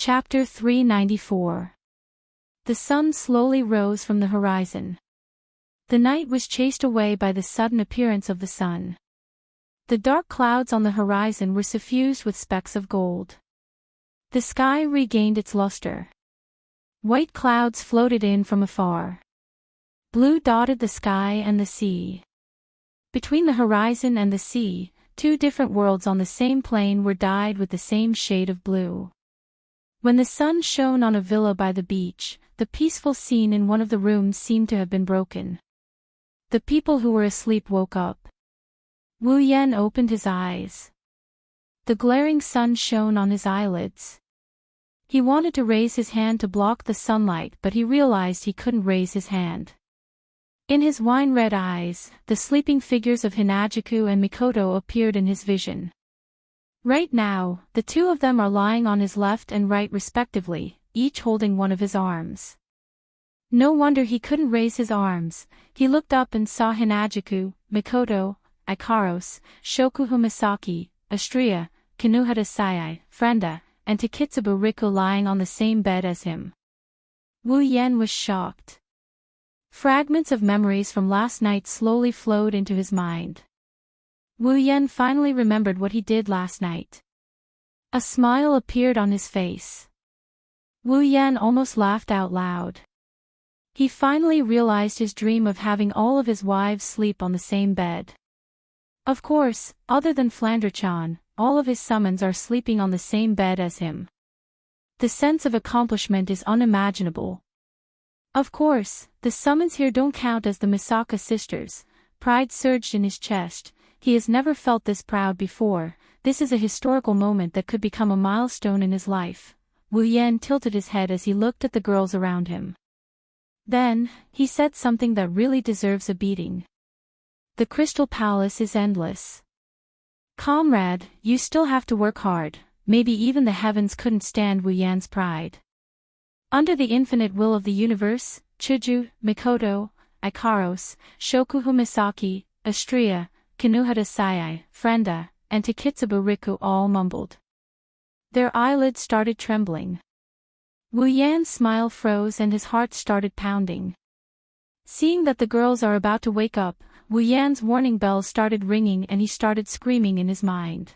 Chapter 394. The sun slowly rose from the horizon. The night was chased away by the sudden appearance of the sun. The dark clouds on the horizon were suffused with specks of gold. The sky regained its luster. White clouds floated in from afar. Blue dotted the sky and the sea. Between the horizon and the sea, two different worlds on the same plane were dyed with the same shade of blue. When the sun shone on a villa by the beach, the peaceful scene in one of the rooms seemed to have been broken. The people who were asleep woke up. Wu Yan opened his eyes. The glaring sun shone on his eyelids. He wanted to raise his hand to block the sunlight, but he realized he couldn't raise his hand. In his wine-red eyes, the sleeping figures of Hinajuku and Mikoto appeared in his vision. Right now, the two of them are lying on his left and right respectively, each holding one of his arms. No wonder he couldn't raise his arms. He looked up and saw Hinajuku, Mikoto, Ikaros, Shokuho Misaki, Astria, Kinuhata Sayai, Frenda, and Takitsubo Riku lying on the same bed as him. Wu Yan was shocked. Fragments of memories from last night slowly flowed into his mind. Wu Yan finally remembered what he did last night. A smile appeared on his face. Wu Yan almost laughed out loud. He finally realized his dream of having all of his wives sleep on the same bed. Of course, other than Flandre-chan, all of his summons are sleeping on the same bed as him. The sense of accomplishment is unimaginable. Of course, the summons here don't count as the Misaka sisters. Pride surged in his chest. He has never felt this proud before. This is a historical moment that could become a milestone in his life. Wu Yan tilted his head as he looked at the girls around him. Then, he said something that really deserves a beating. The Crystal Palace is endless. Comrade, you still have to work hard. Maybe even the heavens couldn't stand Wu Yan's pride. Under the infinite will of the universe, Chuju, Mikoto, Ikaros, Shokuho Misaki, Astria, Kinuhata Sayai, Frenda, and Takitsubo Riku all mumbled. Their eyelids started trembling. Wu Yan's smile froze and his heart started pounding. Seeing that the girls are about to wake up, Wu Yan's warning bells started ringing and he started screaming in his mind.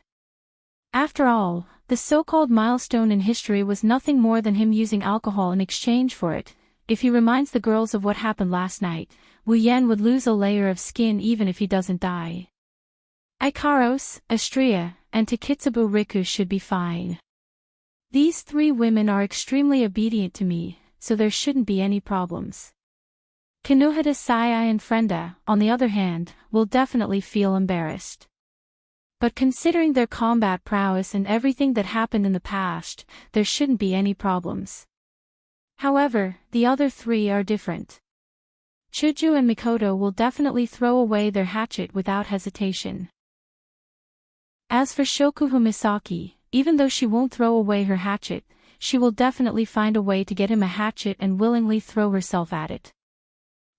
After all, the so-called milestone in history was nothing more than him using alcohol in exchange for it. If he reminds the girls of what happened last night, Wu Yan would lose a layer of skin even if he doesn't die. Ikaros, Astria, and Takitsubo Riku should be fine. These three women are extremely obedient to me, so there shouldn't be any problems. Kinuhata Sayai and Frenda, on the other hand, will definitely feel embarrassed. But considering their combat prowess and everything that happened in the past, there shouldn't be any problems. However, the other three are different. Chuju and Mikoto will definitely throw away their hatchet without hesitation. As for Shokuho Misaki, even though she won't throw away her hatchet, she will definitely find a way to get him a hatchet and willingly throw herself at it.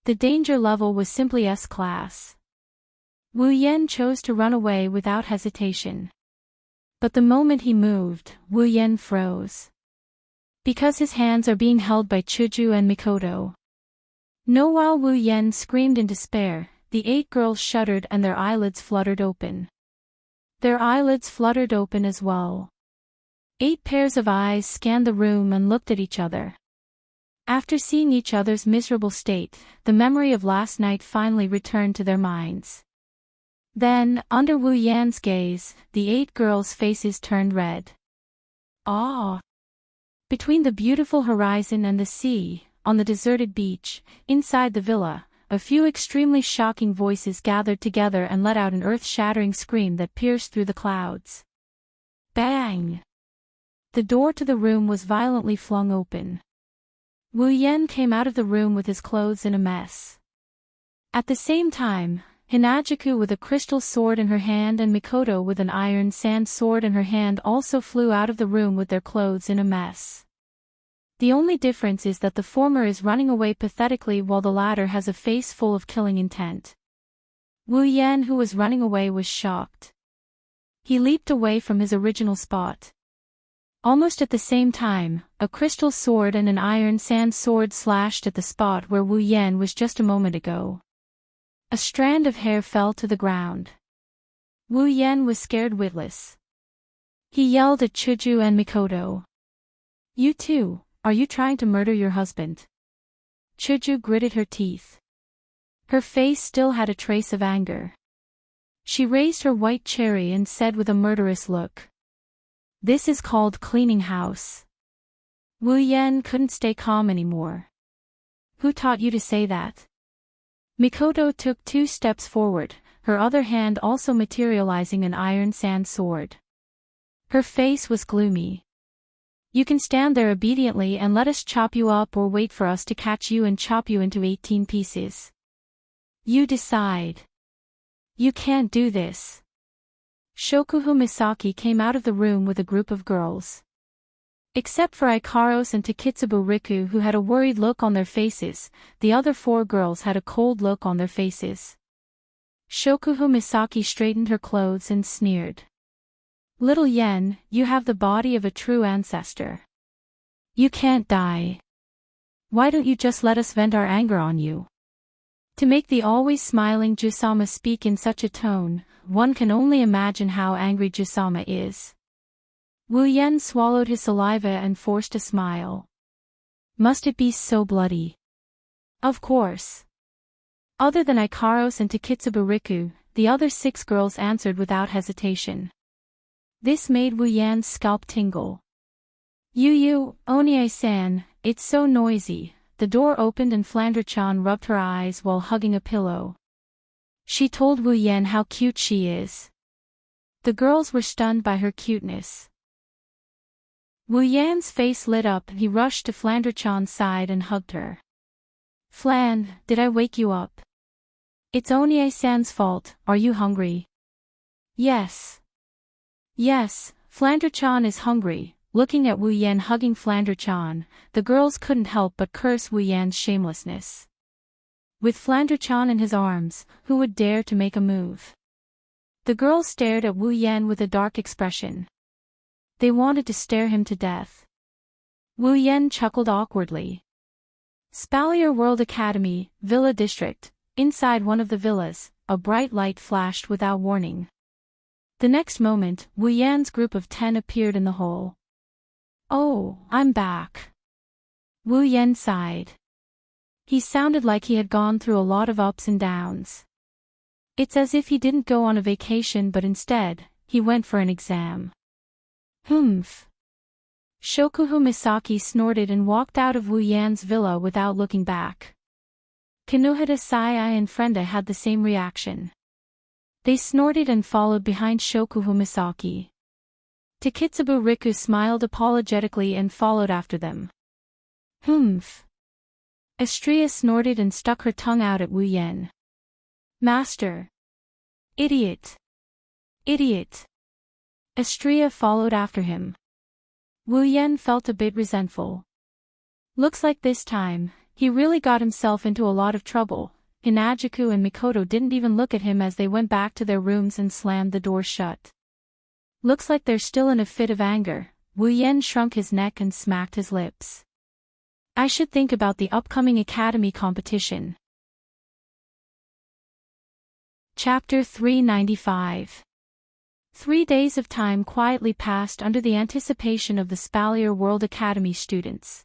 The danger level was simply S-class. Wu Yan chose to run away without hesitation. But the moment he moved, Wu Yan froze. Because his hands are being held by Chuju and Mikoto. No, while Wu Yan screamed in despair, the 8 girls shuddered and their eyelids fluttered open. Their eyelids fluttered open as well. 8 pairs of eyes scanned the room and looked at each other. After seeing each other's miserable state, the memory of last night finally returned to their minds. Then, under Wu Yan's gaze, the 8 girls' faces turned red. Ah! Between the beautiful horizon and the sea, on the deserted beach, inside the villa, a few extremely shocking voices gathered together and let out an earth-shattering scream that pierced through the clouds. Bang! The door to the room was violently flung open. Wu Yan came out of the room with his clothes in a mess. At the same time, Hinajuku with a crystal sword in her hand and Mikoto with an iron sand sword in her hand also flew out of the room with their clothes in a mess. The only difference is that the former is running away pathetically while the latter has a face full of killing intent. Wu Yan, who was running away, was shocked. He leaped away from his original spot. Almost at the same time, a crystal sword and an iron sand sword slashed at the spot where Wu Yan was just a moment ago. A strand of hair fell to the ground. Wu Yan was scared witless. He yelled at Chuju and Mikoto. "You two, are you trying to murder your husband?" Chuju gritted her teeth. Her face still had a trace of anger. She raised her white cherry and said with a murderous look, "This is called cleaning house." Wu Yan couldn't stay calm anymore. "Who taught you to say that?" Mikoto took 2 steps forward, her other hand also materializing an iron sand sword. Her face was gloomy. "You can stand there obediently and let us chop you up, or wait for us to catch you and chop you into 18 pieces. You decide." "You can't do this." Shokuhu Misaki came out of the room with a group of girls. Except for Ikaros and Takitsubo Riku, who had a worried look on their faces, the other 4 girls had a cold look on their faces. Shokuhu Misaki straightened her clothes and sneered. "Little Yen, you have the body of a true ancestor. You can't die. Why don't you just let us vent our anger on you?" To make the always smiling Jusama speak in such a tone, one can only imagine how angry Jusama is. Wu Yen swallowed his saliva and forced a smile. "Must it be so bloody?" "Of course." Other than Ikaros and Takitsubo Riku, the other 6 girls answered without hesitation. This made Wu Yan's scalp tingle. Onie-san, it's so noisy." The door opened and Flandre-chan rubbed her eyes while hugging a pillow. She told Wu Yan how cute she is. The girls were stunned by her cuteness. Wu Yan's face lit up and he rushed to Flandre-chan's side and hugged her. "Flan, did I wake you up?" "It's Onie-san's fault. Are you hungry?" "Yes." "Yes, Flandre-chan is hungry." Looking at Wu Yan hugging Flandre-chan, the girls couldn't help but curse Wu Yan's shamelessness. With Flandre-chan in his arms, who would dare to make a move? The girls stared at Wu Yan with a dark expression. They wanted to stare him to death. Wu Yan chuckled awkwardly. Spalier World Academy, Villa District. Inside one of the villas, a bright light flashed without warning. The next moment, Wu Yan's group of 10 appeared in the hole. "Oh, I'm back." Wu Yan sighed. He sounded like he had gone through a lot of ups and downs. It's as if he didn't go on a vacation but instead, he went for an exam. Humph. Shokuhu Misaki snorted and walked out of Wu Yan's villa without looking back. Kanohita Sai and Frenda had the same reaction. They snorted and followed behind Shokuhu Misaki. Takitsubo Riku smiled apologetically and followed after them. Humph. Estrella snorted and stuck her tongue out at Wu Yan. Master. Idiot. Idiot. Estrella followed after him. Wu Yan felt a bit resentful. Looks like this time, he really got himself into a lot of trouble. Hinajuku and Mikoto didn't even look at him as they went back to their rooms and slammed the door shut. Looks like they're still in a fit of anger. Wu Yan shrunk his neck and smacked his lips. I should think about the upcoming academy competition. Chapter 395. 3 days of time quietly passed under the anticipation of the Spalier World Academy students.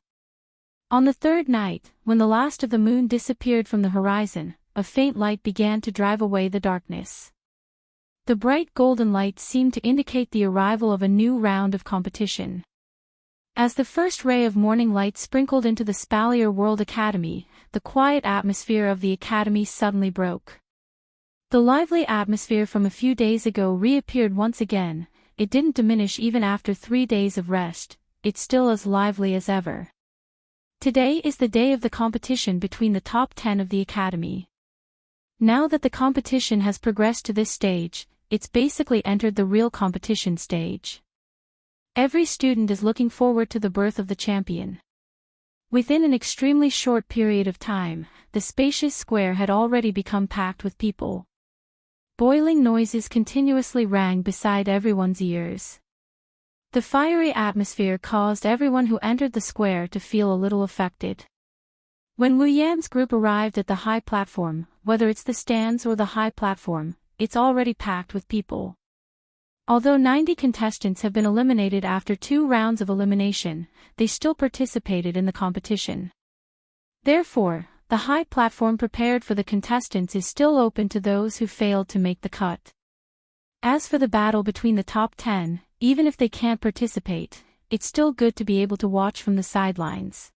On the 3rd night, when the last of the moon disappeared from the horizon, a faint light began to drive away the darkness. The bright golden light seemed to indicate the arrival of a new round of competition. As the first ray of morning light sprinkled into the Spalier World Academy, the quiet atmosphere of the academy suddenly broke. The lively atmosphere from a few days ago reappeared once again. It didn't diminish even after 3 days of rest. It's still as lively as ever. Today is the day of the competition between the top 10 of the academy. Now that the competition has progressed to this stage, it's basically entered the real competition stage. Every student is looking forward to the birth of the champion. Within an extremely short period of time, the spacious square had already become packed with people. Boiling noises continuously rang beside everyone's ears. The fiery atmosphere caused everyone who entered the square to feel a little affected. When Wu Yan's group arrived at the high platform, whether it's the stands or the high platform, it's already packed with people. Although 90 contestants have been eliminated after 2 rounds of elimination, they still participated in the competition. Therefore, the high platform prepared for the contestants is still open to those who failed to make the cut. As for the battle between the top 10, even if they can't participate, it's still good to be able to watch from the sidelines.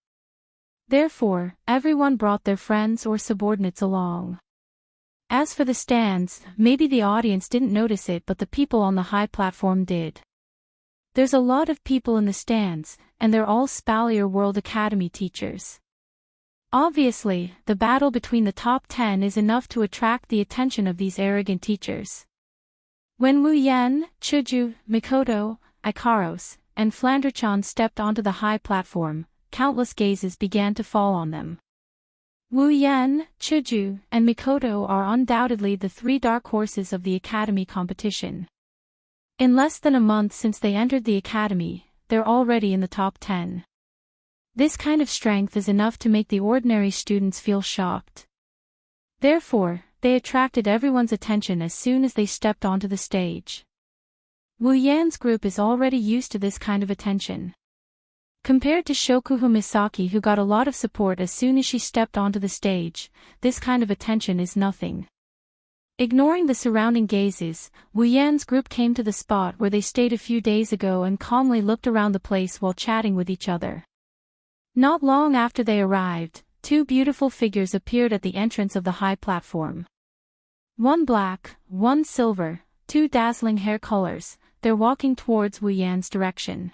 Therefore, everyone brought their friends or subordinates along. As for the stands, maybe the audience didn't notice it, but the people on the high platform did. There's a lot of people in the stands, and they're all Spalier World Academy teachers. Obviously, the battle between the top 10 is enough to attract the attention of these arrogant teachers. When Wu Yan, Chuju, Mikoto, Ikaros, and Flanderchan stepped onto the high platform, countless gazes began to fall on them. Wu Yan, Chuju, and Mikoto are undoubtedly the 3 dark horses of the academy competition. In less than a month since they entered the academy, they're already in the top 10. This kind of strength is enough to make the ordinary students feel shocked. Therefore, they attracted everyone's attention as soon as they stepped onto the stage. Wu Yan's group is already used to this kind of attention. Compared to Shokuhu Misaki, who got a lot of support as soon as she stepped onto the stage, this kind of attention is nothing. Ignoring the surrounding gazes, Wu Yan's group came to the spot where they stayed a few days ago and calmly looked around the place while chatting with each other. Not long after they arrived, 2 beautiful figures appeared at the entrance of the high platform. One black, one silver, 2 dazzling hair colors, they're walking towards Wu Yan's direction.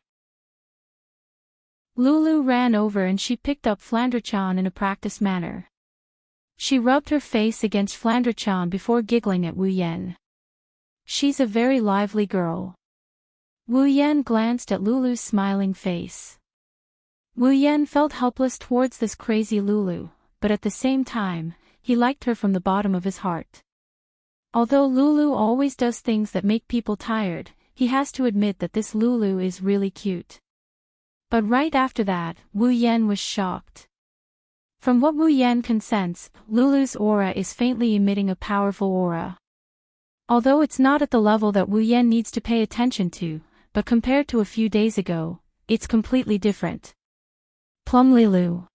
Lulu ran over and she picked up Flanderchan in a practiced manner. She rubbed her face against Flanderchan before giggling at Wu Yan. She's a very lively girl. Wu Yan glanced at Lulu's smiling face. Wu Yan felt helpless towards this crazy Lulu, but at the same time, he liked her from the bottom of his heart. Although Lulu always does things that make people tired, he has to admit that this Lulu is really cute. But right after that, Wu Yan was shocked. From what Wu Yan can sense, Lulu's aura is faintly emitting a powerful aura. Although it's not at the level that Wu Yan needs to pay attention to, but compared to a few days ago, it's completely different. Plumlilu.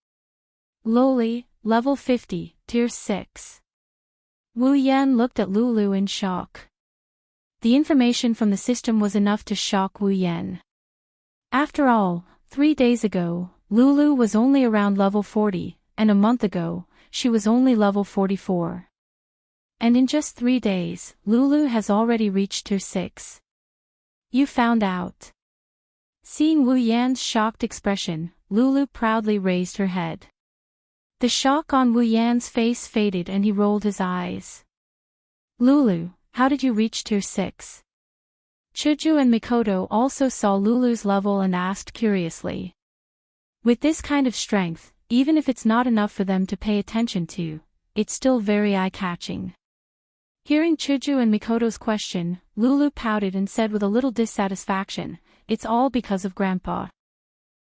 Loli, level 50, tier 6. Wu Yan looked at Lulu in shock. The information from the system was enough to shock Wu Yan. After all, 3 days ago, Lulu was only around level 40, and a month ago, she was only level 44. And in just 3 days, Lulu has already reached tier 6. You found out. Seeing Wu Yan's shocked expression, Lulu proudly raised her head. The shock on Wu Yan's face faded and he rolled his eyes. Lulu, how did you reach tier 6? Chuju and Mikoto also saw Lulu's level and asked curiously. With this kind of strength, even if it's not enough for them to pay attention to, it's still very eye-catching. Hearing Chuju and Mikoto's question, Lulu pouted and said with a little dissatisfaction, "It's all because of Grandpa.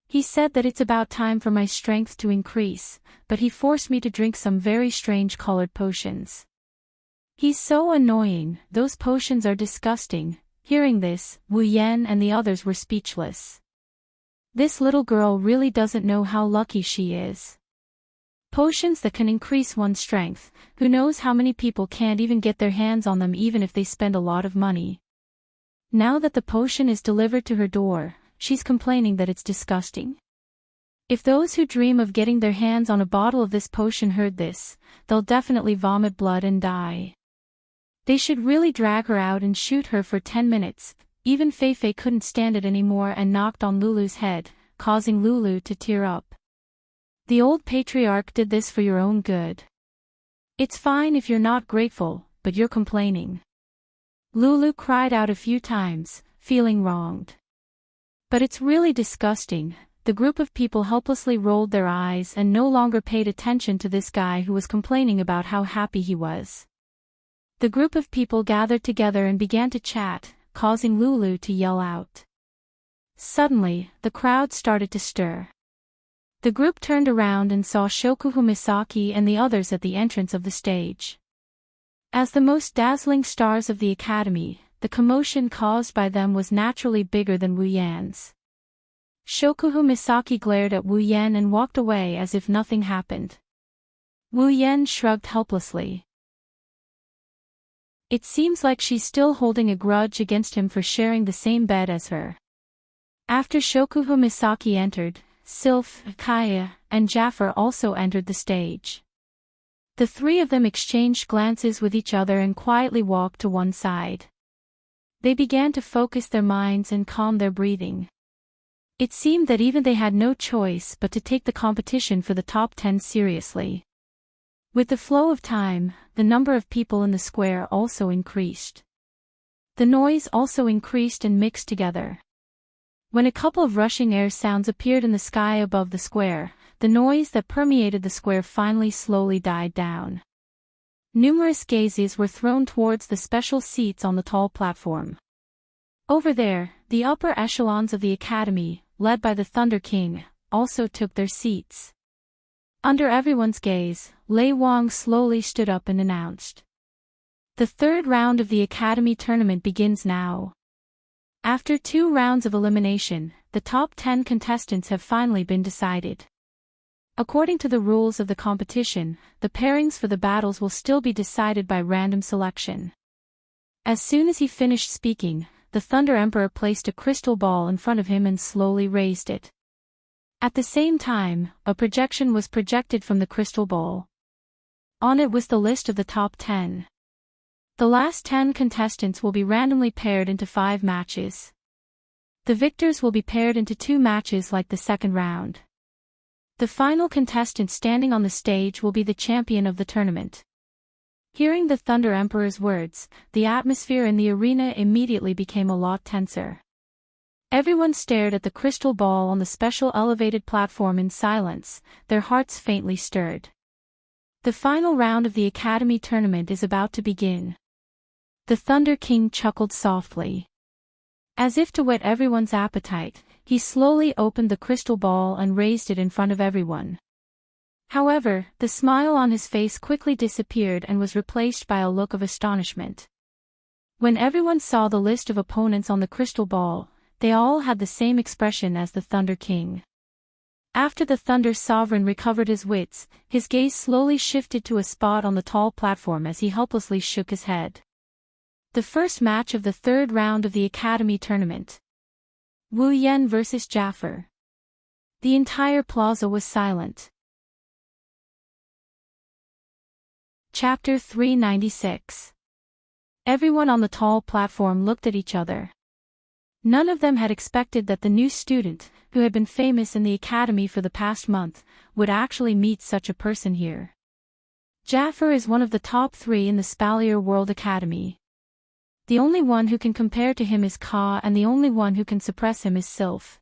He said that it's about time for my strength to increase, but he forced me to drink some very strange colored potions. He's so annoying, those potions are disgusting." Hearing this, Wu Yan and the others were speechless. This little girl really doesn't know how lucky she is. Potions that can increase one's strength, who knows how many people can't even get their hands on them even if they spend a lot of money. Now that the potion is delivered to her door, she's complaining that it's disgusting. If those who dream of getting their hands on a bottle of this potion heard this, they'll definitely vomit blood and die. They should really drag her out and shoot her for 10 minutes. Even Feifei couldn't stand it anymore and knocked on Lulu's head, causing Lulu to tear up. The old patriarch did this for your own good. It's fine if you're not grateful, but you're complaining. Lulu cried out a few times, feeling wronged. But it's really disgusting. The group of people helplessly rolled their eyes and no longer paid attention to this guy who was complaining about how happy he was. The group of people gathered together and began to chat, causing Lulu to yell out. Suddenly, the crowd started to stir. The group turned around and saw Shokuhu Misaki and the others at the entrance of the stage. As the most dazzling stars of the academy, the commotion caused by them was naturally bigger than Wu Yan's. Shokuhu Misaki glared at Wu Yan and walked away as if nothing happened. Wu Yan shrugged helplessly. It seems like she's still holding a grudge against him for sharing the same bed as her. After Shokuhu Misaki entered, Sylph, Kaya, and Jafar also entered the stage. The three of them exchanged glances with each other and quietly walked to one side. They began to focus their minds and calm their breathing. It seemed that even they had no choice but to take the competition for the top 10 seriously. With the flow of time, the number of people in the square also increased. The noise also increased and mixed together. When a couple of rushing air sounds appeared in the sky above the square, the noise that permeated the square finally slowly died down. Numerous gazes were thrown towards the special seats on the tall platform. Over there, the upper echelons of the academy, led by the Thunder King, also took their seats. Under everyone's gaze, Lei Wang slowly stood up and announced. The third round of the academy tournament begins now. After 2 rounds of elimination, the top 10 contestants have finally been decided. According to the rules of the competition, the pairings for the battles will still be decided by random selection. As soon as he finished speaking, the Thunder Emperor placed a crystal ball in front of him and slowly raised it. At the same time, a projection was projected from the crystal ball. On it was the list of the top 10. The last 10 contestants will be randomly paired into 5 matches. The victors will be paired into 2 matches like the second round. The final contestant standing on the stage will be the champion of the tournament. Hearing the Thunder Emperor's words, the atmosphere in the arena immediately became a lot tenser. Everyone stared at the crystal ball on the special elevated platform in silence, their hearts faintly stirred. The final round of the academy tournament is about to begin. The Thunder King chuckled softly. As if to whet everyone's appetite, he slowly opened the crystal ball and raised it in front of everyone. However, the smile on his face quickly disappeared and was replaced by a look of astonishment. When everyone saw the list of opponents on the crystal ball, they all had the same expression as the Thunder King. After the Thunder Sovereign recovered his wits, his gaze slowly shifted to a spot on the tall platform as he helplessly shook his head. The first match of the third round of the Academy tournament. Wu Yan vs. Jafar. The entire plaza was silent. Chapter 396. Everyone on the tall platform looked at each other. None of them had expected that the new student, who had been famous in the academy for the past month, would actually meet such a person here. Jafar is one of the top 3 in the Spalier World Academy. The only one who can compare to him is Ka, and the only one who can suppress him is Sylph.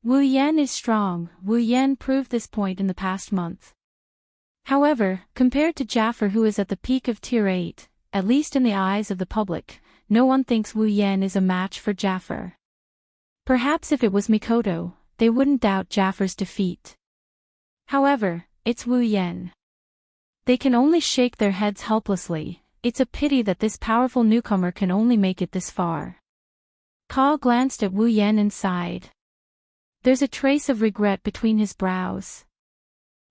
Wu Yan is strong. Wu Yan proved this point in the past month. However, compared to Jafar, who is at the peak of Tier 8, at least in the eyes of the public, no one thinks Wu Yan is a match for Jafar. Perhaps if it was Mikoto, they wouldn't doubt Jafar's defeat. However, it's Wu Yan. They can only shake their heads helplessly. It's a pity that this powerful newcomer can only make it this far. Ka glanced at Wu Yan and sighed. There's a trace of regret between his brows.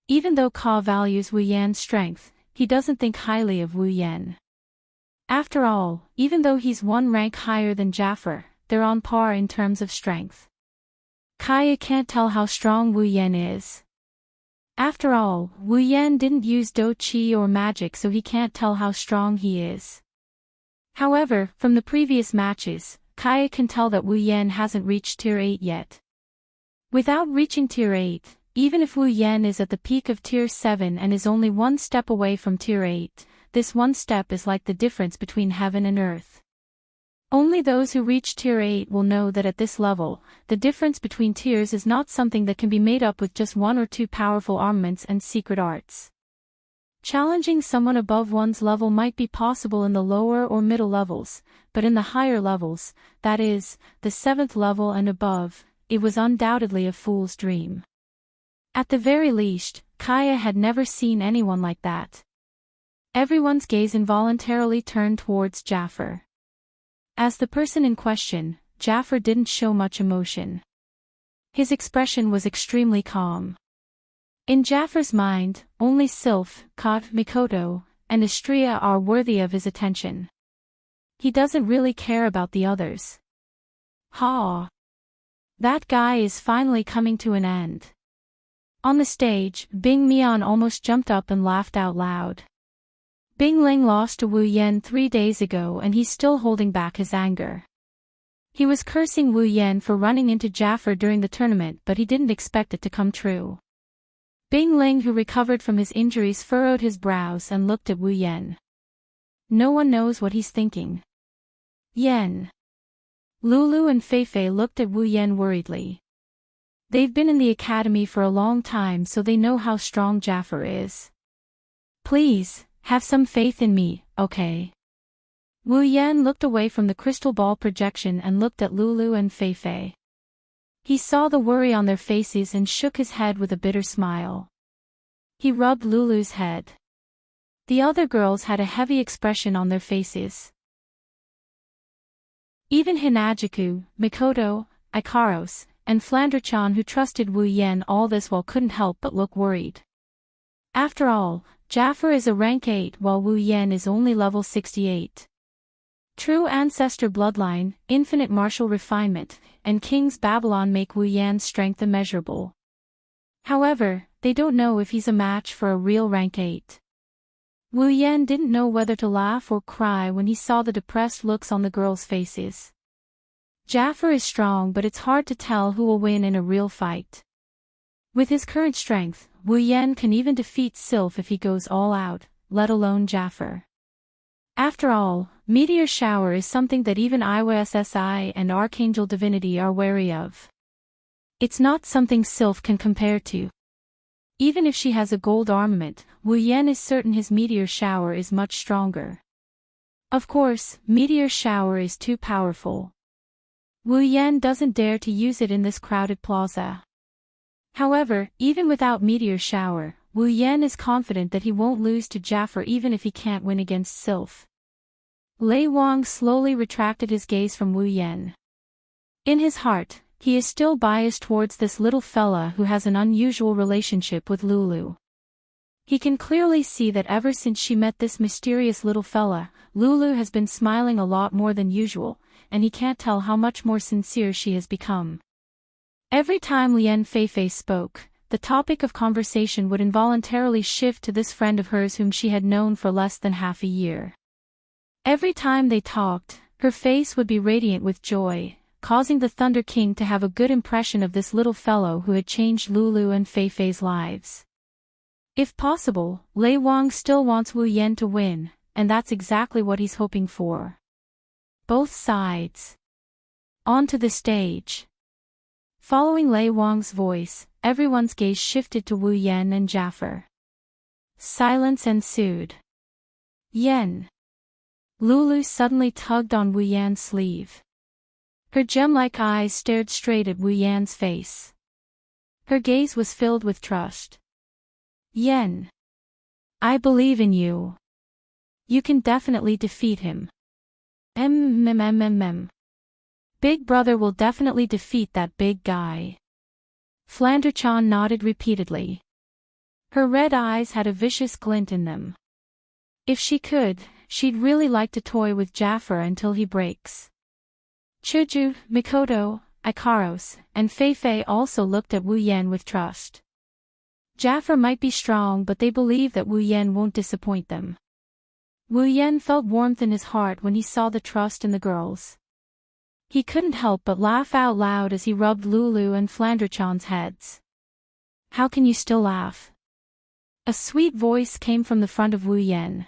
Even though Ka values Wu Yan's strength, he doesn't think highly of Wu Yan. After all, even though he's 1 rank higher than Jafar, they're on par in terms of strength. Kaya can't tell how strong Wu Yan is. After all, Wu Yan didn't use Do Chi or magic, so he can't tell how strong he is. However, from the previous matches, Kaya can tell that Wu Yan hasn't reached Tier 8 yet. Without reaching Tier 8, even if Wu Yan is at the peak of Tier 7 and is only 1 step away from Tier 8, this 1 step is like the difference between heaven and earth. Only those who reach Tier 8 will know that at this level, the difference between tiers is not something that can be made up with just 1 or 2 powerful armaments and secret arts. Challenging someone above one's level might be possible in the lower or middle levels, but in the higher levels, that is, the 7th level and above, it was undoubtedly a fool's dream. At the very least, Kaya had never seen anyone like that. Everyone's gaze involuntarily turned towards Jafar. As the person in question, Jafar didn't show much emotion. His expression was extremely calm. In Jafar's mind, only Sylph, Kot, Mikoto, and Astria are worthy of his attention. He doesn't really care about the others. Ha! That guy is finally coming to an end. On the stage, Bing Mian almost jumped up and laughed out loud. Bing Ling lost to Wu Yen 3 days ago and he's still holding back his anger. He was cursing Wu Yen for running into Jafar during the tournament, but he didn't expect it to come true. Bing Ling, who recovered from his injuries, furrowed his brows and looked at Wu Yen. No one knows what he's thinking. Yen. Lulu and Feifei looked at Wu Yen worriedly. They've been in the academy for a long time, so they know how strong Jafar is. Please, have some faith in me, okay? Wu Yen looked away from the crystal ball projection and looked at Lulu and Feifei. He saw the worry on their faces and shook his head with a bitter smile. He rubbed Lulu's head. The other girls had a heavy expression on their faces. Even Hinajuku, Mikoto, Ikaros, and Flanderchan, who trusted Wu Yen all this while, couldn't help but look worried. After all, Jafar is a rank 8 while Wu Yen is only level 68. True ancestor bloodline, infinite martial refinement, and King's Babylon make Wu Yan's strength immeasurable. However, they don't know if he's a match for a real rank 8. Wu Yen didn't know whether to laugh or cry when he saw the depressed looks on the girls' faces. Jafar is strong, but it's hard to tell who will win in a real fight. With his current strength, Wu Yen can even defeat Sylph if he goes all out, let alone Jafar. After all, Meteor Shower is something that even IWSSI and Archangel Divinity are wary of. It's not something Sylph can compare to. Even if she has a gold armament, Wu Yen is certain his Meteor Shower is much stronger. Of course, Meteor Shower is too powerful. Wu Yen doesn't dare to use it in this crowded plaza. However, even without Meteor Shower, Wu Yen is confident that he won't lose to Jafar even if he can't win against Sylph. Lei Wang slowly retracted his gaze from Wu Yen. In his heart, he is still biased towards this little fella who has an unusual relationship with Lulu. He can clearly see that ever since she met this mysterious little fella, Lulu has been smiling a lot more than usual, and he can't tell how much more sincere she has become. Every time Lien Feifei spoke, the topic of conversation would involuntarily shift to this friend of hers whom she had known for less than half a year. Every time they talked, her face would be radiant with joy, causing the Thunder King to have a good impression of this little fellow who had changed Lulu and Feifei's lives. If possible, Lei Wang still wants Wu Yen to win, and that's exactly what he's hoping for. Both sides. Onto the stage. Following Lei Wang's voice, everyone's gaze shifted to Wu Yen and Jafar. Silence ensued. Yen. Lulu suddenly tugged on Wu Yan's sleeve. Her gem-like eyes stared straight at Wu Yan's face. Her gaze was filled with trust. Yen. I believe in you. You can definitely defeat him. Big brother will definitely defeat that big guy. Flanderchan nodded repeatedly. Her red eyes had a vicious glint in them. If she could, she'd really like to toy with Jafar until he breaks. Chuju, Mikoto, Ikaros, and Feifei also looked at Wu Yen with trust. Jafar might be strong, but they believe that Wu Yen won't disappoint them. Wu Yen felt warmth in his heart when he saw the trust in the girls. He couldn't help but laugh out loud as he rubbed Lulu and Flanderchan's heads. How can you still laugh? A sweet voice came from the front of Wu Yen.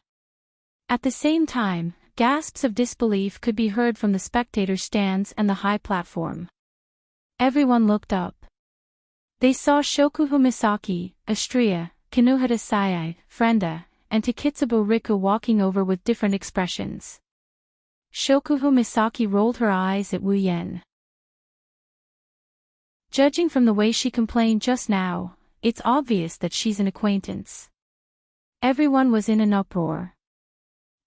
At the same time, gasps of disbelief could be heard from the spectator stands and the high platform. Everyone looked up. They saw Shokuho Misaki, Astria, Kinohata Sayai, Frenda, and Takitsubo Riku walking over with different expressions. Shokuho Misaki rolled her eyes at Wu Yen. Judging from the way she complained just now, it's obvious that she's an acquaintance. Everyone was in an uproar.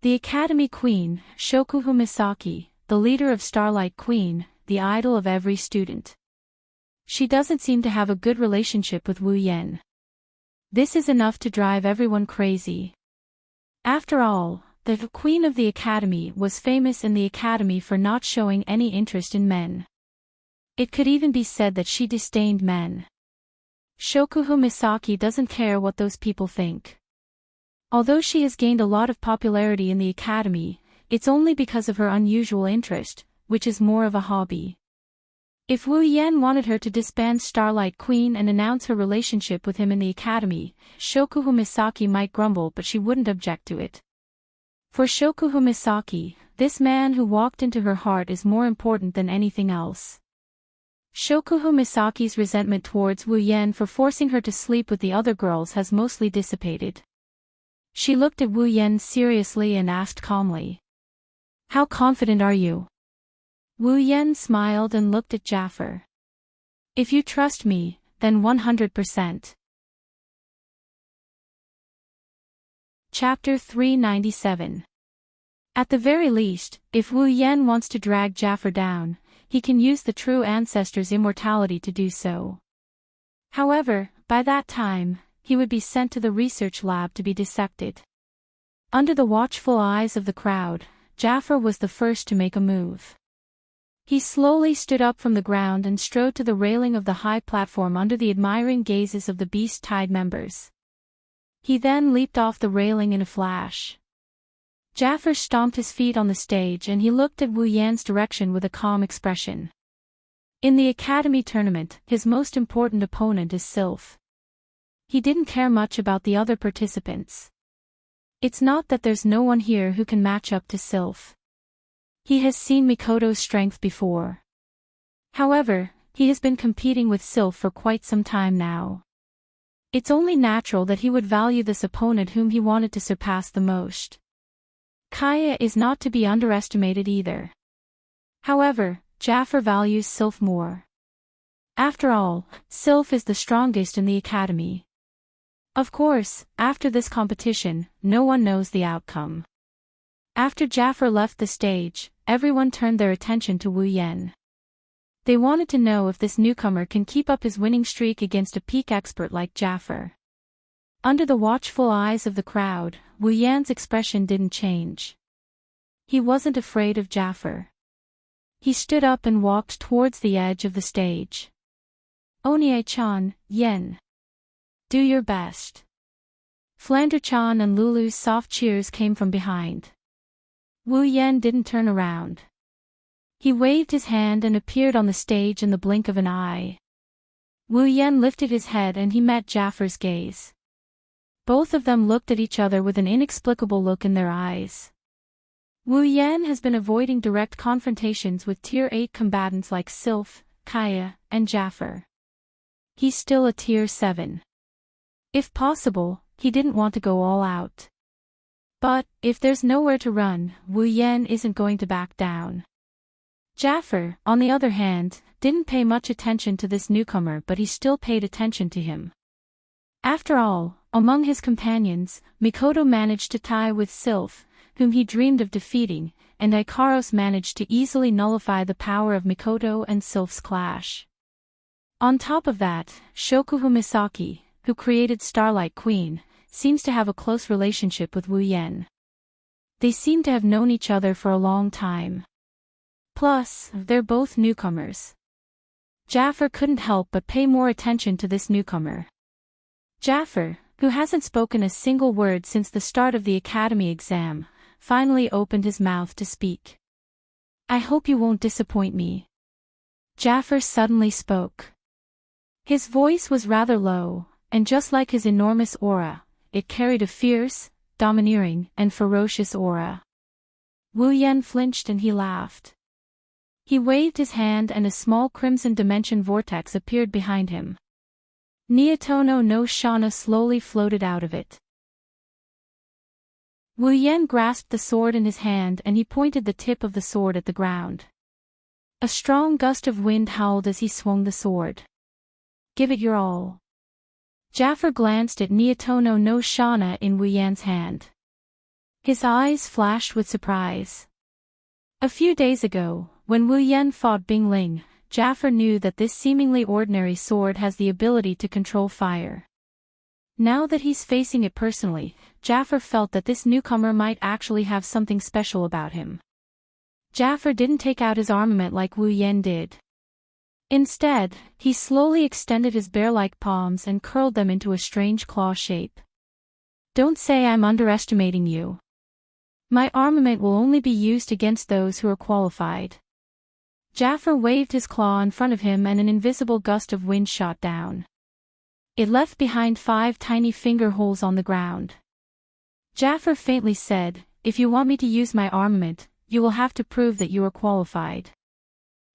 The Academy Queen, Shokuho Misaki, the leader of Starlight Queen, the idol of every student. She doesn't seem to have a good relationship with Wu Yen. This is enough to drive everyone crazy. After all, the Queen of the Academy was famous in the Academy for not showing any interest in men. It could even be said that she disdained men. Shokuho Misaki doesn't care what those people think. Although she has gained a lot of popularity in the Academy, it's only because of her unusual interest, which is more of a hobby. If Wu Yen wanted her to disband Starlight Queen and announce her relationship with him in the Academy, Shokuho Misaki might grumble, but she wouldn't object to it. For Shokuho Misaki, this man who walked into her heart is more important than anything else. Shokuho Misaki's resentment towards Wu Yen for forcing her to sleep with the other girls has mostly dissipated. She looked at Wu Yen seriously and asked calmly, "How confident are you?" Wu Yen smiled and looked at Jaffer. "If you trust me, then 100%. Chapter 397. At the very least, if Wu Yen wants to drag Jaffer down, he can use the true ancestor's immortality to do so. However, by that time, he would be sent to the research lab to be dissected. Under the watchful eyes of the crowd, Jaffer was the first to make a move. He slowly stood up from the ground and strode to the railing of the high platform under the admiring gazes of the Beast Tide members. He then leaped off the railing in a flash. Jaffer stomped his feet on the stage and he looked at Wu Yan's direction with a calm expression. In the Academy tournament, his most important opponent is Sylph. He didn't care much about the other participants. It's not that there's no one here who can match up to Sylph. He has seen Mikoto's strength before. However, he has been competing with Sylph for quite some time now. It's only natural that he would value this opponent whom he wanted to surpass the most. Kaya is not to be underestimated either. However, Jaffer values Sylph more. After all, Sylph is the strongest in the Academy. Of course, after this competition, no one knows the outcome. After Jaffer left the stage, everyone turned their attention to Wu Yen. They wanted to know if this newcomer can keep up his winning streak against a peak expert like Jaffer. Under the watchful eyes of the crowd, Wu Yan's expression didn't change. He wasn't afraid of Jaffer. He stood up and walked towards the edge of the stage. "Onie-chan, Yen. Do your best." Flander-chan and Lulu's soft cheers came from behind. Wu Yen didn't turn around. He waved his hand and appeared on the stage in the blink of an eye. Wu Yen lifted his head and he met Jaffer's gaze. Both of them looked at each other with an inexplicable look in their eyes. Wu Yen has been avoiding direct confrontations with Tier 8 combatants like Sylph, Kaya, and Jaffer. He's still a Tier 7. If possible, he didn't want to go all out. But, if there's nowhere to run, Wu Yen isn't going to back down. Jaffer, on the other hand, didn't pay much attention to this newcomer, but he still paid attention to him. After all, among his companions, Mikoto managed to tie with Sylph, whom he dreamed of defeating, and Ikaros managed to easily nullify the power of Mikoto and Sylph's clash. On top of that, Shokuho Misaki, who created Starlight Queen, seems to have a close relationship with Wu Yen. They seem to have known each other for a long time. Plus, they're both newcomers. Jaffer couldn't help but pay more attention to this newcomer. Jaffer, who hasn't spoken a single word since the start of the Academy exam, finally opened his mouth to speak. "I hope you won't disappoint me." Jaffer suddenly spoke. His voice was rather low, and just like his enormous aura, it carried a fierce, domineering, and ferocious aura. Wu Yen flinched and he laughed. He waved his hand and a small crimson dimension vortex appeared behind him. Nietono no Shana slowly floated out of it. Wu Yan grasped the sword in his hand and he pointed the tip of the sword at the ground. A strong gust of wind howled as he swung the sword. Give it your all. Jafar glanced at Niatono no Shana in Wu Yan's hand. His eyes flashed with surprise. A few days ago, when Wu Yan fought Bing Ling, Jafar knew that this seemingly ordinary sword has the ability to control fire. Now that he's facing it personally, Jafar felt that this newcomer might actually have something special about him. Jafar didn't take out his armament like Wu Yan did. Instead, he slowly extended his bear-like palms and curled them into a strange claw shape. Don't say I'm underestimating you. My armament will only be used against those who are qualified. Jafar waved his claw in front of him and an invisible gust of wind shot down. It left behind 5 tiny finger holes on the ground. Jafar faintly said, "If you want me to use my armament, you will have to prove that you are qualified."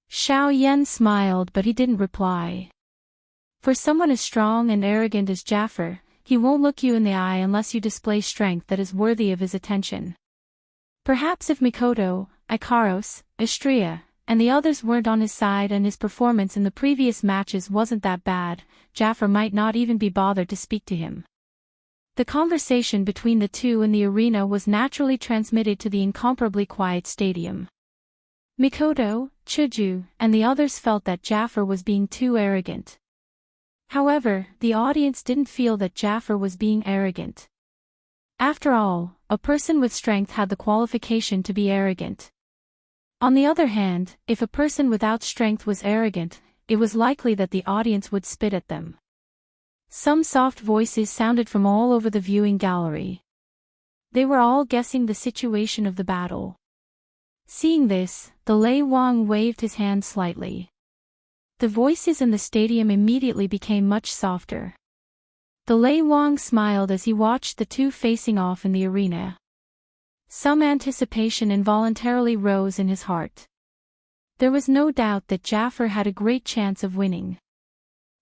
Xiao Yan smiled but he didn't reply. For someone as strong and arrogant as Jafar, he won't look you in the eye unless you display strength that is worthy of his attention. Perhaps if Mikoto, Ikaros, Istria, and the others weren't on his side and his performance in the previous matches wasn't that bad, Jafar might not even be bothered to speak to him. The conversation between the two in the arena was naturally transmitted to the incomparably quiet stadium. Mikoto, Chuju, and the others felt that Jafar was being too arrogant. However, the audience didn't feel that Jafar was being arrogant. After all, a person with strength had the qualification to be arrogant. On the other hand, if a person without strength was arrogant, it was likely that the audience would spit at them. Some soft voices sounded from all over the viewing gallery. They were all guessing the situation of the battle. Seeing this, the Lei Wang waved his hand slightly. The voices in the stadium immediately became much softer. The Lei Wang smiled as he watched the two facing off in the arena. Some anticipation involuntarily rose in his heart. There was no doubt that Jafar had a great chance of winning.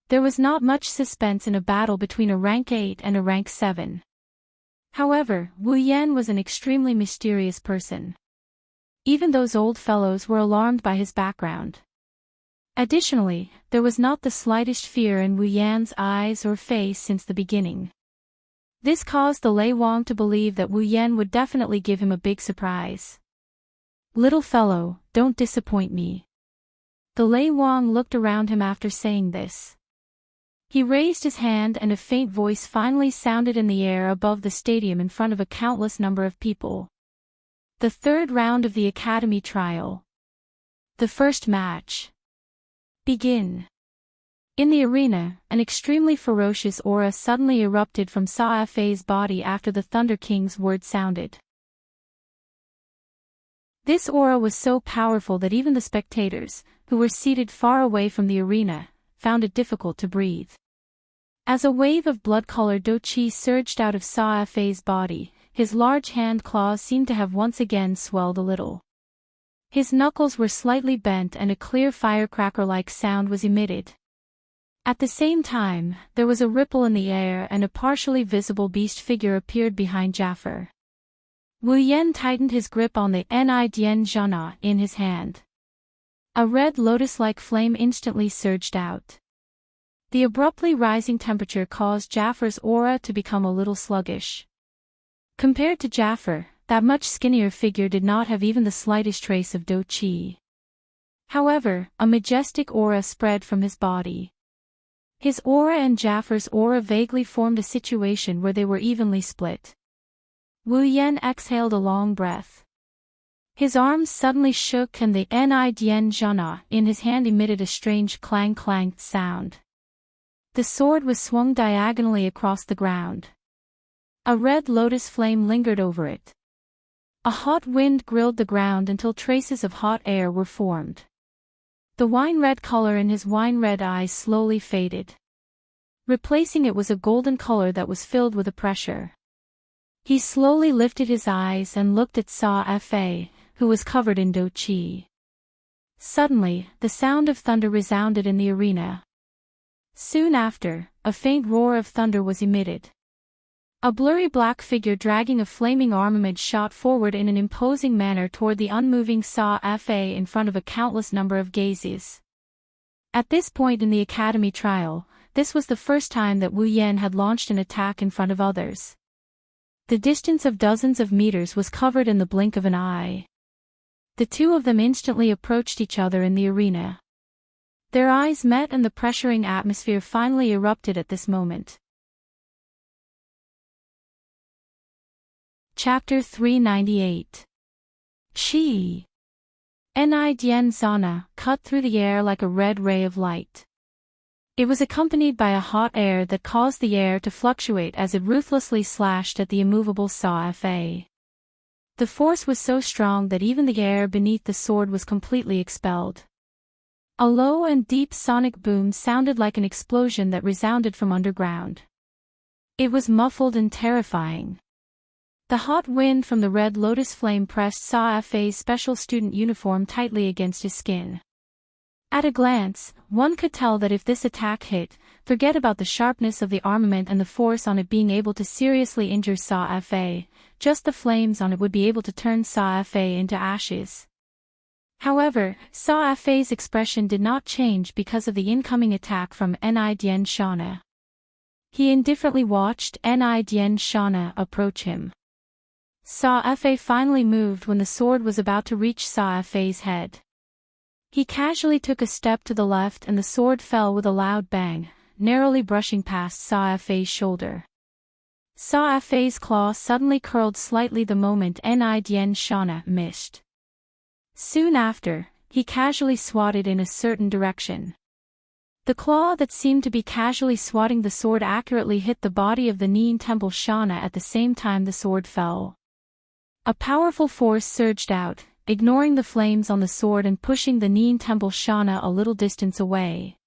There was not much suspense in a battle between a rank 8 and a rank 7. However, Wu Yan was an extremely mysterious person. Even those old fellows were alarmed by his background. Additionally, there was not the slightest fear in Wu Yan's eyes or face since the beginning. This caused the Lei Wang to believe that Wu Yan would definitely give him a big surprise. "Little fellow, don't disappoint me." The Lei Wang looked around him after saying this. He raised his hand and a faint voice finally sounded in the air above the stadium in front of a countless number of people. The third round of the Academy trial. The first match. Begin. In the arena, an extremely ferocious aura suddenly erupted from Sa Fei's body after the Thunder King's word sounded. This aura was so powerful that even the spectators, who were seated far away from the arena, found it difficult to breathe. As a wave of blood-colored do-chi surged out of Sa Fei's body, his large hand claws seemed to have once again swelled a little. His knuckles were slightly bent and a clear firecracker-like sound was emitted. At the same time, there was a ripple in the air and a partially visible beast figure appeared behind Jafar. Wu Yan tightened his grip on the Nidien Jana in his hand. A red lotus-like flame instantly surged out. The abruptly rising temperature caused Jafar's aura to become a little sluggish. Compared to Jafar, that much skinnier figure did not have even the slightest trace of do-chi. However, a majestic aura spread from his body. His aura and Jafar's aura vaguely formed a situation where they were evenly split. Wu Yan exhaled a long breath. His arms suddenly shook and the Nidien Jana in his hand emitted a strange clang-clang sound. The sword was swung diagonally across the ground. A red lotus flame lingered over it. A hot wind grilled the ground until traces of hot air were formed. The wine-red color in his wine-red eyes slowly faded. Replacing it was a golden color that was filled with a pressure. He slowly lifted his eyes and looked at Sa Fei, who was covered in do-chi. Suddenly, the sound of thunder resounded in the arena. Soon after, a faint roar of thunder was emitted. A blurry black figure dragging a flaming armament shot forward in an imposing manner toward the unmoving Sa-Fa in front of a countless number of gazes. At this point in the Academy trial, this was the first time that Wu Yan had launched an attack in front of others. The distance of dozens of meters was covered in the blink of an eye. The two of them instantly approached each other in the arena. Their eyes met and the pressuring atmosphere finally erupted at this moment. Chapter 398. Qi. Ni Dian Zana cut through the air like a red ray of light. It was accompanied by a hot air that caused the air to fluctuate as it ruthlessly slashed at the immovable Sa-Fa. The force was so strong that even the air beneath the sword was completely expelled. A low and deep sonic boom sounded like an explosion that resounded from underground. It was muffled and terrifying. The hot wind from the red lotus flame pressed Sa-Fa's special student uniform tightly against his skin. At a glance, one could tell that if this attack hit, forget about the sharpness of the armament and the force on it being able to seriously injure Sa-Fa, just the flames on it would be able to turn Sa-Fa into ashes. However, Sa-Fa's expression did not change because of the incoming attack from Ni Dian Shana. He indifferently watched Ni Dian Shana approach him. Sa-Fa finally moved when the sword was about to reach Sa-Fa's head. He casually took a step to the left and the sword fell with a loud bang, narrowly brushing past Sa-Fa's shoulder. Sa-Fa's claw suddenly curled slightly the moment Ni Dian Shana missed. Soon after, he casually swatted in a certain direction. The claw that seemed to be casually swatting the sword accurately hit the body of the Nien Temple Shana at the same time the sword fell. A powerful force surged out, ignoring the flames on the sword and pushing the Nien Temple Shana a little distance away.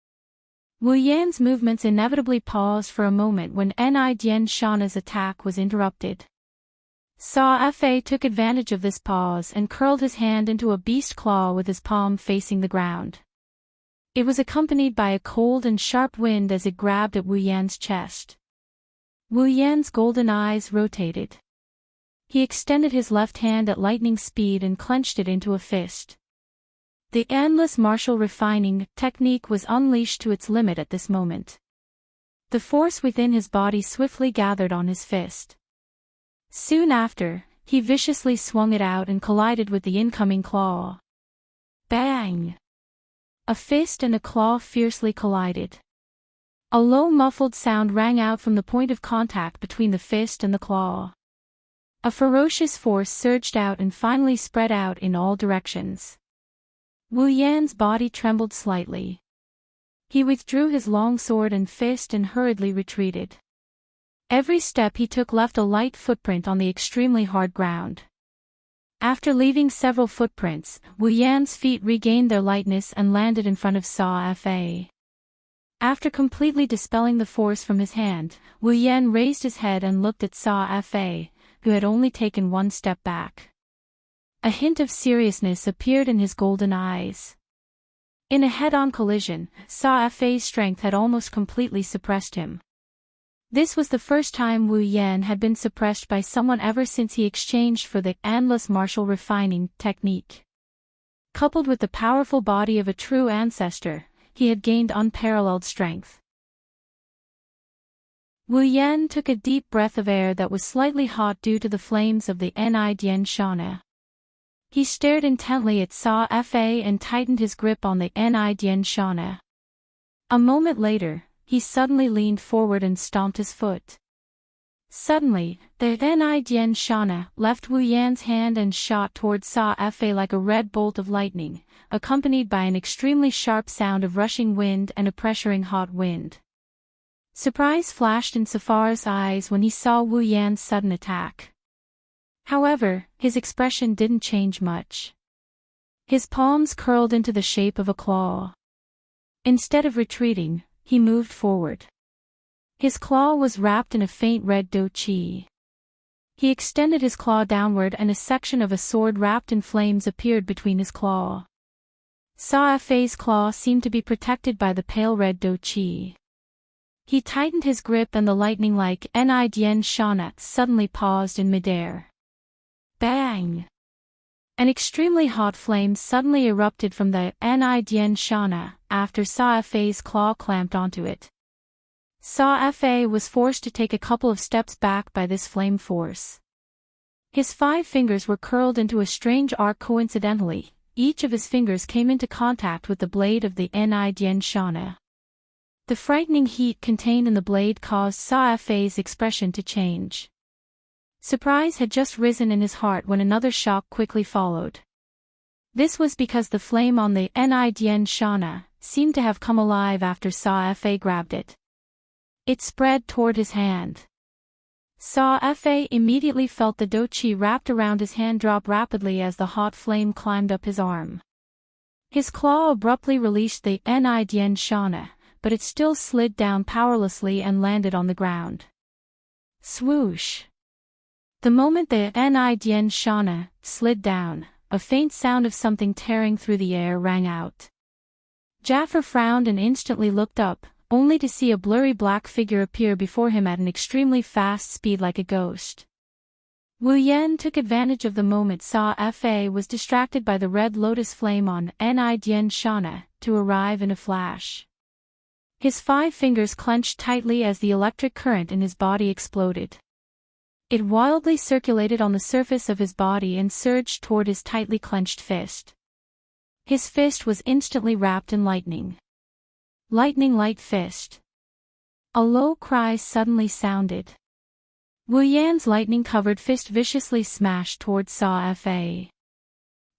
Wu Yan's movements inevitably paused for a moment when Ni Dian Shana's attack was interrupted. Sa-Fa took advantage of this pause and curled his hand into a beast claw with his palm facing the ground. It was accompanied by a cold and sharp wind as it grabbed at Wu Yan's chest. Wu Yan's golden eyes rotated. He extended his left hand at lightning speed and clenched it into a fist. The endless martial refining technique was unleashed to its limit at this moment. The force within his body swiftly gathered on his fist. Soon after, he viciously swung it out and collided with the incoming claw. Bang! A fist and a claw fiercely collided. A low muffled sound rang out from the point of contact between the fist and the claw. A ferocious force surged out and finally spread out in all directions. Wu Yan's body trembled slightly. He withdrew his long sword and fist and hurriedly retreated. Every step he took left a light footprint on the extremely hard ground. After leaving several footprints, Wu Yan's feet regained their lightness and landed in front of Sa-Fa. After completely dispelling the force from his hand, Wu Yan raised his head and looked at Sa-Fa, who had only taken one step back. A hint of seriousness appeared in his golden eyes. In a head-on collision, Sa-Fa's strength had almost completely suppressed him. This was the first time Wu Yan had been suppressed by someone ever since he exchanged for the endless martial refining technique. Coupled with the powerful body of a true ancestor, he had gained unparalleled strength. Wu Yan took a deep breath of air that was slightly hot due to the flames of the Ni Dian Shana. He stared intently at Sa-Fa and tightened his grip on the Ni Dian Shana. A moment later, he suddenly leaned forward and stomped his foot. Suddenly, the Ni Dian Shana left Wu Yan's hand and shot towards Sa-Fa like a red bolt of lightning, accompanied by an extremely sharp sound of rushing wind and a pressuring hot wind. Surprise flashed in Safar's eyes when he saw Wu Yan's sudden attack. However, his expression didn't change much. His palms curled into the shape of a claw. Instead of retreating, he moved forward. His claw was wrapped in a faint red dough qi. He extended his claw downward and a section of a sword wrapped in flames appeared between his claw. Sa-Fa's claw seemed to be protected by the pale red dough qi. He tightened his grip and the lightning-like enrich suddenly paused in midair. Bang! An extremely hot flame suddenly erupted from the enrich after Sa-Fe's claw clamped onto it. Sa-Fe was forced to take a couple of steps back by this flame force. His 5 fingers were curled into a strange arc coincidentally. Each of his fingers came into contact with the blade of the enrich. The frightening heat contained in the blade caused Sa-Fe's expression to change. Surprise had just risen in his heart when another shock quickly followed. This was because the flame on the enrich seemed to have come alive after Sa-Fe grabbed it. It spread toward his hand. Sa-Fe immediately felt the dochi wrapped around his hand drop rapidly as the hot flame climbed up his arm. His claw abruptly released the enrich, but it still slid down powerlessly and landed on the ground. Swoosh! The moment the enrich slid down, a faint sound of something tearing through the air rang out. Jaffer frowned and instantly looked up, only to see a blurry black figure appear before him at an extremely fast speed like a ghost. Wu Yan took advantage of the moment Sa-Fe was distracted by the red lotus flame on enrich to arrive in a flash. His 5 fingers clenched tightly as the electric current in his body exploded. It wildly circulated on the surface of his body and surged toward his tightly clenched fist. His fist was instantly wrapped in lightning. Lightning light fist. A low cry suddenly sounded. Wu Yan's lightning-covered fist viciously smashed toward Sa-Fe.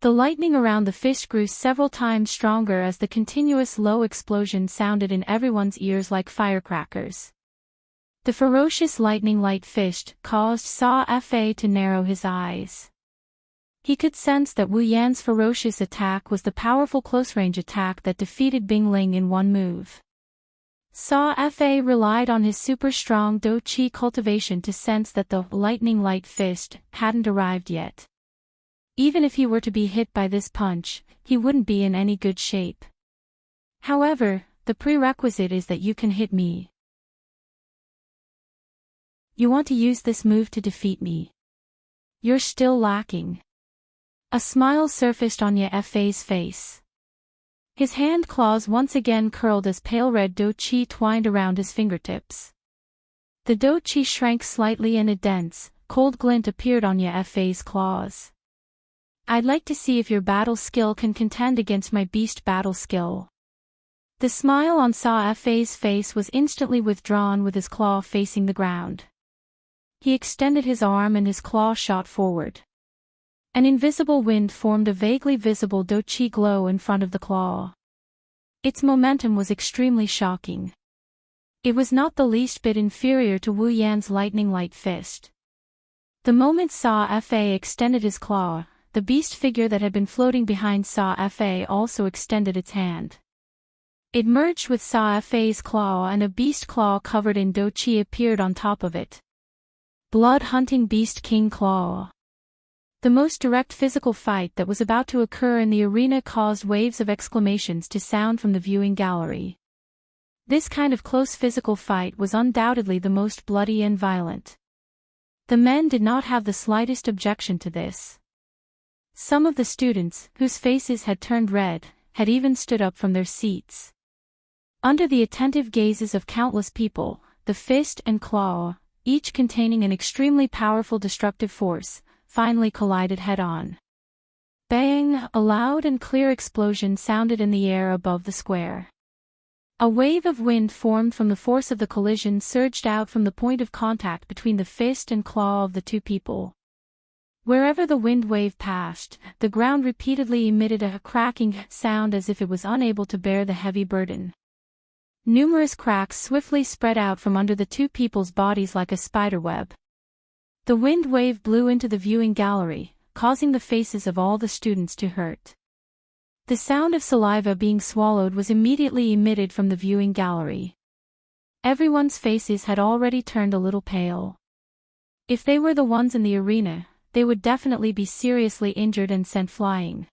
The lightning around the fist grew several times stronger as the continuous low explosion sounded in everyone's ears like firecrackers. The ferocious lightning light fist caused Sa-Fe to narrow his eyes. He could sense that Wu Yan's ferocious attack was the powerful close-range attack that defeated Bing Ling in one move. Sa-Fe relied on his super-strong do-chi cultivation to sense that the lightning light fist hadn't arrived yet. Even if he were to be hit by this punch, he wouldn't be in any good shape. However, the prerequisite is that you can hit me. You want to use this move to defeat me. You're still lacking. A smile surfaced on Ye-Fei's face. His hand claws once again curled as pale red do-chi twined around his fingertips. The do-chi shrank slightly and a dense, cold glint appeared on Ye-Fei's claws. I'd like to see if your battle skill can contend against my beast battle skill. The smile on Sa-Fe's face was instantly withdrawn with his claw facing the ground. He extended his arm and his claw shot forward. An invisible wind formed a vaguely visible do-chi glow in front of the claw. Its momentum was extremely shocking. It was not the least bit inferior to Wu Yan's lightning light fist. The moment Sa-Fe extended his claw, the beast figure that had been floating behind Sa-Fe also extended its hand. It merged with Sa-Fe's claw and a beast claw covered in do-chi appeared on top of it. Blood-hunting beast king claw. The most direct physical fight that was about to occur in the arena caused waves of exclamations to sound from the viewing gallery. This kind of close physical fight was undoubtedly the most bloody and violent. The men did not have the slightest objection to this. Some of the students, whose faces had turned red, had even stood up from their seats. Under the attentive gazes of countless people, the fist and claw, each containing an extremely powerful destructive force, finally collided head-on. Bang! A loud and clear explosion sounded in the air above the square. A wave of wind formed from the force of the collision surged out from the point of contact between the fist and claw of the two people. Wherever the wind wave passed, the ground repeatedly emitted a cracking sound as if it was unable to bear the heavy burden. Numerous cracks swiftly spread out from under the two people's bodies like a spiderweb. The wind wave blew into the viewing gallery, causing the faces of all the students to hurt. The sound of saliva being swallowed was immediately emitted from the viewing gallery. Everyone's faces had already turned a little pale. If they were the ones in the arena, they would definitely be seriously injured and sent flying.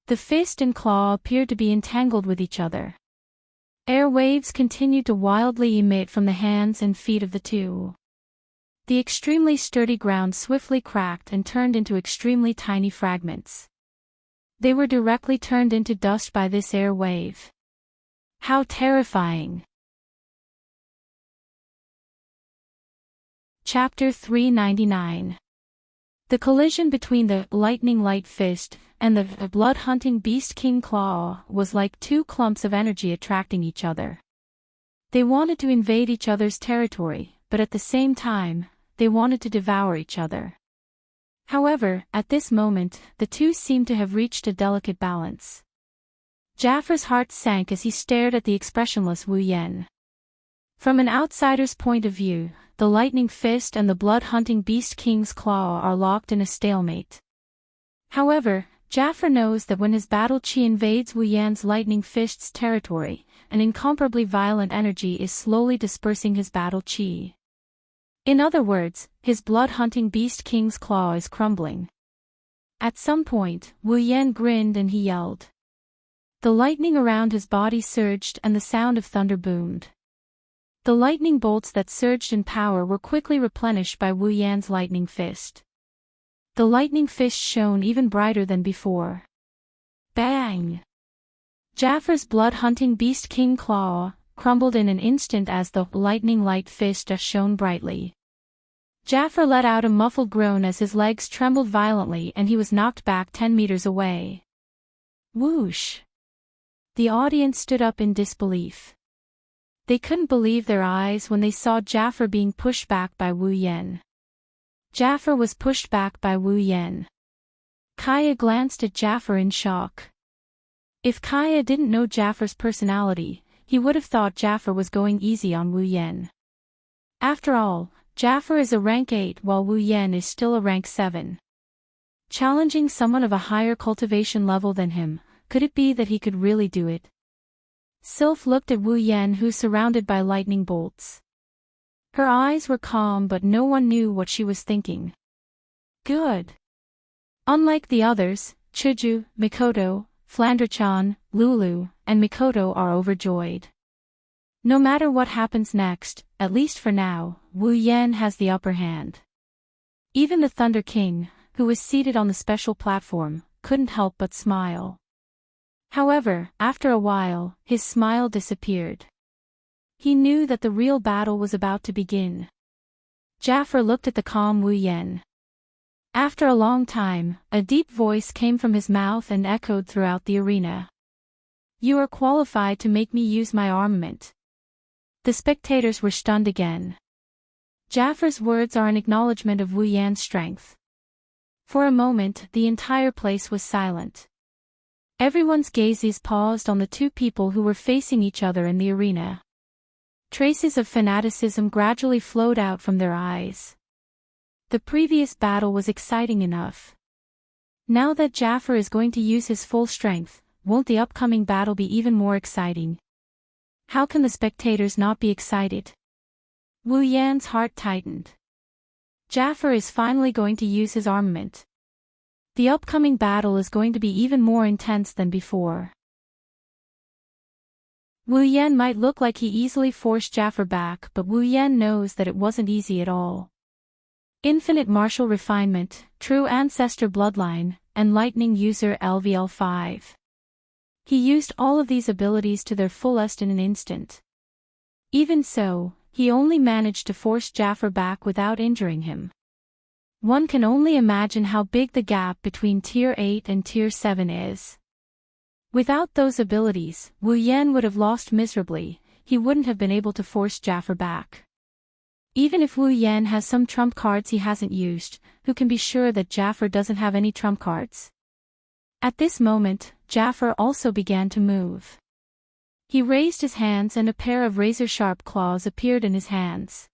The fist and claw appeared to be entangled with each other. Air waves continued to wildly emit from the hands and feet of the two. The extremely sturdy ground swiftly cracked and turned into extremely tiny fragments. They were directly turned into dust by this air wave. How terrifying! Chapter 399. The collision between the lightning light fist and the blood-hunting beast King Claw was like two clumps of energy attracting each other. They wanted to invade each other's territory, but at the same time, they wanted to devour each other. However, at this moment, the two seemed to have reached a delicate balance. Jaffar's heart sank as he stared at the expressionless Wu Yan. From an outsider's point of view, the lightning fist and the blood-hunting beast King's Claw are locked in a stalemate. However, Jaffar knows that when his battle chi invades Wu Yan's lightning fist's territory, an incomparably violent energy is slowly dispersing his battle chi. In other words, his blood-hunting beast King's Claw is crumbling. At some point, Wu Yan grinned and he yelled. The lightning around his body surged and the sound of thunder boomed. The lightning bolts that surged in power were quickly replenished by Wu Yan's lightning fist. The lightning fist shone even brighter than before. Bang! Jaffar's blood-hunting beast King Claw crumbled in an instant as the lightning light fist shone brightly. Jaffar let out a muffled groan as his legs trembled violently and he was knocked back 10 meters away. Whoosh! The audience stood up in disbelief. They couldn't believe their eyes when they saw Jaffar being pushed back by Wu Yan. Jaffar was pushed back by Wu Yan. Kaya glanced at Jaffar in shock. If Kaya didn't know Jaffar's personality, he would have thought Jaffar was going easy on Wu Yan. After all, Jaffar is a rank 8 while Wu Yan is still a rank 7. Challenging someone of a higher cultivation level than him, could it be that he could really do it? Sylph looked at Wu Yan, who's surrounded by lightning bolts. Her eyes were calm, but no one knew what she was thinking. Good. Unlike the others, Chuju, Mikoto, Flanderchan, Lulu, and Mikoto are overjoyed. No matter what happens next, at least for now, Wu Yan has the upper hand. Even the Thunder King, who was seated on the special platform, couldn't help but smile. However, after a while, his smile disappeared. He knew that the real battle was about to begin. Jaffar looked at the calm Wu Yan. After a long time, a deep voice came from his mouth and echoed throughout the arena. You are qualified to make me use my armament. The spectators were stunned again. Jaffar's words are an acknowledgement of Wu Yan's strength. For a moment, the entire place was silent. Everyone's gazes paused on the two people who were facing each other in the arena. Traces of fanaticism gradually flowed out from their eyes. The previous battle was exciting enough. Now that Jaffar is going to use his full strength, won't the upcoming battle be even more exciting? How can the spectators not be excited? Wu Yan's heart tightened. Jaffar is finally going to use his armament. The upcoming battle is going to be even more intense than before. Wu Yan might look like he easily forced Jaffar back, but Wu Yan knows that it wasn't easy at all. Infinite martial refinement, true ancestor bloodline, and lightning user LVL5. He used all of these abilities to their fullest in an instant. Even so, he only managed to force Jaffar back without injuring him. One can only imagine how big the gap between Tier 8 and Tier 7 is. Without those abilities, Wu Yan would have lost miserably, he wouldn't have been able to force Jaffar back. Even if Wu Yan has some trump cards he hasn't used, who can be sure that Jaffar doesn't have any trump cards? At this moment, Jaffar also began to move. He raised his hands and a pair of razor-sharp claws appeared in his hands.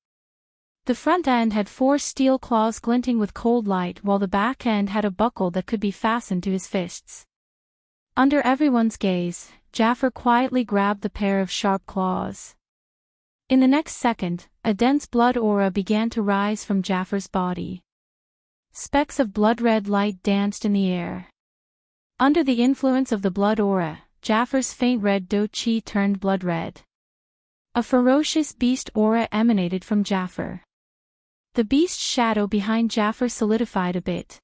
The front end had 4 steel claws glinting with cold light while the back end had a buckle that could be fastened to his fists. Under everyone's gaze, Jaffar quietly grabbed the pair of sharp claws. In the next second, a dense blood aura began to rise from Jaffar's body. Specks of blood-red light danced in the air. Under the influence of the blood aura, Jafar's faint red Do-Chi turned blood red. A ferocious beast aura emanated from Jafar. The beast's shadow behind Jafar solidified a bit.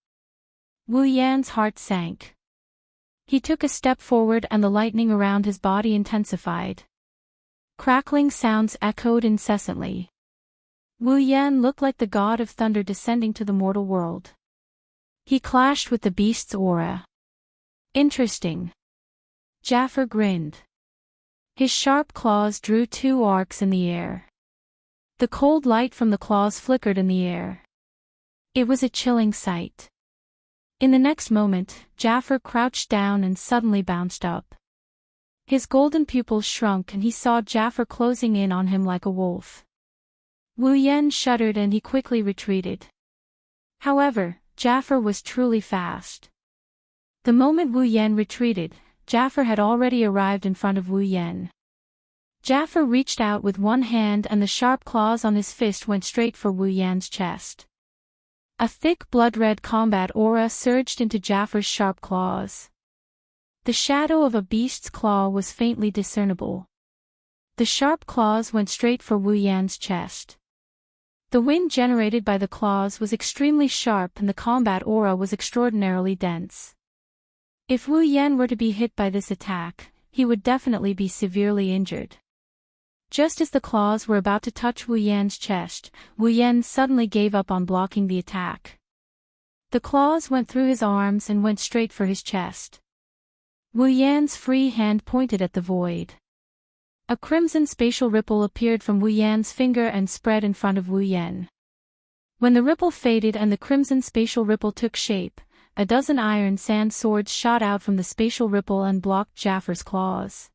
Wu Yan's heart sank. He took a step forward and the lightning around his body intensified. Crackling sounds echoed incessantly. Wu Yan looked like the god of thunder descending to the mortal world. He clashed with the beast's aura. Interesting. Jafar grinned. His sharp claws drew 2 arcs in the air. The cold light from the claws flickered in the air. It was a chilling sight. In the next moment, Jafar crouched down and suddenly bounced up. His golden pupils shrunk and he saw Jafar closing in on him like a wolf. Wu Yan shuddered and he quickly retreated. However, Jafar was truly fast. The moment Wu Yan retreated, Jafar had already arrived in front of Wu Yan. Jafar reached out with one hand and the sharp claws on his fist went straight for Wu Yan's chest. A thick blood-red combat aura surged into Jafar's sharp claws. The shadow of a beast's claw was faintly discernible. The sharp claws went straight for Wu Yan's chest. The wind generated by the claws was extremely sharp and the combat aura was extraordinarily dense. If Wu Yan were to be hit by this attack, he would definitely be severely injured. Just as the claws were about to touch Wu Yan's chest, Wu Yan suddenly gave up on blocking the attack. The claws went through his arms and went straight for his chest. Wu Yan's free hand pointed at the void. A crimson spatial ripple appeared from Wu Yan's finger and spread in front of Wu Yan. When the ripple faded and the crimson spatial ripple took shape, a dozen iron sand swords shot out from the spatial ripple and blocked Jafar's claws.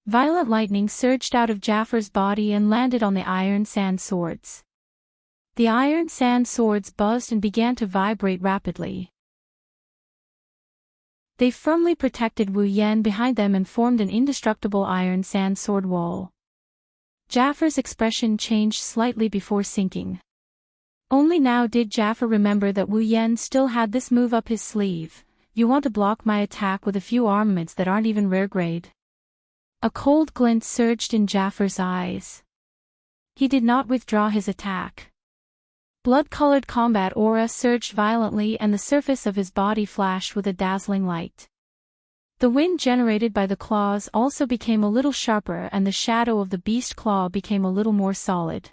Violet lightning surged out of Jafar's body and landed on the iron sand swords. The iron sand swords buzzed and began to vibrate rapidly. They firmly protected Wu Yan behind them and formed an indestructible iron sand sword wall. Jafar's expression changed slightly before sinking. Only now did Jafar remember that Wu Yan still had this move up his sleeve. You want to block my attack with a few armaments that aren't even rare grade? A cold glint surged in Jafar's eyes. He did not withdraw his attack. Blood-colored combat aura surged violently and the surface of his body flashed with a dazzling light. The wind generated by the claws also became a little sharper and the shadow of the beast claw became a little more solid.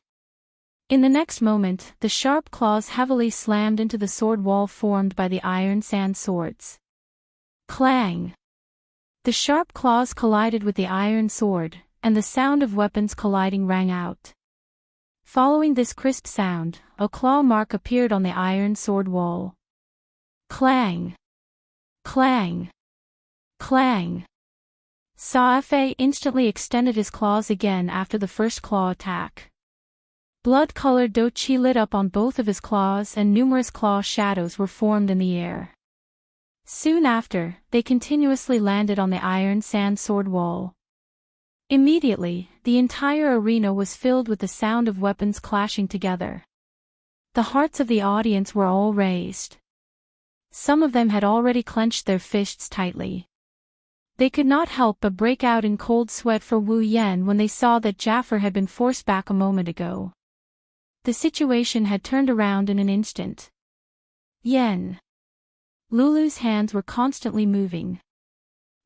In the next moment, the sharp claws heavily slammed into the sword wall formed by the iron sand swords. Clang! The sharp claws collided with the iron sword, and the sound of weapons colliding rang out. Following this crisp sound, a claw mark appeared on the iron sword wall. Clang! Clang! Clang! Saefe instantly extended his claws again after the first claw attack. Blood-colored Do-Chi lit up on both of his claws and numerous claw shadows were formed in the air. Soon after, they continuously landed on the iron sand sword wall. Immediately, the entire arena was filled with the sound of weapons clashing together. The hearts of the audience were all raised. Some of them had already clenched their fists tightly. They could not help but break out in cold sweat for Wu Yan when they saw that Jafar had been forced back a moment ago. The situation had turned around in an instant. Yen. Lulu's hands were constantly moving.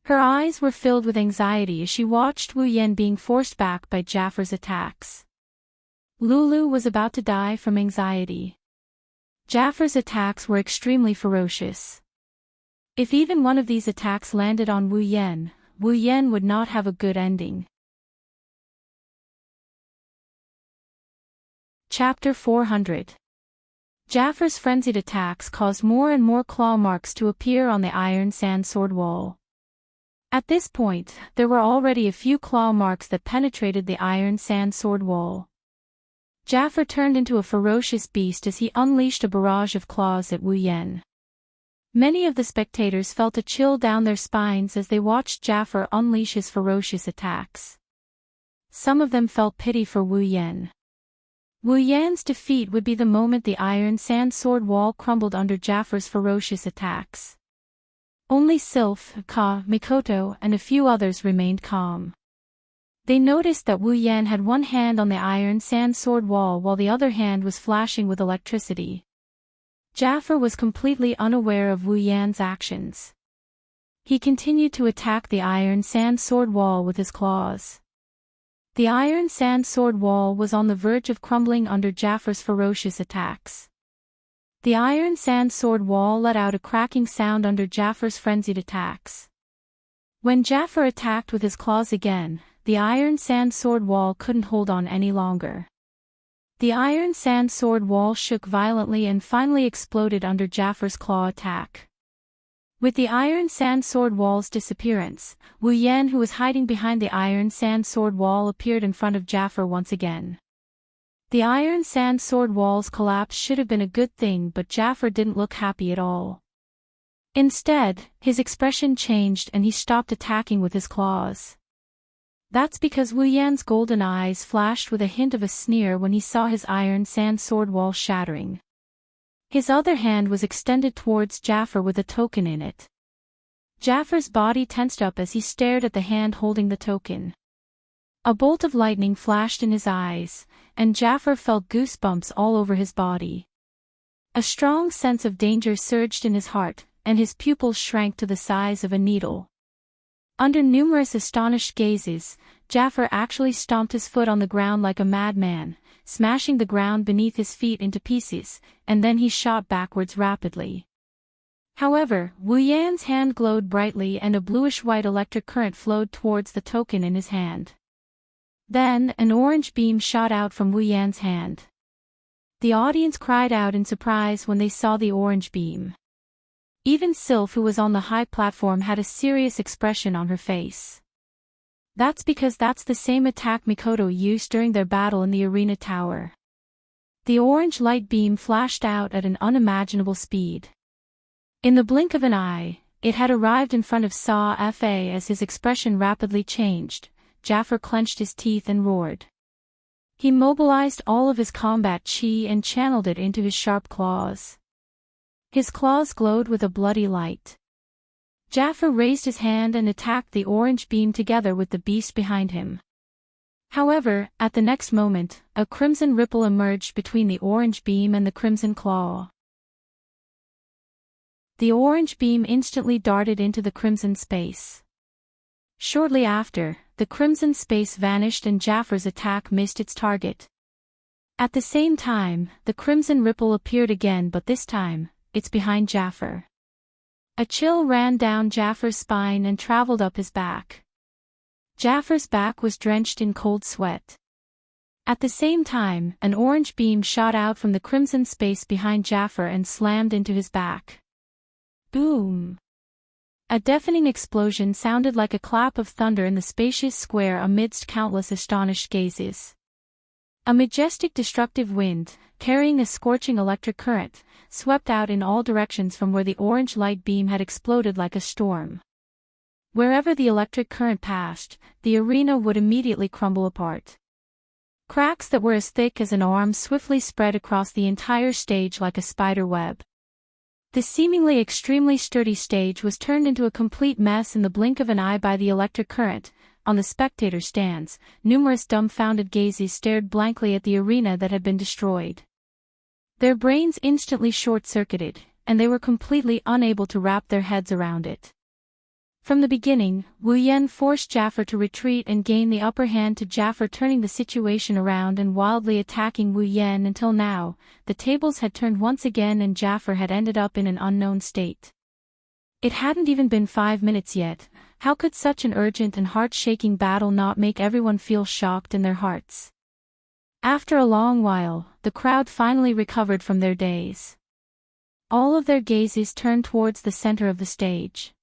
Her eyes were filled with anxiety as she watched Wu Yan being forced back by Jafar's attacks. Lulu was about to die from anxiety. Jafar's attacks were extremely ferocious. If even one of these attacks landed on Wu Yan would not have a good ending. Chapter 400. Jafar's frenzied attacks caused more and more claw marks to appear on the iron sand sword wall. At this point, there were already a few claw marks that penetrated the iron sand sword wall. Jafar turned into a ferocious beast as he unleashed a barrage of claws at Wu Yan. Many of the spectators felt a chill down their spines as they watched Jafar unleash his ferocious attacks. Some of them felt pity for Wu Yan. Wu Yan's defeat would be the moment the iron sand sword wall crumbled under Jafar's ferocious attacks. Only Sylph, Ka, Mikoto, and a few others remained calm. They noticed that Wu Yan had one hand on the iron sand sword wall while the other hand was flashing with electricity. Jafar was completely unaware of Wu Yan's actions. He continued to attack the iron sand sword wall with his claws. The iron sand sword wall was on the verge of crumbling under Jafar's ferocious attacks. The iron sand sword wall let out a cracking sound under Jafar's frenzied attacks. When Jafar attacked with his claws again, the iron sand sword wall couldn't hold on any longer. The iron sand sword wall shook violently and finally exploded under Jafar's claw attack. With the iron sand sword wall's disappearance, Wu Yan, who was hiding behind the iron sand sword wall, appeared in front of Jafar once again. The iron sand sword wall's collapse should have been a good thing, but Jafar didn't look happy at all. Instead, his expression changed and he stopped attacking with his claws. That's because Wu Yan's golden eyes flashed with a hint of a sneer when he saw his iron sand sword wall shattering. His other hand was extended towards Jafar with a token in it. Jafar's body tensed up as he stared at the hand holding the token. A bolt of lightning flashed in his eyes, and Jafar felt goosebumps all over his body. A strong sense of danger surged in his heart, and his pupils shrank to the size of a needle. Under numerous astonished gazes, Jafar actually stomped his foot on the ground like a madman, smashing the ground beneath his feet into pieces, and then he shot backwards rapidly. However, Wu Yan's hand glowed brightly and a bluish-white electric current flowed towards the token in his hand. Then, an orange beam shot out from Wu Yan's hand. The audience cried out in surprise when they saw the orange beam. Even Sylph, who was on the high platform, had a serious expression on her face. That's because that's the same attack Mikoto used during their battle in the arena tower. The orange light beam flashed out at an unimaginable speed. In the blink of an eye, it had arrived in front of Sa Fa. As his expression rapidly changed, Jafar clenched his teeth and roared. He mobilized all of his combat chi and channeled it into his sharp claws. His claws glowed with a bloody light. Jafar raised his hand and attacked the orange beam together with the beast behind him. However, at the next moment, a crimson ripple emerged between the orange beam and the crimson claw. The orange beam instantly darted into the crimson space. Shortly after, the crimson space vanished and Jafar's attack missed its target. At the same time, the crimson ripple appeared again, but this time, it's behind Jafar. A chill ran down Jafar's spine and traveled up his back. Jafar's back was drenched in cold sweat. At the same time, an orange beam shot out from the crimson space behind Jafar and slammed into his back. Boom! A deafening explosion sounded like a clap of thunder in the spacious square amidst countless astonished gazes. A majestic destructive wind, carrying a scorching electric current, swept out in all directions from where the orange light beam had exploded like a storm. Wherever the electric current passed, the arena would immediately crumble apart. Cracks that were as thick as an arm swiftly spread across the entire stage like a spider web. The seemingly extremely sturdy stage was turned into a complete mess in the blink of an eye by the electric current. On the spectator stands, numerous dumbfounded gazes stared blankly at the arena that had been destroyed. Their brains instantly short-circuited, and they were completely unable to wrap their heads around it. From the beginning, Wu Yan forced Jafar to retreat and gain the upper hand, to Jafar turning the situation around and wildly attacking Wu Yan until now, the tables had turned once again and Jafar had ended up in an unknown state. It hadn't even been 5 minutes yet. How could such an urgent and heart-shaking battle not make everyone feel shocked in their hearts? After a long while, the crowd finally recovered from their daze. All of their gazes turned towards the center of the stage.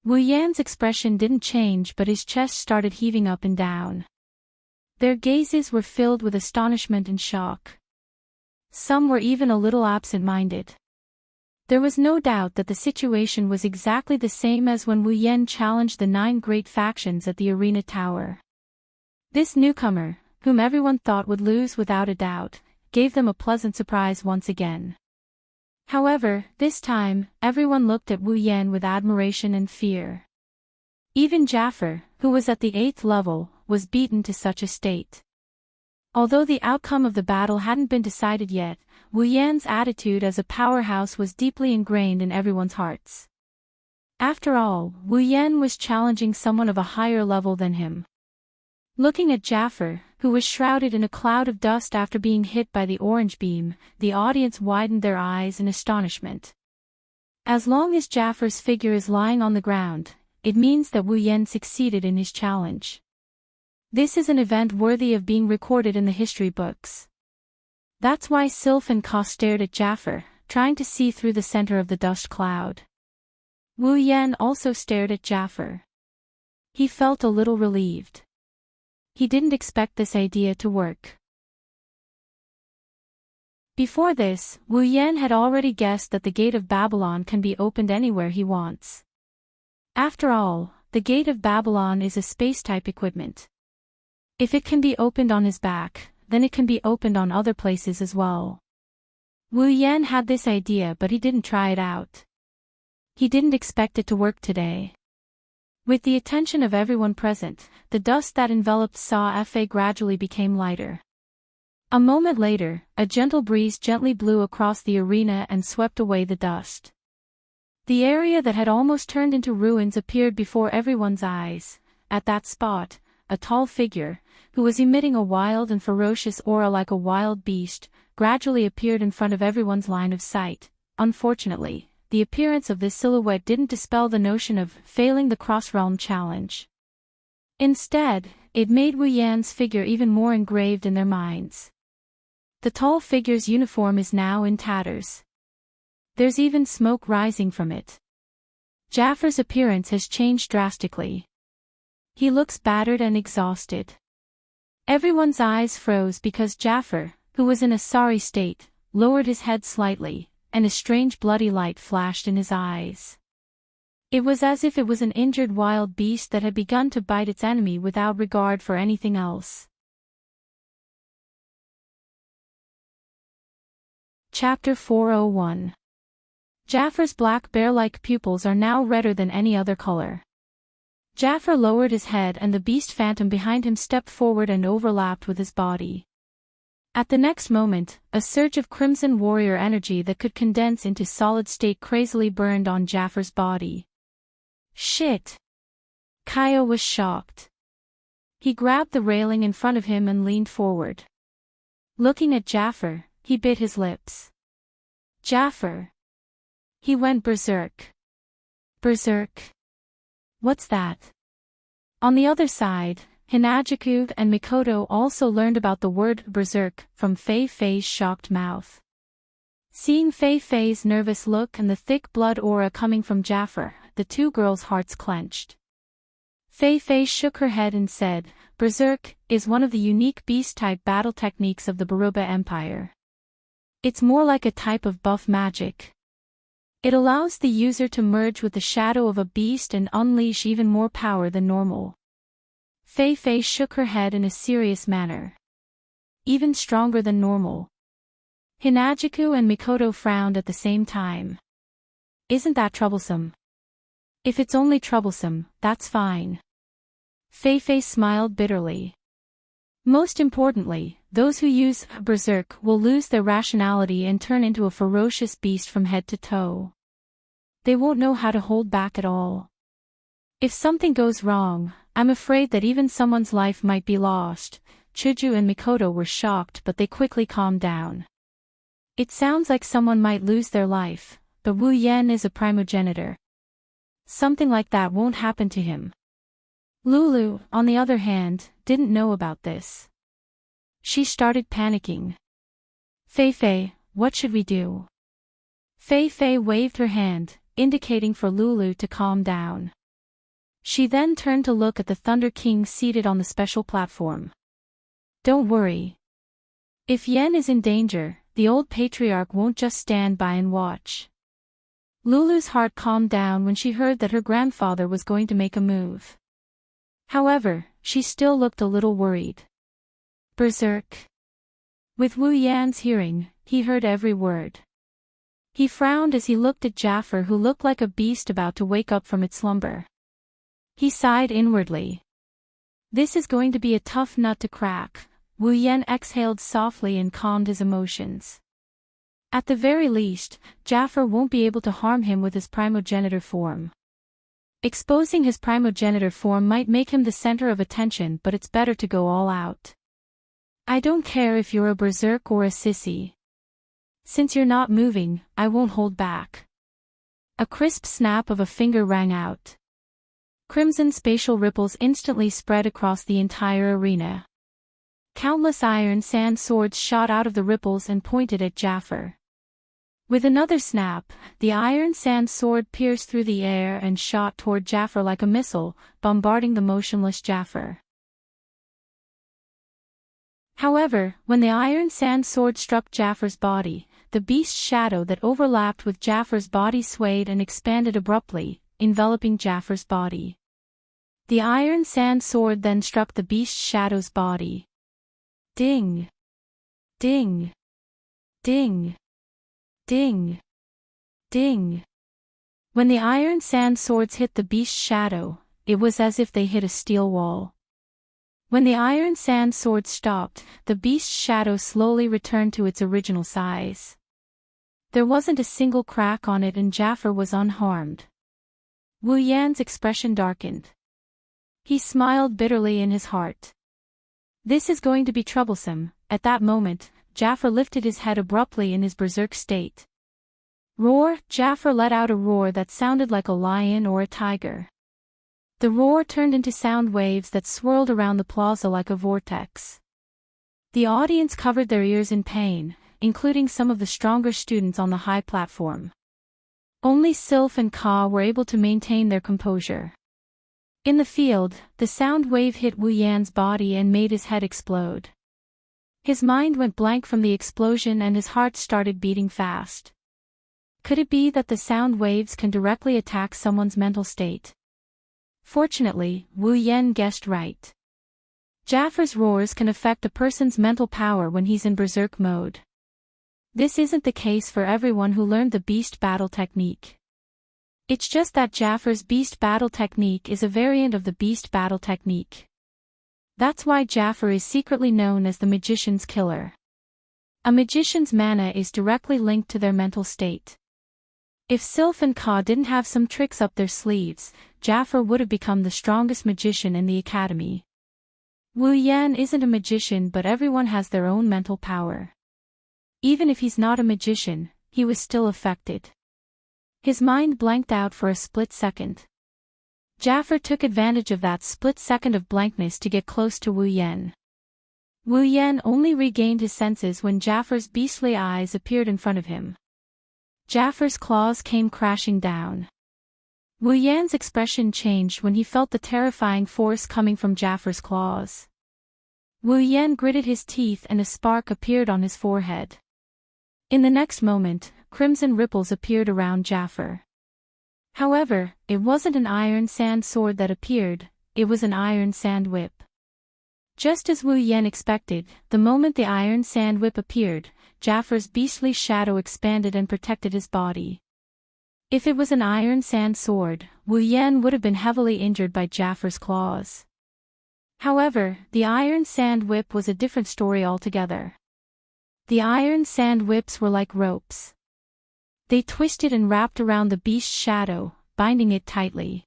Wu Yan's expression didn't change, but his chest started heaving up and down. Their gazes were filled with astonishment and shock. Some were even a little absent-minded. There was no doubt that the situation was exactly the same as when Wu Yan challenged the 9 great factions at the arena tower. This newcomer, whom everyone thought would lose without a doubt, gave them a pleasant surprise once again. However, this time, everyone looked at Wu Yan with admiration and fear. Even Jafar, who was at the 8th level, was beaten to such a state. Although the outcome of the battle hadn't been decided yet, Wu Yan's attitude as a powerhouse was deeply ingrained in everyone's hearts. After all, Wu Yan was challenging someone of a higher level than him. Looking at Jafar, who was shrouded in a cloud of dust after being hit by the orange beam, the audience widened their eyes in astonishment. As long as Jafar's figure is lying on the ground, it means that Wu Yan succeeded in his challenge. This is an event worthy of being recorded in the history books. That's why Sylph and Ka stared at Jafar, trying to see through the center of the dust cloud. Wu Yan also stared at Jafar. He felt a little relieved. He didn't expect this idea to work. Before this, Wu Yan had already guessed that the Gate of Babylon can be opened anywhere he wants. After all, the Gate of Babylon is a space-type equipment. If it can be opened on his back, then it can be opened on other places as well. Wu Yan had this idea, but he didn't try it out. He didn't expect it to work today. With the attention of everyone present, the dust that enveloped Fa gradually became lighter. A moment later, a gentle breeze gently blew across the arena and swept away the dust. The area that had almost turned into ruins appeared before everyone's eyes. At that spot, a tall figure, who was emitting a wild and ferocious aura like a wild beast, gradually appeared in front of everyone's line of sight. Unfortunately, the appearance of this silhouette didn't dispel the notion of failing the cross-realm challenge. Instead, it made Wu Yan's figure even more engraved in their minds. The tall figure's uniform is now in tatters. There's even smoke rising from it. Jafar's appearance has changed drastically. He looks battered and exhausted. Everyone's eyes froze because Jafar, who was in a sorry state, lowered his head slightly, and a strange bloody light flashed in his eyes. It was as if it was an injured wild beast that had begun to bite its enemy without regard for anything else. Chapter 401. Jafar's black bear-like pupils are now redder than any other color. Jafar lowered his head and the beast phantom behind him stepped forward and overlapped with his body. At the next moment, a surge of crimson warrior energy that could condense into solid state crazily burned on Jafar's body. Shit! Kaya was shocked. He grabbed the railing in front of him and leaned forward. Looking at Jafar, he bit his lips. Jafar! He went berserk. Berserk? What's that? On the other side, Hinajiku and Mikoto also learned about the word berserk from Fei Fei's shocked mouth. Seeing Fei Fei's nervous look and the thick blood aura coming from Jafar, the two girls' hearts clenched. Fei Fei shook her head and said, "Berserk is one of the unique beast-type battle techniques of the Baroba Empire. It's more like a type of buff magic. It allows the user to merge with the shadow of a beast and unleash even more power than normal." Fei Fei shook her head in a serious manner. Even stronger than normal. Hinajiku and Mikoto frowned at the same time. Isn't that troublesome? If it's only troublesome, that's fine. Fei Fei smiled bitterly. Most importantly, those who use berserk will lose their rationality and turn into a ferocious beast from head to toe. They won't know how to hold back at all. If something goes wrong, I'm afraid that even someone's life might be lost. Chuju and Mikoto were shocked, but they quickly calmed down. It sounds like someone might lose their life, but Wu Yan is a primogenitor. Something like that won't happen to him. Lulu, on the other hand, didn't know about this. She started panicking. Fei Fei, what should we do? Fei Fei waved her hand, indicating for Lulu to calm down. She then turned to look at the Thunder King seated on the special platform. Don't worry. If Yen is in danger, the old patriarch won't just stand by and watch. Lulu's heart calmed down when she heard that her grandfather was going to make a move. However, she still looked a little worried. Berserk. With Wu Yan's hearing, he heard every word. He frowned as he looked at Jaffer, who looked like a beast about to wake up from its slumber. He sighed inwardly. This is going to be a tough nut to crack. Wu Yan exhaled softly and calmed his emotions. At the very least, Jaffer won't be able to harm him with his primogenitor form. Exposing his primogenitor form might make him the center of attention, but it's better to go all out. I don't care if you're a berserk or a sissy. Since you're not moving, I won't hold back. A crisp snap of a finger rang out. Crimson spatial ripples instantly spread across the entire arena. Countless iron sand swords shot out of the ripples and pointed at Jaffer. With another snap, the iron sand sword pierced through the air and shot toward Jaffer like a missile, bombarding the motionless Jaffer. However, when the iron sand sword struck Jaffer's body, the beast's shadow that overlapped with Jaffer's body swayed and expanded abruptly, enveloping Jaffer's body. The iron sand sword then struck the beast's shadow's body. Ding! Ding! Ding! Ding! Ding! When the iron sand swords hit the beast's shadow, it was as if they hit a steel wall. When the iron sand swords stopped, the beast's shadow slowly returned to its original size. There wasn't a single crack on it and Jaffer was unharmed. Wu Yan's expression darkened. He smiled bitterly in his heart. This is going to be troublesome. At that moment, Jaffer lifted his head abruptly in his berserk state. Roar! Jaffer let out a roar that sounded like a lion or a tiger. The roar turned into sound waves that swirled around the plaza like a vortex. The audience covered their ears in pain, including some of the stronger students on the high platform. Only Sylph and Ka were able to maintain their composure. In the field, the sound wave hit Wu Yan's body and made his head explode. His mind went blank from the explosion and his heart started beating fast. Could it be that the sound waves can directly attack someone's mental state? Fortunately, Wu Yan guessed right. Jaffer's roars can affect a person's mental power when he's in berserk mode. This isn't the case for everyone who learned the beast battle technique. It's just that Jaffer's beast battle technique is a variant of the beast battle technique. That's why Jaffer is secretly known as the magician's killer. A magician's mana is directly linked to their mental state. If Sylph and Ka didn't have some tricks up their sleeves, Jaffer would have become the strongest magician in the academy. Wu Yan isn't a magician, but everyone has their own mental power. Even if he's not a magician, he was still affected. His mind blanked out for a split second. Jaffer took advantage of that split second of blankness to get close to Wu Yan. Wu Yan only regained his senses when Jaffer's beastly eyes appeared in front of him. Jaffer's claws came crashing down. Wu Yan's expression changed when he felt the terrifying force coming from Jaffer's claws. Wu Yan gritted his teeth and a spark appeared on his forehead. In the next moment, crimson ripples appeared around Jaffer. However, it wasn't an iron sand sword that appeared, it was an iron sand whip. Just as Wu Yan expected, the moment the iron sand whip appeared, Jaffer's beastly shadow expanded and protected his body. If it was an iron sand sword, Wu Yan would have been heavily injured by Jaffer's claws. However, the iron sand whip was a different story altogether. The iron sand whips were like ropes. They twisted and wrapped around the beast's shadow, binding it tightly.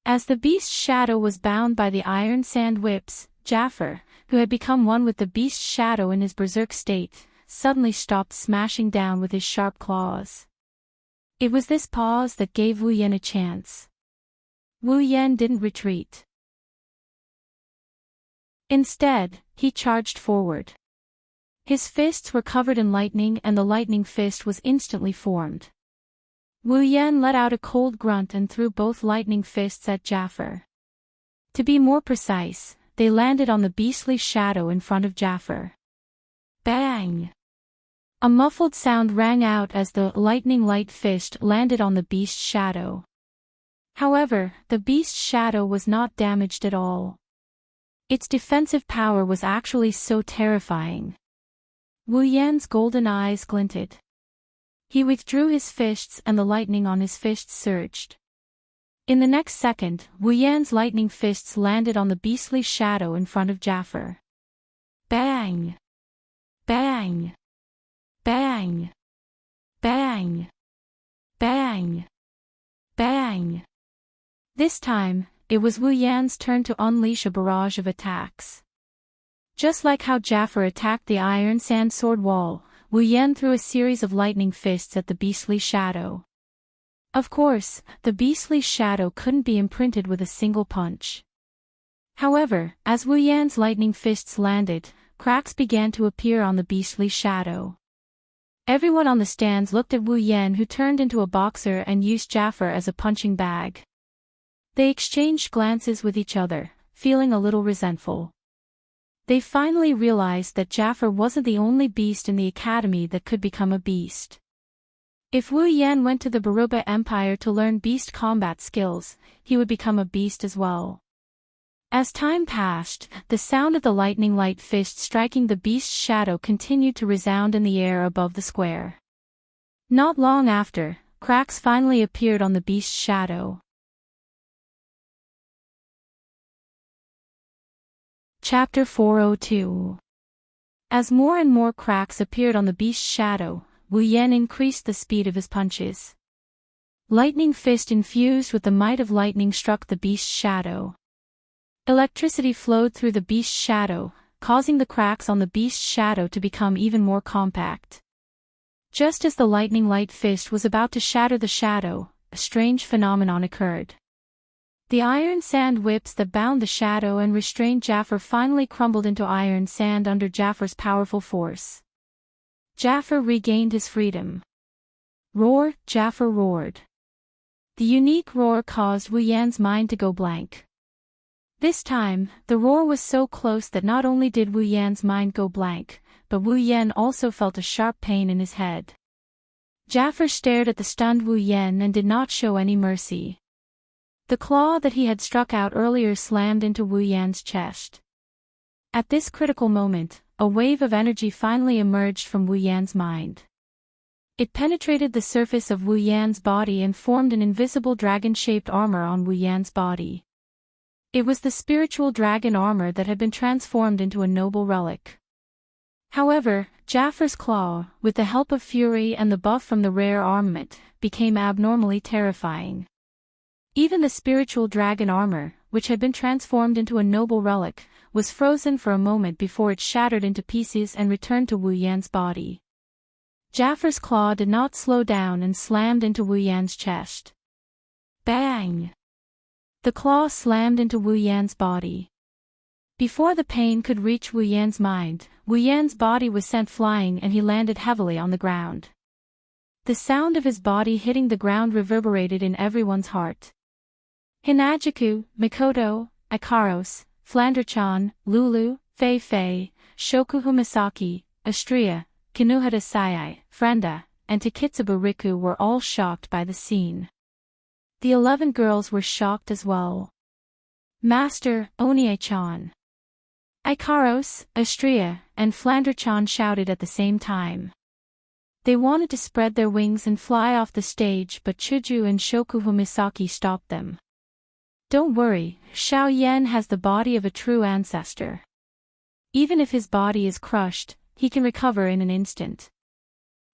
As the beast's shadow was bound by the iron sand whips, Jaffer, who had become one with the beast's shadow in his berserk state, suddenly stopped smashing down with his sharp claws. It was this pause that gave Wu Yan a chance. Wu Yan didn't retreat. Instead, he charged forward. His fists were covered in lightning and the lightning fist was instantly formed. Wu Yan let out a cold grunt and threw both lightning fists at Jaffer. To be more precise, they landed on the beastly shadow in front of Jaffer. Bang! A muffled sound rang out as the lightning light fist landed on the beast's shadow. However, the beast's shadow was not damaged at all. Its defensive power was actually so terrifying. Wu Yan's golden eyes glinted. He withdrew his fists and the lightning on his fists surged. In the next second, Wu Yan's lightning fists landed on the beastly shadow in front of Jafar. Bang! Bang! Bang! Bang! Bang! Bang! This time, it was Wu Yan's turn to unleash a barrage of attacks. Just like how Jafar attacked the iron sand sword wall, Wu Yan threw a series of lightning fists at the beastly shadow. Of course, the beastly shadow couldn't be imprinted with a single punch. However, as Wu Yan's lightning fists landed, cracks began to appear on the beastly shadow. Everyone on the stands looked at Wu Yan, who turned into a boxer and used Jafar as a punching bag. They exchanged glances with each other, feeling a little resentful. They finally realized that Jafar wasn't the only beast in the academy that could become a beast. If Wu Yan went to the Baruba Empire to learn beast combat skills, he would become a beast as well. As time passed, the sound of the lightning light fist striking the beast's shadow continued to resound in the air above the square. Not long after, cracks finally appeared on the beast's shadow. Chapter 402. As more and more cracks appeared on the beast's shadow, Wu Yan increased the speed of his punches. Lightning fist infused with the might of lightning struck the beast's shadow. Electricity flowed through the beast's shadow, causing the cracks on the beast's shadow to become even more compact. Just as the lightning light fist was about to shatter the shadow, a strange phenomenon occurred. The iron sand whips that bound the shadow and restrained Jafar finally crumbled into iron sand under Jafar's powerful force. Jafar regained his freedom. Roar! Jafar roared. The unique roar caused Wu Yan's mind to go blank. This time, the roar was so close that not only did Wu Yan's mind go blank, but Wu Yan also felt a sharp pain in his head. Jafar stared at the stunned Wu Yan and did not show any mercy. The claw that he had struck out earlier slammed into Wu Yan's chest. At this critical moment, a wave of energy finally emerged from Wu Yan's mind. It penetrated the surface of Wu Yan's body and formed an invisible dragon-shaped armor on Wu Yan's body. It was the spiritual dragon armor that had been transformed into a noble relic. However, Jafar's claw, with the help of fury and the buff from the rare armament, became abnormally terrifying. Even the spiritual dragon armor, which had been transformed into a noble relic, was frozen for a moment before it shattered into pieces and returned to Wu Yan's body. Jafar's claw did not slow down and slammed into Wu Yan's chest. Bang! The claw slammed into Wu Yan's body. Before the pain could reach Wu Yan's mind, Wu Yan's body was sent flying and he landed heavily on the ground. The sound of his body hitting the ground reverberated in everyone's heart. Hinajuku, Mikoto, Ikaros, Flanderchan, Lulu, Fei Fei, Shokuhu Misaki, Astria, Kinuhata Sayai, Frenda, and Takitsuba Riku were all shocked by the scene. The 11 girls were shocked as well. Master, Onie-chan. Ikaros, Astria, and Flanderchan shouted at the same time. They wanted to spread their wings and fly off the stage, but Chuju and Shokuhu Misaki stopped them. Don't worry, Xiao Yan has the body of a true ancestor. Even if his body is crushed, he can recover in an instant.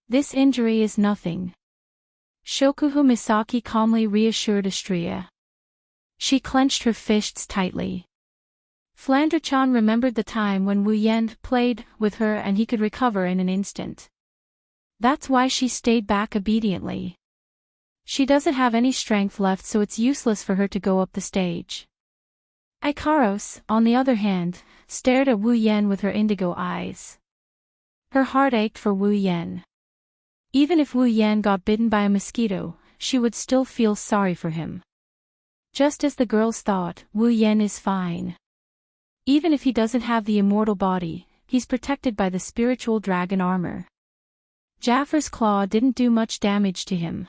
This injury is nothing. Shokuhu Misaki calmly reassured Astria. She clenched her fists tightly. Flanderchan remembered the time when Wu Yan played with her and he could recover in an instant. That's why she stayed back obediently. She doesn't have any strength left, so it's useless for her to go up the stage. Ikaros, on the other hand, stared at Wu Yan with her indigo eyes. Her heart ached for Wu Yan. Even if Wu Yan got bitten by a mosquito, she would still feel sorry for him. Just as the girls thought, Wu Yan is fine. Even if he doesn't have the immortal body, he's protected by the spiritual dragon armor. Jafar's claw didn't do much damage to him.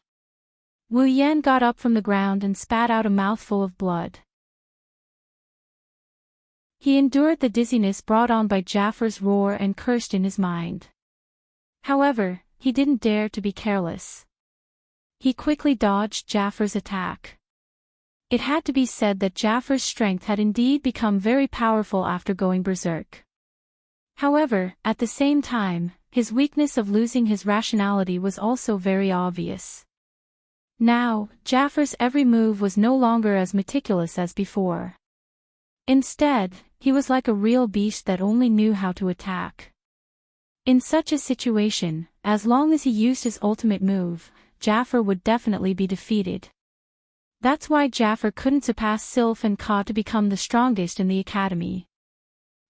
Wu Yan got up from the ground and spat out a mouthful of blood. He endured the dizziness brought on by Jafar's roar and cursed in his mind. However, he didn't dare to be careless. He quickly dodged Jaffar's attack. It had to be said that Jaffar's strength had indeed become very powerful after going berserk. However, at the same time, his weakness of losing his rationality was also very obvious. Now, Jaffar's every move was no longer as meticulous as before. Instead, he was like a real beast that only knew how to attack. In such a situation, as long as he used his ultimate move, Jaffar would definitely be defeated. That's why Jaffar couldn't surpass Sylph and Ka to become the strongest in the academy.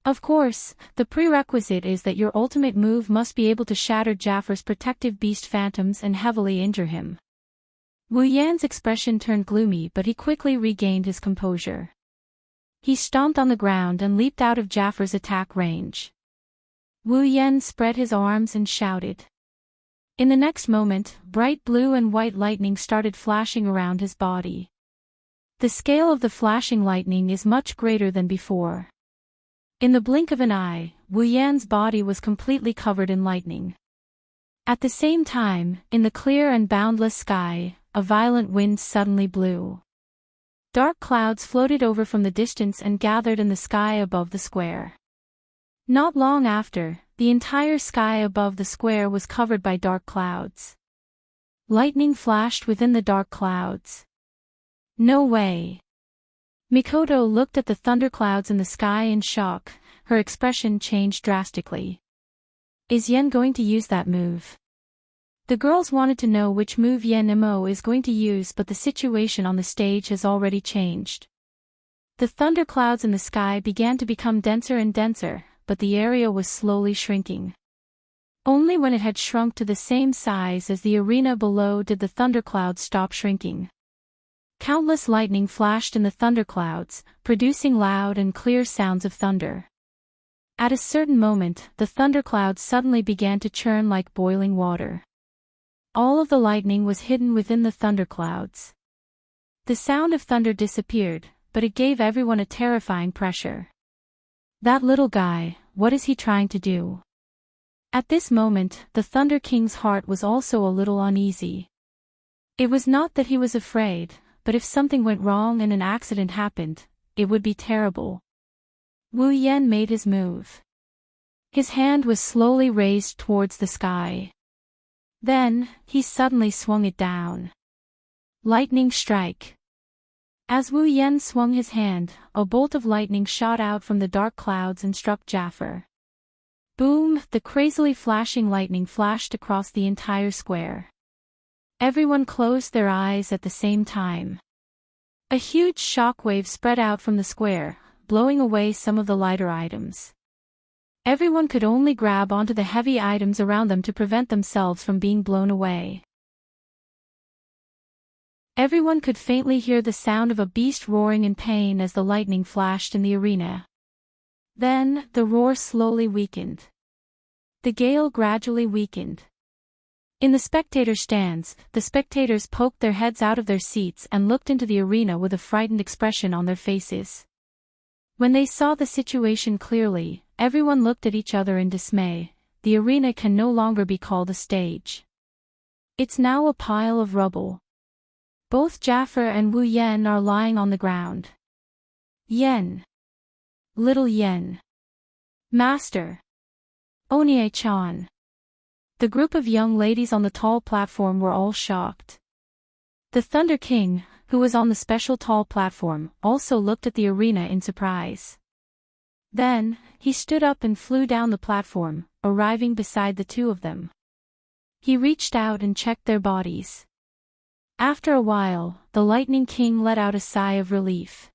Of course, the prerequisite is that your ultimate move must be able to shatter Jaffar's protective beast phantoms and heavily injure him. Wu Yan's expression turned gloomy, but he quickly regained his composure. He stomped on the ground and leaped out of Jaffar's attack range. Wu Yan spread his arms and shouted. In the next moment, bright blue and white lightning started flashing around his body. The scale of the flashing lightning is much greater than before. In the blink of an eye, Wu Yan's body was completely covered in lightning. At the same time, in the clear and boundless sky, a violent wind suddenly blew. Dark clouds floated over from the distance and gathered in the sky above the square. Not long after, the entire sky above the square was covered by dark clouds. Lightning flashed within the dark clouds. No way! Mikoto looked at the thunderclouds in the sky in shock, her expression changed drastically. Is Yen going to use that move? The girls wanted to know which move Yen Mo is going to use, but the situation on the stage has already changed. The thunderclouds in the sky began to become denser and denser, but the area was slowly shrinking. Only when it had shrunk to the same size as the arena below did the thunderclouds stop shrinking. Countless lightning flashed in the thunderclouds, producing loud and clear sounds of thunder. At a certain moment, the thunderclouds suddenly began to churn like boiling water. All of the lightning was hidden within the thunderclouds. The sound of thunder disappeared, but it gave everyone a terrifying pressure. That little guy, what is he trying to do? At this moment, the Thunder King's heart was also a little uneasy. It was not that he was afraid, but if something went wrong and an accident happened, it would be terrible. Wu Yan made his move. His hand was slowly raised towards the sky. Then, he suddenly swung it down. Lightning strike. As Wu Yan swung his hand, a bolt of lightning shot out from the dark clouds and struck Jaffar. Boom! The crazily flashing lightning flashed across the entire square. Everyone closed their eyes at the same time. A huge shockwave spread out from the square, blowing away some of the lighter items. Everyone could only grab onto the heavy items around them to prevent themselves from being blown away. Everyone could faintly hear the sound of a beast roaring in pain as the lightning flashed in the arena. Then, the roar slowly weakened. The gale gradually weakened. In the spectator stands, the spectators poked their heads out of their seats and looked into the arena with a frightened expression on their faces. When they saw the situation clearly, everyone looked at each other in dismay. The arena can no longer be called a stage. It's now a pile of rubble. Both Jaffar and Wu Yan are lying on the ground. Yen. Little Yen. Master. Onie-chan. The group of young ladies on the tall platform were all shocked. The Thunder King, who was on the special tall platform, also looked at the arena in surprise. Then, he stood up and flew down the platform, arriving beside the two of them. He reached out and checked their bodies. After a while, the Lightning King let out a sigh of relief.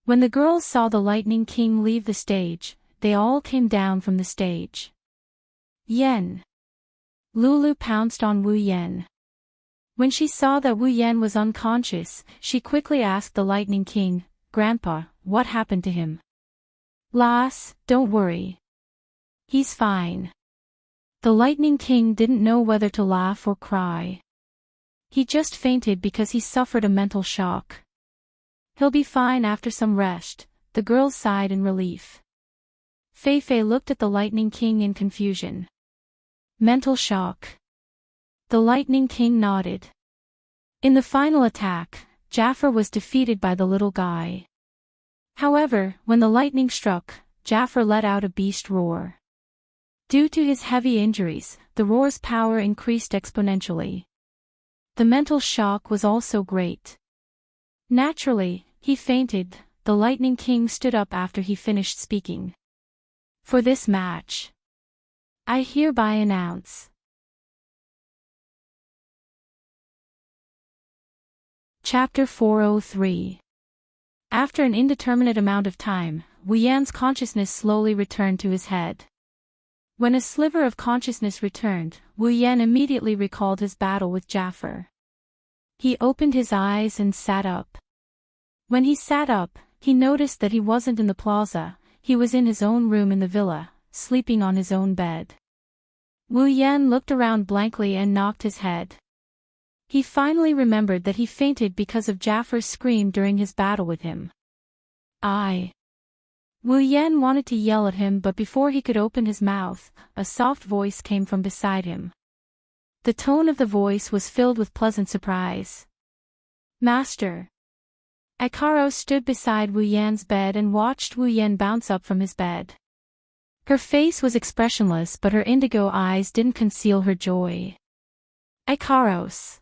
When the girls saw the Lightning King leave the stage, they all came down from the stage. Yen. Lulu pounced on Wu Yan. When she saw that Wu Yan was unconscious, she quickly asked the Lightning King, "Grandpa, what happened to him?" "Lass, don't worry. He's fine." The Lightning King didn't know whether to laugh or cry. He just fainted because he suffered a mental shock. He'll be fine after some rest, the girls sighed in relief. Fei Fei looked at the Lightning King in confusion. Mental shock. The Lightning King nodded. In the final attack, Jafar was defeated by the little guy. However, when the lightning struck, Jafar let out a beast roar. Due to his heavy injuries, the roar's power increased exponentially. The mental shock was also great. Naturally, he fainted. The Lightning King stood up after he finished speaking. For this match, I hereby announce. Chapter 403. After an indeterminate amount of time, Wu Yan's consciousness slowly returned to his head. When a sliver of consciousness returned, Wu Yan immediately recalled his battle with Jafar. He opened his eyes and sat up. When he sat up, he noticed that he wasn't in the plaza, he was in his own room in the villa, sleeping on his own bed. Wu Yan looked around blankly and knocked his head. He finally remembered that he fainted because of Jafar's scream during his battle with him. Wu Yan wanted to yell at him, but before he could open his mouth, a soft voice came from beside him. The tone of the voice was filled with pleasant surprise. Master. Ikaro stood beside Wu Yan's bed and watched Wu Yan bounce up from his bed. Her face was expressionless, but her indigo eyes didn't conceal her joy. Ikaros.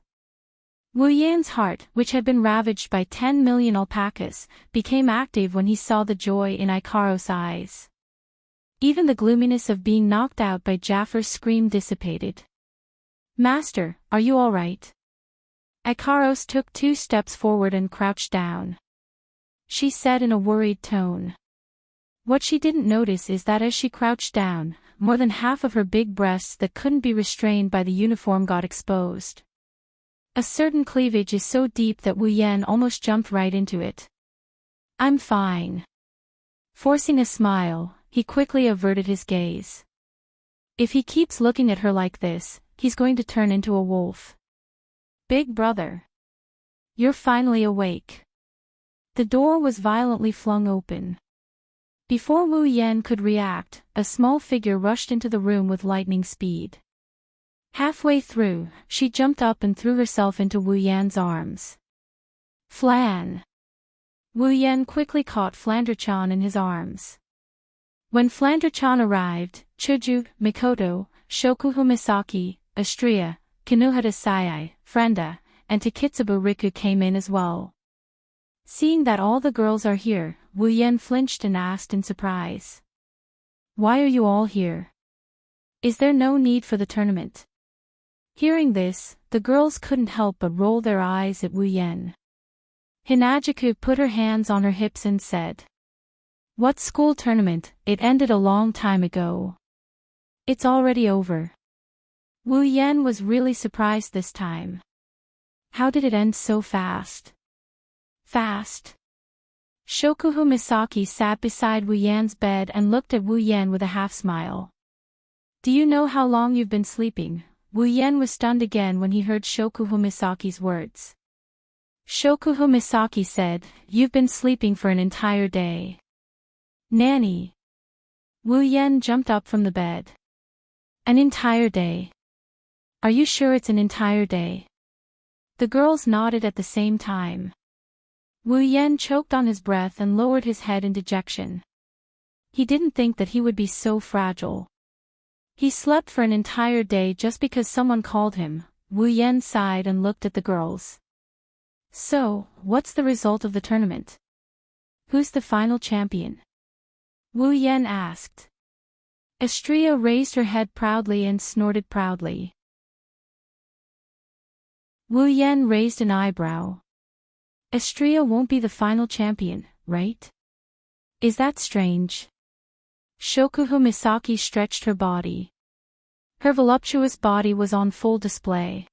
Wu Yan's heart, which had been ravaged by 10 million alpacas, became active when he saw the joy in Ikaros' eyes. Even the gloominess of being knocked out by Jafar's scream dissipated. Master, are you all right? Ikaros took 2 steps forward and crouched down. She said in a worried tone. What she didn't notice is that as she crouched down, more than half of her big breasts that couldn't be restrained by the uniform got exposed. A certain cleavage is so deep that Wu Yan almost jumped right into it. I'm fine. Forcing a smile, he quickly averted his gaze. If he keeps looking at her like this, he's going to turn into a wolf. Big brother. You're finally awake. The door was violently flung open. Before Wu Yan could react, a small figure rushed into the room with lightning speed. Halfway through, she jumped up and threw herself into Wu Yan's arms. Flan. Wu Yan quickly caught Flandre-chan in his arms. When Flandre-chan arrived, Chuju, Mikoto, Shokuho Misaki, Astria, Kinuhata Sayai, Frenda, and Takitsubo Riku came in as well. Seeing that all the girls are here, Wu Yan flinched and asked in surprise. Why are you all here? Is there no need for the tournament? Hearing this, the girls couldn't help but roll their eyes at Wu Yan. Hinajuku put her hands on her hips and said. What school tournament? It ended a long time ago. It's already over. Wu Yan was really surprised this time. How did it end so fast? Fast. Shokuho Misaki sat beside Wu Yan's bed and looked at Wu Yan with a half-smile. Do you know how long you've been sleeping? Wu Yan was stunned again when he heard Shokuho Misaki's words. Shokuho Misaki said, You've been sleeping for an entire day. Nanny. Wu Yan jumped up from the bed. An entire day. Are you sure it's an entire day? The girls nodded at the same time. Wu Yan choked on his breath and lowered his head in dejection. He didn't think that he would be so fragile. He slept for an entire day just because someone called him. Wu Yan sighed and looked at the girls. So, what's the result of the tournament? Who's the final champion? Wu Yan asked. Astria raised her head proudly and snorted proudly. Wu Yan raised an eyebrow. Astria won't be the final champion, right? Is that strange? Shokuho Misaki stretched her body. Her voluptuous body was on full display.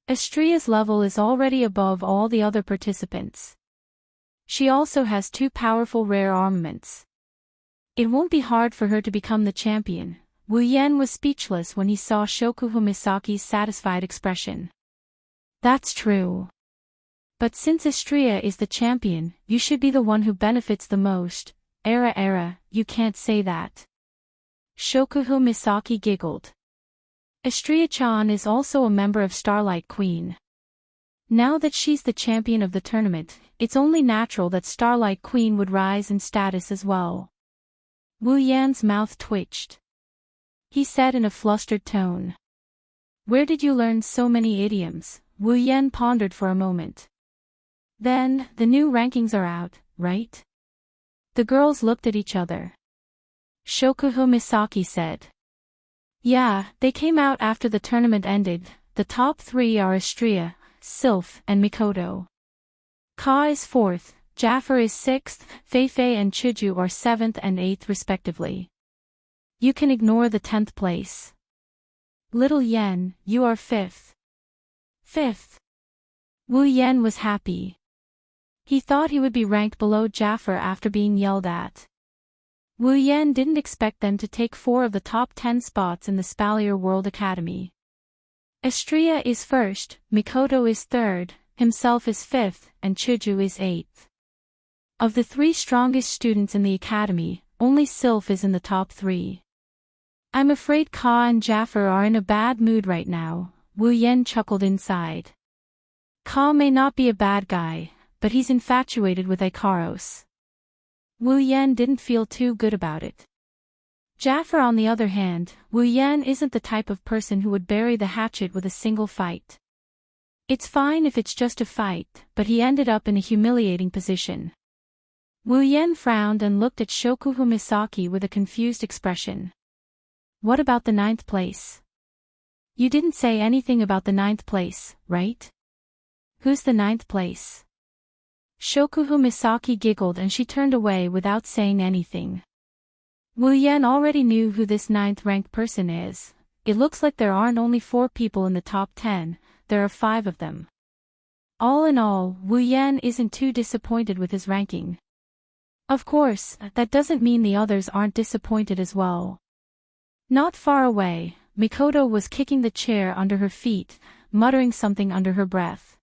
Astria's level is already above all the other participants. She also has 2 powerful rare armaments. It won't be hard for her to become the champion. Wu Yan was speechless when he saw Shokuho Misaki's satisfied expression. That's true. But since Astria is the champion, you should be the one who benefits the most. You can't say that. Shokuho Misaki giggled. Astria-chan is also a member of Starlight Queen. Now that she's the champion of the tournament, it's only natural that Starlight Queen would rise in status as well. Wu Yan's mouth twitched. He said in a flustered tone. Where did you learn so many idioms? Wu Yan pondered for a moment. Then, the new rankings are out, right? The girls looked at each other. Shokuho Misaki said. Yeah, they came out after the tournament ended. The top 3 are Astria, Sylph, and Mikoto. Ka is 4th, Jafar is 6th, Feifei and Chuju are 7th and 8th respectively. You can ignore the 10th place. Little Yen, you are 5th. 5th. Wu Yan was happy. He thought he would be ranked below Jafar after being yelled at. Wu Yan didn't expect them to take 4 of the top 10 spots in the Spalier World Academy. Astria is 1st, Mikoto is 3rd, himself is 5th, and Chuju is 8th. Of the 3 strongest students in the academy, only Sylph is in the top 3. I'm afraid Ka and Jafar are in a bad mood right now, Wu Yan chuckled inside. Ka may not be a bad guy, but he's infatuated with Ikaros. Wu Yan didn't feel too good about it. Jafar on the other hand, Wu Yan isn't the type of person who would bury the hatchet with a single fight. It's fine if it's just a fight, but he ended up in a humiliating position. Wu Yan frowned and looked at Shokuho Misaki with a confused expression. What about the 9th place? You didn't say anything about the 9th place, right? Who's the 9th place? Shokuho Misaki giggled and she turned away without saying anything. Wu Yan already knew who this 9th ranked person is. It looks like there aren't only 4 people in the top 10, there are 5 of them. All in all, Wu Yan isn't too disappointed with his ranking. Of course, that doesn't mean the others aren't disappointed as well. Not far away, Mikoto was kicking the chair under her feet, muttering something under her breath.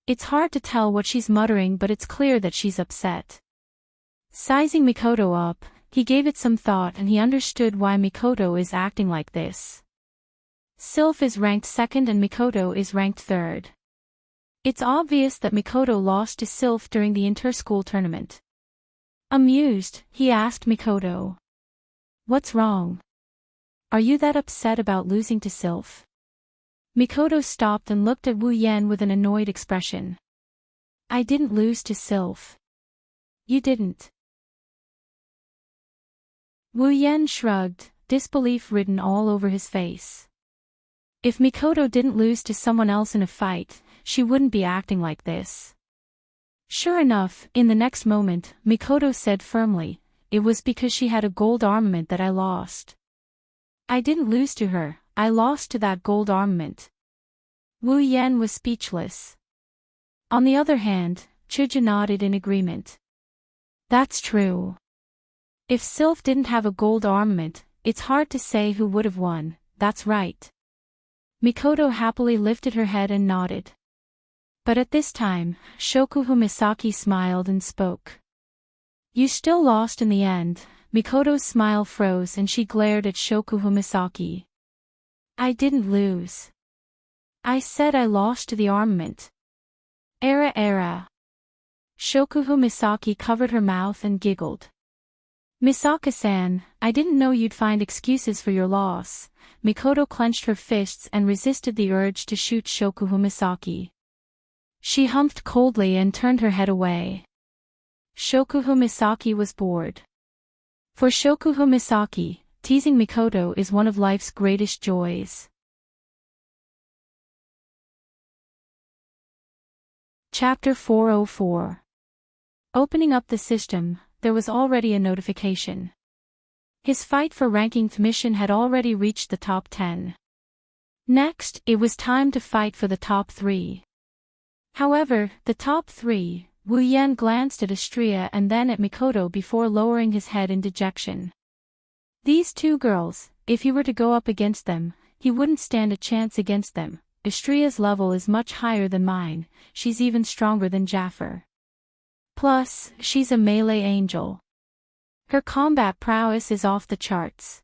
It's hard to tell what she's muttering, but it's clear that she's upset. Sizing Mikoto up, he gave it some thought and he understood why Mikoto is acting like this. Sylph is ranked 2nd and Mikoto is ranked 3rd. It's obvious that Mikoto lost to Sylph during the inter-school tournament. Amused, he asked Mikoto. What's wrong? Are you that upset about losing to Sylph? Mikoto stopped and looked at Wu Yan with an annoyed expression. I didn't lose to Sylph. You didn't. Wu Yan shrugged, disbelief written all over his face. If Mikoto didn't lose to someone else in a fight, she wouldn't be acting like this. Sure enough, in the next moment, Mikoto said firmly, it was because she had a gold armament that I lost. I didn't lose to her, I lost to that gold armament. Wu Yan was speechless. On the other hand, Chuju nodded in agreement. That's true. If Sylph didn't have a gold armament, it's hard to say who would have won, that's right. Mikoto happily lifted her head and nodded. But at this time, Shokuho Misaki smiled and spoke. You still lost in the end. Mikoto's smile froze and she glared at Shokuho Misaki. I didn't lose. I said I lost to the armament. Era. Shokuho Misaki covered her mouth and giggled. Misaka-san, I didn't know you'd find excuses for your loss. Mikoto clenched her fists and resisted the urge to shoot Shokuho Misaki. She humphed coldly and turned her head away. Shokuho Misaki was bored. For Shokuho Misaki, teasing Mikoto is one of life's greatest joys. Chapter 404. Opening up the system, there was already a notification. His fight for ranking mission had already reached the top 10. Next, it was time to fight for the top 3. However, the top 3, Wu Yan glanced at Astria and then at Mikoto before lowering his head in dejection. These 2 girls, if he were to go up against them, he wouldn't stand a chance against them. Astria's level is much higher than mine, she's even stronger than Jafar. Plus, she's a melee angel. Her combat prowess is off the charts.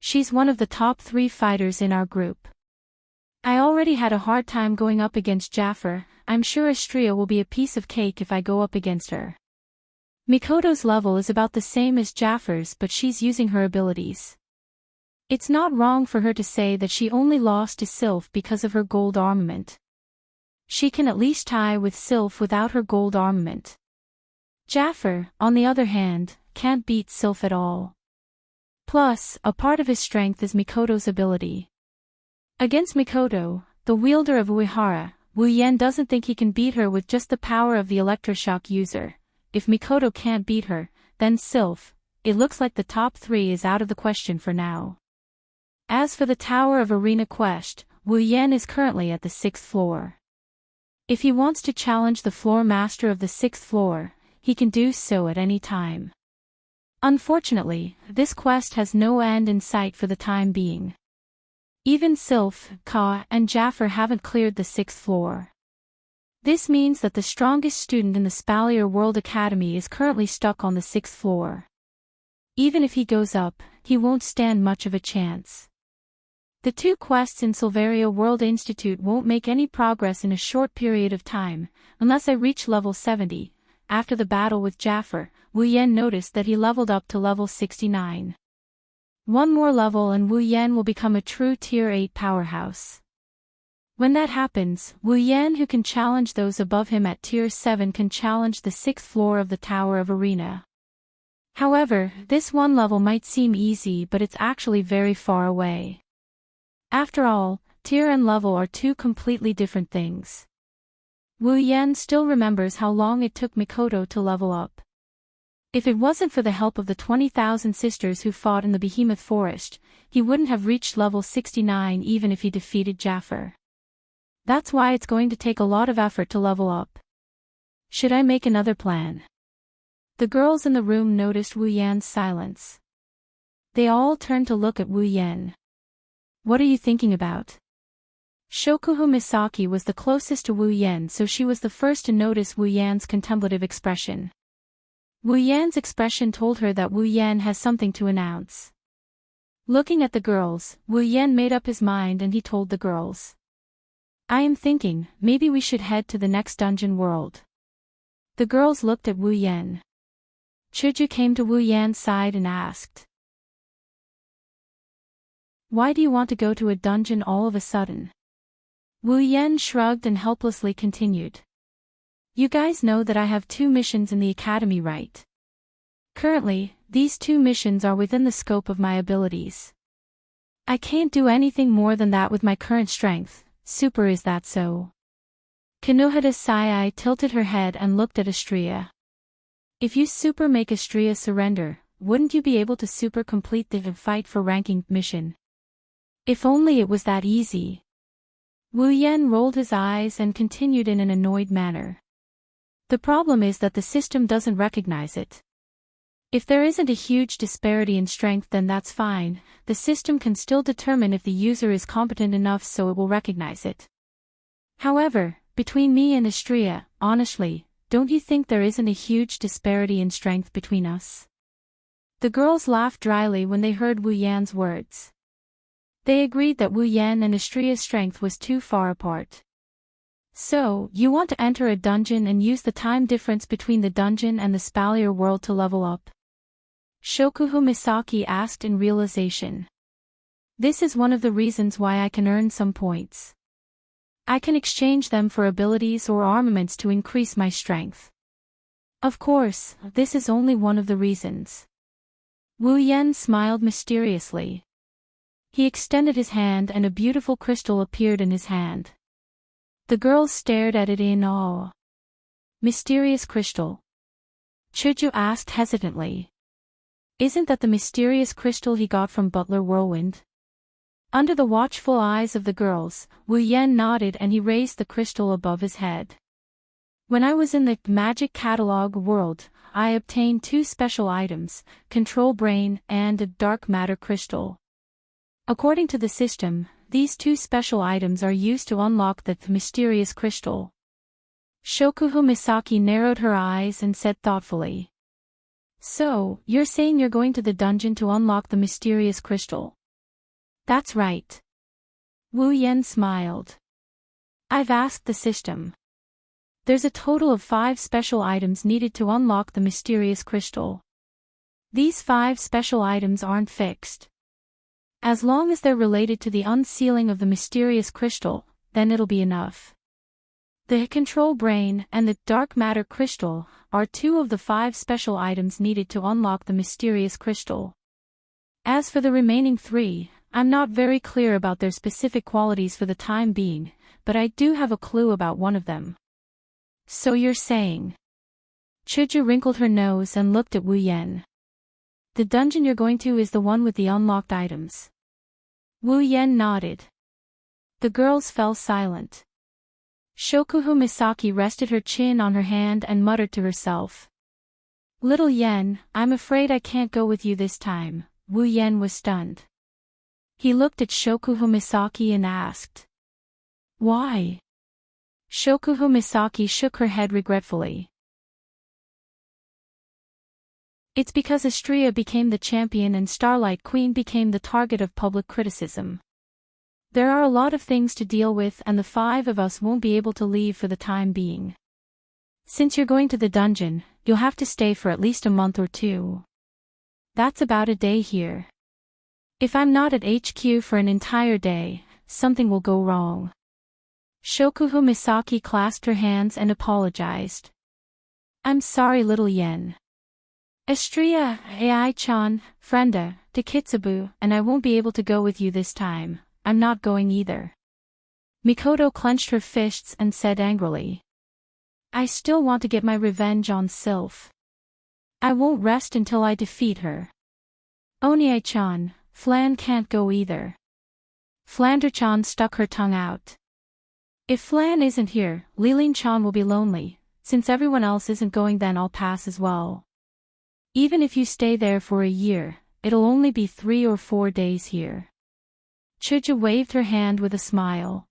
She's one of the top 3 fighters in our group. I already had a hard time going up against Jaffer. I'm sure Astria will be a piece of cake if I go up against her. Mikoto's level is about the same as Jaffer's, but she's using her abilities. It's not wrong for her to say that she only lost to Sylph because of her gold armament. She can at least tie with Sylph without her gold armament. Jaffer, on the other hand, can't beat Sylph at all. Plus, a part of his strength is Mikoto's ability. Against Mikoto, the wielder of Uehara, Wu Yen doesn't think he can beat her with just the power of the electroshock user. If Mikoto can't beat her, then Sylph. It looks like the top 3 is out of the question for now. As for the Tower of Arena Quest, Wu Yen is currently at the 6th floor. If he wants to challenge the floor master of the 6th floor, he can do so at any time. Unfortunately, this quest has no end in sight for the time being. Even Sylph, Ka, and Jaffer haven't cleared the 6th floor. This means that the strongest student in the Spalier World Academy is currently stuck on the 6th floor. Even if he goes up, he won't stand much of a chance. The 2 quests in Silveria World Institute won't make any progress in a short period of time, unless I reach level 70. After the battle with Jaffer, Wu Yen noticed that he leveled up to level 69. One more level and Wu Yen will become a true Tier 8 powerhouse. When that happens, Wu Yen, who can challenge those above him at Tier 7, can challenge the 6th floor of the Tower of Arena. However, this one level might seem easy, but it's actually very far away. After all, tier and level are 2 completely different things. Wu Yen still remembers how long it took Mikoto to level up. If it wasn't for the help of the 20,000 sisters who fought in the Behemoth Forest, he wouldn't have reached level 69 even if he defeated Jaffer. That's why it's going to take a lot of effort to level up. Should I make another plan? The girls in the room noticed Wu Yan's silence. They all turned to look at Wu Yen. What are you thinking about? Shokuho Misaki was the closest to Wu Yen, so she was the first to notice Wu Yan's contemplative expression. Wu Yan's expression told her that Wu Yen has something to announce. Looking at the girls, Wu Yen made up his mind and he told the girls. I am thinking, maybe we should head to the next dungeon world. The girls looked at Wu Yen. Chuju came to Wu Yan's side and asked. Why do you want to go to a dungeon all of a sudden? Wu Yen shrugged and helplessly continued. You guys know that I have 2 missions in the academy, right? Currently, these 2 missions are within the scope of my abilities. I can't do anything more than that with my current strength. Super, is that so? Konohata Sai tilted her head and looked at Astria. If you super make Astria surrender, wouldn't you be able to super complete the fight for ranking mission? If only it was that easy. Wu Yen rolled his eyes and continued in an annoyed manner. The problem is that the system doesn't recognize it. If there isn't a huge disparity in strength, then that's fine. The system can still determine if the user is competent enough, so it will recognize it. However, between me and Astria, honestly, don't you think there isn't a huge disparity in strength between us? The girls laughed dryly when they heard Wu Yan's words. They agreed that Wu Yan and Astria's strength was too far apart. So, you want to enter a dungeon and use the time difference between the dungeon and the Spalier world to level up? Shokuho Misaki asked in realization. This is one of the reasons why I can earn some points. I can exchange them for abilities or armaments to increase my strength. Of course, this is only one of the reasons. Wu Yen smiled mysteriously. He extended his hand and a beautiful crystal appeared in his hand. The girls stared at it in awe. Mysterious crystal? Chuju asked hesitantly. Isn't that the mysterious crystal he got from Butler Whirlwind? Under the watchful eyes of the girls, Wu Yen nodded and he raised the crystal above his head. When I was in the magic catalog world, I obtained 2 special items, Control Brain and a dark matter crystal. According to the system, these 2 special items are used to unlock the mysterious crystal. Shokuho Misaki narrowed her eyes and said thoughtfully. So, you're saying you're going to the dungeon to unlock the mysterious crystal? That's right. Wu Yan smiled. I've asked the system. There's a total of 5 special items needed to unlock the mysterious crystal. These 5 special items aren't fixed. As long as they're related to the unsealing of the mysterious crystal, then it'll be enough. The control brain and the dark matter crystal are 2 of the 5 special items needed to unlock the mysterious crystal. As for the remaining 3, I'm not very clear about their specific qualities for the time being, but I do have a clue about one of them. So you're saying? Chuju wrinkled her nose and looked at Wu Yan. The dungeon you're going to is the one with the unlocked items. Wu Yan nodded. The girls fell silent. Shokuhu Misaki rested her chin on her hand and muttered to herself. Little Yen, I'm afraid I can't go with you this time. Wu Yan was stunned. He looked at Shokuhu Misaki and asked. Why? Shokuhu Misaki shook her head regretfully. It's because Astrea became the champion and Starlight Queen became the target of public criticism. There are a lot of things to deal with and the 5 of us won't be able to leave for the time being. Since you're going to the dungeon, you'll have to stay for at least a month or 2. That's about a day here. If I'm not at HQ for an entire day, something will go wrong. Shokuhu Misaki clasped her hands and apologized. I'm sorry, little Yen. Astrea, Ai-chan, Frenda, Takitsubu, and I won't be able to go with you this time. I'm not going either. Mikoto clenched her fists and said angrily. I still want to get my revenge on Sylph. I won't rest until I defeat her. Onie-chan, Flan can't go either. Flander-chan stuck her tongue out. If Flan isn't here, Lilin-chan will be lonely. Since everyone else isn't going, then I'll pass as well. Even if you stay there for a year, it'll only be 3 or 4 days here. Chuju waved her hand with a smile.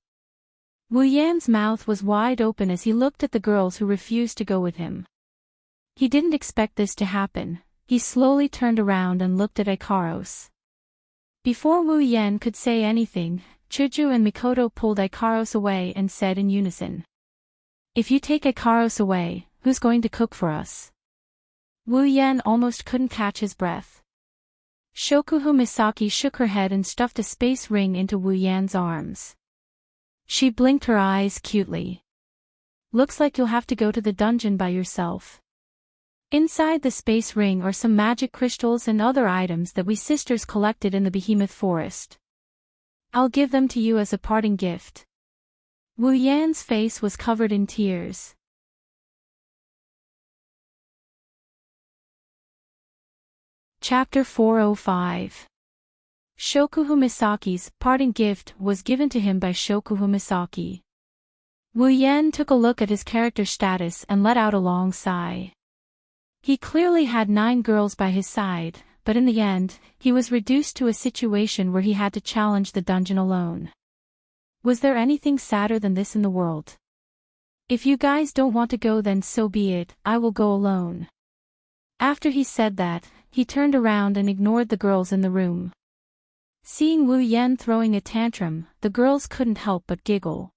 Wu Yan's mouth was wide open as he looked at the girls who refused to go with him. He didn't expect this to happen. He slowly turned around and looked at Ikaros. Before Wu Yan could say anything, Chuju and Mikoto pulled Ikaros away and said in unison. If you take Ikaros away, who's going to cook for us? Wu Yan almost couldn't catch his breath. Shokuhu Misaki shook her head and stuffed a space ring into Wu Yan's arms. She blinked her eyes cutely. Looks like you'll have to go to the dungeon by yourself. Inside the space ring are some magic crystals and other items that we sisters collected in the Behemoth Forest. I'll give them to you as a parting gift. Wu Yan's face was covered in tears. Chapter 405. Shokuhu Misaki's parting gift was given to him by Shokuhu Misaki. Wu Yan took a look at his character status and let out a long sigh. He clearly had 9 girls by his side, but in the end, he was reduced to a situation where he had to challenge the dungeon alone. Was there anything sadder than this in the world? If you guys don't want to go, then so be it, I will go alone. After he said that, he turned around and ignored the girls in the room. Seeing Wu Yan throwing a tantrum, the girls couldn't help but giggle.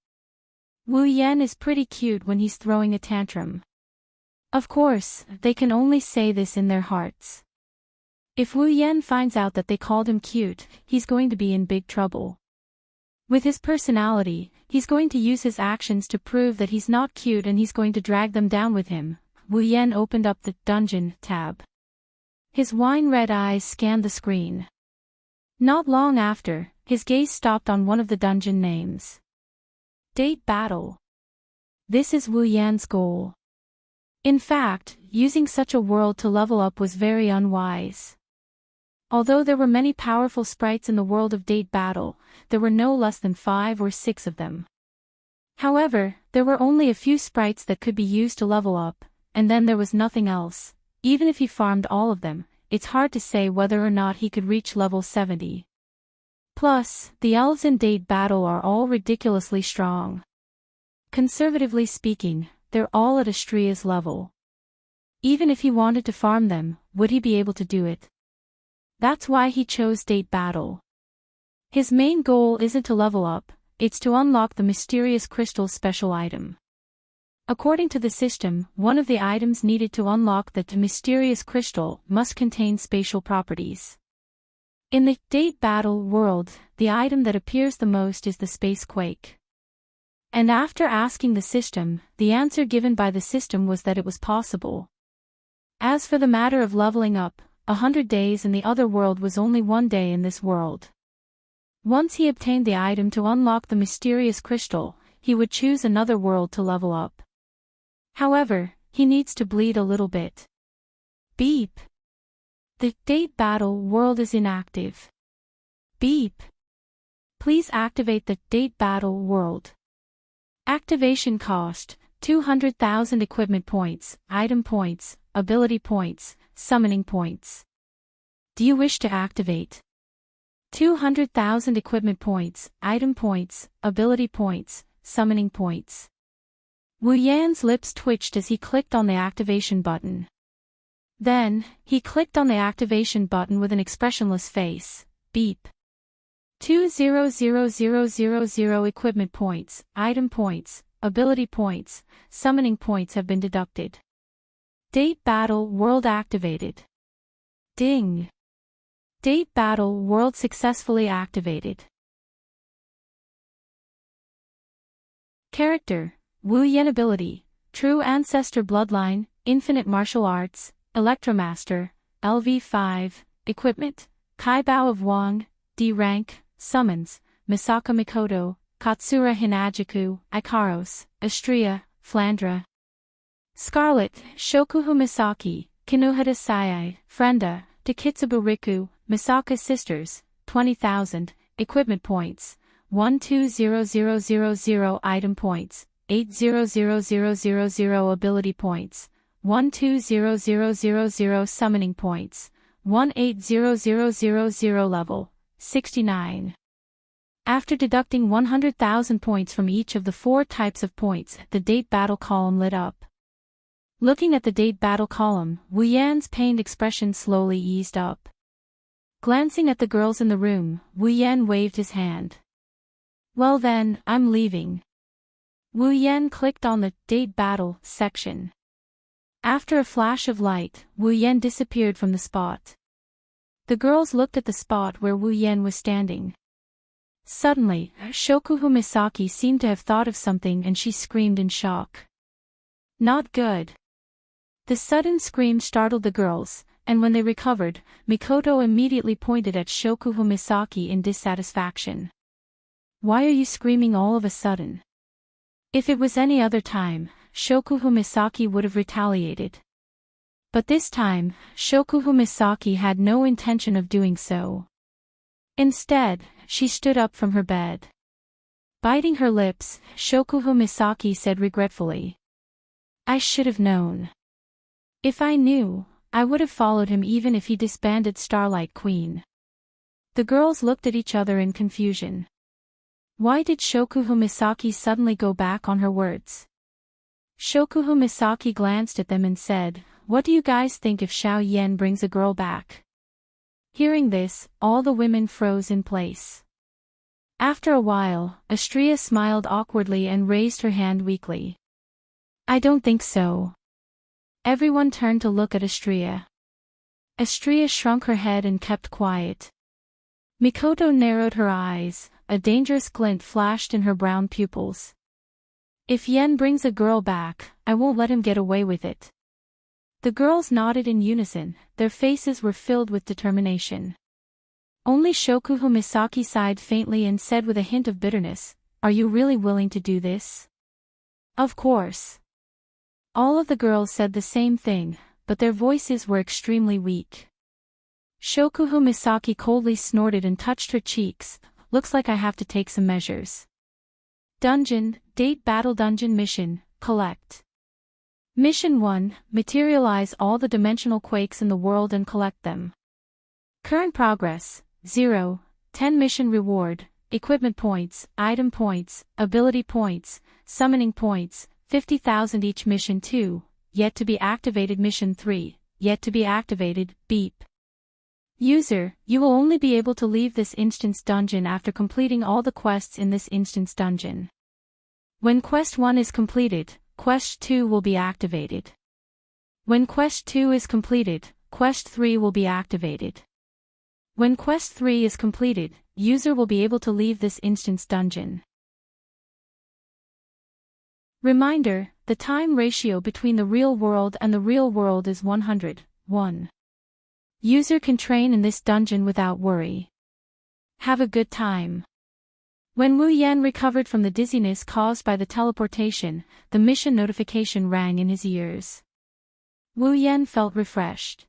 Wu Yan is pretty cute when he's throwing a tantrum. Of course, they can only say this in their hearts. If Wu Yan finds out that they called him cute, he's going to be in big trouble. With his personality, he's going to use his actions to prove that he's not cute and he's going to drag them down with him. Wu Yan opened up the dungeon tab. His wine-red eyes scanned the screen. Not long after, his gaze stopped on one of the dungeon names. Date Battle. This is Wu Yan's goal. In fact, using such a world to level up was very unwise. Although there were many powerful sprites in the world of Date Battle, there were no less than 5 or 6 of them. However, there were only a few sprites that could be used to level up, and then there was nothing else. Even if he farmed all of them, it's hard to say whether or not he could reach level 70. Plus, the elves in Date Battle are all ridiculously strong. Conservatively speaking, they're all at Astrea's level. Even if he wanted to farm them, would he be able to do it? That's why he chose Date Battle. His main goal isn't to level up, it's to unlock the mysterious crystal's special item. According to the system, one of the items needed to unlock the mysterious crystal must contain spatial properties. In the date battle world, the item that appears the most is the space quake. And after asking the system, the answer given by the system was that it was possible. As for the matter of leveling up, 100 days in the other world was only 1 day in this world. Once he obtained the item to unlock the mysterious crystal, he would choose another world to level up. However, he needs to bleed a little bit. Beep. The date battle world is inactive. Beep. Please activate the date battle world. Activation cost, 200,000 equipment points, item points, ability points, summoning points. Do you wish to activate? 200,000 equipment points, item points, ability points, summoning points. Wu Yan's lips twitched as he clicked on the activation button. Then, he clicked on the activation button with an expressionless face. Beep. 200,000 equipment points, item points, ability points, summoning points have been deducted. Date battle world activated. Ding. Date battle world successfully activated. Character: Wu Yan. Ability: True Ancestor Bloodline, Infinite Martial Arts, Electromaster, LV5. Equipment: Kai Bao of Wang, D rank. Summons: Misaka Mikoto, Katsura Hinajuku, Ikaros, Astria, Flandra. Scarlet: Shokuhu Misaki, Kinohata Sayai, Frenda, Takitsubu Riku, Misaka Sisters, 20,000. Equipment points: 120000 item points, 800000 ability points, 120000 summoning points, 180000 level, 69. After deducting 100,000 points from each of the 4 types of points, the date battle column lit up. Looking at the date battle column, Wu Yan's pained expression slowly eased up. Glancing at the girls in the room, Wu Yan waved his hand. Well then, I'm leaving. Wu Yan clicked on the date battle section. After a flash of light, Wu Yan disappeared from the spot. The girls looked at the spot where Wu Yan was standing. Suddenly, Shokuhu Misaki seemed to have thought of something and she screamed in shock. Not good. The sudden scream startled the girls, and when they recovered, Mikoto immediately pointed at Shokuhu Misaki in dissatisfaction. Why are you screaming all of a sudden? If it was any other time, Shokuhu Misaki would have retaliated. But this time, Shokuhu Misaki had no intention of doing so. Instead, she stood up from her bed. Biting her lips, Shokuhu Misaki said regretfully. I should have known. If I knew, I would have followed him even if he disbanded Starlight Queen. The girls looked at each other in confusion. Why did Shokuhu Misaki suddenly go back on her words? Shokuhu Misaki glanced at them and said, What do you guys think if Xiao Yan brings a girl back? Hearing this, all the women froze in place. After a while, Astria smiled awkwardly and raised her hand weakly. I don't think so. Everyone turned to look at Astria. Astria shrunk her head and kept quiet. Mikoto narrowed her eyes, a dangerous glint flashed in her brown pupils. If Yen brings a girl back, I won't let him get away with it. The girls nodded in unison, their faces were filled with determination. Only Shokuhu Misaki sighed faintly and said with a hint of bitterness, Are you really willing to do this? Of course. All of the girls said the same thing, but their voices were extremely weak. Shokuhu Misaki coldly snorted and touched her cheeks. Looks like I have to take some measures. Dungeon, Date Battle Dungeon Mission, Collect. Mission 1, materialize all the dimensional quakes in the world and collect them. Current progress, 0, 10 mission reward, equipment points, item points, ability points, summoning points, 50,000 each. Mission 2, yet to be activated. Mission 3, yet to be activated. Beep. User, you will only be able to leave this instance dungeon after completing all the quests in this instance dungeon. When Quest 1 is completed, Quest 2 will be activated. When Quest 2 is completed, Quest 3 will be activated. When Quest 3 is completed, user will be able to leave this instance dungeon. Reminder, the time ratio between the real world and the real world is 100:1. User can train in this dungeon without worry. Have a good time. When Wu Yan recovered from the dizziness caused by the teleportation, the mission notification rang in his ears. Wu Yan felt refreshed.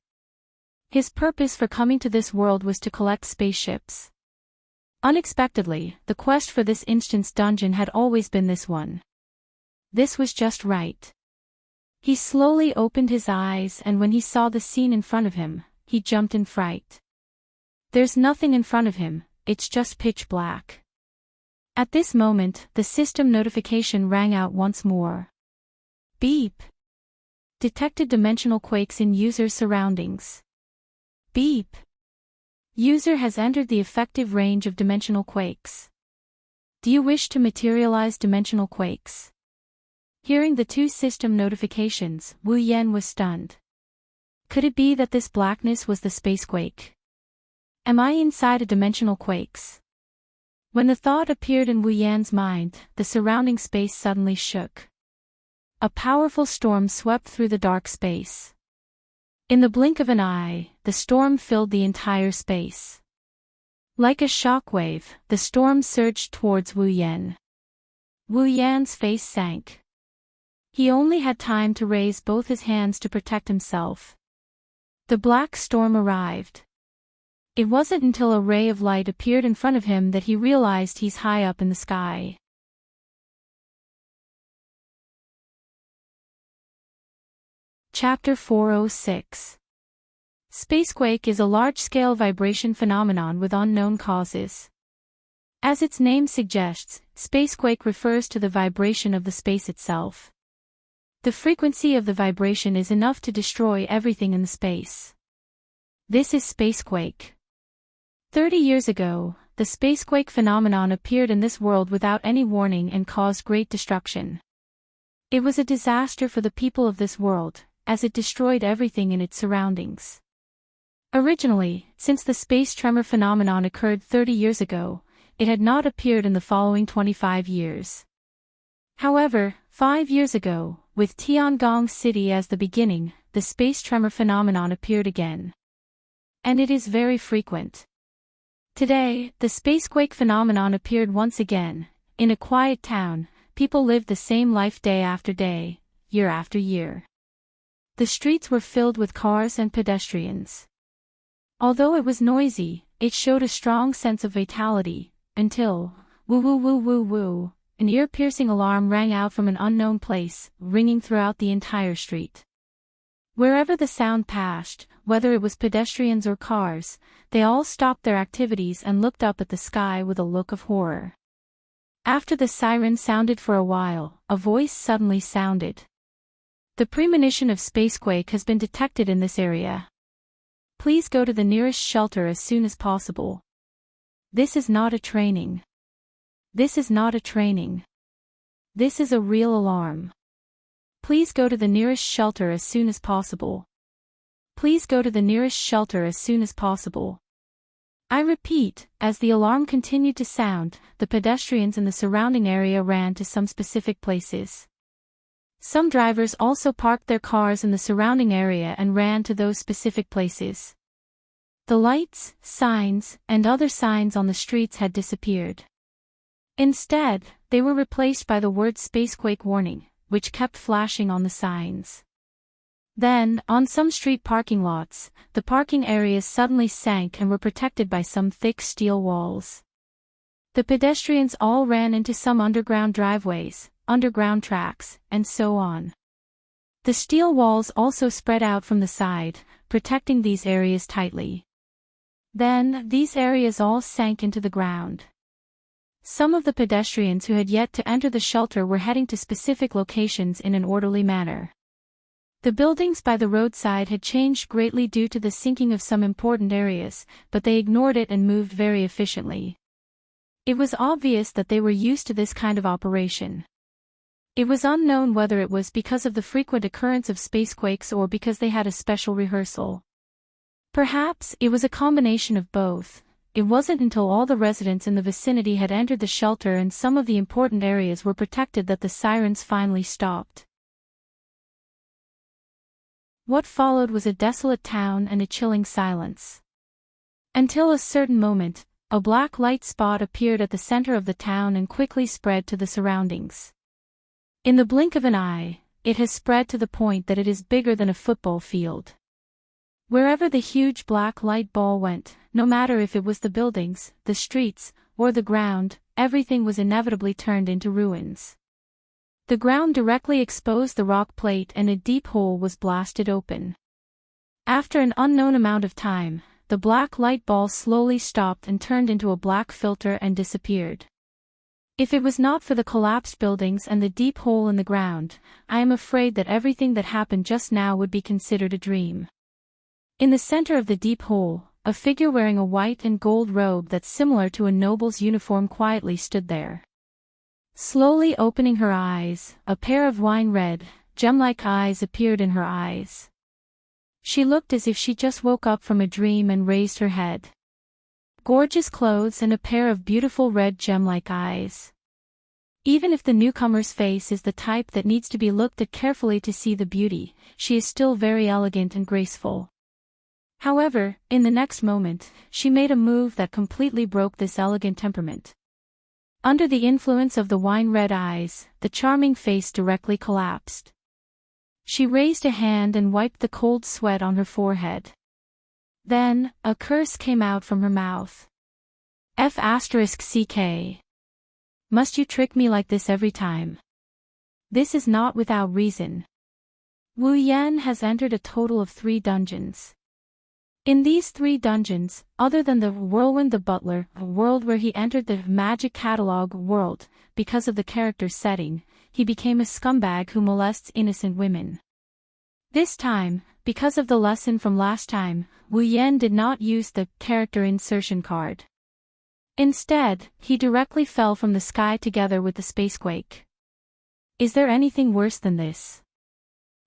His purpose for coming to this world was to collect spaceships. Unexpectedly, the quest for this instance dungeon had always been this one. This was just right. He slowly opened his eyes, and when he saw the scene in front of him, he jumped in fright. There's nothing in front of him, it's just pitch black. At this moment, the system notification rang out once more. Beep. Detected dimensional quakes in user's surroundings. Beep. User has entered the effective range of dimensional quakes. Do you wish to materialize dimensional quakes? Hearing the two system notifications, Wu Yan was stunned. Could it be that this blackness was the space quake? Am I inside a dimensional quakes? When the thought appeared in Wu Yan's mind, the surrounding space suddenly shook. A powerful storm swept through the dark space. In the blink of an eye, the storm filled the entire space. Like a shockwave, the storm surged towards Wu Yan. Wu Yan's face sank. He only had time to raise both his hands to protect himself. The black storm arrived. It wasn't until a ray of light appeared in front of him that he realized he's high up in the sky. Chapter 406. Spacequake is a large-scale vibration phenomenon with unknown causes. As its name suggests, spacequake refers to the vibration of the space itself. The frequency of the vibration is enough to destroy everything in the space. This is spacequake. 30 years ago, the spacequake phenomenon appeared in this world without any warning and caused great destruction. It was a disaster for the people of this world, as it destroyed everything in its surroundings. Originally, since the space tremor phenomenon occurred 30 years ago, it had not appeared in the following 25 years. However, 5 years ago, with Tiangong City as the beginning, the space tremor phenomenon appeared again. And it is very frequent. Today, the spacequake phenomenon appeared once again. In a quiet town, people lived the same life day after day, year after year. The streets were filled with cars and pedestrians. Although it was noisy, it showed a strong sense of vitality, until, woo woo woo woo woo, an ear-piercing alarm rang out from an unknown place, ringing throughout the entire street. Wherever the sound passed, whether it was pedestrians or cars, they all stopped their activities and looked up at the sky with a look of horror. After the siren sounded for a while, a voice suddenly sounded. The premonition of spacequake has been detected in this area. Please go to the nearest shelter as soon as possible. This is not a training. This is not a training. This is a real alarm. Please go to the nearest shelter as soon as possible. Please go to the nearest shelter as soon as possible. I repeat, as the alarm continued to sound, the pedestrians in the surrounding area ran to some specific places. Some drivers also parked their cars in the surrounding area and ran to those specific places. The lights, signs, and other signs on the streets had disappeared. Instead, they were replaced by the word spacequake warning, which kept flashing on the signs. Then, on some street parking lots, the parking areas suddenly sank and were protected by some thick steel walls. The pedestrians all ran into some underground driveways, underground tracks, and so on. The steel walls also spread out from the side, protecting these areas tightly. Then, these areas all sank into the ground. Some of the pedestrians who had yet to enter the shelter were heading to specific locations in an orderly manner. The buildings by the roadside had changed greatly due to the sinking of some important areas, but they ignored it and moved very efficiently. It was obvious that they were used to this kind of operation. It was unknown whether it was because of the frequent occurrence of spacequakes or because they had a special rehearsal. Perhaps it was a combination of both. It wasn't until all the residents in the vicinity had entered the shelter and some of the important areas were protected that the sirens finally stopped. What followed was a desolate town and a chilling silence. Until a certain moment, a black light spot appeared at the center of the town and quickly spread to the surroundings. In the blink of an eye, it has spread to the point that it is bigger than a football field. Wherever the huge black light ball went, no matter if it was the buildings, the streets, or the ground, everything was inevitably turned into ruins. The ground directly exposed the rock plate and a deep hole was blasted open. After an unknown amount of time, the black light ball slowly stopped and turned into a black filter and disappeared. If it was not for the collapsed buildings and the deep hole in the ground, I am afraid that everything that happened just now would be considered a dream. In the center of the deep hole, a figure wearing a white and gold robe that's similar to a noble's uniform quietly stood there. Slowly opening her eyes, a pair of wine-red, gem-like eyes appeared in her eyes. She looked as if she just woke up from a dream and raised her head. Gorgeous clothes and a pair of beautiful red gem-like eyes. Even if the newcomer's face is the type that needs to be looked at carefully to see the beauty, she is still very elegant and graceful. However, in the next moment, she made a move that completely broke this elegant temperament. Under the influence of the wine-red eyes, the charming face directly collapsed. She raised a hand and wiped the cold sweat on her forehead. Then, a curse came out from her mouth. F***ck. Must you trick me like this every time? This is not without reason. Wu Yan has entered a total of 3 dungeons. In these 3 dungeons, other than the Whirlwind the Butler, a world where he entered the Magic Catalog world, because of the character's setting, he became a scumbag who molests innocent women. This time, because of the lesson from last time, Wu Yan did not use the character insertion card. Instead, he directly fell from the sky together with the spacequake. Is there anything worse than this?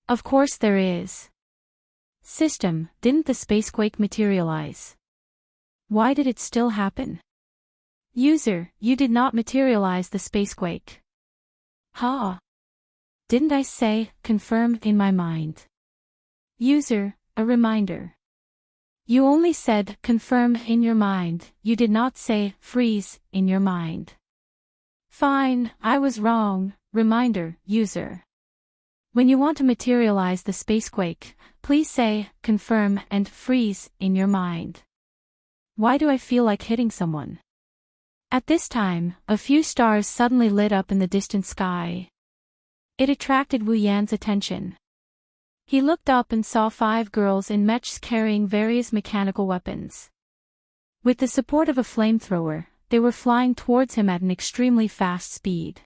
Of course there is. System, didn't the spacequake materialize? Why did it still happen? User, you did not materialize the spacequake. Ha! Didn't I say, confirm in my mind? User, a reminder. You only said, confirm in your mind, you did not say, freeze, in your mind. Fine, I was wrong, reminder, user. When you want to materialize the spacequake, please say, confirm and freeze, in your mind. Why do I feel like hitting someone? At this time, a few stars suddenly lit up in the distant sky. It attracted Wu Yan's attention. He looked up and saw 5 girls in mechs carrying various mechanical weapons. With the support of a flamethrower, they were flying towards him at an extremely fast speed.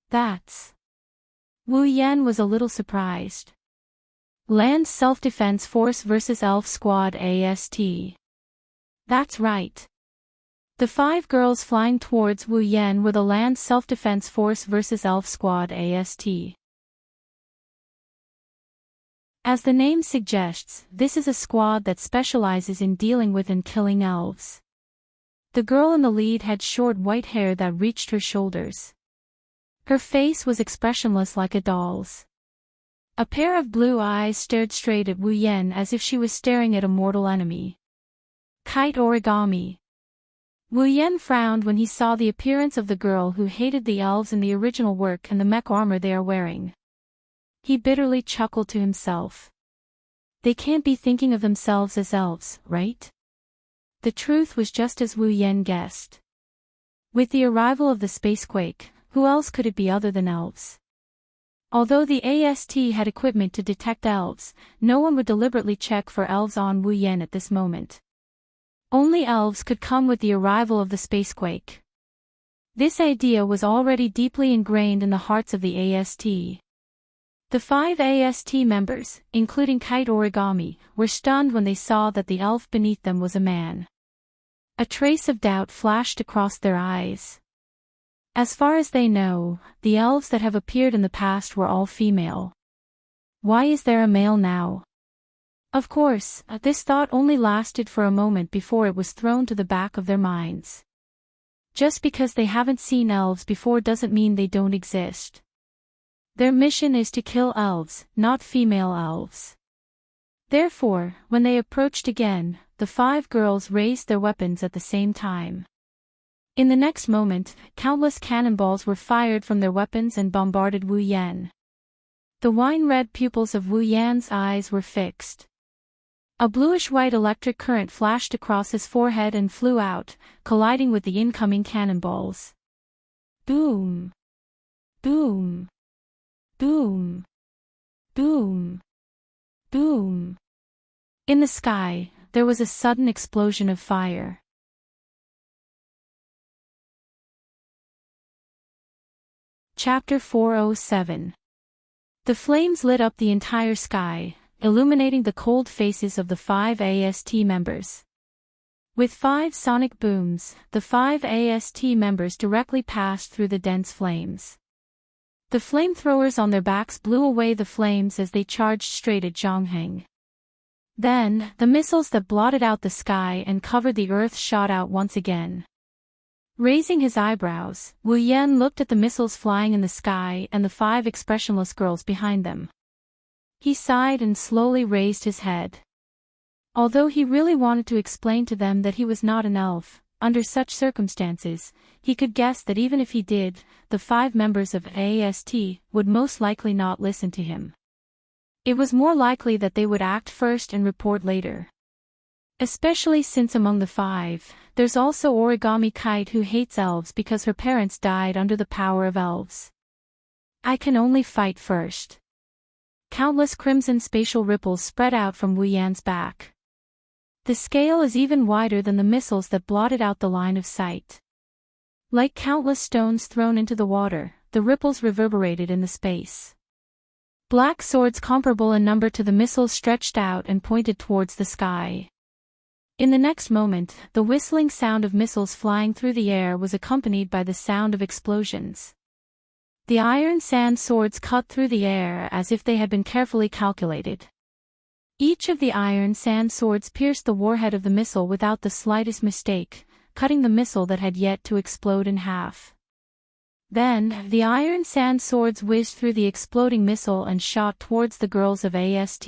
That's... Wu Yan was a little surprised. Land Self-Defense Force vs. Elf Squad AST. That's right. The 5 girls flying towards Wu Yan were the Land Self-Defense Force vs. Elf Squad AST. As the name suggests, this is a squad that specializes in dealing with and killing elves. The girl in the lead had short white hair that reached her shoulders. Her face was expressionless like a doll's. A pair of blue eyes stared straight at Wu Yan as if she was staring at a mortal enemy. Kite origami. Wu Yan frowned when he saw the appearance of the girl who hated the elves in the original work and the mech armor they are wearing. He bitterly chuckled to himself. They can't be thinking of themselves as elves, right? The truth was just as Wu Yan guessed. With the arrival of the spacequake, who else could it be other than elves? Although the AST had equipment to detect elves, no one would deliberately check for elves on Wu Yan at this moment. Only elves could come with the arrival of the spacequake. This idea was already deeply ingrained in the hearts of the AST. The 5 AST members, including Kite Origami, were stunned when they saw that the elf beneath them was a man. A trace of doubt flashed across their eyes. As far as they know, the elves that have appeared in the past were all female. Why is there a male now? Of course, this thought only lasted for a moment before it was thrown to the back of their minds. Just because they haven't seen elves before doesn't mean they don't exist. Their mission is to kill elves, not female elves. Therefore, when they approached again, the 5 girls raised their weapons at the same time. In the next moment, countless cannonballs were fired from their weapons and bombarded Wu Yan. The wine-red pupils of Wu Yan's eyes were fixed. A bluish-white electric current flashed across his forehead and flew out, colliding with the incoming cannonballs. Boom! Boom! Boom! Boom! Boom! In the sky, there was a sudden explosion of fire. Chapter 407. The flames lit up the entire sky, illuminating the cold faces of the 5 AST members. With 5 sonic booms, the 5 AST members directly passed through the dense flames. The flamethrowers on their backs blew away the flames as they charged straight at Zhongheng. Then, the missiles that blotted out the sky and covered the earth shot out once again. Raising his eyebrows, Wu Yan looked at the missiles flying in the sky and the 5 expressionless girls behind them. He sighed and slowly raised his head. Although he really wanted to explain to them that he was not an elf, under such circumstances, he could guess that even if he did, the 5 members of AST would most likely not listen to him. It was more likely that they would act first and report later. Especially since among the 5, there's also Origami Kite who hates elves because her parents died under the power of elves. I can only fight first. Countless crimson spatial ripples spread out from Wu Yan's back. The scale is even wider than the missiles that blotted out the line of sight. Like countless stones thrown into the water, the ripples reverberated in the space. Black swords comparable in number to the missiles stretched out and pointed towards the sky. In the next moment, the whistling sound of missiles flying through the air was accompanied by the sound of explosions. The iron sand swords cut through the air as if they had been carefully calculated. Each of the iron sand swords pierced the warhead of the missile without the slightest mistake, cutting the missile that had yet to explode in half. Then, the iron sand swords whizzed through the exploding missile and shot towards the girls of AST.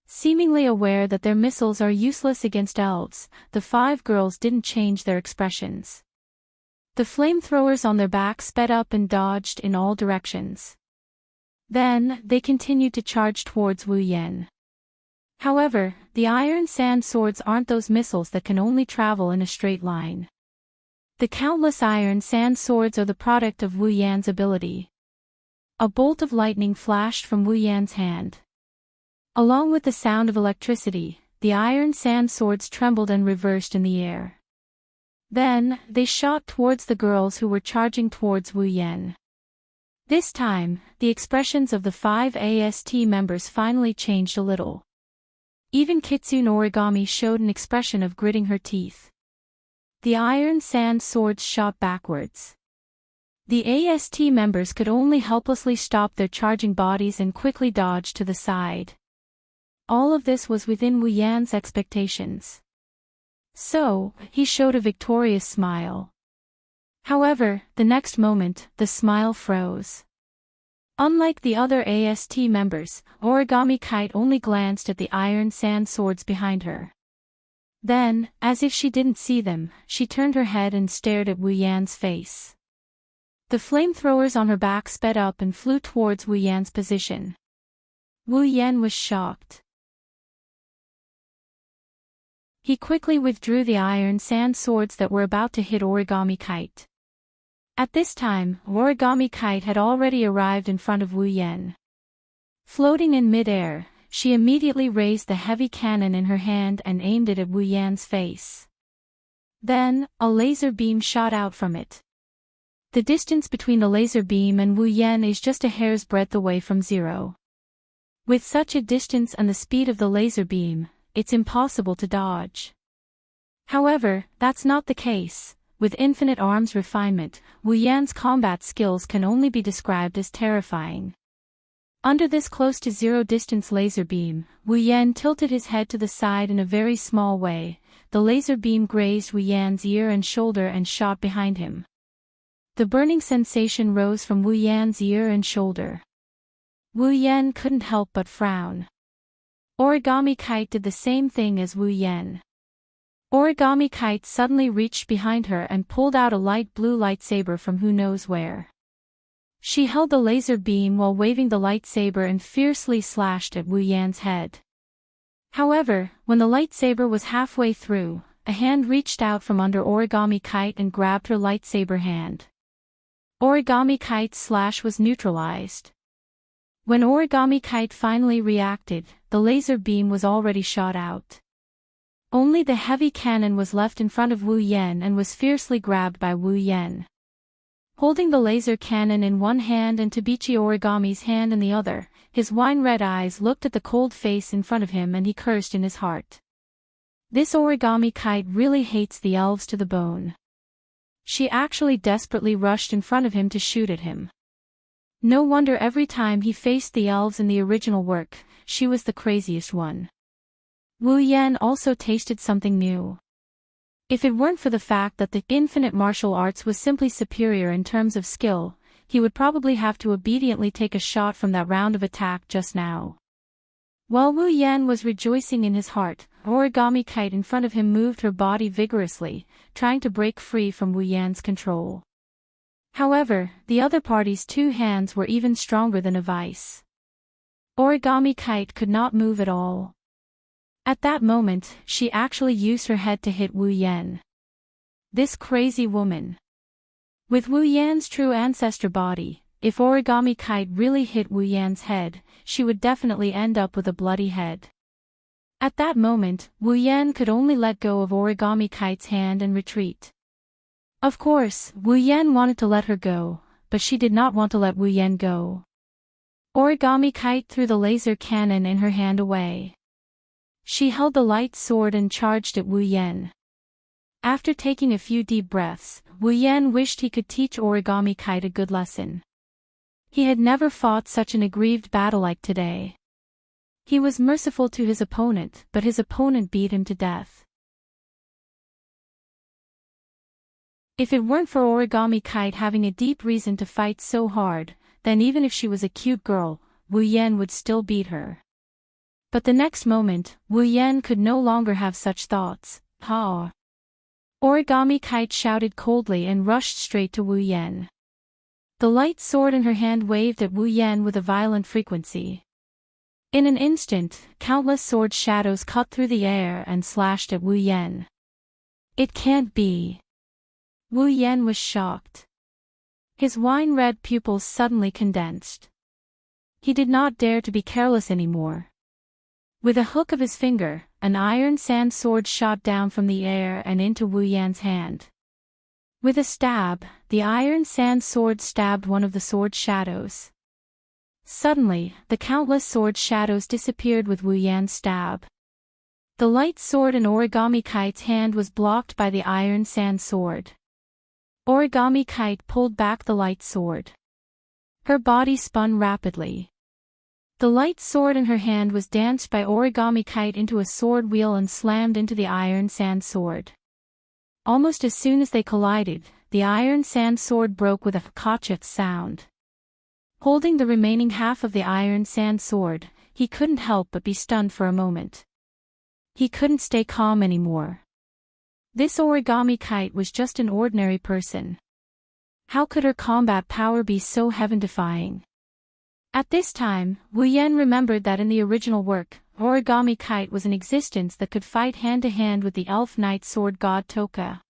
Seemingly aware that their missiles are useless against elves, the 5 girls didn't change their expressions. The flamethrowers on their backs sped up and dodged in all directions. Then, they continued to charge towards Wu Yan. However, the iron sand swords aren't those missiles that can only travel in a straight line. The countless iron sand swords are the product of Wu Yan's ability. A bolt of lightning flashed from Wu Yan's hand. Along with the sound of electricity, the iron sand swords trembled and reversed in the air. Then, they shot towards the girls who were charging towards Wu Yan. This time, the expressions of the 5 AST members finally changed a little. Even Kitsune Origami showed an expression of gritting her teeth. The iron sand swords shot backwards. The AST members could only helplessly stop their charging bodies and quickly dodge to the side. All of this was within Wu Yan's expectations. So, he showed a victorious smile. However, the next moment, the smile froze. Unlike the other AST members, Origami Kite only glanced at the iron sand swords behind her. Then, as if she didn't see them, she turned her head and stared at Wu Yan's face. The flamethrowers on her back sped up and flew towards Wu Yan's position. Wu Yan was shocked. He quickly withdrew the iron sand swords that were about to hit Origami Kite. At this time, Origami Kite had already arrived in front of Wu Yan. Floating in mid-air, she immediately raised the heavy cannon in her hand and aimed it at Wu Yan's face. Then, a laser beam shot out from it. The distance between the laser beam and Wu Yan is just a hair's breadth away from zero. With such a distance and the speed of the laser beam, it's impossible to dodge. However, that's not the case. With infinite arms refinement, Wu Yan's combat skills can only be described as terrifying. Under this close-to-zero distance laser beam, Wu Yan tilted his head to the side in a very small way. The laser beam grazed Wu Yan's ear and shoulder and shot behind him. The burning sensation rose from Wu Yan's ear and shoulder. Wu Yan couldn't help but frown. Origami Kite did the same thing as Wu Yan. Origami Kite suddenly reached behind her and pulled out a light blue lightsaber from who knows where. She held the laser beam while waving the lightsaber and fiercely slashed at Wu Yan's head. However, when the lightsaber was halfway through, a hand reached out from under Origami Kite and grabbed her lightsaber hand. Origami Kite's slash was neutralized. When Origami Kite finally reacted, the laser beam was already shot out. Only the heavy cannon was left in front of Wu Yan and was fiercely grabbed by Wu Yan. Holding the laser cannon in one hand and Tabichi Origami's hand in the other, his wine-red eyes looked at the cold face in front of him and he cursed in his heart. This Origami Kite really hates the elves to the bone. She actually desperately rushed in front of him to shoot at him. No wonder every time he faced the elves in the original work, she was the craziest one. Wu Yan also tasted something new. If it weren't for the fact that the infinite martial arts was simply superior in terms of skill, he would probably have to obediently take a shot from that round of attack just now. While Wu Yan was rejoicing in his heart, Origami Kite in front of him moved her body vigorously, trying to break free from Wu Yan's control. However, the other party's two hands were even stronger than a vice. Origami Kite could not move at all. At that moment, she actually used her head to hit Wu Yan. This crazy woman. With Wu Yan's true ancestor body, if Origami Kite really hit Wu Yan's head, she would definitely end up with a bloody head. At that moment, Wu Yan could only let go of Origami Kite's hand and retreat. Of course, Wu Yan wanted to let her go, but she did not want to let Wu Yan go. Origami Kite threw the laser cannon in her hand away. She held the light sword and charged at Wu Yan. After taking a few deep breaths, Wu Yan wished he could teach Origami Kite a good lesson. He had never fought such an aggrieved battle like today. He was merciful to his opponent, but his opponent beat him to death. If it weren't for Origami Kite having a deep reason to fight so hard, then even if she was a cute girl, Wu Yan would still beat her. But the next moment, Wu Yan could no longer have such thoughts. Ha! Origami Kite shouted coldly and rushed straight to Wu Yan. The light sword in her hand waved at Wu Yan with a violent frequency. In an instant, countless sword shadows cut through the air and slashed at Wu Yan. It can't be. Wu Yan was shocked. His wine-red pupils suddenly condensed. He did not dare to be careless anymore. With a hook of his finger, an iron sand sword shot down from the air and into Wu Yan's hand. With a stab, the iron sand sword stabbed one of the sword shadows. Suddenly, the countless sword shadows disappeared with Wu Yan's stab. The light sword in Origami Kite's hand was blocked by the iron sand sword. Origami Kite pulled back the light sword. Her body spun rapidly. The light sword in her hand was danced by Origami Kite into a sword wheel and slammed into the iron sand sword. Almost as soon as they collided, the iron sand sword broke with a kacheth sound. Holding the remaining half of the iron sand sword, he couldn't help but be stunned for a moment. He couldn't stay calm anymore. This Origami Kite was just an ordinary person. How could her combat power be so heaven-defying? At this time, Wu Yan remembered that in the original work, Origami Kite was an existence that could fight hand-to-hand with the elf knight sword god Toka.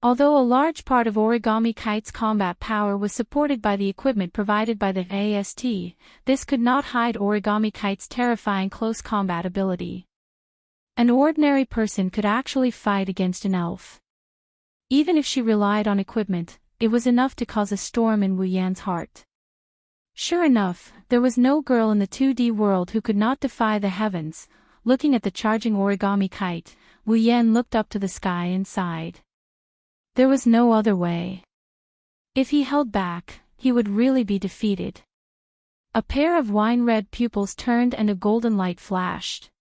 Although a large part of Origami Kite's combat power was supported by the equipment provided by the AST, this could not hide Origami Kite's terrifying close combat ability. An ordinary person could actually fight against an elf. Even if she relied on equipment, it was enough to cause a storm in Wu Yan's heart. Sure enough, there was no girl in the 2D world who could not defy the heavens. Looking at the charging origami kite, Wu Yan looked up to the sky and sighed. There was no other way. If he held back, he would really be defeated. A pair of wine-red pupils turned and a golden light flashed.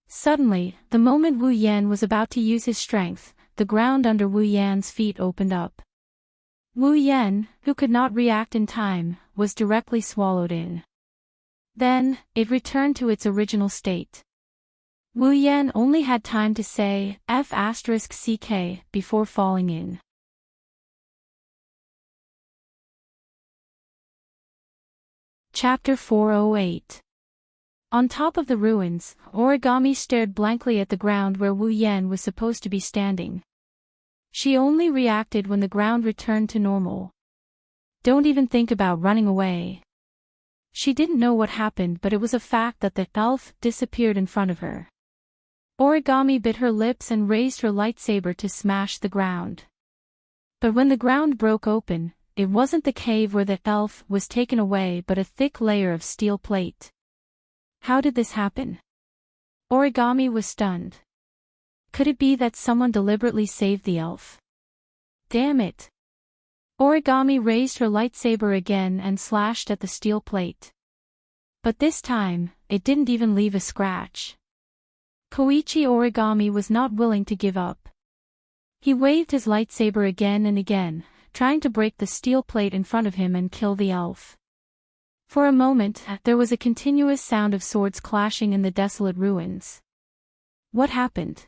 Suddenly, the moment Wu Yan was about to use his strength, the ground under Wu Yan's feet opened up. Wu Yan, who could not react in time, was directly swallowed in. Then, it returned to its original state. Wu Yan only had time to say, F***ck, before falling in. Chapter 408. On top of the ruins, Origami stared blankly at the ground where Wu Yan was supposed to be standing. She only reacted when the ground returned to normal. Don't even think about running away. She didn't know what happened, but it was a fact that the elf disappeared in front of her. Origami bit her lips and raised her lightsaber to smash the ground. But when the ground broke open, it wasn't the cave where the elf was taken away but a thick layer of steel plate. How did this happen? Origami was stunned. Could it be that someone deliberately saved the elf? Damn it! Origami raised her lightsaber again and slashed at the steel plate. But this time, it didn't even leave a scratch. Koichi Origami was not willing to give up. He waved his lightsaber again and again, trying to break the steel plate in front of him and kill the elf. For a moment, there was a continuous sound of swords clashing in the desolate ruins. What happened?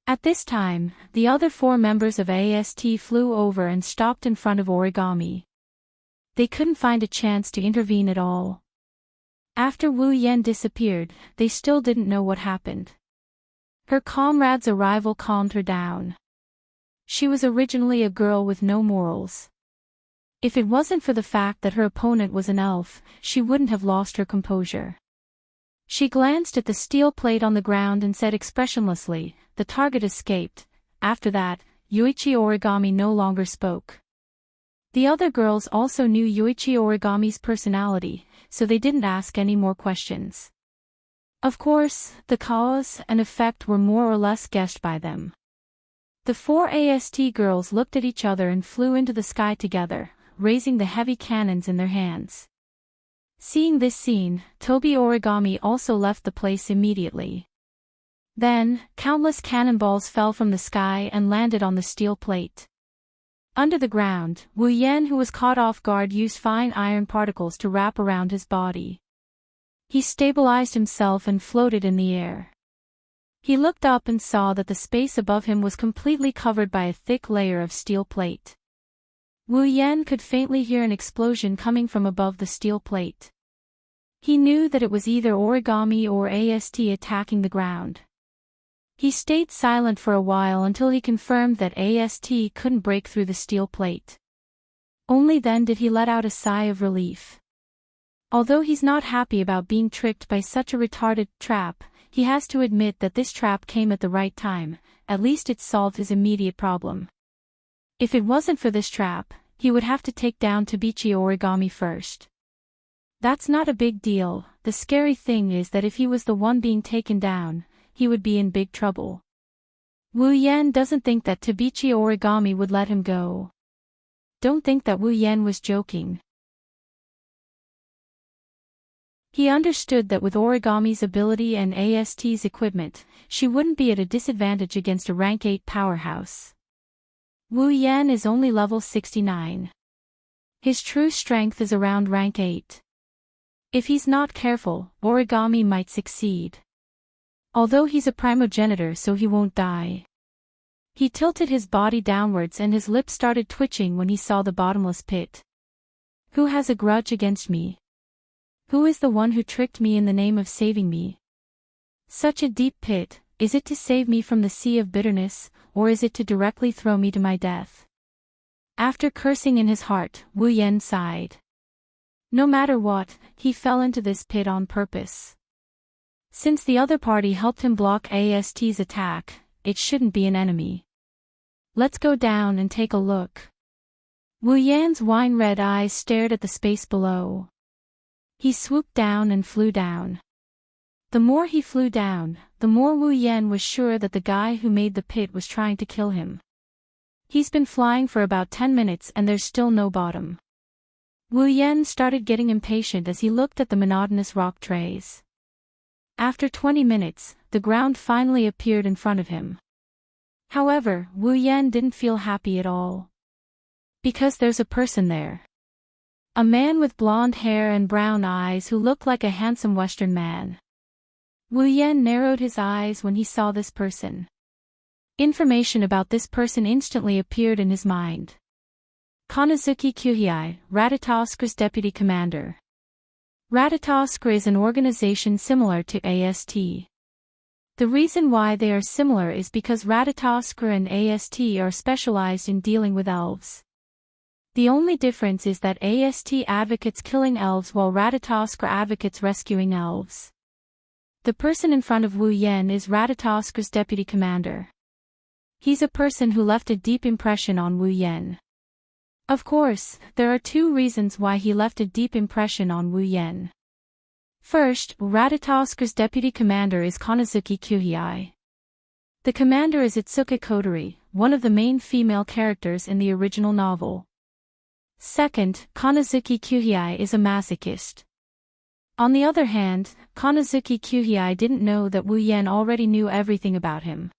At this time, the other 4 members of AST flew over and stopped in front of Origami. They couldn't find a chance to intervene at all. After Wu Yan disappeared, they still didn't know what happened. Her comrade's arrival calmed her down. She was originally a girl with no morals. If it wasn't for the fact that her opponent was an elf, she wouldn't have lost her composure. She glanced at the steel plate on the ground and said expressionlessly, "The target escaped." After that, Yuichi Origami no longer spoke. The other girls also knew Yuichi Origami's personality, so they didn't ask any more questions. Of course, the cause and effect were more or less guessed by them. The 4 AST girls looked at each other and flew into the sky together, raising the heavy cannons in their hands. Seeing this scene, Tobi Origami also left the place immediately. Then, countless cannonballs fell from the sky and landed on the steel plate. Under the ground, Wu Yan, who was caught off guard, used fine iron particles to wrap around his body. He stabilized himself and floated in the air. He looked up and saw that the space above him was completely covered by a thick layer of steel plate. Wu Yan could faintly hear an explosion coming from above the steel plate. He knew that it was either Origami or AST attacking the ground. He stayed silent for a while until he confirmed that AST couldn't break through the steel plate. Only then did he let out a sigh of relief. Although he's not happy about being tricked by such a retarded trap, he has to admit that this trap came at the right time. At least it solved his immediate problem. If it wasn't for this trap, he would have to take down Tabichi Origami first. That's not a big deal. The scary thing is that if he was the one being taken down, he would be in big trouble. Wu Yan doesn't think that Tabichi Origami would let him go. Don't think that Wu Yan was joking. He understood that with Origami's ability and AST's equipment, she wouldn't be at a disadvantage against a rank 8 powerhouse. Wu Yan is only level 69. His true strength is around rank 8. If he's not careful, Origami might succeed. Although he's a primogenitor, so he won't die. He tilted his body downwards and his lips started twitching when he saw the bottomless pit. Who has a grudge against me? Who is the one who tricked me in the name of saving me? Such a deep pit, is it to save me from the sea of bitterness, or is it to directly throw me to my death? After cursing in his heart, Wu Yan sighed. No matter what, he fell into this pit on purpose. Since the other party helped him block AST's attack, it shouldn't be an enemy. Let's go down and take a look. Wu Yan's wine-red eyes stared at the space below. He swooped down and flew down. The more he flew down, the more Wu Yan was sure that the guy who made the pit was trying to kill him. He's been flying for about 10 minutes and there's still no bottom. Wu Yan started getting impatient as he looked at the monotonous rock trays. After 20 minutes, the ground finally appeared in front of him. However, Wu Yan didn't feel happy at all. Because there's a person there. A man with blonde hair and brown eyes who looked like a handsome Western man. Wu Yan narrowed his eyes when he saw this person. Information about this person instantly appeared in his mind. Kanazuki Kuhei, Ratatoskura's deputy commander. Ratatoskura is an organization similar to AST. The reason why they are similar is because Ratatoskura and AST are specialized in dealing with elves. The only difference is that AST advocates killing elves while Ratatoskura advocates rescuing elves. The person in front of Wu Yan is Ratatoskura's deputy commander. He's a person who left a deep impression on Wu Yan. Of course, there are two reasons why he left a deep impression on Wu Yan. First, Ratatoskura's deputy commander is Kanazuki Kuhei. The commander is Itsuka Kodori, one of the main female characters in the original novel. Second, Kanazuki Kuhei is a masochist. On the other hand, Kanazuki Kuhei didn't know that Wu Yan already knew everything about him.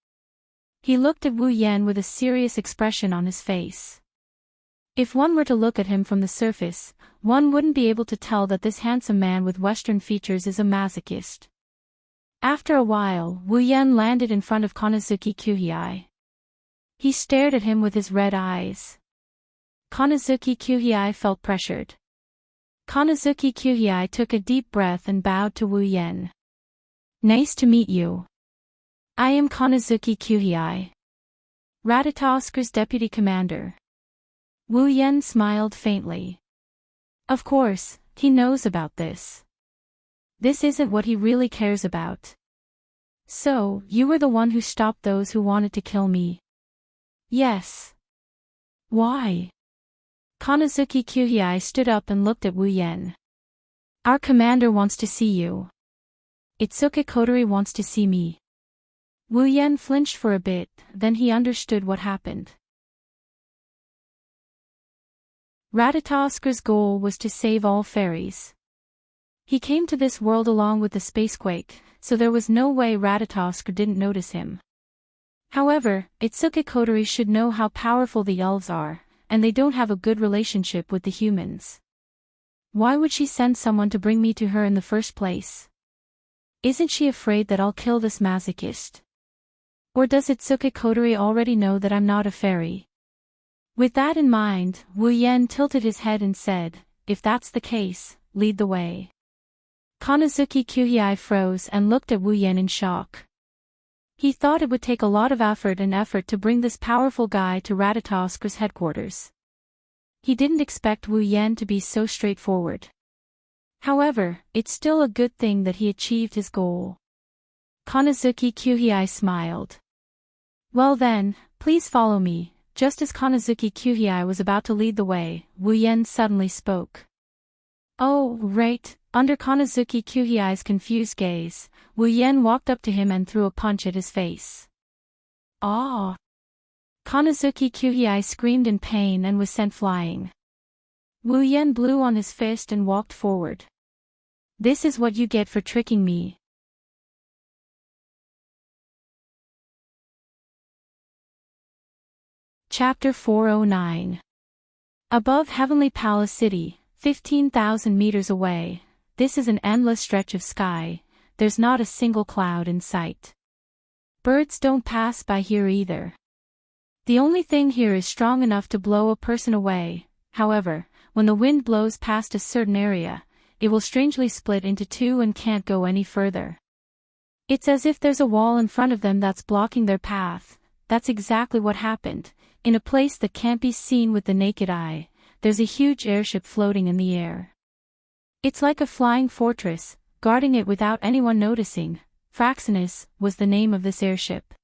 He looked at Wu Yan with a serious expression on his face. If one were to look at him from the surface, one wouldn't be able to tell that this handsome man with Western features is a masochist. After a while, Wu Yan landed in front of Kanazuki Kuhei. He stared at him with his red eyes. Kanazuki Kuhei felt pressured. Kanazuki Kuhei took a deep breath and bowed to Wu Yan. Nice to meet you. I am Kanazuki Kuhei, Ratatoskura's deputy commander. Wu Yan smiled faintly. Of course, he knows about this. This isn't what he really cares about. So, you were the one who stopped those who wanted to kill me? Yes. Why? Kanazuki Kuhei stood up and looked at Wu Yan. Our commander wants to see you. Itsuka Kodori wants to see me. Wu Yan flinched for a bit, then he understood what happened. Ratatoskura's goal was to save all fairies. He came to this world along with the spacequake, so there was no way Ratatoskura didn't notice him. However, Itsuka Kodori should know how powerful the elves are, and they don't have a good relationship with the humans. Why would she send someone to bring me to her in the first place? Isn't she afraid that I'll kill this masochist? Or does Itsuka Kodori already know that I'm not a fairy? With that in mind, Wu Yan tilted his head and said, if that's the case, lead the way. Kanazuki Kuhei froze and looked at Wu Yan in shock. He thought it would take a lot of effort to bring this powerful guy to Ratatoskura's headquarters. He didn't expect Wu Yan to be so straightforward. However, it's still a good thing that he achieved his goal. Kanazuki Kuhei smiled. Well then, please follow me. Just as Kanazuki Kuhei was about to lead the way, Wu Yan suddenly spoke. Oh, right. Under Kanazuki Kuhei's confused gaze, Wu Yan walked up to him and threw a punch at his face. Ah! Kanazuki Kuhei screamed in pain and was sent flying. Wu Yan blew on his fist and walked forward. This is what you get for tricking me. Chapter 409. Above Heavenly Palace City, 15,000 meters away, this is an endless stretch of sky, there's not a single cloud in sight. Birds don't pass by here either. The only thing here is strong enough to blow a person away. However, when the wind blows past a certain area, it will strangely split into two and can't go any further. It's as if there's a wall in front of them that's blocking their path. That's exactly what happened. In a place that can't be seen with the naked eye, there's a huge airship floating in the air. It's like a flying fortress, guarding it without anyone noticing. Fraxinus was the name of this airship.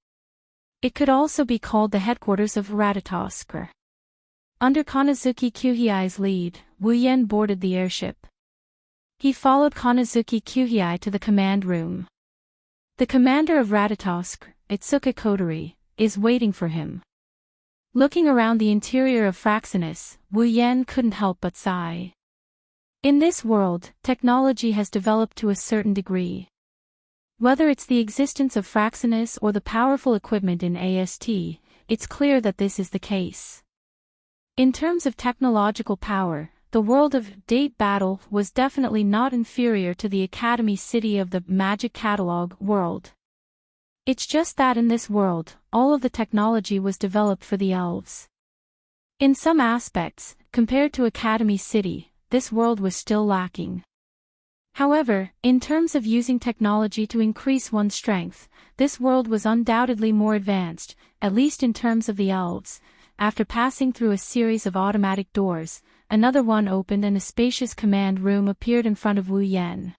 It could also be called the headquarters of Ratatoskura. Under Kanazuki Kuhei's lead, Wu Yen boarded the airship. He followed Kanazuki Kuhei to the command room. The commander of Ratatosk, Itsuka Kotori, is waiting for him. Looking around the interior of Fraxinus, Wu Yen couldn't help but sigh. In this world, technology has developed to a certain degree. Whether it's the existence of Fraxinus or the powerful equipment in AST, it's clear that this is the case. In terms of technological power, the world of Date Battle was definitely not inferior to the Academy City of the Magic Catalog world. It's just that in this world, all of the technology was developed for the elves. In some aspects, compared to Academy City, this world was still lacking. However, in terms of using technology to increase one's strength, this world was undoubtedly more advanced, at least in terms of the elves. After passing through a series of automatic doors, another one opened and a spacious command room appeared in front of Wu Yen.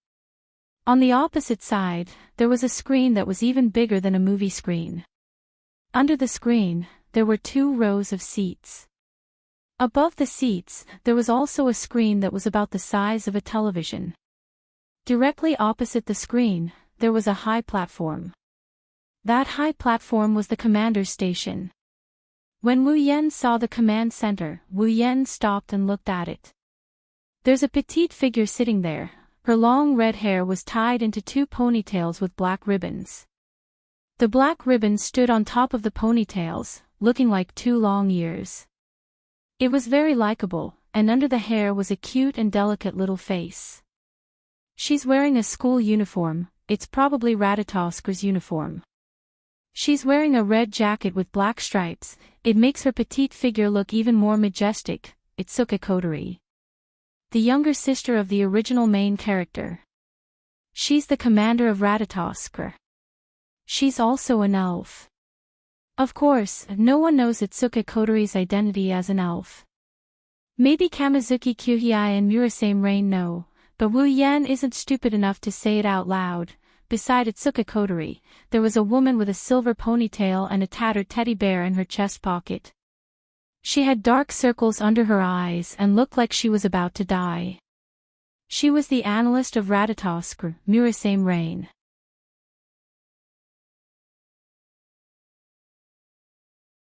On the opposite side, there was a screen that was even bigger than a movie screen. Under the screen, there were 2 rows of seats. Above the seats, there was also a screen that was about the size of a television. Directly opposite the screen, there was a high platform. That high platform was the commander's station. When Wu Yen saw the command center, Wu Yen stopped and looked at it. There's a petite figure sitting there. Her long red hair was tied into 2 ponytails with black ribbons. The black ribbons stood on top of the ponytails, looking like 2 long ears. It was very likable, and under the hair was a cute and delicate little face. She's wearing a school uniform, it's probably Ratatosker's uniform. She's wearing a red jacket with black stripes, it makes her petite figure look even more majestic. Itsuka Kotori, the younger sister of the original main character. She's the commander of Ratatosker. She's also an elf. Of course, no one knows Itsuka Kotori's identity as an elf. Maybe Kamazuki Kuhei and Murasame Rain know, but Wu Yen isn't stupid enough to say it out loud. Beside Itsuka Kotori, there was a woman with a silver ponytail and a tattered teddy bear in her chest pocket. She had dark circles under her eyes and looked like she was about to die. She was the analyst of Ratatosker, Murasame Rain.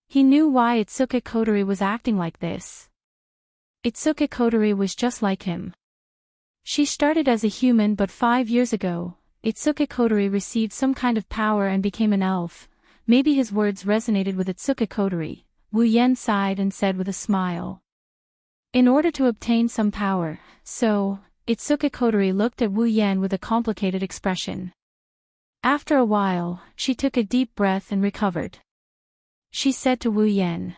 He knew why Itsuka Kotori was acting like this. Itsuka Kotori was just like him. She started as a human, but 5 years ago, Itsuka Kotori received some kind of power and became an elf. Maybe his words resonated with Itsuka Kotori. Wu Yen sighed and said with a smile. In order to obtain some power, Itsuka Kotori looked at Wu Yen with a complicated expression. After a while, she took a deep breath and recovered. She said to Wu Yen,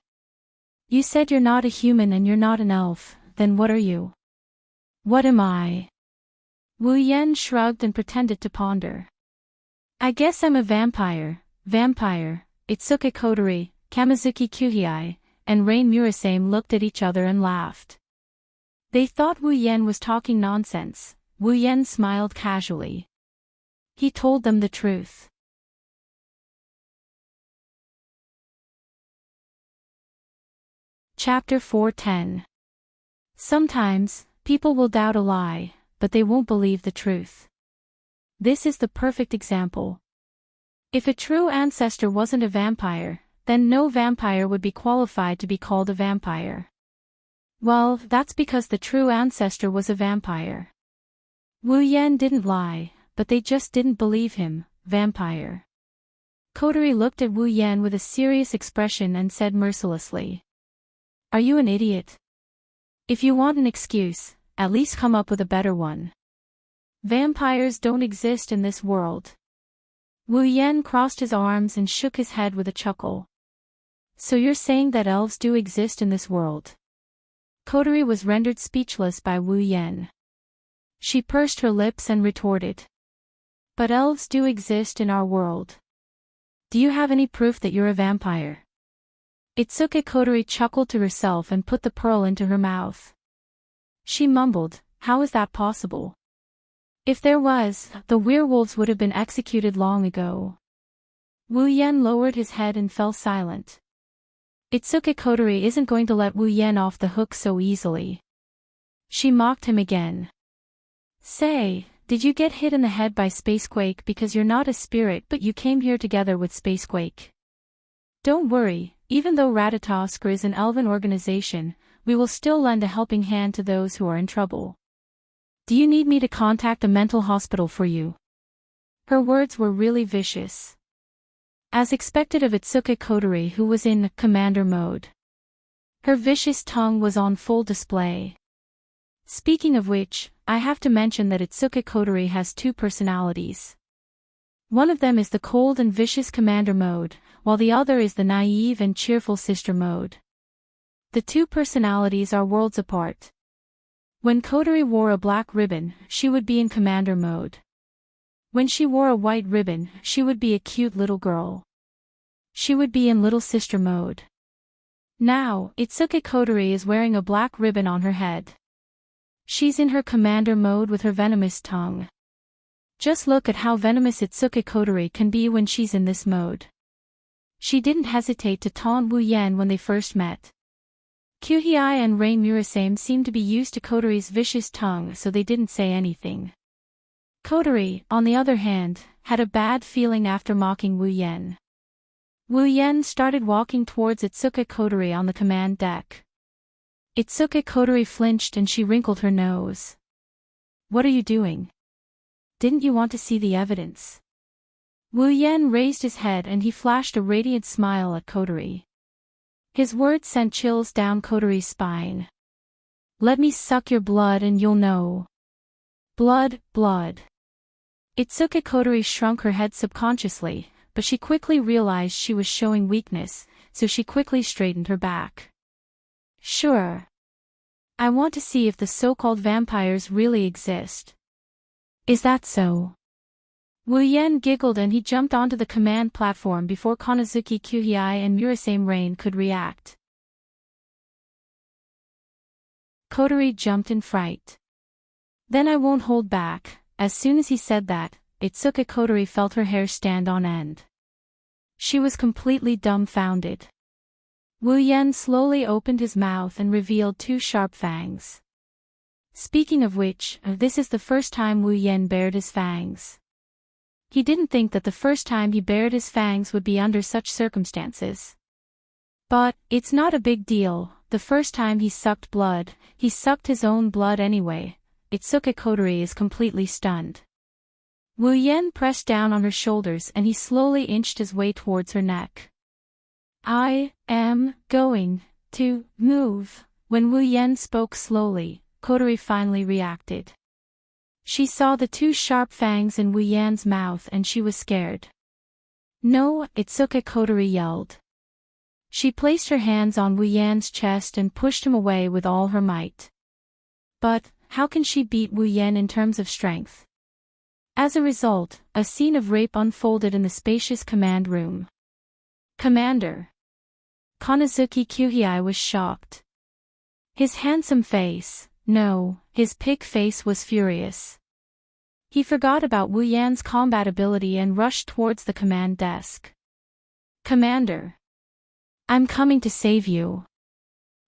"You said you're not a human and you're not an elf, then what are you?" "What am I?" Wu Yen shrugged and pretended to ponder. "I guess I'm a vampire." Itsuka Kotori, Kamazuki Kuhei, and Rain Murasame looked at each other and laughed. They thought Wu Yen was talking nonsense. Wu Yen smiled casually. He told them the truth. Chapter 410. Sometimes, people will doubt a lie, but they won't believe the truth. This is the perfect example. If a true ancestor wasn't a vampire, then no vampire would be qualified to be called a vampire. Well, that's because the true ancestor was a vampire. Wu Yen didn't lie, but they just didn't believe him. Vampire. Kotori looked at Wu Yen with a serious expression and said mercilessly, "Are you an idiot? If you want an excuse, at least come up with a better one. Vampires don't exist in this world." Wu Yen crossed his arms and shook his head with a chuckle. "So you're saying that elves do exist in this world?" Kotori was rendered speechless by Wu Yen. She pursed her lips and retorted, "But elves do exist in our world. Do you have any proof that you're a vampire?" Itsuka Kotori chuckled to herself and put the pearl into her mouth. She mumbled, "How is that possible? If there was, the werewolves would have been executed long ago." Wu Yen lowered his head and fell silent. Itsuki Kotori isn't going to let Wu Yen off the hook so easily. She mocked him again. Say, did you get hit in the head by Spacequake because you're not a spirit but you came here together with Spacequake? Don't worry, even though Ratatoskr is an elven organization, we will still lend a helping hand to those who are in trouble. Do you need me to contact a mental hospital for you? Her words were really vicious. As expected of Itsuki Kotori, who was in commander mode. Her vicious tongue was on full display. Speaking of which, I have to mention that Itsuki Kotori has two personalities. One of them is the cold and vicious commander mode, while the other is the naive and cheerful sister mode. The two personalities are worlds apart. When Kotori wore a black ribbon, she would be in commander mode. When she wore a white ribbon, she would be a cute little girl. She would be in little sister mode. Now, Itsuki Kotori is wearing a black ribbon on her head. She's in her commander mode with her venomous tongue. Just look at how venomous Itsuki Kotori can be when she's in this mode. She didn't hesitate to taunt Wu Yen when they first met. Kyuhei and Rain Murasame seemed to be used to Kotori's vicious tongue, so they didn't say anything. Kotori, on the other hand, had a bad feeling after mocking Wu Yen. Wu Yen started walking towards Itsuki Kotori on the command deck. Itsuki Kotori flinched and she wrinkled her nose. What are you doing? Didn't you want to see the evidence? Wu Yen raised his head and he flashed a radiant smile at Kotori. His words sent chills down Kotori's spine. Let me suck your blood and you'll know. Blood, blood. Itsuki Kotori shrunk her head subconsciously, but she quickly realized she was showing weakness, so she quickly straightened her back. Sure. I want to see if the so-called vampires really exist. Is that so? Wu Yen giggled and he jumped onto the command platform before Konosuke Kyuhei and Murasame Rain could react. Kotori jumped in fright. Then I won't hold back. As soon as he said that, Itsuki Kotori felt her hair stand on end. She was completely dumbfounded. Wu Yen slowly opened his mouth and revealed two sharp fangs. Speaking of which, this is the first time Wu Yen bared his fangs. He didn't think that the first time he bared his fangs would be under such circumstances. But, it's not a big deal, the first time he sucked blood, he sucked his own blood anyway. Itsuki Kotori is completely stunned. Wu Yen pressed down on her shoulders and he slowly inched his way towards her neck. I am going to move. When Wu Yen spoke slowly, Kotori finally reacted. She saw the two sharp fangs in Wu Yan's mouth and she was scared. No, Itsuki Kotori yelled. She placed her hands on Wu Yan's chest and pushed him away with all her might. But, how can she beat Wu Yen in terms of strength? As a result, a scene of rape unfolded in the spacious command room. Commander. Konosuke Kyuhei was shocked. His handsome face, no, his pig face was furious. He forgot about Wu Yan's combat ability and rushed towards the command desk. Commander. I'm coming to save you.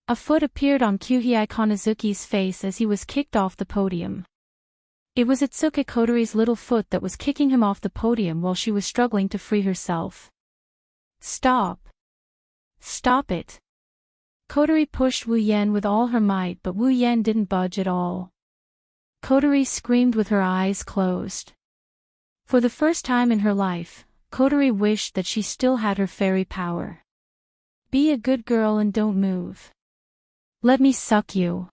A foot appeared on Kyuhei Konosuke's face as he was kicked off the podium. It was Itsuki Kotori's little foot that was kicking him off the podium while she was struggling to free herself. Stop. Stop it. Kotori pushed Wu Yen with all her might but Wu Yen didn't budge at all. Kotori screamed with her eyes closed. For the first time in her life, Kotori wished that she still had her fairy power. Be a good girl and don't move. Let me suck you.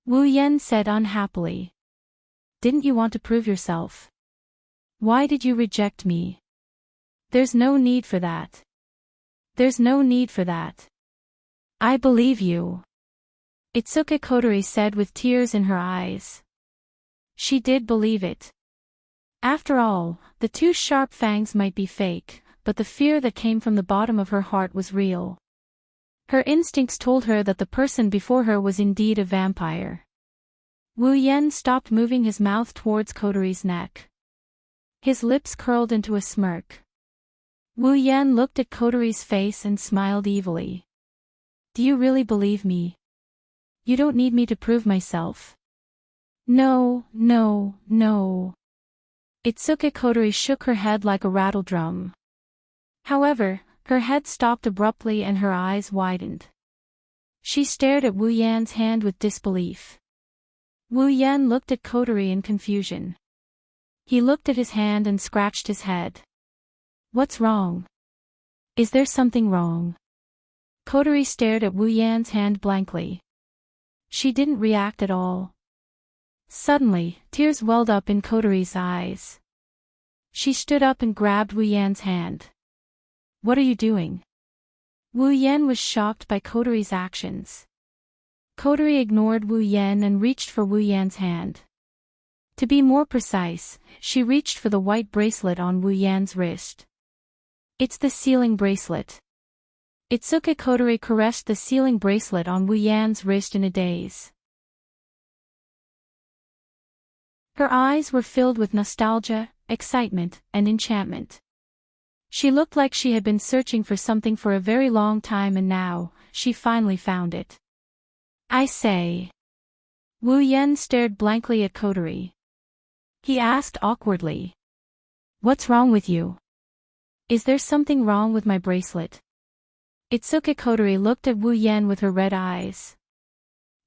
Wu Yen said unhappily. Didn't you want to prove yourself? Why did you reject me? There's no need for that. There's no need for that. I believe you. Itsuki Kotori said with tears in her eyes. She did believe it. After all, the two sharp fangs might be fake, but the fear that came from the bottom of her heart was real. Her instincts told her that the person before her was indeed a vampire. Wu Yen stopped moving his mouth towards Kotori's neck. His lips curled into a smirk. Wu Yen looked at Kotori's face and smiled evilly. Do you really believe me? You don't need me to prove myself. No, no, no. Itsuki Kotori shook her head like a rattle drum. However, her head stopped abruptly and her eyes widened. She stared at Wu Yan's hand with disbelief. Wu Yan looked at Kotori in confusion. He looked at his hand and scratched his head. What's wrong? Is there something wrong? Kotori stared at Wu Yan's hand blankly. She didn't react at all. Suddenly, tears welled up in Kotori's eyes. She stood up and grabbed Wu Yan's hand. What are you doing? Wu Yan was shocked by Kotori's actions. Kotori ignored Wu Yan and reached for Wu Yan's hand. To be more precise, she reached for the white bracelet on Wu Yan's wrist. It's the sealing bracelet. Itsuki Kotori caressed the sealing bracelet on Wu Yan's wrist in a daze. Her eyes were filled with nostalgia, excitement, and enchantment. She looked like she had been searching for something for a very long time and now, she finally found it. I say. Wu Yan stared blankly at Kotori. He asked awkwardly. What's wrong with you? Is there something wrong with my bracelet? Itsuki Kotori looked at Wu Yan with her red eyes.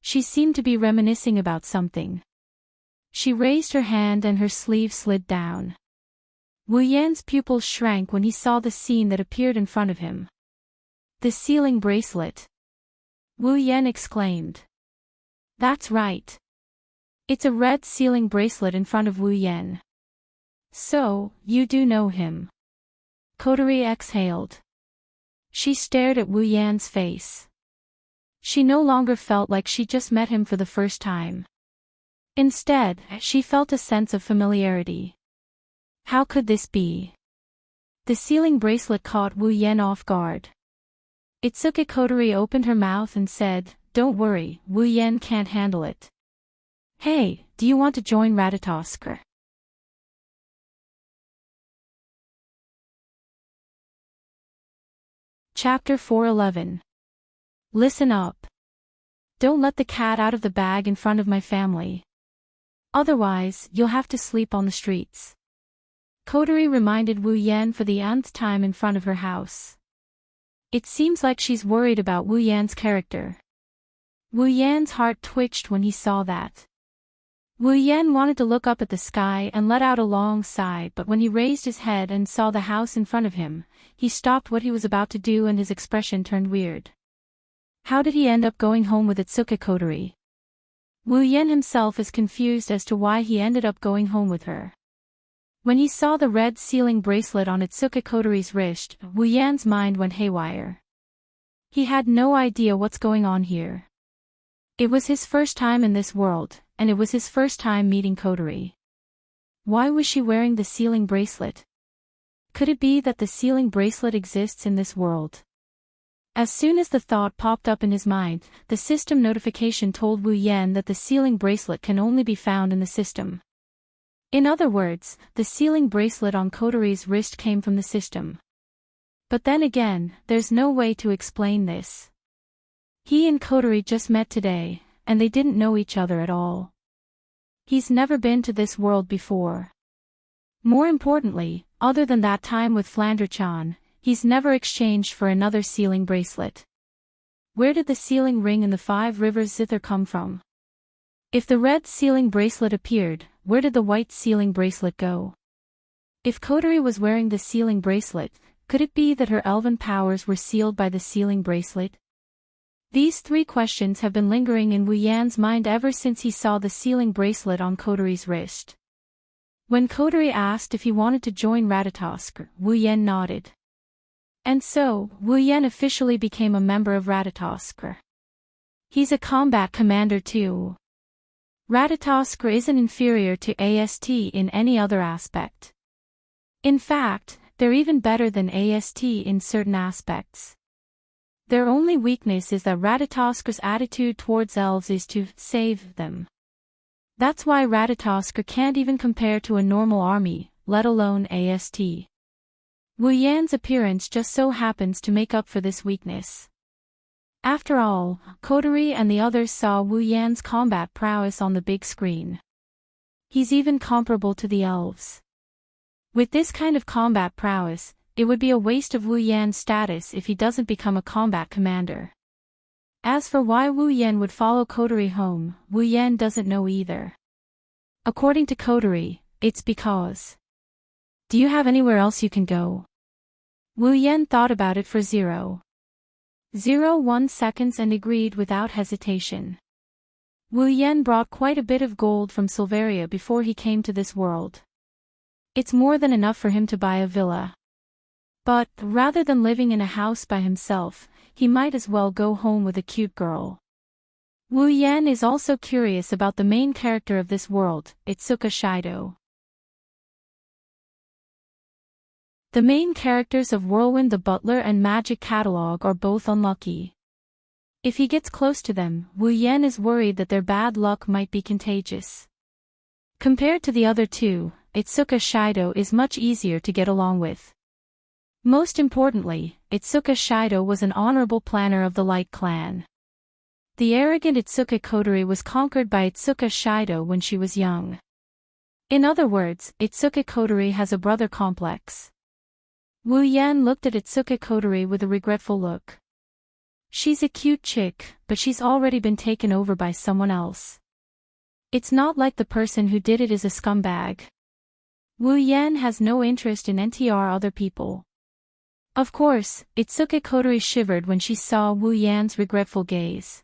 She seemed to be reminiscing about something. She raised her hand and her sleeve slid down. Wu Yan's pupils shrank when he saw the scene that appeared in front of him. The sealing bracelet. Wu Yan exclaimed. That's right. It's a red sealing bracelet in front of Wu Yan. So, you do know him. Kotori exhaled. She stared at Wu Yan's face. She no longer felt like she just met him for the first time. Instead, she felt a sense of familiarity. How could this be? The sealing bracelet caught Wu Yan off guard. Itsuki Kotori opened her mouth and said, Don't worry, Wu Yan can't handle it. Hey, do you want to join Ratatosker? Chapter 411. Listen up. Don't let the cat out of the bag in front of my family. Otherwise, you'll have to sleep on the streets. Kotori reminded Wu Yan for the nth time in front of her house. It seems like she's worried about Wu Yan's character. Wu Yan's heart twitched when he saw that. Wu Yan wanted to look up at the sky and let out a long sigh, but when he raised his head and saw the house in front of him, he stopped what he was about to do and his expression turned weird. How did he end up going home with Itsuki Kotori? Wu Yan himself is confused as to why he ended up going home with her. When he saw the red sealing bracelet on Itsuki Kotori's wrist, Wu Yan's mind went haywire. He had no idea what's going on here. It was his first time in this world, and it was his first time meeting Kotori. Why was she wearing the sealing bracelet? Could it be that the sealing bracelet exists in this world? As soon as the thought popped up in his mind, the system notification told Wu Yan that the sealing bracelet can only be found in the system. In other words, the sealing bracelet on Kotori's wrist came from the system. But then again, there's no way to explain this. He and Kotori just met today, and they didn't know each other at all. He's never been to this world before. More importantly, other than that time with Flandre-chan, he's never exchanged for another sealing bracelet. Where did the sealing ring in the Five Rivers Zither come from? If the red sealing bracelet appeared, where did the white sealing bracelet go? If Kotori was wearing the sealing bracelet, could it be that her elven powers were sealed by the sealing bracelet? These three questions have been lingering in Wu Yan's mind ever since he saw the sealing bracelet on Kotori's wrist. When Kotori asked if he wanted to join Ratatosker, Wu Yan nodded. And so, Wu Yan officially became a member of Ratatosker. He's a combat commander too. Ratatosker isn't inferior to AST in any other aspect. In fact, they're even better than AST in certain aspects. Their only weakness is that Ratatosker's attitude towards elves is to save them. That's why Ratatosker can't even compare to a normal army, let alone AST. Wu Yan's appearance just so happens to make up for this weakness. After all, Kotori and the others saw Wu Yan's combat prowess on the big screen. He's even comparable to the elves. With this kind of combat prowess, it would be a waste of Wu Yan's status if he doesn't become a combat commander. As for why Wu Yan would follow Kotori home, Wu Yan doesn't know either. According to Kotori, it's because. Do you have anywhere else you can go? Wu Yan thought about it for 0.01 seconds and agreed without hesitation. Wu Yan brought quite a bit of gold from Silveria before he came to this world. It's more than enough for him to buy a villa. But, rather than living in a house by himself, he might as well go home with a cute girl. Wu Yan is also curious about the main character of this world, Itsuka Shido. The main characters of Whirlwind the Butler and Magic Catalog are both unlucky. If he gets close to them, Wu Yan is worried that their bad luck might be contagious. Compared to the other two, Itsuka Shido is much easier to get along with. Most importantly, Itsuka Shido was an honorable planner of the Light Clan. The arrogant Itsuka Kotori was conquered by Itsuka Shido when she was young. In other words, Itsuka Kotori has a brother complex. Wu Yan looked at Itsuka Kotori with a regretful look. She's a cute chick, but she's already been taken over by someone else. It's not like the person who did it is a scumbag. Wu Yan has no interest in NTR other people. Of course, Itsuka Kotori shivered when she saw Wu Yan's regretful gaze.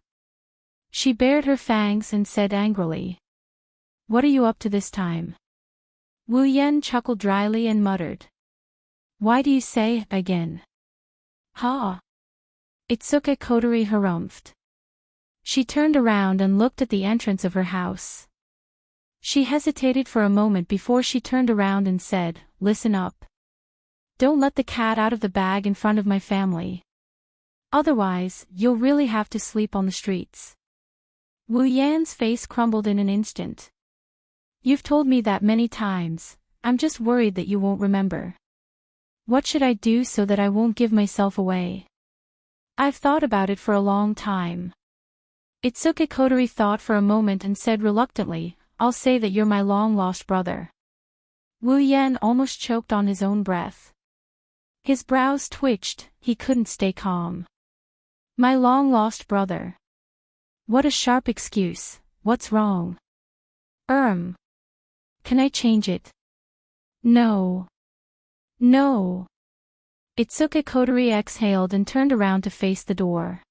She bared her fangs and said angrily. What are you up to this time? Wu Yan chuckled dryly and muttered. Why do you say again? Ha! Itsuka Kotori harumphed. She turned around and looked at the entrance of her house. She hesitated for a moment before she turned around and said, Listen up. Don't let the cat out of the bag in front of my family. Otherwise, you'll really have to sleep on the streets. Wu Yan's face crumbled in an instant. You've told me that many times, I'm just worried that you won't remember. What should I do so that I won't give myself away? I've thought about it for a long time. Itsuka Kotori thought for a moment and said reluctantly, I'll say that you're my long-lost brother. Wu Yan almost choked on his own breath. His brows twitched, he couldn't stay calm. My long-lost brother. What a sharp excuse, what's wrong? Can I change it? No. No. Itsuka Kotori exhaled and turned around to face the door.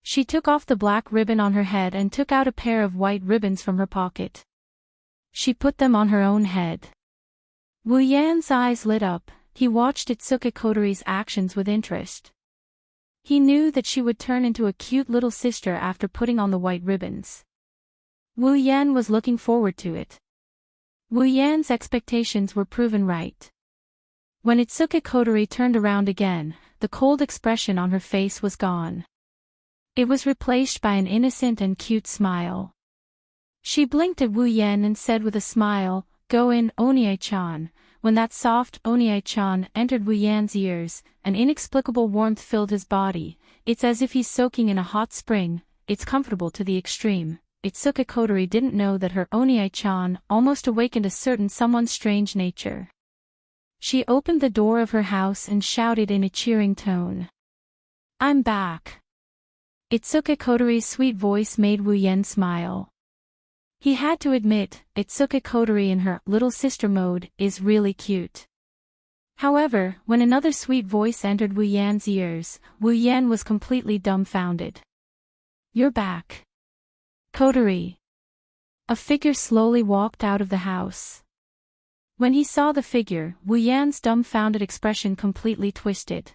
She took off the black ribbon on her head and took out a pair of white ribbons from her pocket. She put them on her own head. Wu Yan's eyes lit up, he watched Itsuka Kotori's actions with interest. He knew that she would turn into a cute little sister after putting on the white ribbons. Wu Yan was looking forward to it. Wu Yan's expectations were proven right. When Itsuka Kotori turned around again, the cold expression on her face was gone. It was replaced by an innocent and cute smile. She blinked at Wu Yan and said with a smile, Go in, Onie-chan. When that soft Onie-chan entered Wu Yan's ears, an inexplicable warmth filled his body. It's as if he's soaking in a hot spring, it's comfortable to the extreme. Itsuka Kotori didn't know that her Onie-chan almost awakened a certain someone's strange nature. She opened the door of her house and shouted in a cheering tone. I'm back. Itsuka Kotori's sweet voice made Wu Yan smile. He had to admit, Itsuka Kotori in her little sister mode is really cute. However, when another sweet voice entered Wu Yan's ears, Wu Yan was completely dumbfounded. You're back. Kotori. A figure slowly walked out of the house. When he saw the figure, Wu Yan's dumbfounded expression completely twisted.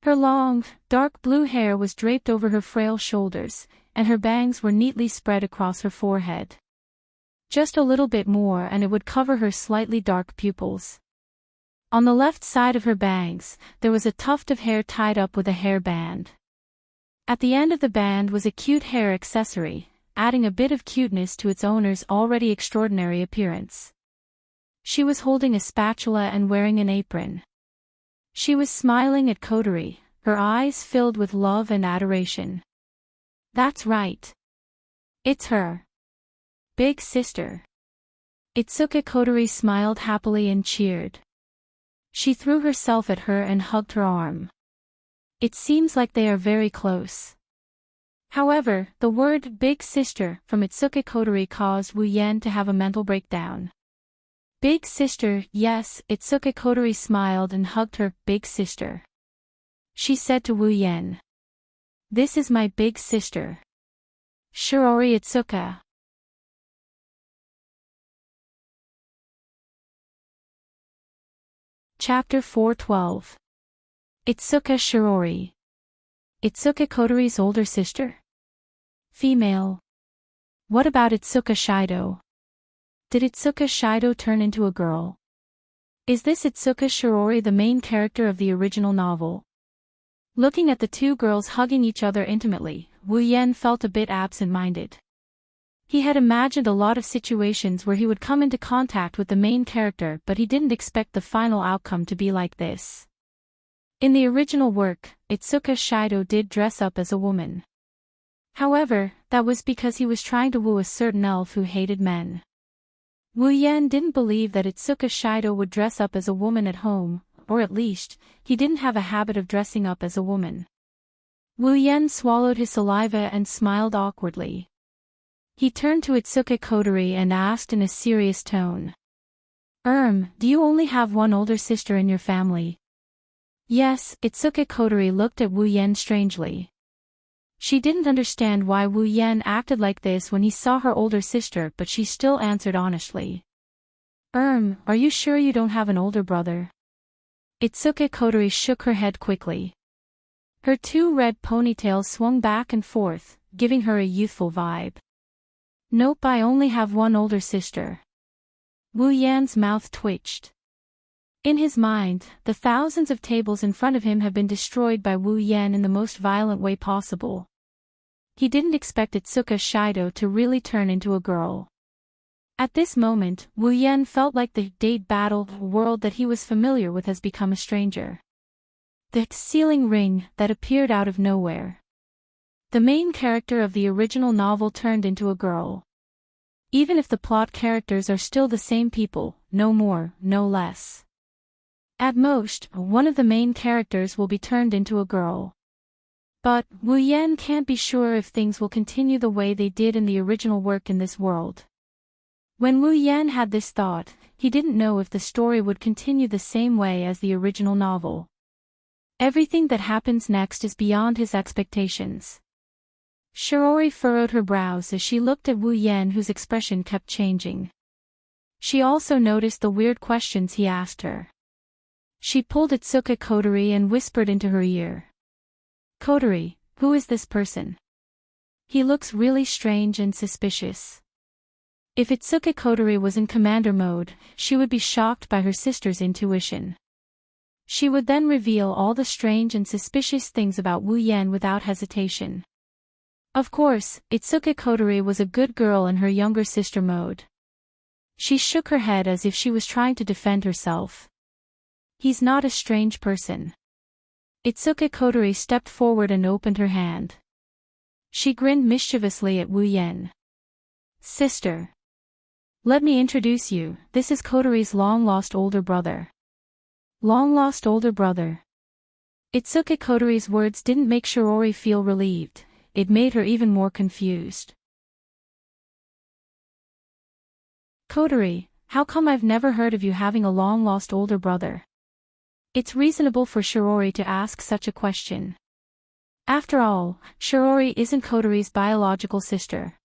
Her long, dark blue hair was draped over her frail shoulders, and her bangs were neatly spread across her forehead. Just a little bit more and it would cover her slightly dark pupils. On the left side of her bangs, there was a tuft of hair tied up with a hairband. At the end of the band was a cute hair accessory, adding a bit of cuteness to its owner's already extraordinary appearance. She was holding a spatula and wearing an apron. She was smiling at Kotori, her eyes filled with love and adoration. That's right. It's her big sister. Itsuka Kotori smiled happily and cheered. She threw herself at her and hugged her arm. It seems like they are very close. However, the word big sister from Itsuka Kotori caused Wu Yen to have a mental breakdown. Big sister, yes, Itsuka Kotori smiled and hugged her big sister. She said to Wu Yen, "This is my big sister. Shirori Itsuka." Chapter 412. Itsuka Shirori. Itsuka Kotori's older sister? Female. What about Itsuka Shido? Did Itsuka Shido turn into a girl? Is this Itsuka Shirori the main character of the original novel? Looking at the two girls hugging each other intimately, Wu Yen felt a bit absent-minded. He had imagined a lot of situations where he would come into contact with the main character, but he didn't expect the final outcome to be like this. In the original work, Itsuka Shido did dress up as a woman. However, that was because he was trying to woo a certain elf who hated men. Wu Yen didn't believe that Itsuka Shido would dress up as a woman at home, or at least, he didn't have a habit of dressing up as a woman. Wu Yen swallowed his saliva and smiled awkwardly. He turned to Itsuka Kotori and asked in a serious tone. Do you only have one older sister in your family?" Yes, Itsuka Kotori looked at Wu Yen strangely. She didn't understand why Wu Yen acted like this when he saw her older sister, but she still answered honestly. Are you sure you don't have an older brother?" Itsuka Kotori shook her head quickly. Her two red ponytails swung back and forth, giving her a youthful vibe. "Nope, I only have one older sister." Wu Yan's mouth twitched. In his mind, the thousands of tables in front of him have been destroyed by Wu Yan in the most violent way possible. He didn't expect Itsuka Shido to really turn into a girl. At this moment, Wu Yan felt like the date battle world that he was familiar with has become a stranger. The ceiling ring that appeared out of nowhere. The main character of the original novel turned into a girl. Even if the plot characters are still the same people, no more, no less. At most, one of the main characters will be turned into a girl. But, Wu Yan can't be sure if things will continue the way they did in the original work in this world. When Wu Yan had this thought, he didn't know if the story would continue the same way as the original novel. Everything that happens next is beyond his expectations. Shirori furrowed her brows as she looked at Wu Yan, whose expression kept changing. She also noticed the weird questions he asked her. She pulled Itsuka Kotori and whispered into her ear. "Kotori, who is this person? He looks really strange and suspicious." If Itsuka Kotori was in commander mode, she would be shocked by her sister's intuition. She would then reveal all the strange and suspicious things about Wu Yan without hesitation. Of course, Itsuka Kotori was a good girl in her younger sister mode. She shook her head as if she was trying to defend herself. "He's not a strange person." Itsuka Kotori stepped forward and opened her hand. She grinned mischievously at Wu Yan. "Sister. Let me introduce you, this is Kotori's long-lost older brother." Long-lost older brother. Itsuka Kotori's words didn't make Shirori feel relieved. It made her even more confused. "Kotori, how come I've never heard of you having a long-lost older brother?" It's reasonable for Shirori to ask such a question. After all, Shirori isn't Kotori's biological sister.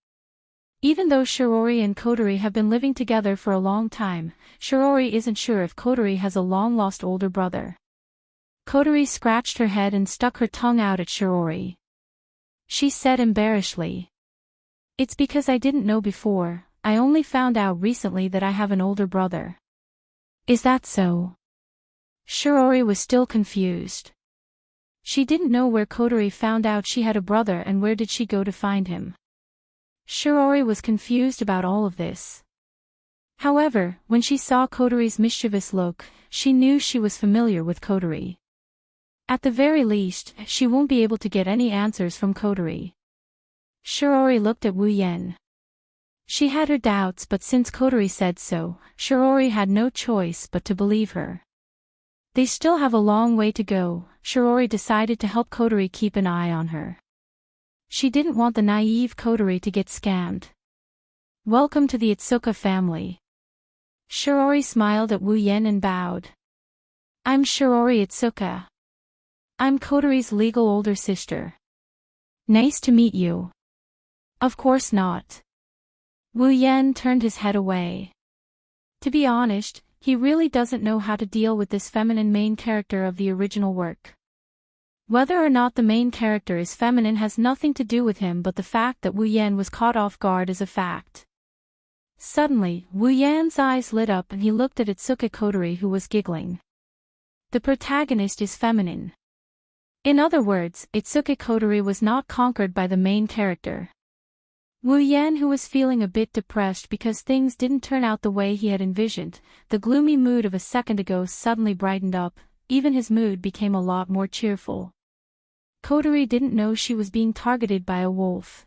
Even though Shirori and Kotori have been living together for a long time, Shirori isn't sure if Kotori has a long-lost older brother. Kotori scratched her head and stuck her tongue out at Shirori. She said embarrassedly. "It's because I didn't know before, I only found out recently that I have an older brother." "Is that so?" Shirori was still confused. She didn't know where Kotori found out she had a brother and where did she go to find him. Shirori was confused about all of this. However, when she saw Kotori's mischievous look, she knew she was familiar with Kotori. At the very least, she won't be able to get any answers from Kotori. Shiori looked at Wu Yen. She had her doubts, but since Kotori said so, Shiori had no choice but to believe her. They still have a long way to go. Shiori decided to help Kotori keep an eye on her. She didn't want the naive Kotori to get scammed. Welcome to the Itsuka family. Shiori smiled at Wu Yen and bowed. I'm Shiori Itsuka. I'm Kotori's legal older sister. Nice to meet you. Of course not. Wu Yen turned his head away. To be honest, he really doesn't know how to deal with this feminine main character of the original work. Whether or not the main character is feminine has nothing to do with him, but the fact that Wu Yen was caught off guard is a fact. Suddenly, Wu Yan's eyes lit up and he looked at Itsuka Kotori, who was giggling. The protagonist is feminine. In other words, Itsuka Kotori was not conquered by the main character. Wu Yen, who was feeling a bit depressed because things didn't turn out the way he had envisioned, the gloomy mood of a second ago suddenly brightened up, even his mood became a lot more cheerful. Kotori didn't know she was being targeted by a wolf.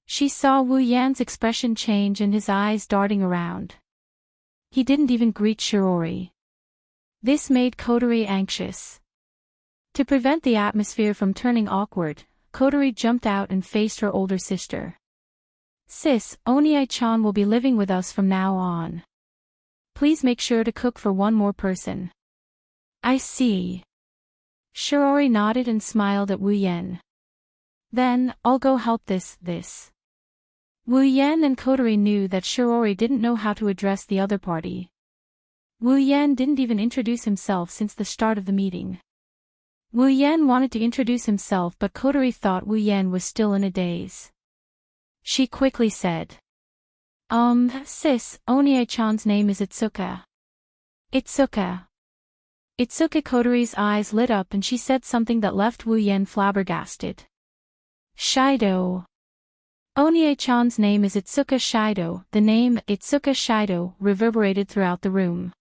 She saw Wu Yan's expression change and his eyes darting around. He didn't even greet Shiori. This made Kotori anxious. To prevent the atmosphere from turning awkward, Kotori jumped out and faced her older sister. Sis, Onie-chan will be living with us from now on. Please make sure to cook for one more person. I see. Shiori nodded and smiled at Wu Yen. Then, I'll go help this. Wu Yen and Kotori knew that Shiori didn't know how to address the other party. Wu Yen didn't even introduce himself since the start of the meeting. Wu Yen wanted to introduce himself, but Kotori thought Wu Yen was still in a daze. She quickly said. Sis, Onie-chan's name is Itsuka. Itsuka. Itsuka Kotori's eyes lit up and she said something that left Wu Yen flabbergasted. Shido. Onie-chan's name is Itsuka Shido. The name, Itsuka Shido, reverberated throughout the room.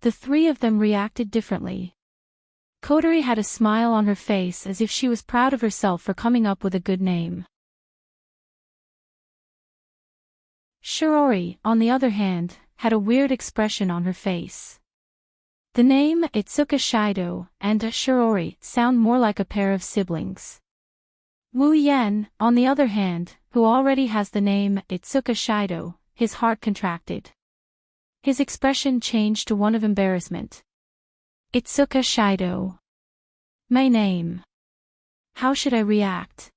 The three of them reacted differently. Kotori had a smile on her face as if she was proud of herself for coming up with a good name. Shiori, on the other hand, had a weird expression on her face. The name, Itsuka Shido, and Shiori sound more like a pair of siblings. Wu Yen, on the other hand, who already has the name, Itsuka Shido, his heart contracted. His expression changed to one of embarrassment. Itsuka Shido. My name. How should I react?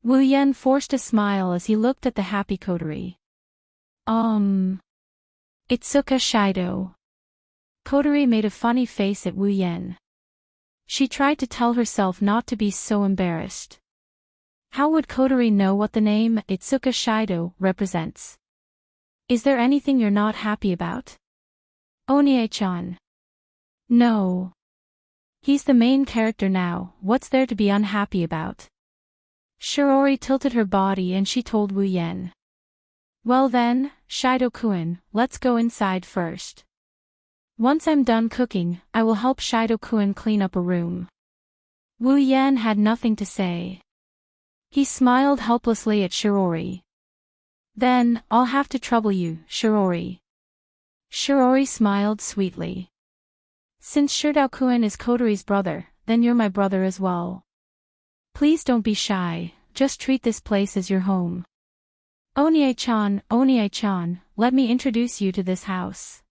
Wu Yen forced a smile as he looked at the happy Kotori. Itsuka Shido. Kotori made a funny face at Wu Yen. She tried to tell herself not to be so embarrassed. How would Kotori know what the name, Itsuka Shido, represents? Is there anything you're not happy about? Onie-chan. No. He's the main character now, what's there to be unhappy about? Shiori tilted her body and she told Wu Yen. Well then, Shido-kun, let's go inside first. Once I'm done cooking, I will help Shido-kun clean up a room. Wu Yen had nothing to say. He smiled helplessly at Shiori. Then, I'll have to trouble you, Shiori. Shiori smiled sweetly. Since Shido-kun is Kotori's brother, then you're my brother as well. Please don't be shy, just treat this place as your home. Onie-chan, let me introduce you to this house.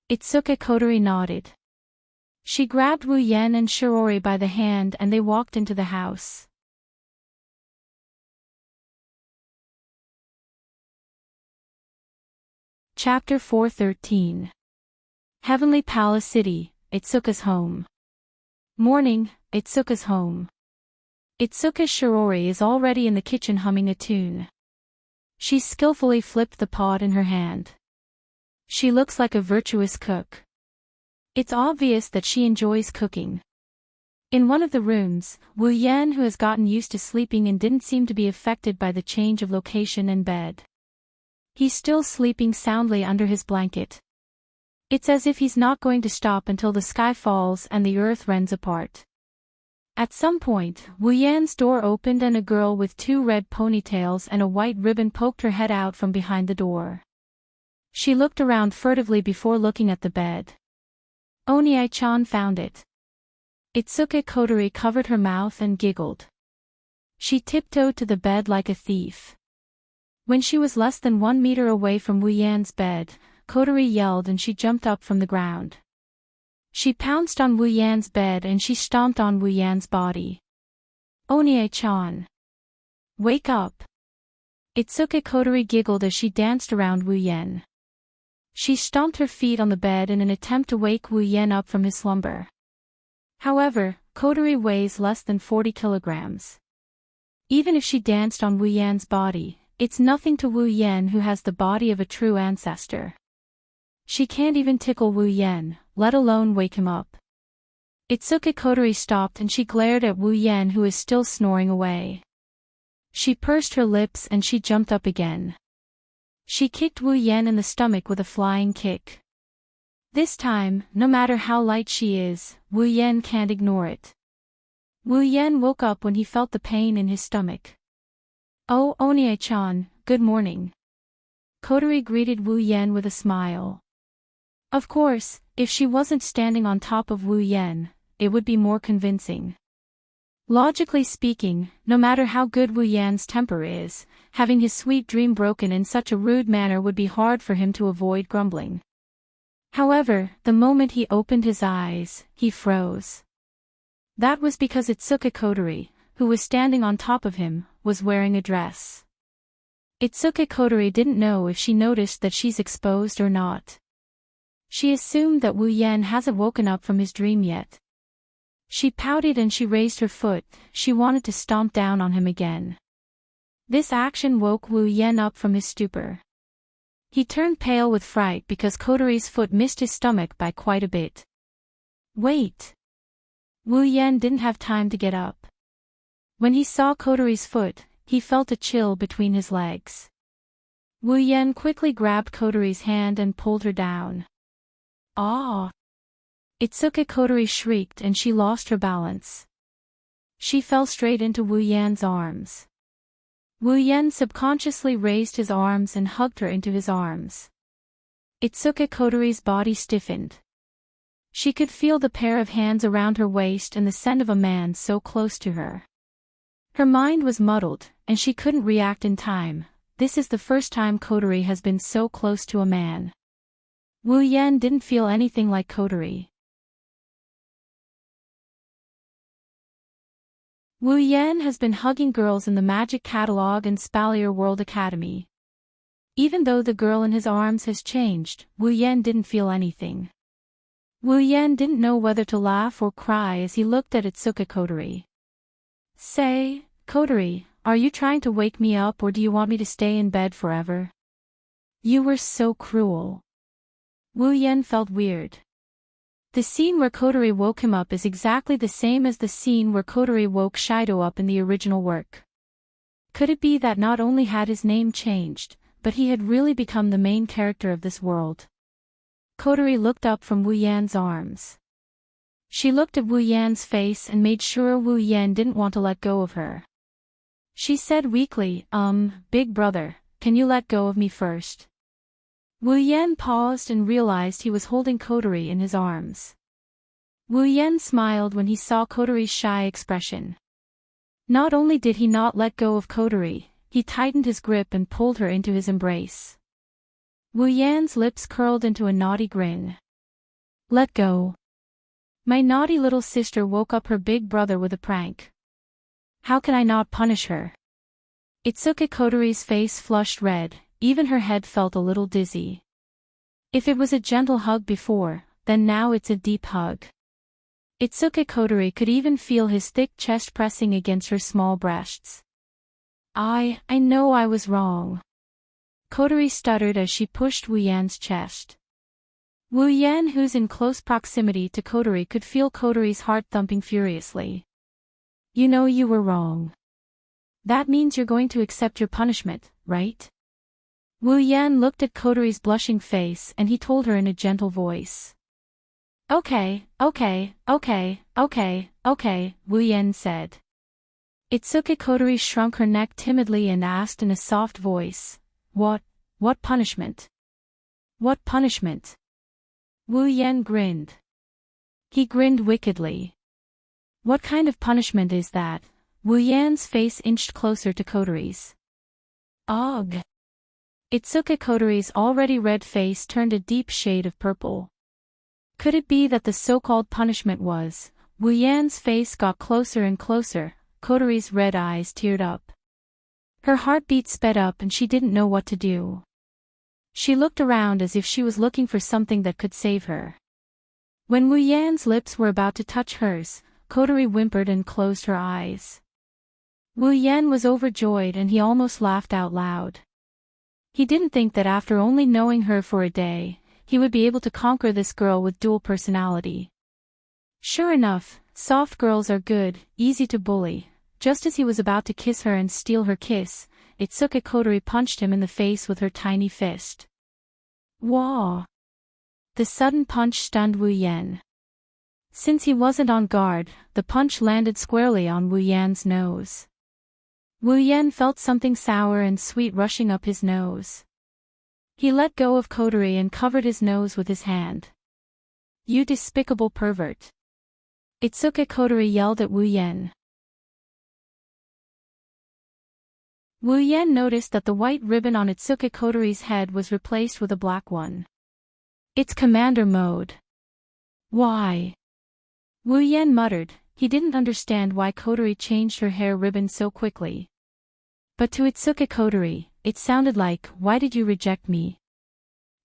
Itsuka Kotori nodded. She grabbed Wu Yen and Shiori by the hand and they walked into the house. Chapter 413. Heavenly Palace City, Itsuka's home. Morning, Itsuka's home. Itsuka Shiori is already in the kitchen humming a tune. She skillfully flipped the pot in her hand. She looks like a virtuous cook. It's obvious that she enjoys cooking. In one of the rooms, Wu Yen, who has gotten used to sleeping and didn't seem to be affected by the change of location and bed. He's still sleeping soundly under his blanket. It's as if he's not going to stop until the sky falls and the earth rends apart. At some point, Wu Yan's door opened and a girl with 2 red ponytails and a white ribbon poked her head out from behind the door. She looked around furtively before looking at the bed. Onii-chan found it. Itsuki Kotori covered her mouth and giggled. She tiptoed to the bed like a thief. When she was less than 1 meter away from Wu Yan's bed, Kotori yelled and she jumped up from the ground. She pounced on Wu Yan's bed and she stomped on Wu Yan's body. Onii-chan. Wake up. Itsuki Kotori giggled as she danced around Wu Yan. She stomped her feet on the bed in an attempt to wake Wu Yan up from his slumber. However, Kotori weighs less than 40 kilograms. Even if she danced on Wu Yan's body, it's nothing to Wu Yan, who has the body of a true ancestor. She can't even tickle Wu Yan, let alone wake him up. Itsuki Kotori stopped and she glared at Wu Yan, who is still snoring away. She pursed her lips and she jumped up again. She kicked Wu Yan in the stomach with a flying kick. This time, no matter how light she is, Wu Yan can't ignore it. Wu Yan woke up when he felt the pain in his stomach. Oh, Onii-chan, good morning. Kotori greeted Wu Yan with a smile. Of course, if she wasn't standing on top of Wu Yan, it would be more convincing. Logically speaking, no matter how good Wu Yan's temper is, having his sweet dream broken in such a rude manner would be hard for him to avoid grumbling. However, the moment he opened his eyes, he froze. That was because Itsuki Kotori, who was standing on top of him, was wearing a dress. Itsuki Kotori didn't know if she noticed that she's exposed or not. She assumed that Wu Yan hasn't woken up from his dream yet. She pouted and she raised her foot, she wanted to stomp down on him again. This action woke Wu Yan up from his stupor. He turned pale with fright because Kotori's foot missed his stomach by quite a bit. Wait! Wu Yan didn't have time to get up. When he saw Kotori's foot, he felt a chill between his legs. Wu Yan quickly grabbed Kotori's hand and pulled her down. Ah! Itsuki Kotori shrieked and she lost her balance. She fell straight into Wu Yan's arms. Wu Yan subconsciously raised his arms and hugged her into his arms. Itsuki Kotori's body stiffened. She could feel the pair of hands around her waist and the scent of a man so close to her. Her mind was muddled, and she couldn't react in time. This is the first time Kotori has been so close to a man. Wu Yan didn't feel anything like Kotori. Wu Yan has been hugging girls in the Magic Catalog and Spalier World Academy. Even though the girl in his arms has changed, Wu Yan didn't feel anything. Wu Yan didn't know whether to laugh or cry as he looked at Itsuki Kotori. Say, Kotori, are you trying to wake me up or do you want me to stay in bed forever? You were so cruel. Wu Yan felt weird. The scene where Kotori woke him up is exactly the same as the scene where Kotori woke Shido up in the original work. Could it be that not only had his name changed, but he had really become the main character of this world? Kotori looked up from Wu Yan's arms. She looked at Wu Yan's face and made sure Wu Yan didn't want to let go of her. She said weakly, big brother, can you let go of me first? Wu Yan paused and realized he was holding Kotori in his arms. Wu Yan smiled when he saw Kotori's shy expression. Not only did he not let go of Kotori, he tightened his grip and pulled her into his embrace. Wu Yan's lips curled into a naughty grin. Let go. My naughty little sister woke up her big brother with a prank. How can I not punish her? Itsuki Kotori's face flushed red, even her head felt a little dizzy. If it was a gentle hug before, then now it's a deep hug. Itsuki Kotori could even feel his thick chest pressing against her small breasts. I know I was wrong. Kotori stuttered as she pushed Wu Yan's chest. Wu Yan, who's in close proximity to Kotori, could feel Kotori's heart thumping furiously. You know you were wrong. That means you're going to accept your punishment, right? Wu Yan looked at Kotori's blushing face and he told her in a gentle voice. Okay, Wu Yan said. Itsuki Kotori shrunk her neck timidly and asked in a soft voice, What punishment? What punishment? Wu Yan grinned. He grinned wickedly. What kind of punishment is that? Wu Yan's face inched closer to Kotori's. Ugh. Itsuki Kotori's already red face turned a deep shade of purple. Could it be that the so-called punishment was? Wu Yan's face got closer and closer, Kotori's red eyes teared up. Her heartbeat sped up and she didn't know what to do. She looked around as if she was looking for something that could save her. When Wu Yan's lips were about to touch hers, Kotori whimpered and closed her eyes. Wu Yan was overjoyed and he almost laughed out loud. He didn't think that after only knowing her for a day, he would be able to conquer this girl with dual personality. Sure enough, soft girls are good, easy to bully. Just as he was about to kiss her and steal her kiss, Itsuki Kotori punched him in the face with her tiny fist. Wah! The sudden punch stunned Wu Yan. Since he wasn't on guard, the punch landed squarely on Wu Yan's nose. Wu Yan felt something sour and sweet rushing up his nose. He let go of Kotori and covered his nose with his hand. You despicable pervert! Itsuki Kotori yelled at Wu Yan. Wu Yan noticed that the white ribbon on Itsuki Kotori's head was replaced with a black one. It's commander mode. Why? Wu Yan muttered. He didn't understand why Kotori changed her hair ribbon so quickly. But to Itsuki Kotori, it sounded like, why did you reject me?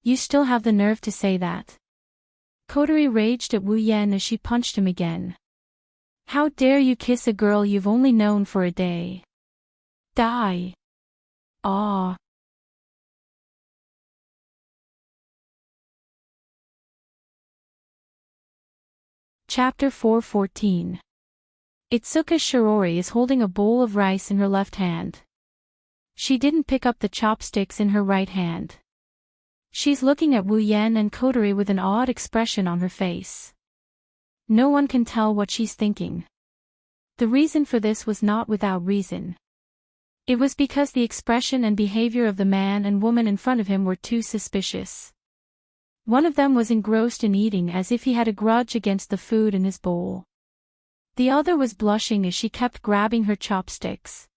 You still have the nerve to say that? Kotori raged at Wu Yan as she punched him again. How dare you kiss a girl you've only known for a day? Die! Ah! Chapter 4:14. Itsuka Shirori is holding a bowl of rice in her left hand. She didn't pick up the chopsticks in her right hand. She's looking at Wu Yan and Kotori with an odd expression on her face. No one can tell what she's thinking. The reason for this was not without reason. It was because the expression and behavior of the man and woman in front of him were too suspicious. One of them was engrossed in eating as if he had a grudge against the food in his bowl. The other was blushing as she kept grabbing her chopsticks.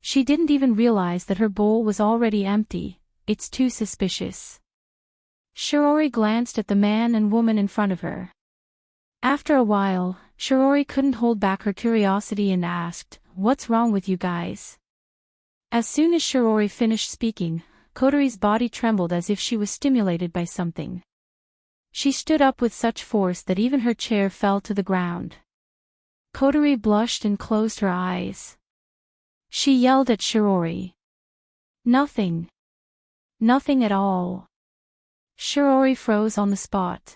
She didn't even realize that her bowl was already empty. It's too suspicious. Shirori glanced at the man and woman in front of her. After a while, Shirori couldn't hold back her curiosity and asked, "What's wrong with you guys?" As soon as Shirori finished speaking, Kotori's body trembled as if she was stimulated by something. She stood up with such force that even her chair fell to the ground. Kotori blushed and closed her eyes. She yelled at Shirori. Nothing. Nothing at all. Shirori froze on the spot.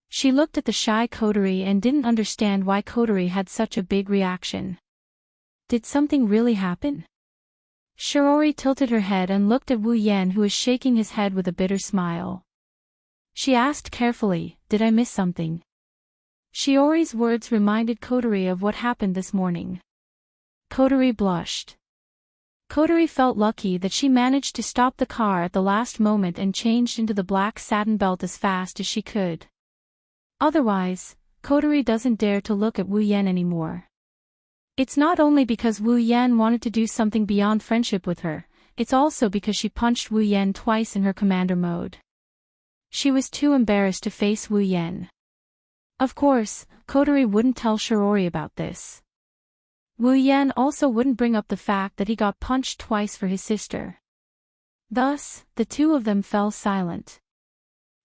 She looked at the shy Kotori and didn't understand why Kotori had such a big reaction. Did something really happen? Shirori tilted her head and looked at Wu Yan, who was shaking his head with a bitter smile. She asked carefully, "Did I miss something?" Shiori's words reminded Kotori of what happened this morning. Kotori blushed. Kotori felt lucky that she managed to stop the car at the last moment and changed into the black satin belt as fast as she could. Otherwise, Kotori doesn't dare to look at Wu Yan anymore. It's not only because Wu Yan wanted to do something beyond friendship with her, it's also because she punched Wu Yan twice in her commander mode. She was too embarrassed to face Wu Yan. Of course, Kotori wouldn't tell Shirori about this. Wu Yan also wouldn't bring up the fact that he got punched twice for his sister. Thus, the two of them fell silent.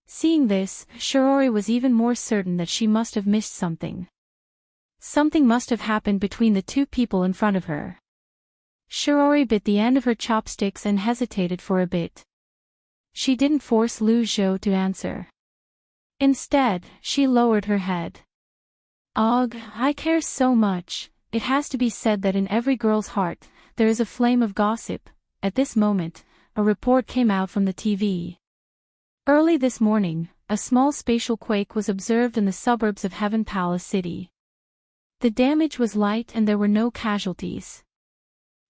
Seeing this, Shirori was even more certain that she must have missed something. Something must have happened between the two people in front of her. Shirori bit the end of her chopsticks and hesitated for a bit. She didn't force Lu Zhou to answer. Instead, she lowered her head. Ugh, I care so much. It has to be said that in every girl's heart, there is a flame of gossip. At this moment, a report came out from the TV. Early this morning, a small spatial quake was observed in the suburbs of Heaven Palace City. The damage was light and there were no casualties.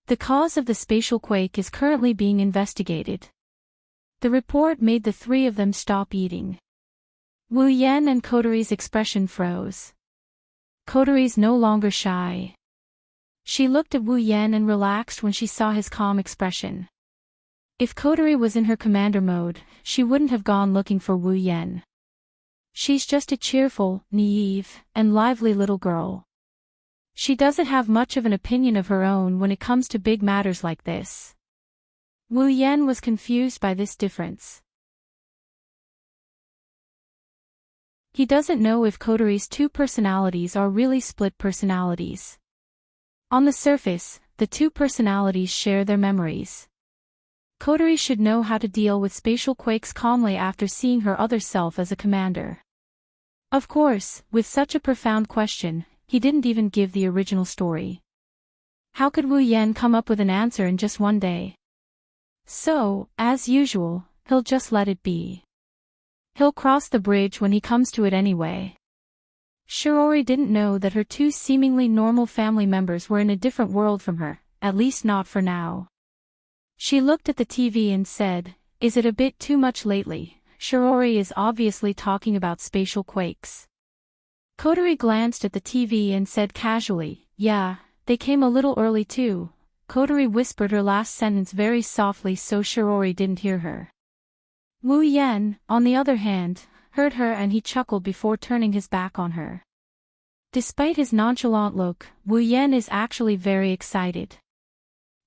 The cause of the spatial quake is currently being investigated. The report made the three of them stop eating. Wu Yan and Kotori's expression froze. Kotori's no longer shy. She looked at Wu Yan and relaxed when she saw his calm expression. If Kotori was in her commander mode, she wouldn't have gone looking for Wu Yan. She's just a cheerful, naive, and lively little girl. She doesn't have much of an opinion of her own when it comes to big matters like this. Wu Yan was confused by this difference. He doesn't know if Kotori's two personalities are really split personalities. On the surface, the two personalities share their memories. Kotori should know how to deal with spatial quakes calmly after seeing her other self as a commander. Of course, with such a profound question, he didn't even give the original story. How could Wu Yan come up with an answer in just one day? So, as usual, he'll just let it be. He'll cross the bridge when he comes to it anyway. Shirori didn't know that her two seemingly normal family members were in a different world from her, at least not for now. She looked at the TV and said, "Is it a bit too much lately? Shirori is obviously talking about spatial quakes." Kotori glanced at the TV and said casually, "Yeah, they came a little early too." Kotori whispered her last sentence very softly so Shirori didn't hear her. Wu Yan, on the other hand, heard her and he chuckled before turning his back on her. Despite his nonchalant look, Wu Yan is actually very excited.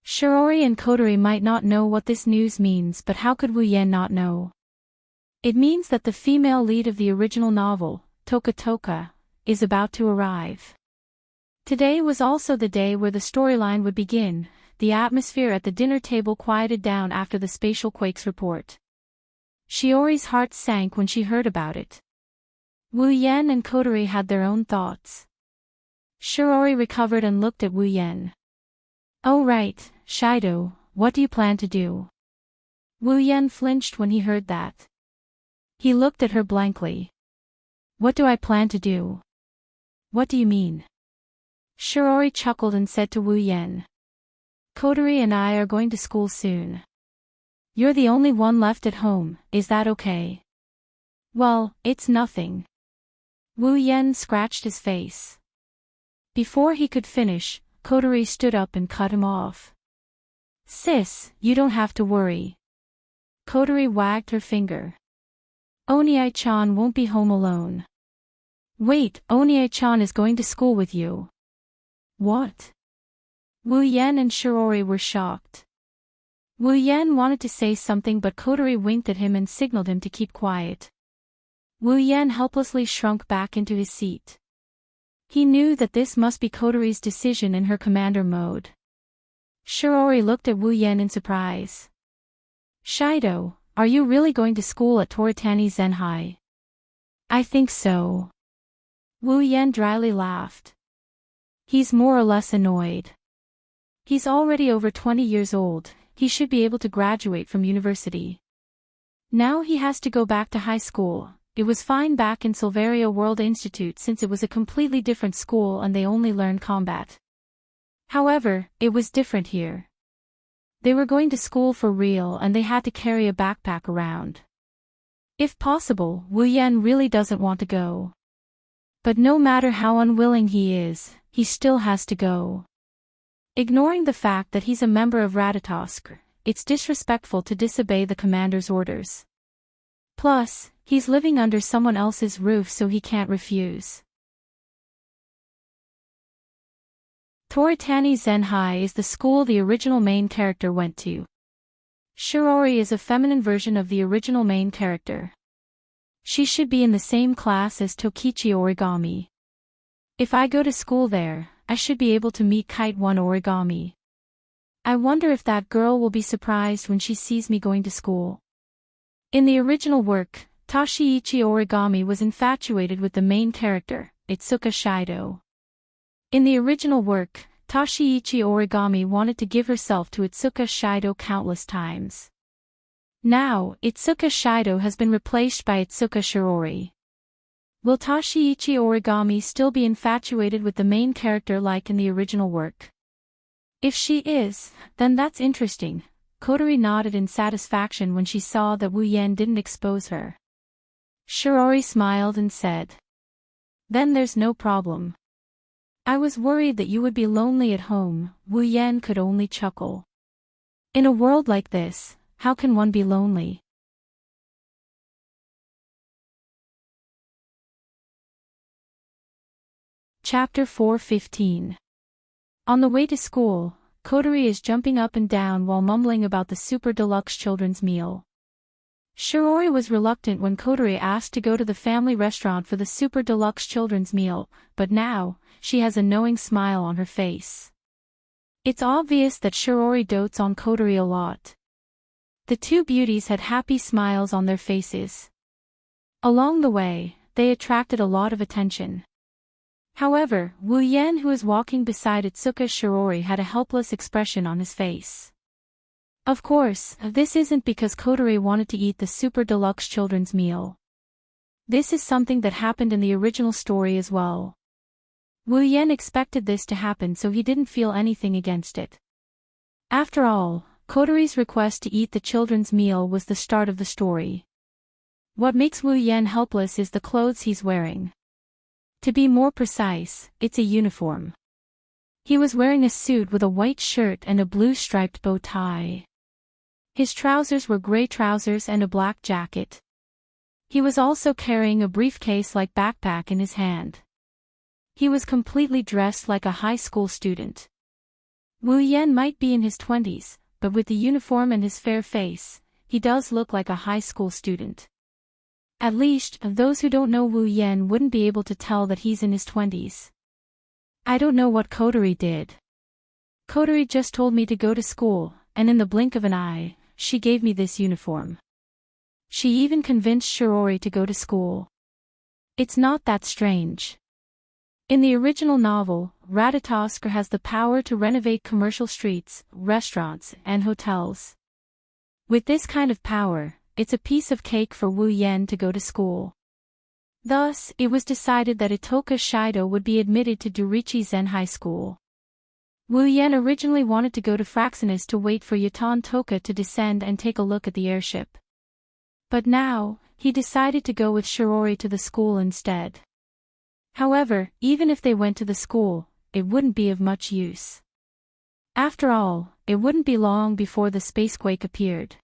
Shirori and Kotori might not know what this news means, but how could Wu Yan not know? It means that the female lead of the original novel, Toka Toka, is about to arrive. Today was also the day where the storyline would begin. The atmosphere at the dinner table quieted down after the spatial quakes report. Shiori's heart sank when she heard about it. Wu Yan and Kotori had their own thoughts. Shirori recovered and looked at Wu Yan. "Oh right, Shido, what do you plan to do?" Wu Yan flinched when he heard that. He looked at her blankly. "What do I plan to do? What do you mean?" Shirori chuckled and said to Wu Yan. "Kotori and I are going to school soon. You're the only one left at home, is that okay?" "Well, it's nothing." Wu Yan scratched his face. Before he could finish, Kotori stood up and cut him off. "Sis, you don't have to worry." Kotori wagged her finger. "Onie-chan won't be home alone." "Wait, Onie-chan is going to school with you." "What?" Wu Yan and Shirori were shocked. Wu Yan wanted to say something but Kotori winked at him and signaled him to keep quiet. Wu Yan helplessly shrunk back into his seat. He knew that this must be Kotori's decision in her commander mode. Shirori looked at Wu Yan in surprise. "Shido, are you really going to school at Toritani Zenhai?" "I think so." Wu Yan dryly laughed. He's more or less annoyed. He's already over 20 years old, he should be able to graduate from university. Now he has to go back to high school. It was fine back in Silveria World Institute since it was a completely different school and they only learned combat. However, it was different here. They were going to school for real and they had to carry a backpack around. If possible, Wu Yan really doesn't want to go. But no matter how unwilling he is, he still has to go. Ignoring the fact that he's a member of Ratatosk, it's disrespectful to disobey the commander's orders. Plus, he's living under someone else's roof so he can't refuse. Toritani Zenhai is the school the original main character went to. Shirori is a feminine version of the original main character. She should be in the same class as Tokichi Origami. If I go to school there, I should be able to meet Kite 1 Origami. I wonder if that girl will be surprised when she sees me going to school. In the original work, Toshiichi Origami was infatuated with the main character, Itsuka Shido. In the original work, Toshiichi Origami wanted to give herself to Itsuka Shido countless times. Now, Itsuka Shido has been replaced by Itsuka Shirori. Will Tashiichi Origami still be infatuated with the main character like in the original work? If she is, then that's interesting. Kotori nodded in satisfaction when she saw that Wu Yen didn't expose her. Shirori smiled and said, "Then there's no problem. I was worried that you would be lonely at home." Wu Yen could only chuckle. In a world like this, how can one be lonely? Chapter 4:15. On the way to school, Kotori is jumping up and down while mumbling about the super deluxe children's meal. Shirori was reluctant when Kotori asked to go to the family restaurant for the super deluxe children's meal, but now, she has a knowing smile on her face. It's obvious that Shirori dotes on Kotori a lot. The two beauties had happy smiles on their faces. Along the way, they attracted a lot of attention. However, Wu Yen, who was walking beside Itsuka Shirori, had a helpless expression on his face. Of course, this isn't because Kotori wanted to eat the super deluxe children's meal. This is something that happened in the original story as well. Wu Yen expected this to happen, so he didn't feel anything against it. After all, Kotori's request to eat the children's meal was the start of the story. What makes Wu Yen helpless is the clothes he's wearing. To be more precise, it's a uniform. He was wearing a suit with a white shirt and a blue striped bow tie. His trousers were gray trousers and a black jacket. He was also carrying a briefcase-like backpack in his hand. He was completely dressed like a high school student. Wu Yen might be in his 20s, but with the uniform and his fair face, he does look like a high school student. At least, those who don't know Wu Yen wouldn't be able to tell that he's in his 20s. I don't know what Kotori did. Kotori just told me to go to school, and in the blink of an eye, she gave me this uniform. She even convinced Shirori to go to school. It's not that strange. In the original novel, Ratatoskr has the power to renovate commercial streets, restaurants, and hotels. With this kind of power, it's a piece of cake for Wu Yen to go to school. Thus, it was decided that Itoka Shido would be admitted to Dorichi Zen High School. Wu Yen originally wanted to go to Fraxinus to wait for Yaton Toka to descend and take a look at the airship. But now, he decided to go with Shirori to the school instead. However, even if they went to the school, it wouldn't be of much use. After all, it wouldn't be long before the spacequake appeared.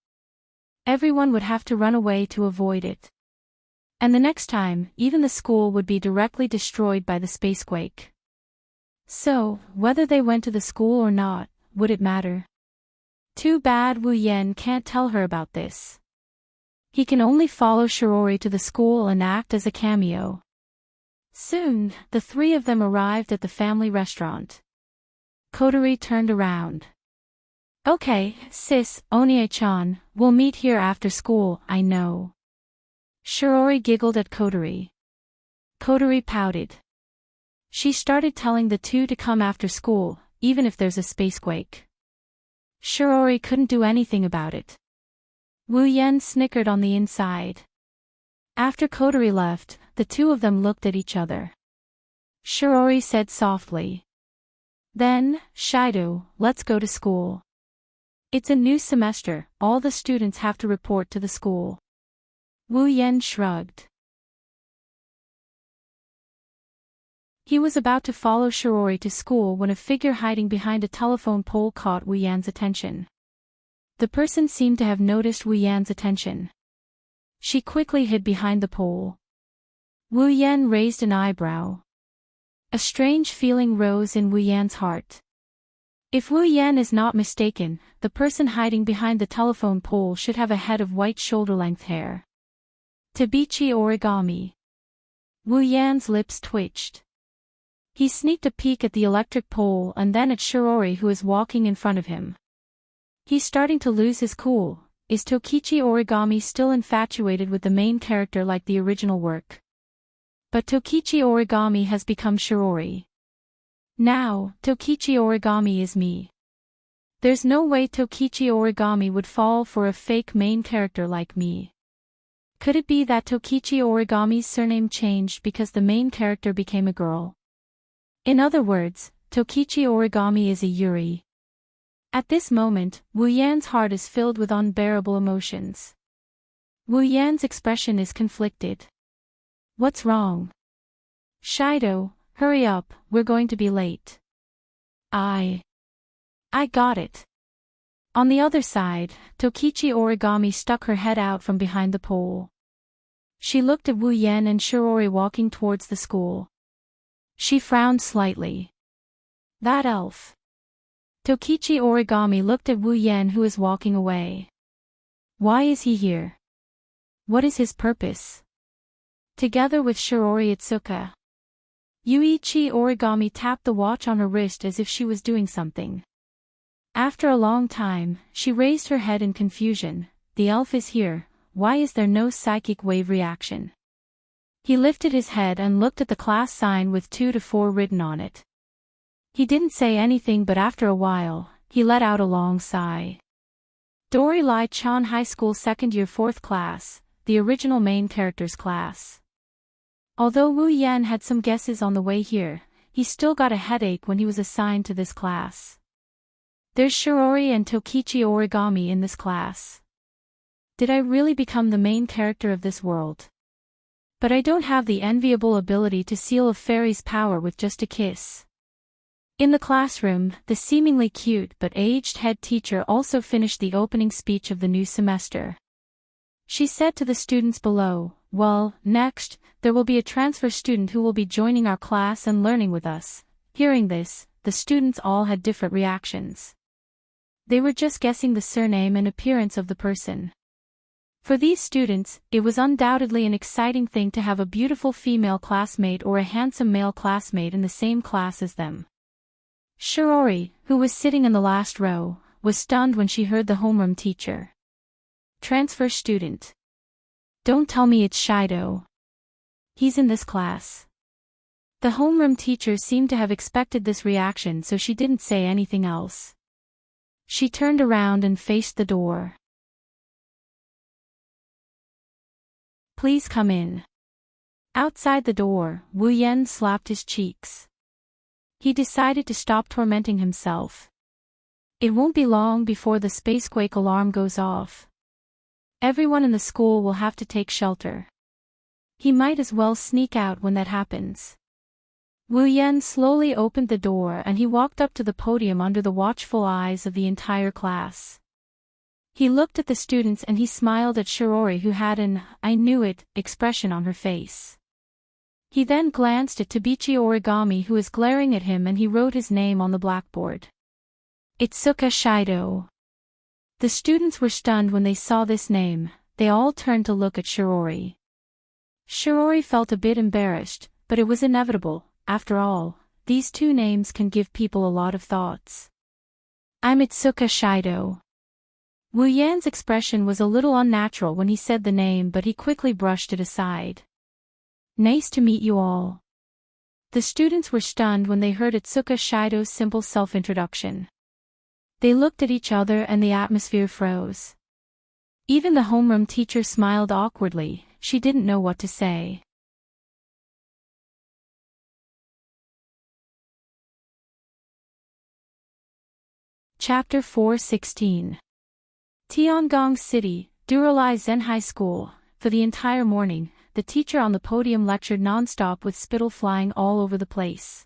Everyone would have to run away to avoid it. And the next time, even the school would be directly destroyed by the spacequake. So, whether they went to the school or not, would it matter? Too bad Wu Yen can't tell her about this. He can only follow Shirori to the school and act as a cameo. Soon, the three of them arrived at the family restaurant. Kotori turned around. "Okay, sis, Onie-chan, we'll meet here after school, I know." Shirori giggled at Kotori. Kotori pouted. She started telling the two to come after school, even if there's a spacequake. Shirori couldn't do anything about it. Wu Yen snickered on the inside. After Kotori left, the two of them looked at each other. Shirori said softly, "Then, Shido, let's go to school. It's a new semester, all the students have to report to the school." Wu Yen shrugged. He was about to follow Shirori to school when a figure hiding behind a telephone pole caught Wu Yan's attention. The person seemed to have noticed Wu Yan's attention. She quickly hid behind the pole. Wu Yen raised an eyebrow. A strange feeling rose in Wu Yan's heart. If Wu Yen is not mistaken, the person hiding behind the telephone pole should have a head of white shoulder-length hair. Tabichi Origami. Wu Yan's lips twitched. He sneaked a peek at the electric pole and then at Shirori, who is walking in front of him. He's starting to lose his cool. Is Tokichi Origami still infatuated with the main character like the original work? But Tokichi Origami has become Shirori. Now, Tokichi Origami is me. There's no way Tokichi Origami would fall for a fake main character like me. Could it be that Tokichi Origami's surname changed because the main character became a girl? In other words, Tokichi Origami is a Yuri. At this moment, Wu Yan's heart is filled with unbearable emotions. Wu Yan's expression is conflicted. What's wrong? Shido, hurry up, we're going to be late. I got it. On the other side, Tokichi Origami stuck her head out from behind the pole. She looked at Wu Yan and Shirori walking towards the school. She frowned slightly. That elf. Tokichi Origami looked at Wu Yan, who is walking away. Why is he here? What is his purpose? Together with Shirori Itsuka. Yuichi Origami tapped the watch on her wrist as if she was doing something. After a long time, she raised her head in confusion. The elf is here, why is there no psychic wave reaction? He lifted his head and looked at the class sign with 2 to 4 written on it. He didn't say anything, but after a while, he let out a long sigh. Dori Lai Chan High School 2nd year 4th class, the original main character's class. Although Wu Yan had some guesses on the way here, he still got a headache when he was assigned to this class. There's Shirori and Tokichi Origami in this class. Did I really become the main character of this world? But I don't have the enviable ability to seal a fairy's power with just a kiss. In the classroom, the seemingly cute but aged head teacher also finished the opening speech of the new semester. She said to the students below, well, next, there will be a transfer student who will be joining our class and learning with us. Hearing this, the students all had different reactions. They were just guessing the surname and appearance of the person. For these students, it was undoubtedly an exciting thing to have a beautiful female classmate or a handsome male classmate in the same class as them. Shirori, who was sitting in the last row, was stunned when she heard the homeroom teacher. Transfer student. Don't tell me it's Shido. He's in this class. The homeroom teacher seemed to have expected this reaction, so she didn't say anything else. She turned around and faced the door. Please come in. Outside the door, Wu Yan slapped his cheeks. He decided to stop tormenting himself. It won't be long before the spacequake alarm goes off. Everyone in the school will have to take shelter. He might as well sneak out when that happens. Wu Yan slowly opened the door and he walked up to the podium under the watchful eyes of the entire class. He looked at the students and he smiled at Shirori, who had an "I knew it" expression on her face. He then glanced at Tokichi Origami, who was glaring at him, and he wrote his name on the blackboard. Itsuka Shido. The students were stunned when they saw this name. They all turned to look at Shirori. Shirori felt a bit embarrassed, but it was inevitable. After all, these two names can give people a lot of thoughts. I'm Itsuka Shido. Wu Yan's expression was a little unnatural when he said the name, but he quickly brushed it aside. Nice to meet you all. The students were stunned when they heard Itsuka Shido's simple self-introduction. They looked at each other and the atmosphere froze. Even the homeroom teacher smiled awkwardly. She didn't know what to say. Chapter 4:16. Tiangong City, Duralai Zen High School. For the entire morning, the teacher on the podium lectured non-stop with spittle flying all over the place.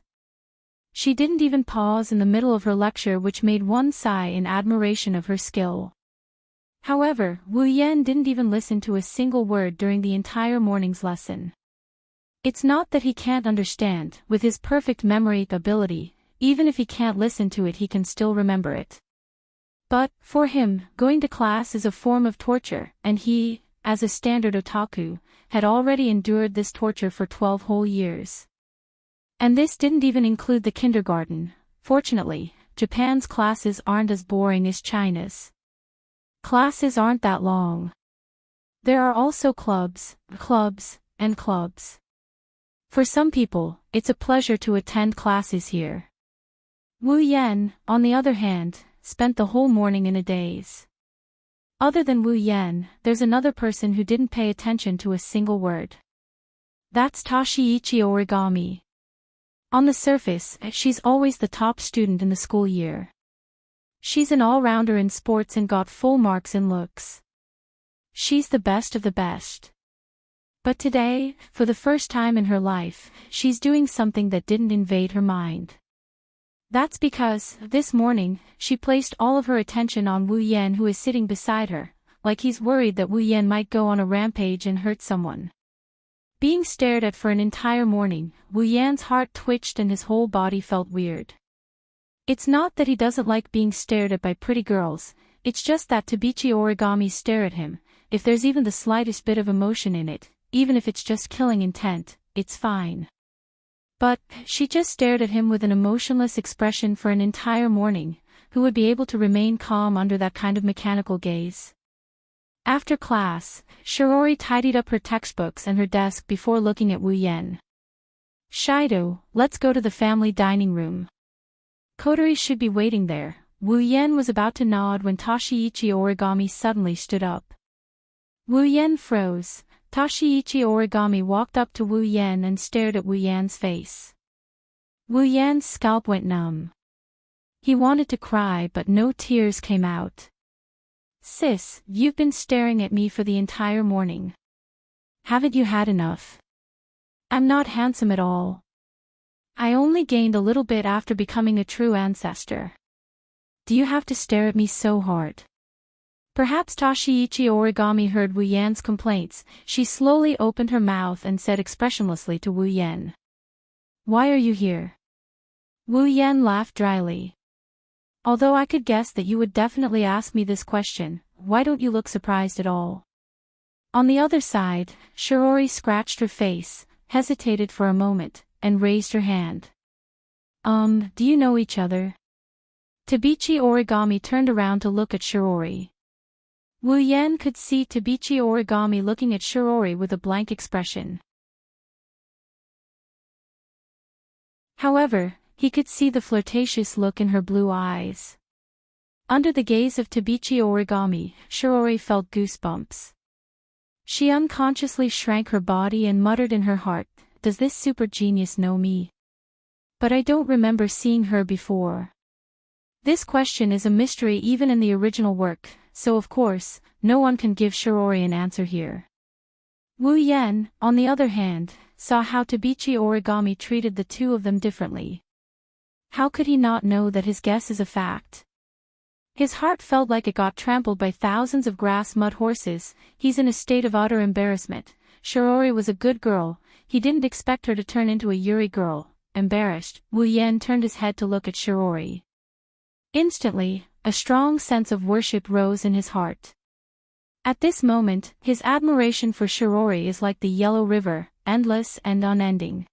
She didn't even pause in the middle of her lecture, which made one sigh in admiration of her skill. However, Wu Yan didn't even listen to a single word during the entire morning's lesson. It's not that he can't understand. With his perfect memory ability, even if he can't listen to it, he can still remember it. But, for him, going to class is a form of torture, and he, as a standard otaku, had already endured this torture for 12 whole years. And this didn't even include the kindergarten. Fortunately, Japan's classes aren't as boring as China's. Classes aren't that long. There are also clubs, and clubs. For some people, it's a pleasure to attend classes here. Wu Yan, on the other hand, spent the whole morning in a daze. Other than Wu Yan, there's another person who didn't pay attention to a single word. That's Toshiichi Origami. On the surface, she's always the top student in the school year. She's an all-rounder in sports and got full marks in looks. She's the best of the best. But today, for the first time in her life, she's doing something that didn't invade her mind. That's because, this morning, she placed all of her attention on Wu Yan, who is sitting beside her, like he's worried that Wu Yan might go on a rampage and hurt someone. Being stared at for an entire morning, Wu Yan's heart twitched and his whole body felt weird. It's not that he doesn't like being stared at by pretty girls, it's just that Tabichi Origami stare at him. If there's even the slightest bit of emotion in it, even if it's just killing intent, it's fine. But, she just stared at him with an emotionless expression for an entire morning. Who would be able to remain calm under that kind of mechanical gaze? After class, Shirori tidied up her textbooks and her desk before looking at Wu Yan. Shido, let's go to the family dining room. Kotori should be waiting there. Wu Yan was about to nod when Toshiichi Origami suddenly stood up. Wu Yan froze. Toshiichi Origami walked up to Wu Yan and stared at Wu Yan's face. Wu Yan's scalp went numb. He wanted to cry but no tears came out. Sis, you've been staring at me for the entire morning. Haven't you had enough? I'm not handsome at all. I only gained a little bit after becoming a true ancestor. Do you have to stare at me so hard? Perhaps Toshiichi Origami heard Wu Yan's complaints. She slowly opened her mouth and said expressionlessly to Wu Yan. Why are you here? Wu Yan laughed dryly. Although I could guess that you would definitely ask me this question, why don't you look surprised at all? On the other side, Shirori scratched her face, hesitated for a moment, and raised her hand. Do you know each other? Tabichi Origami turned around to look at Shirori. Wu Yan could see Tabichi Origami looking at Shirori with a blank expression. However, he could see the flirtatious look in her blue eyes. Under the gaze of Tabichi Origami, Shirori felt goosebumps. She unconsciously shrank her body and muttered in her heart, does this super genius know me? But I don't remember seeing her before. This question is a mystery even in the original work, so of course, no one can give Shirori an answer here. Wu Yan, on the other hand, saw how Tabichi Origami treated the two of them differently. How could he not know that his guess is a fact? His heart felt like it got trampled by thousands of grass mud horses. He's in a state of utter embarrassment. Shirori was a good girl, he didn't expect her to turn into a Yuri girl. Embarrassed, Wu Yan turned his head to look at Shirori. Instantly, a strong sense of worship rose in his heart. At this moment, his admiration for Shirori is like the Yellow River, endless and unending.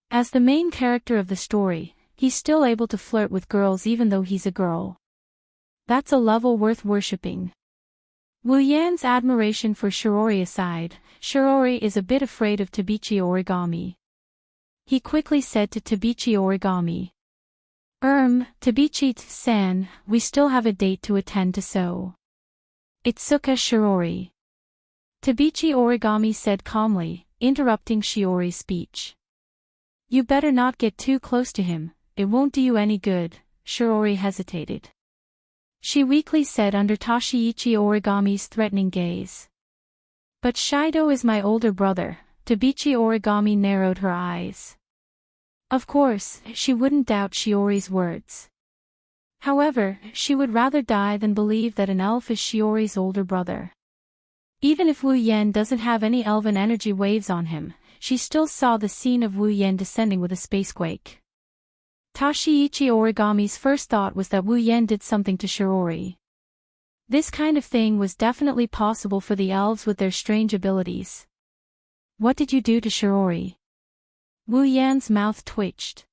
As the main character of the story, he's still able to flirt with girls even though he's a girl. That's a level worth worshipping. Wu Yan's admiration for Shirori aside, Shirori is a bit afraid of Tabichi Origami. He quickly said to Tabichi Origami. Tabichi-san, we still have a date to attend to so. Itsuka Shirori. Tabichi Origami said calmly, interrupting Shiori's speech. You better not get too close to him, it won't do you any good. Shirori hesitated. She weakly said under Toshiichi Origami's threatening gaze. But Shido is my older brother. Tabichi Origami narrowed her eyes. Of course, she wouldn't doubt Shiori's words. However, she would rather die than believe that an elf is Shiori's older brother. Even if Wu Yan doesn't have any elven energy waves on him, she still saw the scene of Wu Yan descending with a spacequake. Toshiichi Origami's first thought was that Wu Yan did something to Shirori. This kind of thing was definitely possible for the elves with their strange abilities. What did you do to Shirori? Wu Yan's mouth twitched.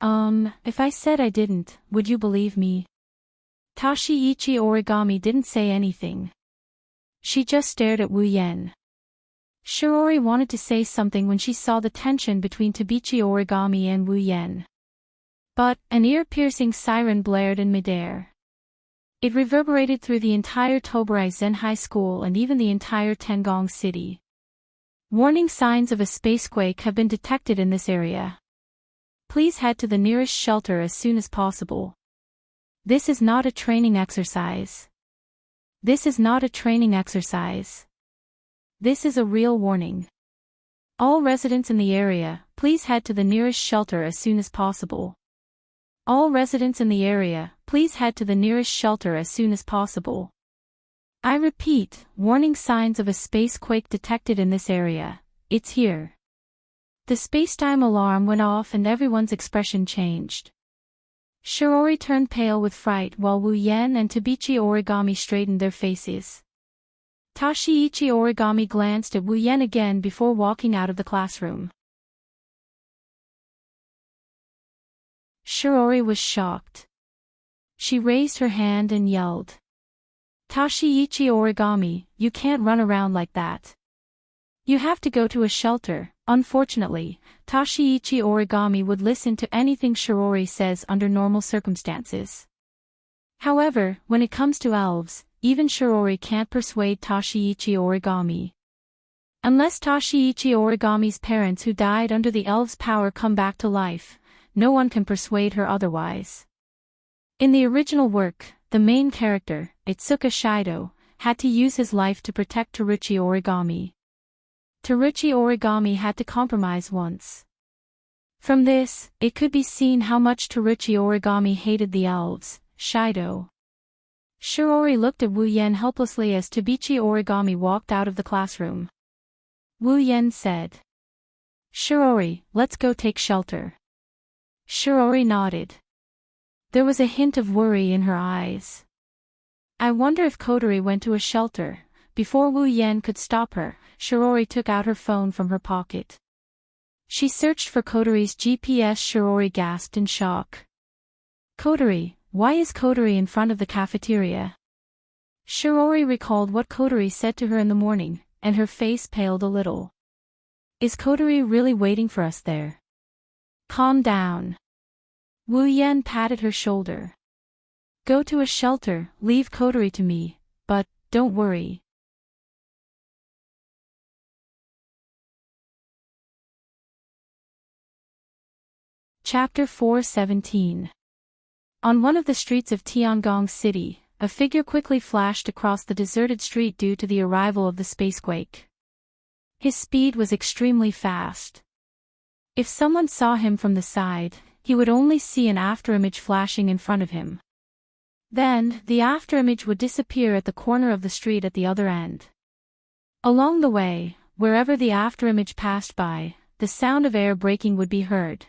If I said I didn't, would you believe me? Toshiichi Origami didn't say anything. She just stared at Wu Yan. Shirori wanted to say something when she saw the tension between Tabichi Origami and Wu Yan. But, an ear-piercing siren blared in midair. It reverberated through the entire Toburai Zen High School and even the entire Tengong City. Warning signs of a spacequake have been detected in this area. Please head to the nearest shelter as soon as possible. This is not a training exercise. This is not a training exercise. This is a real warning. All residents in the area, please head to the nearest shelter as soon as possible. All residents in the area, please head to the nearest shelter as soon as possible. I repeat, warning signs of a spacequake detected in this area. It's here. The spacetime alarm went off and everyone's expression changed. Shiori turned pale with fright while Wu Yen and Tabichi Origami straightened their faces. Tashiichi Origami glanced at Wu Yen again before walking out of the classroom. Shiori was shocked. She raised her hand and yelled. Tashiichi Origami, you can't run around like that. You have to go to a shelter. Unfortunately, Tashiichi Origami would listen to anything Shiori says under normal circumstances. However, when it comes to elves, even Shiori can't persuade Tashiichi Origami. Unless Tashiichi Origami's parents who died under the elves' power come back to life, no one can persuade her otherwise. In the original work, the main character, Itsuka Shido, had to use his life to protect Teruchi Origami. Teruchi Origami had to compromise once. From this, it could be seen how much Teruchi Origami hated the elves, Shido. Shiori looked at Wu Yen helplessly as Tabichi Origami walked out of the classroom. Wu Yen said. Shiori, let's go take shelter. Shiori nodded. There was a hint of worry in her eyes. I wonder if Kotori went to a shelter. Before Wu Yen could stop her, Shiori took out her phone from her pocket. She searched for Kotori's GPS. Shiori gasped in shock. Kotori, why is Kotori in front of the cafeteria? Shiori recalled what Kotori said to her in the morning, and her face paled a little. Is Kotori really waiting for us there? Calm down. Wu Yen patted her shoulder. Go to a shelter, leave Kotori to me, but, don't worry. Chapter 4:17. On one of the streets of Tiangong City, a figure quickly flashed across the deserted street due to the arrival of the spacequake. His speed was extremely fast. If someone saw him from the side, he would only see an afterimage flashing in front of him. Then, the afterimage would disappear at the corner of the street at the other end. Along the way, wherever the afterimage passed by, the sound of air braking would be heard.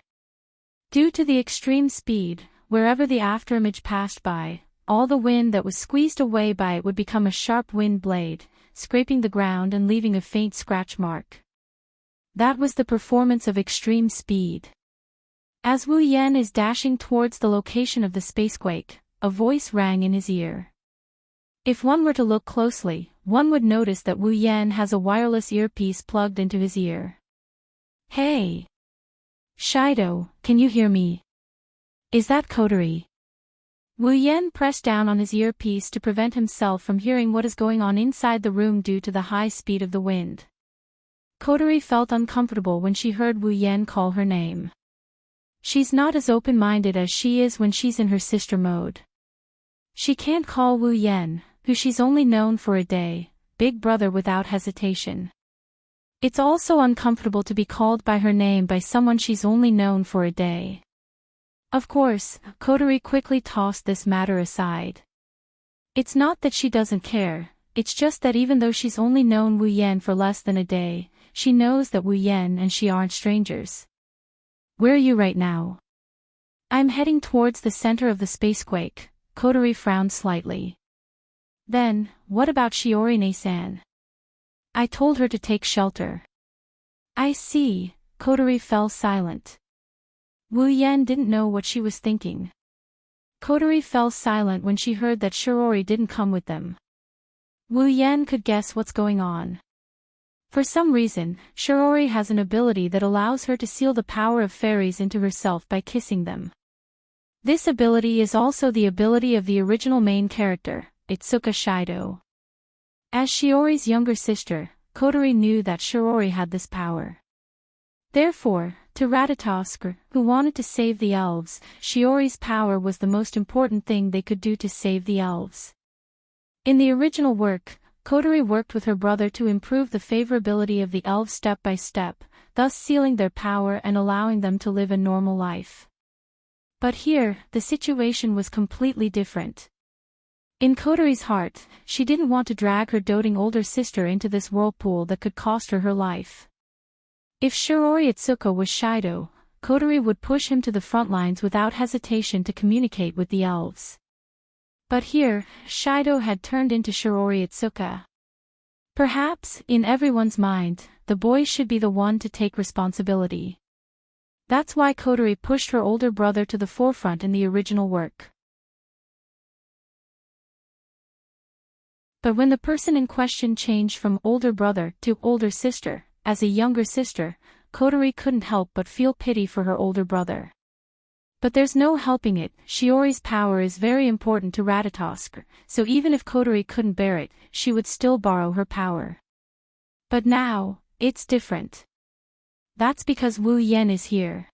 Due to the extreme speed, wherever the afterimage passed by, all the wind that was squeezed away by it would become a sharp wind blade, scraping the ground and leaving a faint scratch mark. That was the performance of extreme speed. As Wu Yen is dashing towards the location of the spacequake, a voice rang in his ear. If one were to look closely, one would notice that Wu Yen has a wireless earpiece plugged into his ear. Hey! Shido, can you hear me? Is that Kotori? Wu Yen pressed down on his earpiece to prevent himself from hearing what is going on inside the room due to the high speed of the wind. Kotori felt uncomfortable when she heard Wu Yen call her name. She's not as open-minded as she is when she's in her sister mode. She can't call Wu Yen, who she's only known for a day, big brother without hesitation. It's also uncomfortable to be called by her name by someone she's only known for a day. Of course, Kotori quickly tossed this matter aside. It's not that she doesn't care, it's just that even though she's only known Wu Yen for less than a day, she knows that Wu Yen and she aren't strangers. Where are you right now? I'm heading towards the center of the spacequake, Kotori frowned slightly. Then, what about Shiori-ne-san? I told her to take shelter. I see, Kotori fell silent. Wu Yen didn't know what she was thinking. Kotori fell silent when she heard that Shiori didn't come with them. Wu Yen could guess what's going on. For some reason, Shiori has an ability that allows her to seal the power of fairies into herself by kissing them. This ability is also the ability of the original main character, Itsuka Shido. As Shiori's younger sister, Kotori knew that Shiori had this power. Therefore, to Ratatosk, who wanted to save the elves, Shiori's power was the most important thing they could do to save the elves. In the original work, Kotori worked with her brother to improve the favorability of the elves step by step, thus sealing their power and allowing them to live a normal life. But here, the situation was completely different. In Kotori's heart, she didn't want to drag her doting older sister into this whirlpool that could cost her her life. If Shiori Itsuka was Shido, Kotori would push him to the front lines without hesitation to communicate with the elves. But here, Shido had turned into Shiori Itsuka. Perhaps, in everyone's mind, the boy should be the one to take responsibility. That's why Kotori pushed her older brother to the forefront in the original work. But when the person in question changed from older brother to older sister, as a younger sister, Kotori couldn't help but feel pity for her older brother. But there's no helping it, Shiori's power is very important to Ratatosk, so even if Kotori couldn't bear it, she would still borrow her power. But now, it's different. That's because Wu Yen is here.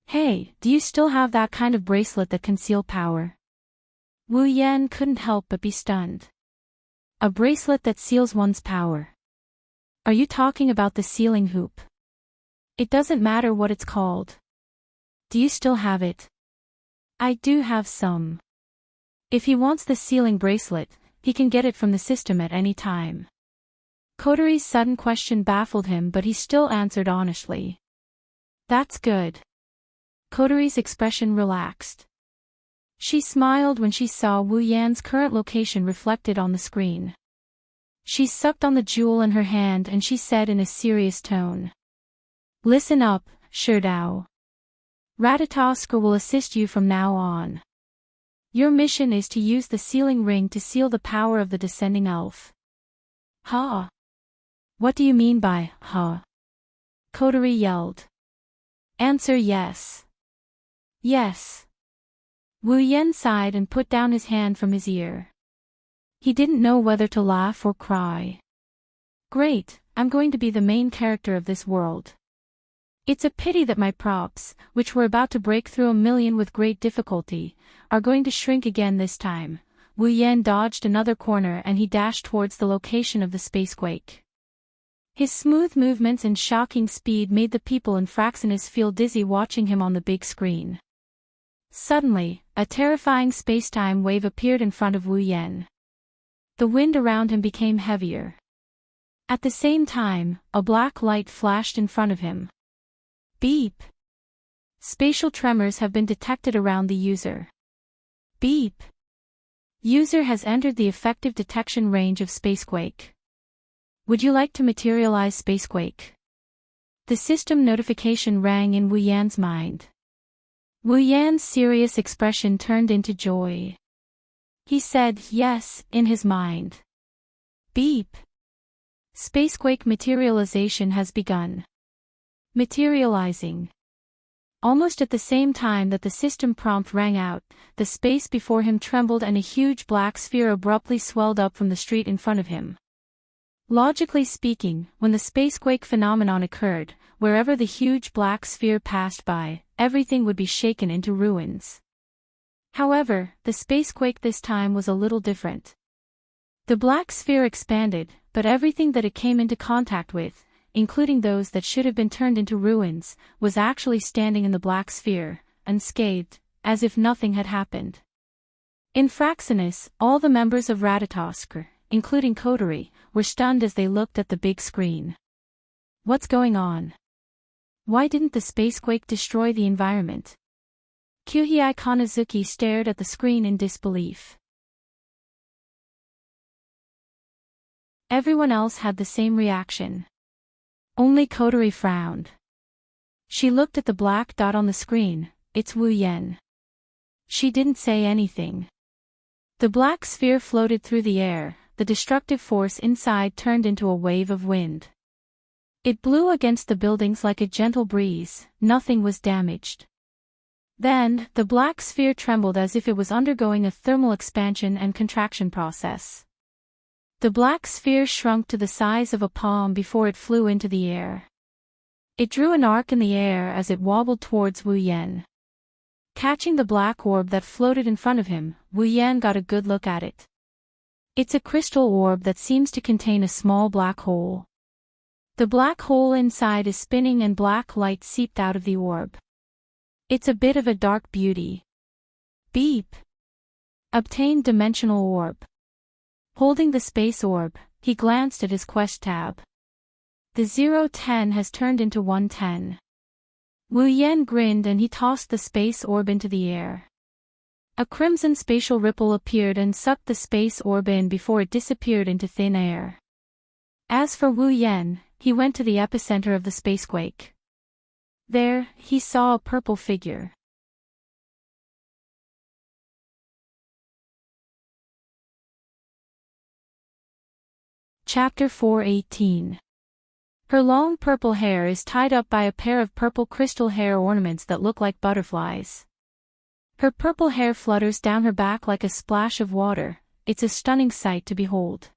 Hey, do you still have that kind of bracelet that conceal power? Wu Yen couldn't help but be stunned. A bracelet that seals one's power. Are you talking about the sealing hoop? It doesn't matter what it's called. Do you still have it? I do have some. If he wants the sealing bracelet, he can get it from the system at any time. Kotori's sudden question baffled him, but he still answered honestly. That's good. Kotori's expression relaxed. She smiled when she saw Wu Yan's current location reflected on the screen. She sucked on the jewel in her hand and she said in a serious tone. Listen up, Sherdao. Ratatosk will assist you from now on. Your mission is to use the sealing ring to seal the power of the descending elf. Huh? What do you mean by, huh? Kotori yelled. Answer yes. Yes. Wu Yen sighed and put down his hand from his ear. He didn't know whether to laugh or cry. Great, I'm going to be the main character of this world. It's a pity that my props, which were about to break through 1,000,000 with great difficulty, are going to shrink again this time. Wu Yen dodged another corner and he dashed towards the location of the spacequake. His smooth movements and shocking speed made the people in Fraxinus feel dizzy watching him on the big screen. Suddenly, a terrifying spacetime wave appeared in front of Wu Yen. The wind around him became heavier. At the same time, a black light flashed in front of him. Beep. Spatial tremors have been detected around the user. Beep. User has entered the effective detection range of Spacequake. Would you like to materialize Spacequake? The system notification rang in Wu Yan's mind. Wu Yan's serious expression turned into joy. He said yes in his mind. Beep. Spacequake materialization has begun. Materializing. Almost at the same time that the system prompt rang out, the space before him trembled and a huge black sphere abruptly swelled up from the street in front of him. Logically speaking, when the spacequake phenomenon occurred, wherever the huge black sphere passed by, everything would be shaken into ruins. However, the spacequake this time was a little different. The black sphere expanded, but everything that it came into contact with, including those that should have been turned into ruins, was actually standing in the black sphere, unscathed, as if nothing had happened. In Fraxinus, all the members of Ratatosk, including Kotori, were stunned as they looked at the big screen. What's going on? Why didn't the spacequake destroy the environment? Kyuhei Kanazuki stared at the screen in disbelief. Everyone else had the same reaction. Only Kotori frowned. She looked at the black dot on the screen. It's Wu Yen. She didn't say anything. The black sphere floated through the air, the destructive force inside turned into a wave of wind. It blew against the buildings like a gentle breeze, nothing was damaged. Then, the black sphere trembled as if it was undergoing a thermal expansion and contraction process. The black sphere shrunk to the size of a palm before it flew into the air. It drew an arc in the air as it wobbled towards Wu Yan. Catching the black orb that floated in front of him, Wu Yan got a good look at it. It's a crystal orb that seems to contain a small black hole. The black hole inside is spinning and black light seeped out of the orb. It's a bit of a dark beauty. Beep. Obtained dimensional orb. Holding the space orb, he glanced at his quest tab. The 010 has turned into 110. Wu Yan grinned and he tossed the space orb into the air. A crimson spatial ripple appeared and sucked the space orb in before it disappeared into thin air. As for Wu Yan, he went to the epicenter of the spacequake. There, he saw a purple figure. Chapter 4:18. Her long purple hair is tied up by a pair of purple crystal hair ornaments that look like butterflies. Her purple hair flutters down her back like a splash of water. It's a stunning sight to behold.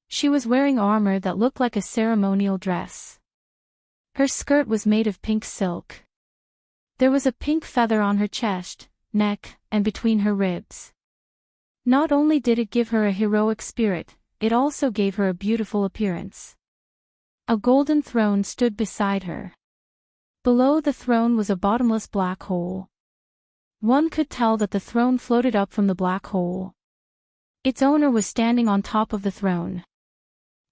She was wearing armor that looked like a ceremonial dress. Her skirt was made of pink silk. There was a pink feather on her chest, neck, and between her ribs. Not only did it give her a heroic spirit, it also gave her a beautiful appearance. A golden throne stood beside her. Below the throne was a bottomless black hole. One could tell that the throne floated up from the black hole. Its owner was standing on top of the throne.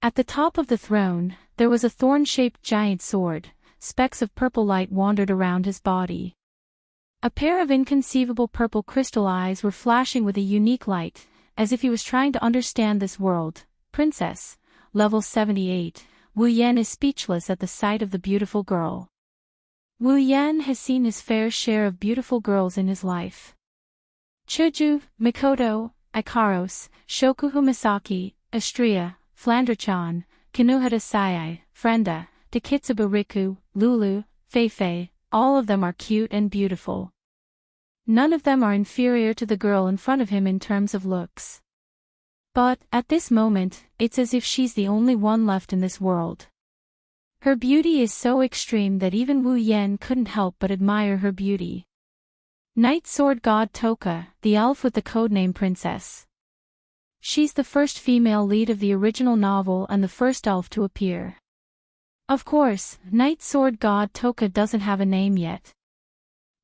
At the top of the throne, there was a thorn-shaped giant sword. Specks of purple light wandered around his body. A pair of inconceivable purple crystal eyes were flashing with a unique light, as if he was trying to understand this world. Princess, level 78, Wu Yan is speechless at the sight of the beautiful girl. Wu Yan has seen his fair share of beautiful girls in his life. Chuju, Mikoto, Ikaros, Shokuhu Misaki, Astria, Flandrachan, Kinuhata Sayai, Frenda, Takitsuba Riku, Lulu, Feifei, all of them are cute and beautiful. None of them are inferior to the girl in front of him in terms of looks. But, at this moment, it's as if she's the only one left in this world. Her beauty is so extreme that even Wu Yan couldn't help but admire her beauty. Night Sword God Toka, the elf with the codename Princess. She's the first female lead of the original novel and the first elf to appear. Of course, Night Sword God Toka doesn't have a name yet.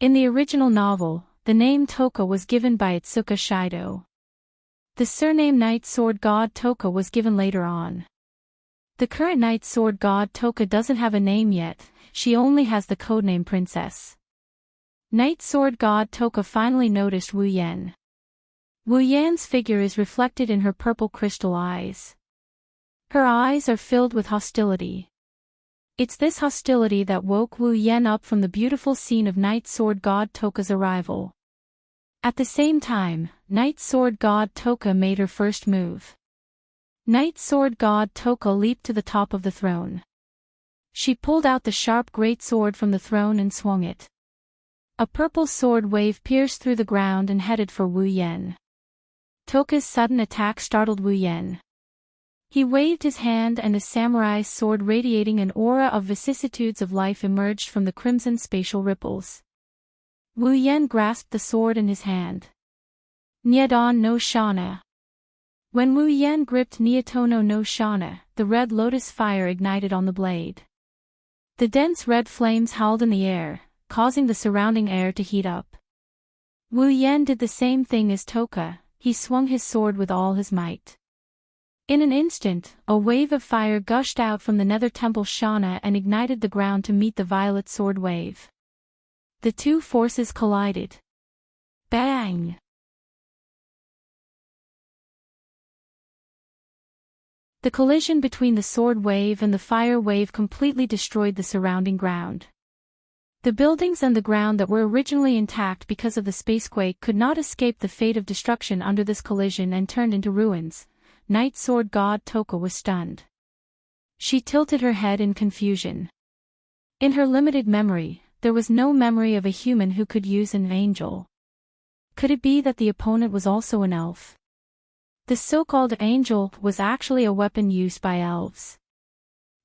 In the original novel, the name Toka was given by Itsuka Shido. The surname Night Sword God Toka was given later on. The current Night Sword God Toka doesn't have a name yet, she only has the codename Princess. Night Sword God Toka finally noticed Wu Yan. Wu Yan's figure is reflected in her purple crystal eyes. Her eyes are filled with hostility. It's this hostility that woke Wu Yan up from the beautiful scene of Night Sword God Toka's arrival. At the same time, Night Sword God Toka made her first move. Night Sword God Toka leaped to the top of the throne. She pulled out the sharp great sword from the throne and swung it. A purple sword wave pierced through the ground and headed for Wu Yan. Toka's sudden attack startled Wu Yan. He waved his hand and a samurai's sword radiating an aura of vicissitudes of life emerged from the crimson spatial ripples. Wu Yan grasped the sword in his hand. Nyadon no Shana. When Wu Yan gripped Nyatono no Shana, the red lotus fire ignited on the blade. The dense red flames howled in the air, causing the surrounding air to heat up. Wu Yan did the same thing as Toka, he swung his sword with all his might. In an instant, a wave of fire gushed out from the nether temple Shana and ignited the ground to meet the violet sword wave. The two forces collided. Bang! The collision between the sword wave and the fire wave completely destroyed the surrounding ground. The buildings and the ground that were originally intact because of the spacequake could not escape the fate of destruction under this collision and turned into ruins. Night Sword God Toka was stunned. She tilted her head in confusion. In her limited memory, there was no memory of a human who could use an angel. Could it be that the opponent was also an elf? The so-called angel was actually a weapon used by elves.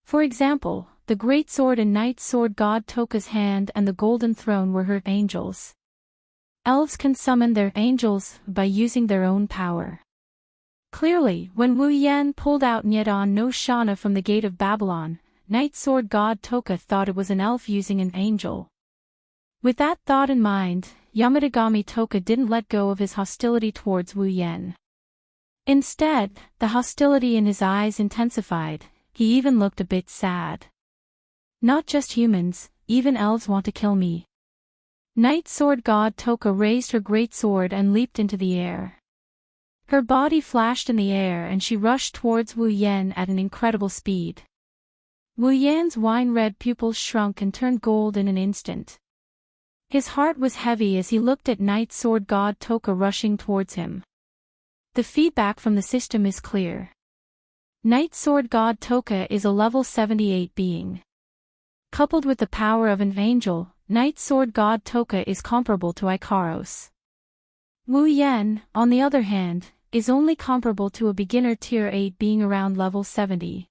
For example, the great sword in Night Sword God Toka's hand and the golden throne were her angels. Elves can summon their angels by using their own power. Clearly, when Wu Yan pulled out Nyedon no Shana from the gate of Babylon, Night Sword God Toka thought it was an elf using an angel. With that thought in mind, Yamatagami Toka didn't let go of his hostility towards Wu Yan. Instead, the hostility in his eyes intensified. He even looked a bit sad. Not just humans, even elves want to kill me. Night Sword God Toka raised her great sword and leaped into the air. Her body flashed in the air and she rushed towards Wu Yan at an incredible speed. Wu Yan's wine-red pupils shrunk and turned gold in an instant. His heart was heavy as he looked at Night Sword God Toka rushing towards him. The feedback from the system is clear. Night Sword God Toka is a level 78 being. Coupled with the power of an angel, Night Sword God Toka is comparable to Ikaros. Wu Yan, on the other hand, is only comparable to a beginner tier 8 being around level 70.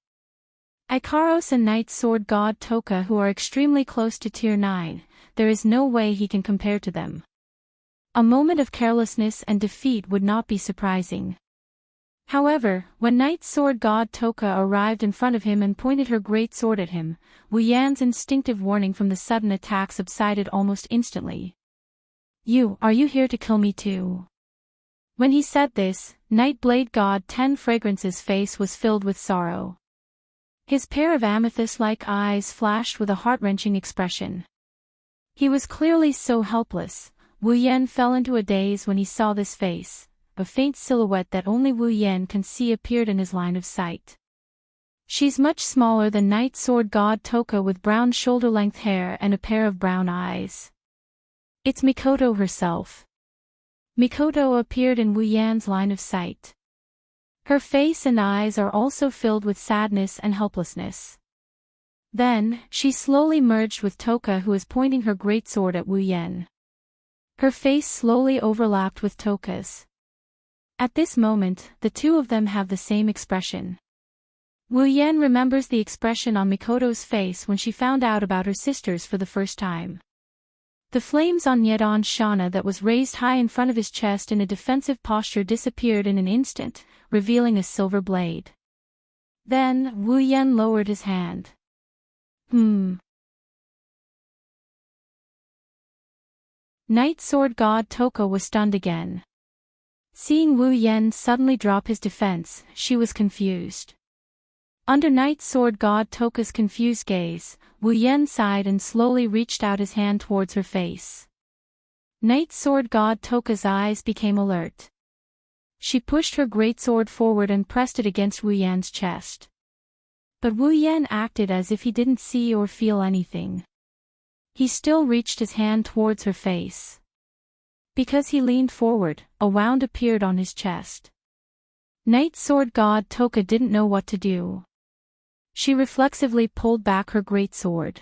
Ikaros and Night Sword God Toka who are extremely close to tier 9, there is no way he can compare to them. A moment of carelessness and defeat would not be surprising. However, when Night Sword God Toka arrived in front of him and pointed her great sword at him, Wu Yan's instinctive warning from the sudden attack subsided almost instantly. Are you here to kill me too? When he said this, Night Blade God 10 Fragrance's face was filled with sorrow. His pair of amethyst-like eyes flashed with a heart-wrenching expression. He was clearly so helpless. Wu Yan fell into a daze when he saw this face. A faint silhouette that only Wu Yan can see appeared in his line of sight. She's much smaller than Night Sword God Toka with brown shoulder-length hair and a pair of brown eyes. It's Mikoto herself. Mikoto appeared in Wu Yan's line of sight. Her face and eyes are also filled with sadness and helplessness. Then, she slowly merged with Toka who is pointing her great sword at Wu Yan. Her face slowly overlapped with Toka's. At this moment, the two of them have the same expression. Wu Yan remembers the expression on Mikoto's face when she found out about her sisters for the first time. The flames on Nyedon Shana that was raised high in front of his chest in a defensive posture disappeared in an instant, revealing a silver blade. Then, Wu Yan lowered his hand. Night Sword God Toka was stunned again. Seeing Wu Yan suddenly drop his defense, she was confused. Under Night Sword God Toka's confused gaze, Wu Yan sighed and slowly reached out his hand towards her face. Night Sword God Toka's eyes became alert. She pushed her great sword forward and pressed it against Wu Yan's chest. But Wu Yan acted as if he didn't see or feel anything. He still reached his hand towards her face. Because he leaned forward, a wound appeared on his chest. Night Sword God Toka didn't know what to do. She reflexively pulled back her great sword.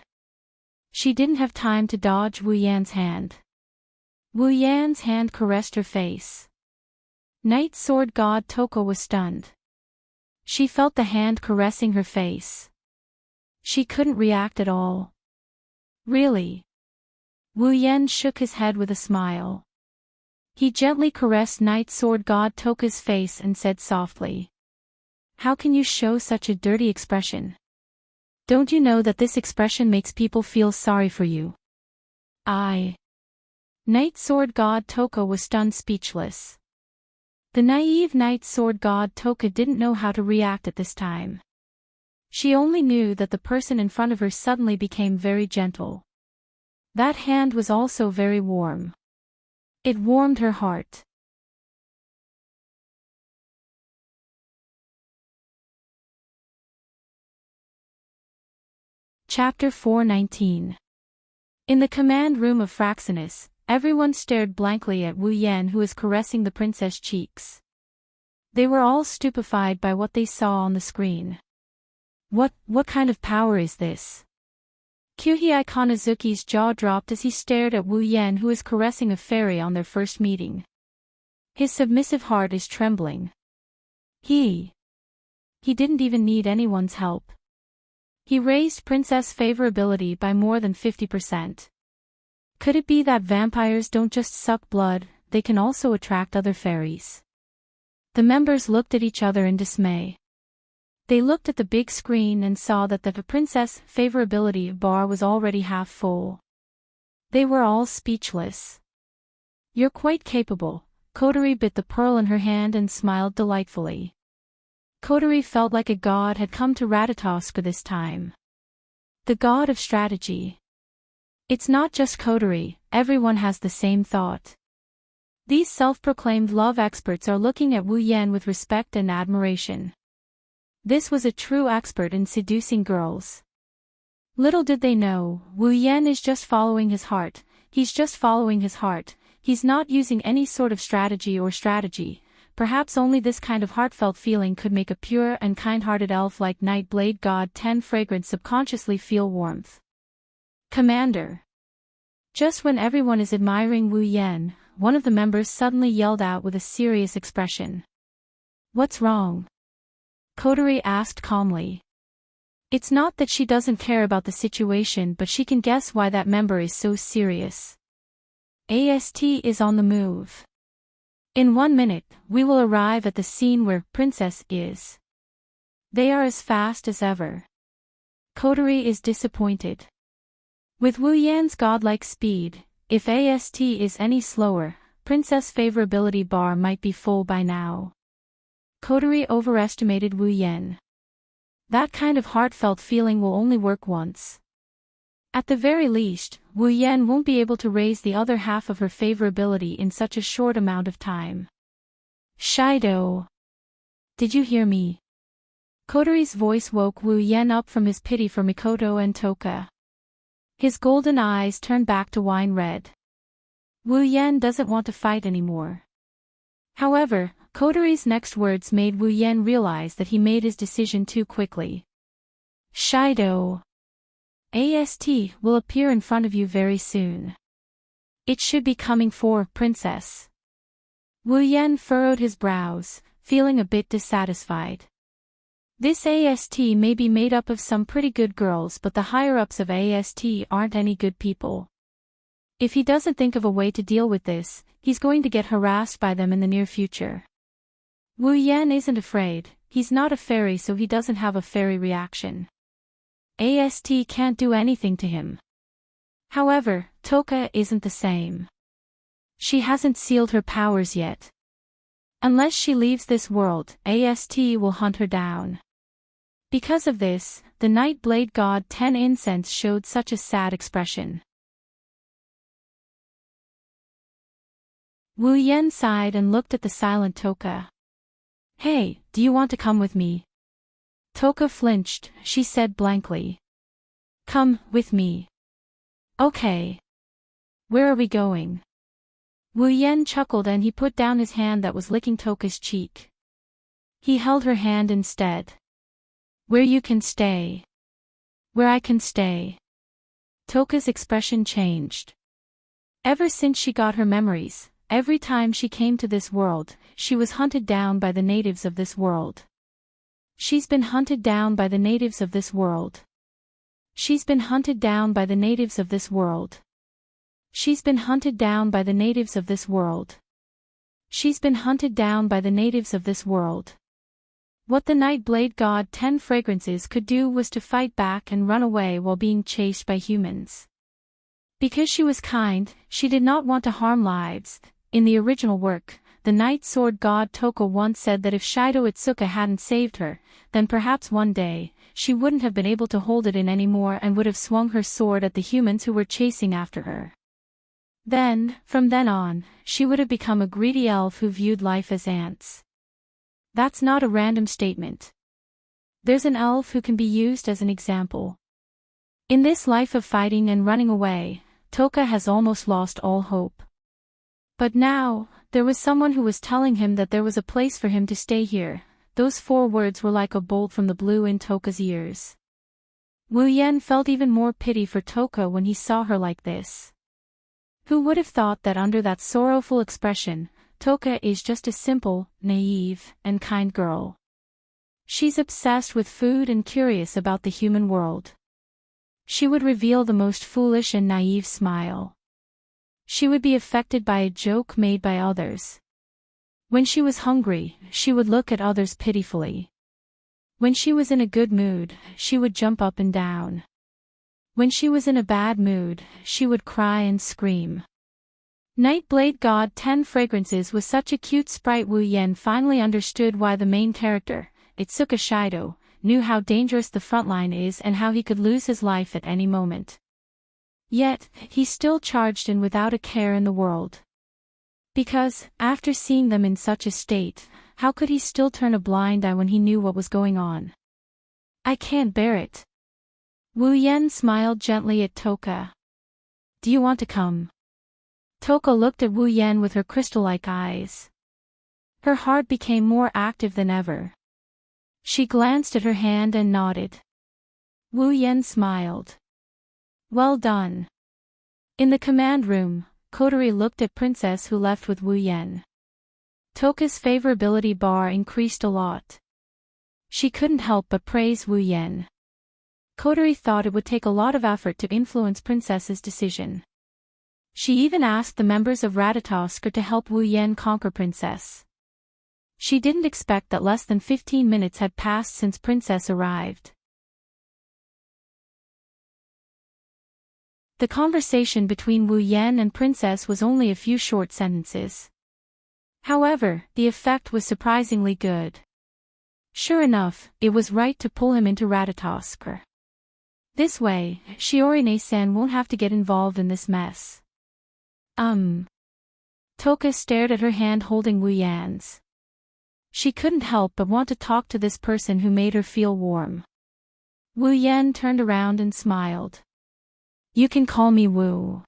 She didn't have time to dodge Wu Yan's hand. Wu Yan's hand caressed her face. Night Sword God Toka was stunned. She felt the hand caressing her face. She couldn't react at all. Really? Wu Yan shook his head with a smile. He gently caressed Night Sword God Toka's face and said softly, "How can you show such a dirty expression? Don't you know that this expression makes people feel sorry for you?" Night Sword God Toka was stunned speechless. The naive Night Sword God Toka didn't know how to react at this time. She only knew that the person in front of her suddenly became very gentle. That hand was also very warm. It warmed her heart. Chapter 419. In the command room of Fraxinus, everyone stared blankly at Wu Yan who was caressing the princess' cheeks. They were all stupefied by what they saw on the screen. What kind of power is this? Kyuhei Kanazuki's jaw dropped as he stared at Wu Yen, who is caressing a fairy on their first meeting. His submissive heart is trembling. He didn't even need anyone's help. He raised Princess favorability by more than 50%. Could it be that vampires don't just suck blood, they can also attract other fairies? The members looked at each other in dismay. They looked at the big screen and saw that the princess favorability bar was already half full. They were all speechless. "You're quite capable." Kotori bit the pearl in her hand and smiled delightfully. Kotori felt like a god had come to Ratatoskr this time. The god of strategy. It's not just Kotori, everyone has the same thought. These self-proclaimed love experts are looking at Wu Yen with respect and admiration. This was a true expert in seducing girls. Little did they know, Wu Yen is just following his heart. He's just following his heart. He's not using any sort of strategy. Perhaps only this kind of heartfelt feeling could make a pure and kind-hearted elf like Nightblade God 10 Fragrance subconsciously feel warmth. "Commander." Just when everyone is admiring Wu Yen, one of the members suddenly yelled out with a serious expression. "What's wrong?" Kotori asked calmly. It's not that she doesn't care about the situation, but she can guess why that member is so serious. "AST is on the move. In 1 minute, we will arrive at the scene where Princess is. They are as fast as ever." Kotori is disappointed. With Wu Yan's godlike speed, if AST is any slower, Princess favorability bar might be full by now. Kotori overestimated Wu Yan. That kind of heartfelt feeling will only work once. At the very least, Wu Yan won't be able to raise the other half of her favorability in such a short amount of time. "Shido. Did you hear me?" Kotori's voice woke Wu Yan up from his pity for Mikoto and Toka. His golden eyes turned back to wine red. Wu Yan doesn't want to fight anymore. However, Kotori's next words made Wu Yan realize that he made his decision too quickly. "Shido. AST will appear in front of you very soon. It should be coming for Princess." Wu Yan furrowed his brows, feeling a bit dissatisfied. This AST may be made up of some pretty good girls, but the higher-ups of AST aren't any good people. If he doesn't think of a way to deal with this, he's going to get harassed by them in the near future. Wu Yan isn't afraid, he's not a fairy, so he doesn't have a fairy reaction. AST can't do anything to him. However, Toka isn't the same. She hasn't sealed her powers yet. Unless she leaves this world, AST will hunt her down. Because of this, the Nightblade God 10 Incense showed such a sad expression. Wu Yan sighed and looked at the silent Toka. "Hey, do you want to come with me?" Toka flinched, she said blankly. "Come with me." "Okay. Where are we going?" Wu Yan chuckled and he put down his hand that was licking Toka's cheek. He held her hand instead. "Where you can stay." "Where I can stay." Toka's expression changed. Ever since she got her memories, every time she came to this world, she was hunted down by the natives of this world. She's been hunted down by the natives of this world. She's been hunted down by the natives of this world. She's been hunted down by the natives of this world. She's been hunted down by the natives of this world. What the Nightblade God 10 Fragrances could do was to fight back and run away while being chased by humans. Because she was kind, she did not want to harm lives. In the original work, the Night Sword God Toka once said that if Shido Itsuka hadn't saved her, then perhaps one day, she wouldn't have been able to hold it in anymore and would have swung her sword at the humans who were chasing after her. Then, from then on, she would have become a greedy elf who viewed life as ants. That's not a random statement. There's an elf who can be used as an example. In this life of fighting and running away, Toka has almost lost all hope. But now, there was someone who was telling him that there was a place for him to stay here. Those 4 words were like a bolt from the blue in Toka's ears. Wu Yan felt even more pity for Toka when he saw her like this. Who would have thought that under that sorrowful expression, Toka is just a simple, naive, and kind girl. She's obsessed with food and curious about the human world. She would reveal the most foolish and naive smile. She would be affected by a joke made by others. When she was hungry, she would look at others pitifully. When she was in a good mood, she would jump up and down. When she was in a bad mood, she would cry and scream. Nightblade God 10 Fragrances was such a cute sprite. Wu Yan finally understood why the main character, Itsuka Shido, knew how dangerous the frontline is and how he could lose his life at any moment. Yet, he still charged in without a care in the world. Because, after seeing them in such a state, how could he still turn a blind eye when he knew what was going on? I can't bear it. Wu Yan smiled gently at Toka. Do you want to come? Toka looked at Wu Yan with her crystal-like eyes. Her heart became more active than ever. She glanced at her hand and nodded. Wu Yan smiled. Well done. In the command room, Kotori looked at Princess who left with Wu Yan. Toka's favorability bar increased a lot. She couldn't help but praise Wu Yan. Kotori thought it would take a lot of effort to influence Princess's decision. She even asked the members of Ratatoskr to help Wu Yan conquer Princess. She didn't expect that less than 15 minutes had passed since Princess arrived. The conversation between Wu Yan and Princess was only a few short sentences. However, the effect was surprisingly good. Sure enough, it was right to pull him into Ratatoskr. This way, Shiorine-san won't have to get involved in this mess. Toka stared at her hand holding Wu Yan's. She couldn't help but want to talk to this person who made her feel warm. Wu Yan turned around and smiled. You can call me Wu.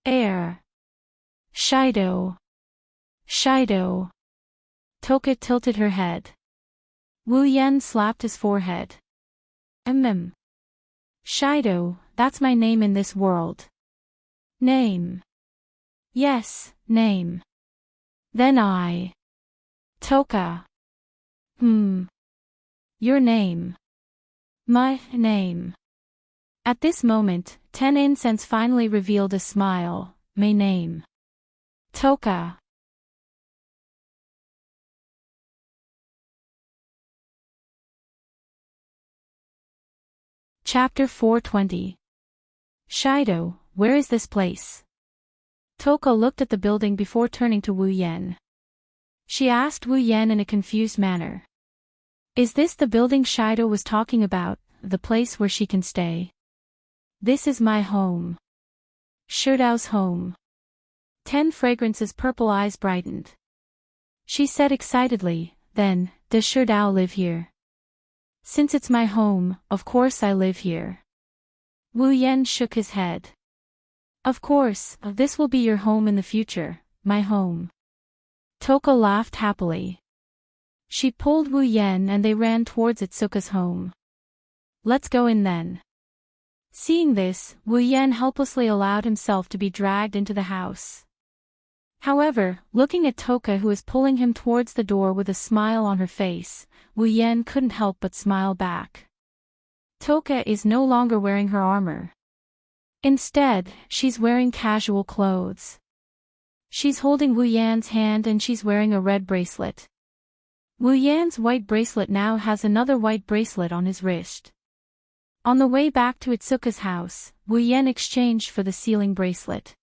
Shido. Shido. Toka tilted her head. Wu Yan slapped his forehead. Shido, that's my name in this world. Name. Yes, name. Then I. Toka. Your name. My name. At this moment, 10 Incense finally revealed a smile. My name. Toka. Chapter 420. Shido, where is this place? Toka looked at the building before turning to Wu Yan. She asked Wu Yan in a confused manner. Is this the building Shido was talking about, the place where she can stay? This is my home. Shido's home. 10 Fragrances' purple eyes brightened. She said excitedly, then, does Shido live here? Since it's my home, of course I live here. Wu Yan shook his head. Of course, this will be your home in the future, my home. Toka laughed happily. She pulled Wu Yan and they ran towards Itsuka's home. Let's go in then. Seeing this, Wu Yan helplessly allowed himself to be dragged into the house. However, looking at Toka who was pulling him towards the door with a smile on her face, Wu Yan couldn't help but smile back. Toka is no longer wearing her armor. Instead, she's wearing casual clothes. She's holding Wu Yan's hand and she's wearing a red bracelet. Wu Yan's white bracelet now has another white bracelet on his wrist. On the way back to Itsuka's house, Wu Yan exchanged for the sealing bracelet.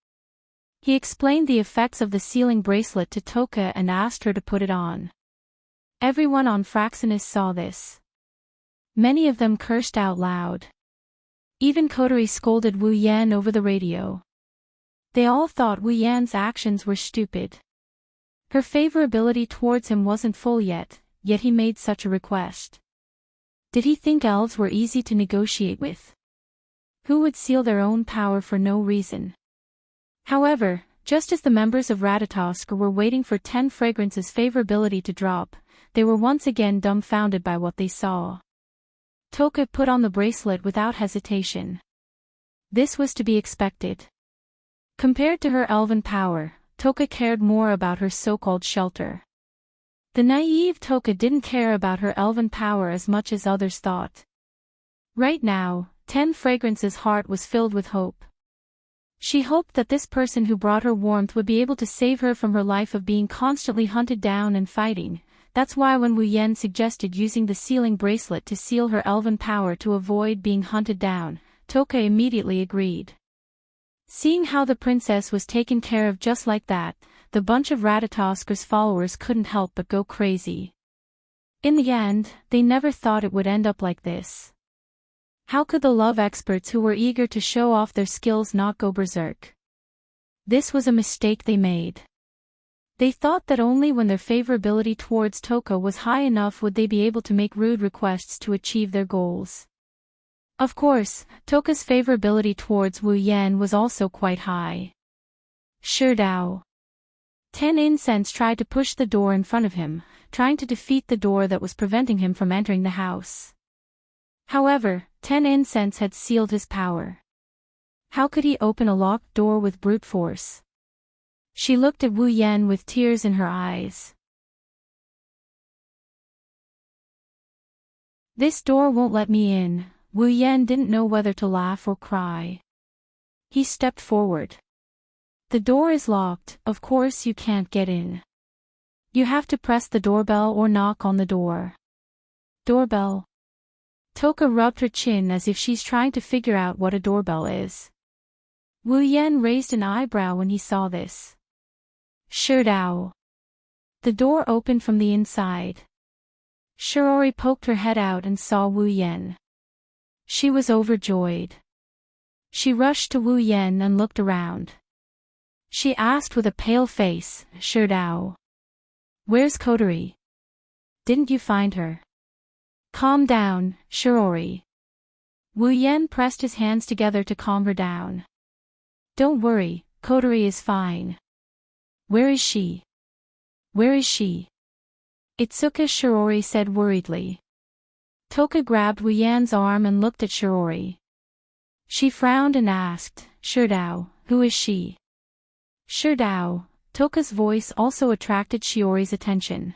He explained the effects of the sealing bracelet to Toka and asked her to put it on. Everyone on Fraxinus saw this. Many of them cursed out loud. Even Kotori scolded Wu Yan over the radio. They all thought Wu Yan's actions were stupid. Her favorability towards him wasn't full yet he made such a request. Did he think elves were easy to negotiate with? Who would seal their own power for no reason? However, just as the members of Ratatoskr were waiting for 10 Fragrances' favorability to drop, they were once again dumbfounded by what they saw. Toka put on the bracelet without hesitation. This was to be expected. Compared to her elven power, Toka cared more about her so-called shelter. The naive Toka didn't care about her elven power as much as others thought. Right now, 10 Fragrance's heart was filled with hope. She hoped that this person who brought her warmth would be able to save her from her life of being constantly hunted down and fighting. That's why when Wu Yen suggested using the sealing bracelet to seal her elven power to avoid being hunted down, Toka immediately agreed. Seeing how the princess was taken care of just like that, the bunch of Ratatosker's followers couldn't help but go crazy. In the end, they never thought it would end up like this. How could the love experts who were eager to show off their skills not go berserk? This was a mistake they made. They thought that only when their favorability towards Toka was high enough would they be able to make rude requests to achieve their goals. Of course, Toka's favorability towards Wu Yen was also quite high. Sherdao. 10 Incense tried to push the door in front of him, trying to defeat the door that was preventing him from entering the house. However, 10 Incense had sealed his power. How could he open a locked door with brute force? She looked at Wu Yen with tears in her eyes. This door won't let me in. Wu Yen didn't know whether to laugh or cry. He stepped forward. The door is locked, of course you can't get in. You have to press the doorbell or knock on the door. Doorbell. Toka rubbed her chin as if she's trying to figure out what a doorbell is. Wu Yen raised an eyebrow when he saw this. Sherdao. The door opened from the inside. Shiori poked her head out and saw Wu Yen. She was overjoyed. She rushed to Wu Yen and looked around. She asked with a pale face, Sherdao. Where's Kotori? Didn't you find her? Calm down, Shiori. Wu Yen pressed his hands together to calm her down. Don't worry, Kotori is fine. Where is she? Where is she? Itsuka, Shiori said worriedly. Toka grabbed Wu Yan's arm and looked at Shiori. She frowned and asked, Sherdao, who is she? Sherdao. Toka's voice also attracted Shiori's attention.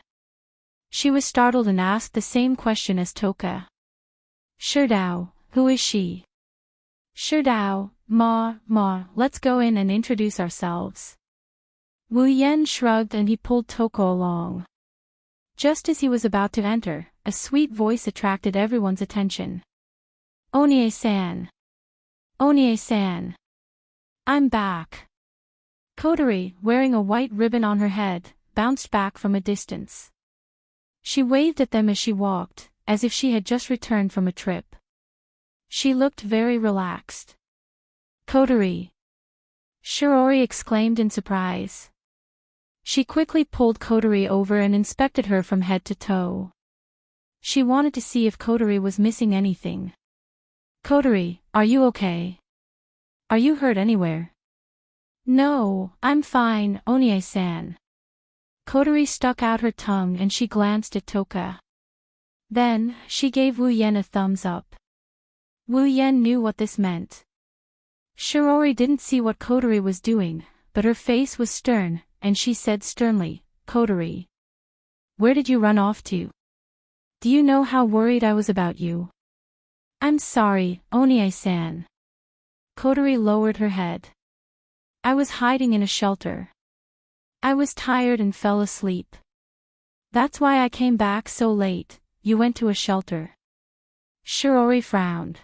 She was startled and asked the same question as Toka. Sherdao, who is she? Sherdao, Ma, let's go in and introduce ourselves. Wu Yen shrugged and he pulled Toka along. Just as he was about to enter, a sweet voice attracted everyone's attention. Onie-san. Onie-san. I'm back. Kotori, wearing a white ribbon on her head, bounced back from a distance. She waved at them as she walked, as if she had just returned from a trip. She looked very relaxed. Kotori. Shiori exclaimed in surprise. She quickly pulled Kotori over and inspected her from head to toe. She wanted to see if Kotori was missing anything. Kotori, are you okay? Are you hurt anywhere? No, I'm fine, Onie-san. Kotori stuck out her tongue and she glanced at Toka. Then, she gave Wu Yen a thumbs up. Wu Yen knew what this meant. Shiori didn't see what Kotori was doing, but her face was stern, and she said sternly, Kotori. Where did you run off to? Do you know how worried I was about you? I'm sorry, Onie-san. Kotori lowered her head. I was hiding in a shelter. I was tired and fell asleep. That's why I came back so late. You went to a shelter. Shiori frowned.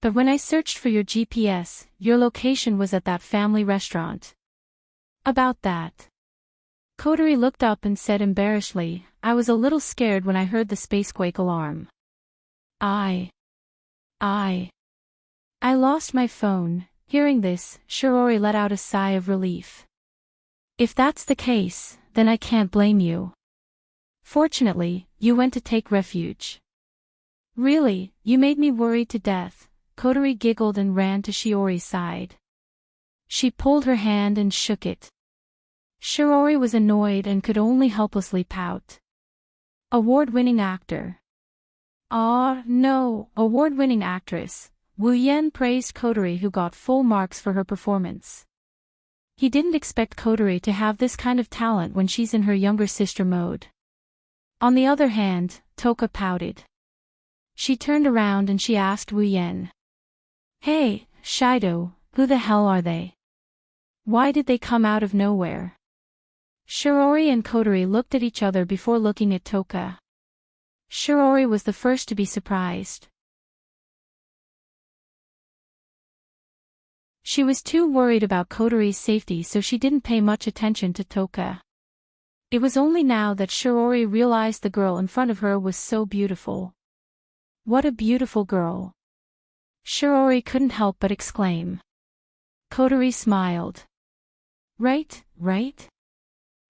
But when I searched for your GPS, your location was at that family restaurant. About that. Kotori looked up and said embarrassedly, I was a little scared when I heard the spacequake alarm. I lost my phone. Hearing this, Shiori let out a sigh of relief. If that's the case, then I can't blame you. Fortunately, you went to take refuge. Really, you made me worried to death. Kotori giggled and ran to Shiori's side. She pulled her hand and shook it. Shiori was annoyed and could only helplessly pout. Award-winning actor. Ah, no, award-winning actress. Wu Yan praised Kodori, who got full marks for her performance. He didn't expect Kodori to have this kind of talent when she's in her younger sister mode. On the other hand, Toka pouted. She turned around and she asked Wu Yan. Hey, Shido, who the hell are they? Why did they come out of nowhere? Shirori and Kodori looked at each other before looking at Toka. Shirori was the first to be surprised. She was too worried about Kodori's safety, so she didn't pay much attention to Toka. It was only now that Shirori realized the girl in front of her was so beautiful. What a beautiful girl! Shirori couldn't help but exclaim. Kodori smiled. Right?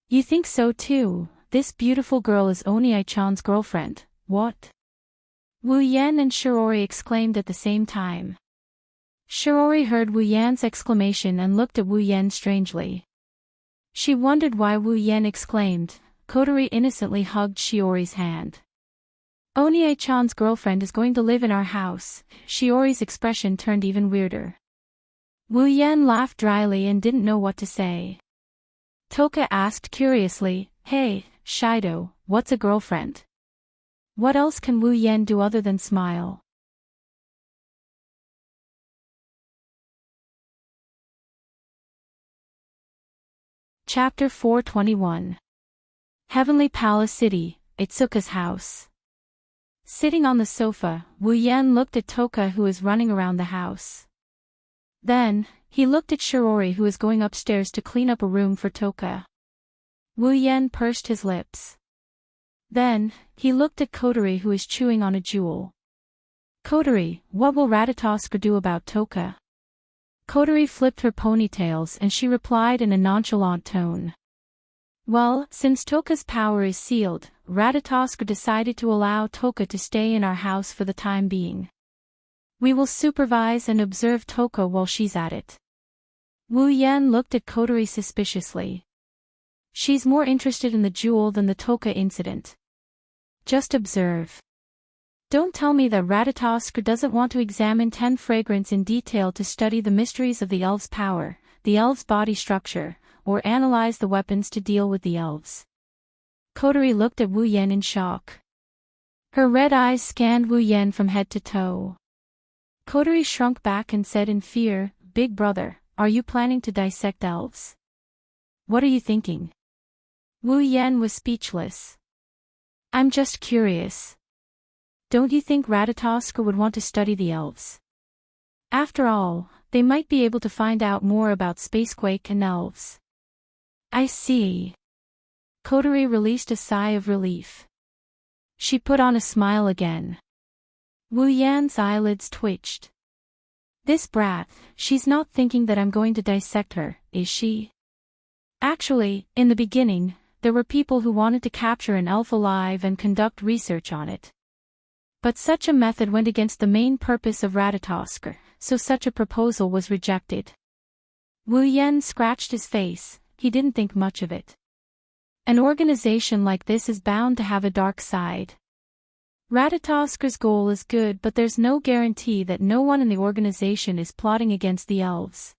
You think so too? This beautiful girl is Oni-chan's girlfriend, what? Wu Yan and Shirori exclaimed at the same time. Shirori heard Wu Yan's exclamation and looked at Wu Yan strangely. She wondered why Wu Yan exclaimed. Kodori innocently hugged Shiori's hand. Oni-chan's girlfriend is going to live in our house. Shiori's expression turned even weirder. Wu Yan laughed dryly and didn't know what to say. Toka asked curiously, Hey, Shido, what's a girlfriend? What else can Wu Yan do other than smile? Chapter 421. Heavenly Palace City, Itsuka's house. Sitting on the sofa, Wu Yan looked at Toka, who is running around the house. Then, he looked at Shirori, who is going upstairs to clean up a room for Toka. Wu Yan pursed his lips. Then, he looked at Kodori, who is chewing on a jewel. Kodori, what will Ratatoskr do about Toka? Kodori flipped her ponytails and she replied in a nonchalant tone. Well, since Toka's power is sealed, Ratatoskr decided to allow Toka to stay in our house for the time being. We will supervise and observe Toka while she's at it. Wu Yan looked at Kodori suspiciously. She's more interested in the jewel than the Toka incident. Just observe. Don't tell me that Ratatoskr doesn't want to examine 10 fragrance in detail to study the mysteries of the elves' power, the elves' body structure, or analyze the weapons to deal with the elves. Kodori looked at Wu Yan in shock. Her red eyes scanned Wu Yan from head to toe. Kodori shrunk back and said in fear, Big brother, are you planning to dissect elves? What are you thinking? Wu Yan was speechless. I'm just curious. Don't you think Ratatoskr would want to study the elves? After all, they might be able to find out more about Spacequake and elves. I see. Kodori released a sigh of relief. She put on a smile again. Wu Yan's eyelids twitched. This brat, she's not thinking that I'm going to dissect her, is she? Actually, in the beginning, there were people who wanted to capture an elf alive and conduct research on it. But such a method went against the main purpose of Ratatoskr, so such a proposal was rejected. Wu Yan scratched his face, he didn't think much of it. An organization like this is bound to have a dark side. Ratatoskr's goal is good, but there's no guarantee that no one in the organization is plotting against the elves.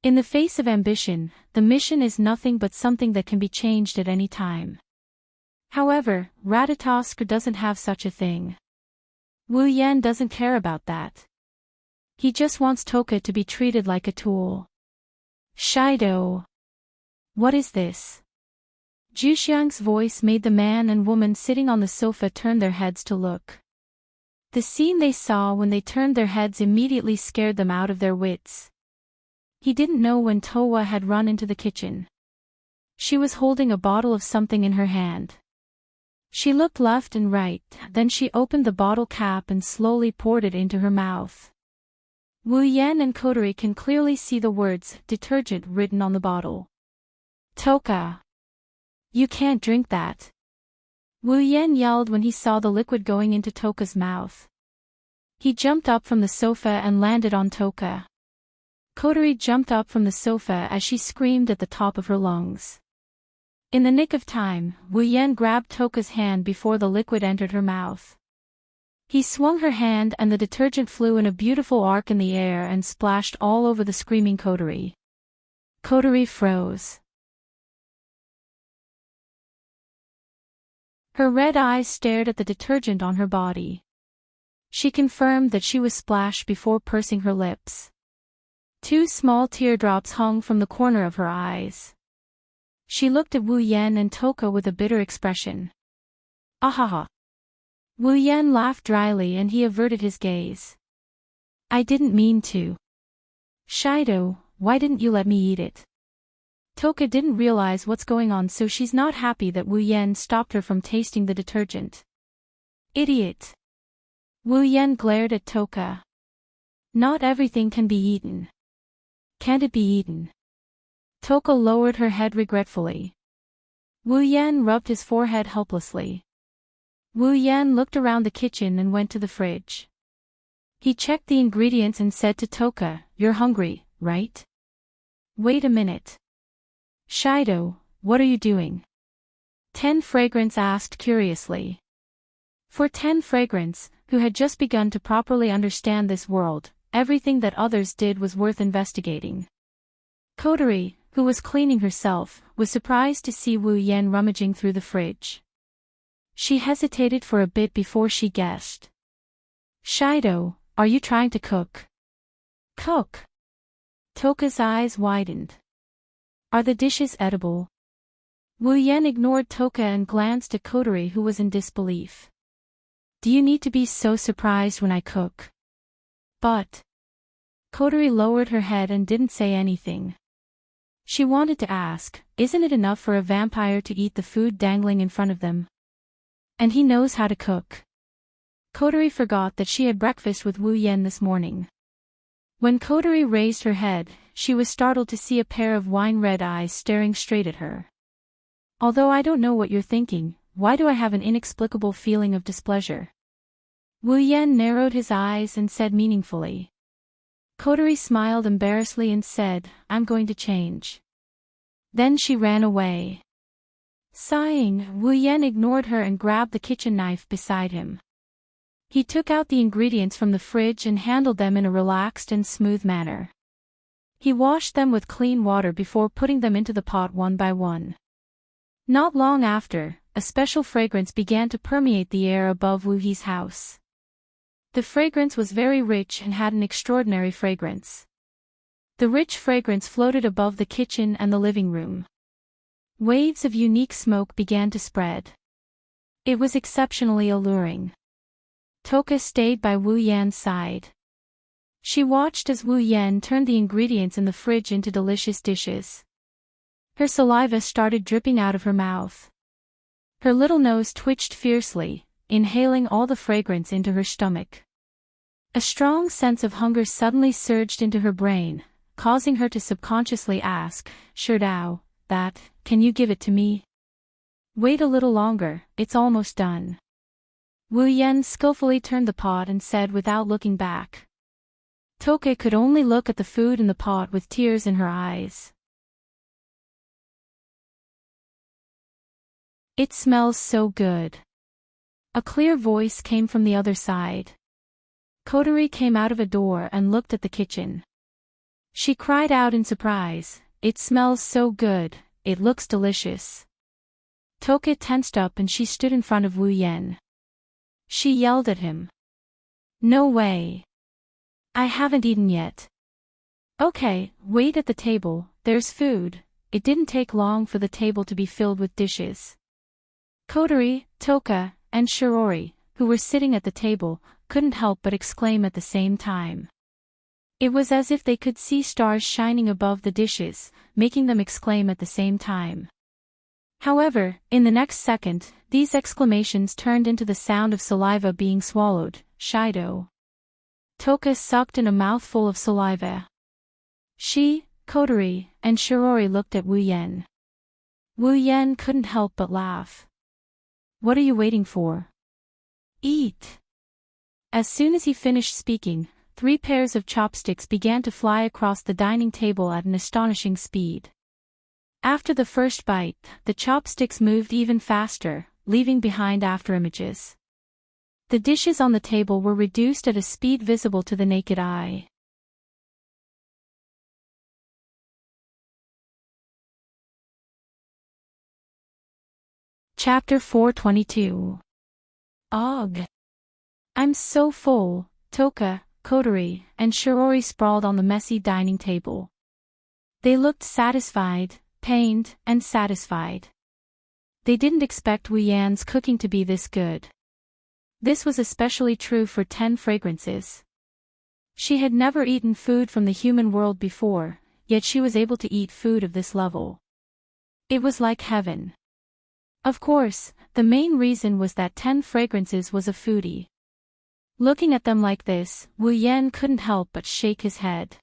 In the face of ambition, the mission is nothing but something that can be changed at any time. However, Ratatoskr doesn't have such a thing. Wu Yan doesn't care about that. He just wants Toka to be treated like a tool. Shido. What is this? Juxiang's voice made the man and woman sitting on the sofa turn their heads to look. The scene they saw when they turned their heads immediately scared them out of their wits. He didn't know when Towa had run into the kitchen. She was holding a bottle of something in her hand. She looked left and right, then she opened the bottle cap and slowly poured it into her mouth. Wu Yan and Kodori can clearly see the words detergent written on the bottle. Toka! You can't drink that! Wu Yan yelled when he saw the liquid going into Toka's mouth. He jumped up from the sofa and landed on Toka. Kodori jumped up from the sofa as she screamed at the top of her lungs. In the nick of time, Wu Yan grabbed Toka's hand before the liquid entered her mouth. He swung her hand and the detergent flew in a beautiful arc in the air and splashed all over the screaming coterie. Coterie froze. Her red eyes stared at the detergent on her body. She confirmed that she was splashed before pursing her lips. 2 small teardrops hung from the corner of her eyes. She looked at Wu Yan and Toka with a bitter expression. Ahaha. Wu Yan laughed dryly and he averted his gaze. I didn't mean to. Shido, why didn't you let me eat it? Toka didn't realize what's going on, so she's not happy that Wu Yan stopped her from tasting the detergent. Idiot. Wu Yan glared at Toka. Not everything can be eaten. Can't it be eaten? Toka lowered her head regretfully. Wu Yan rubbed his forehead helplessly. Wu Yan looked around the kitchen and went to the fridge. He checked the ingredients and said to Toka, "You're hungry, right?" Wait a minute. Shido, what are you doing? 10 Fragrance asked curiously. For 10 Fragrance, who had just begun to properly understand this world, everything that others did was worth investigating. Coterie, who was cleaning herself, was surprised to see Wu Yan rummaging through the fridge. She hesitated for a bit before she guessed. Shido, are you trying to cook? Cook? Toka's eyes widened. Are the dishes edible? Wu Yan ignored Toka and glanced at Coterie, who was in disbelief. Do you need to be so surprised when I cook? But. Coterie lowered her head and didn't say anything. She wanted to ask, isn't it enough for a vampire to eat the food dangling in front of them? And he knows how to cook. Coterie forgot that she had breakfast with Wu Yan this morning. When Coterie raised her head, she was startled to see a pair of wine-red eyes staring straight at her. Although I don't know what you're thinking, why do I have an inexplicable feeling of displeasure? Wu Yan narrowed his eyes and said meaningfully. Coterie smiled embarrassedly and said, I'm going to change. Then she ran away. Sighing, Wu Yan ignored her and grabbed the kitchen knife beside him. He took out the ingredients from the fridge and handled them in a relaxed and smooth manner. He washed them with clean water before putting them into the pot one by one. Not long after, a special fragrance began to permeate the air above Wu He's house. The fragrance was very rich and had an extraordinary fragrance. The rich fragrance floated above the kitchen and the living room. Waves of unique smoke began to spread. It was exceptionally alluring. Toka stayed by Wu Yan's side. She watched as Wu Yan turned the ingredients in the fridge into delicious dishes. Her saliva started dripping out of her mouth. Her little nose twitched fiercely, inhaling all the fragrance into her stomach. A strong sense of hunger suddenly surged into her brain, causing her to subconsciously ask, Shirdao, can you give it to me? Wait a little longer, it's almost done. Wu Yan skillfully turned the pot and said without looking back. Toka could only look at the food in the pot with tears in her eyes. It smells so good. A clear voice came from the other side. Coterie came out of a door and looked at the kitchen. She cried out in surprise, it smells so good, it looks delicious. Toka tensed up and she stood in front of Wu Yan. She yelled at him. No way. I haven't eaten yet. Okay, wait at the table, there's food. It didn't take long for the table to be filled with dishes. Coterie, Toka, and Shirori, who were sitting at the table, couldn't help but exclaim at the same time. It was as if they could see stars shining above the dishes, making them exclaim at the same time. However, in the next second, these exclamations turned into the sound of saliva being swallowed. Shido. Toka sucked in a mouthful of saliva. She, Coterie, and Shirori looked at Wu Yan. Wu Yan couldn't help but laugh. What are you waiting for? Eat. As soon as he finished speaking, 3 pairs of chopsticks began to fly across the dining table at an astonishing speed. After the first bite, the chopsticks moved even faster, leaving behind afterimages. The dishes on the table were reduced at a speed visible to the naked eye. Chapter 422. Ugh. I'm so full. Toka, Kotori, and Shirori sprawled on the messy dining table. They looked satisfied, pained, and satisfied. They didn't expect Wu Yan's cooking to be this good. This was especially true for 10 fragrances. She had never eaten food from the human world before, yet she was able to eat food of this level. It was like heaven. Of course, the main reason was that 10 fragrances was a foodie. Looking at them like this, Wu Yan couldn't help but shake his head.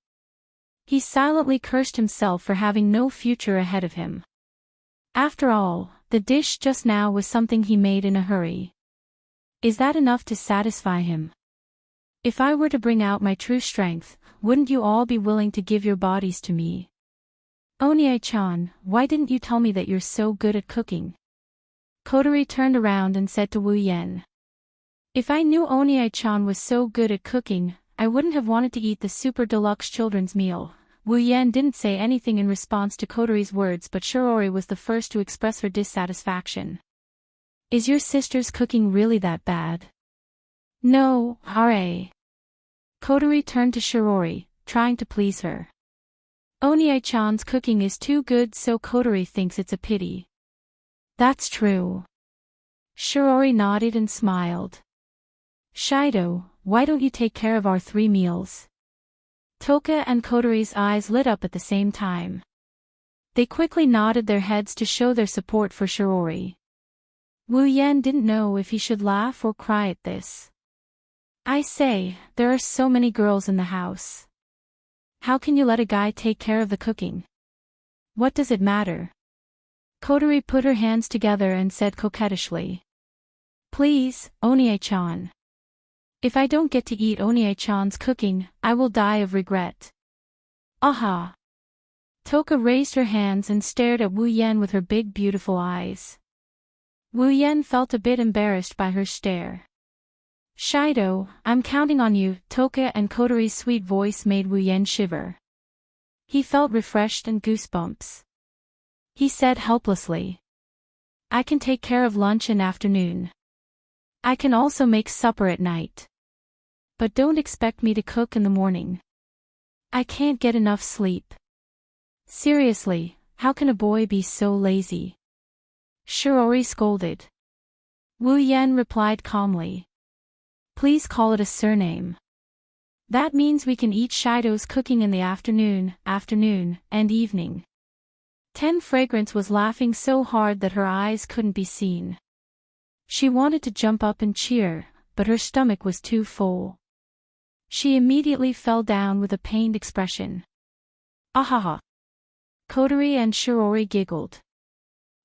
He silently cursed himself for having no future ahead of him. After all, the dish just now was something he made in a hurry. Is that enough to satisfy him? If I were to bring out my true strength, wouldn't you all be willing to give your bodies to me? Onie-chan, why didn't you tell me that you're so good at cooking? Kotori turned around and said to Wu Yan. If I knew Onie-chan was so good at cooking, I wouldn't have wanted to eat the super deluxe children's meal. Wu Yan didn't say anything in response to Kotori's words, but Shirori was the first to express her dissatisfaction. Is your sister's cooking really that bad? No, R.A. Kotori turned to Shirori, trying to please her. Onie-chan's cooking is too good, so Kotori thinks it's a pity. That's true. Shirori nodded and smiled. Shido, why don't you take care of our 3 meals? Toka and Kotori's eyes lit up at the same time. They quickly nodded their heads to show their support for Shirori. Wu Yan didn't know if he should laugh or cry at this. I say, there are so many girls in the house. How can you let a guy take care of the cooking? What does it matter? Kotori put her hands together and said coquettishly. Please, Onie-chan. If I don't get to eat Onie-chan's cooking, I will die of regret. Aha! Toka raised her hands and stared at Wu Yan with her big beautiful eyes. Wu Yan felt a bit embarrassed by her stare. Shido, I'm counting on you. Toka and Kotori's sweet voice made Wu Yan shiver. He felt refreshed and goosebumps. He said helplessly. I can take care of lunch and afternoon. I can also make supper at night. But don't expect me to cook in the morning. I can't get enough sleep. Seriously, how can a boy be so lazy? Shirori scolded. Wu Yan replied calmly. Please call it a surname. That means we can eat Shido's cooking in the afternoon, and evening. 10 Fragrance was laughing so hard that her eyes couldn't be seen. She wanted to jump up and cheer, but her stomach was too full. She immediately fell down with a pained expression. Ahaha! Kotori and Shirori giggled.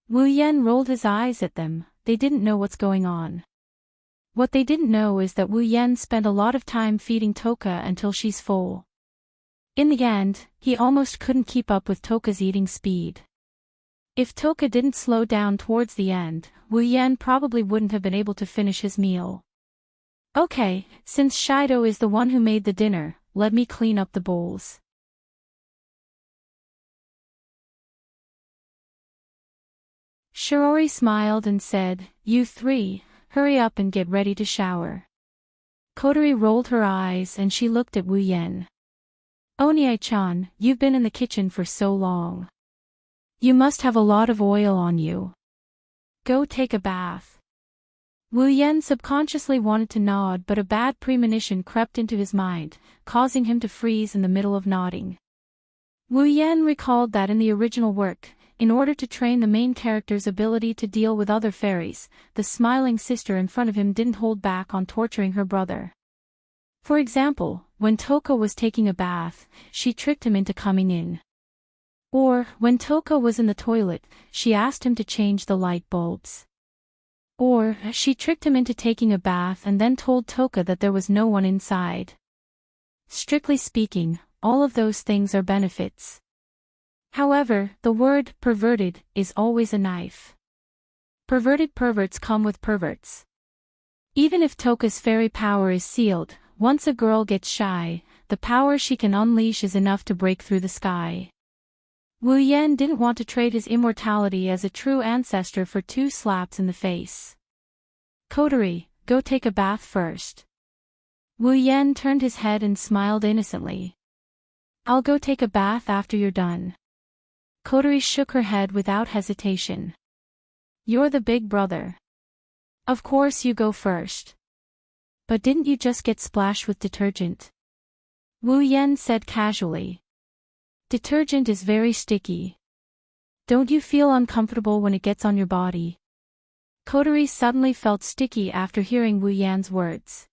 Wu Yan rolled his eyes at them. They didn't know what's going on. What they didn't know is that Wu Yan spent a lot of time feeding Toka until she's full. In the end, he almost couldn't keep up with Toka's eating speed. If Toka didn't slow down towards the end, Wu Yan probably wouldn't have been able to finish his meal. Okay, since Shido is the one who made the dinner, let me clean up the bowls. Shirori smiled and said, You 3, hurry up and get ready to shower. Kotori rolled her eyes and she looked at Wu Yan. Onie-chan, you've been in the kitchen for so long. You must have a lot of oil on you. Go take a bath. Wu Yan subconsciously wanted to nod, but a bad premonition crept into his mind, causing him to freeze in the middle of nodding. Wu Yan recalled that in the original work, in order to train the main character's ability to deal with other fairies, the smiling sister in front of him didn't hold back on torturing her brother. For example, when Toka was taking a bath, she tricked him into coming in. Or, when Toka was in the toilet, she asked him to change the light bulbs. Or, she tricked him into taking a bath and then told Toka that there was no one inside. Strictly speaking, all of those things are benefits. However, the word perverted is always a knife. Perverted perverts come with perverts. Even if Toka's fairy power is sealed, once a girl gets shy, the power she can unleash is enough to break through the sky. Wu Yan didn't want to trade his immortality as a true ancestor for 2 slaps in the face. Kotori, go take a bath first. Wu Yan turned his head and smiled innocently. I'll go take a bath after you're done. Kotori shook her head without hesitation. You're the big brother. Of course you go first. But didn't you just get splashed with detergent? Wu Yan said casually. Detergent is very sticky. Don't you feel uncomfortable when it gets on your body? Kotori suddenly felt sticky after hearing Wu Yan's words.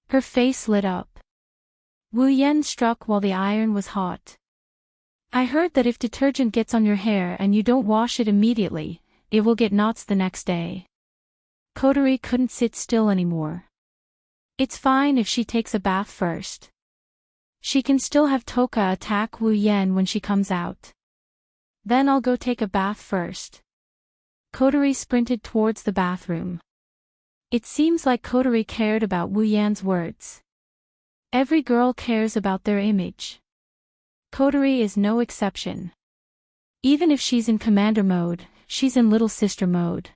Her face lit up. Wu Yan struck while the iron was hot. I heard that if detergent gets on your hair and you don't wash it immediately, it will get knots the next day. Kotori couldn't sit still anymore. It's fine if she takes a bath first. She can still have Toka attack Wu Yan when she comes out. Then I'll go take a bath first. Kotori sprinted towards the bathroom. It seems like Kotori cared about Wu Yan's words. Every girl cares about their image. Kotori is no exception. Even if she's in commander mode, she's in little sister mode.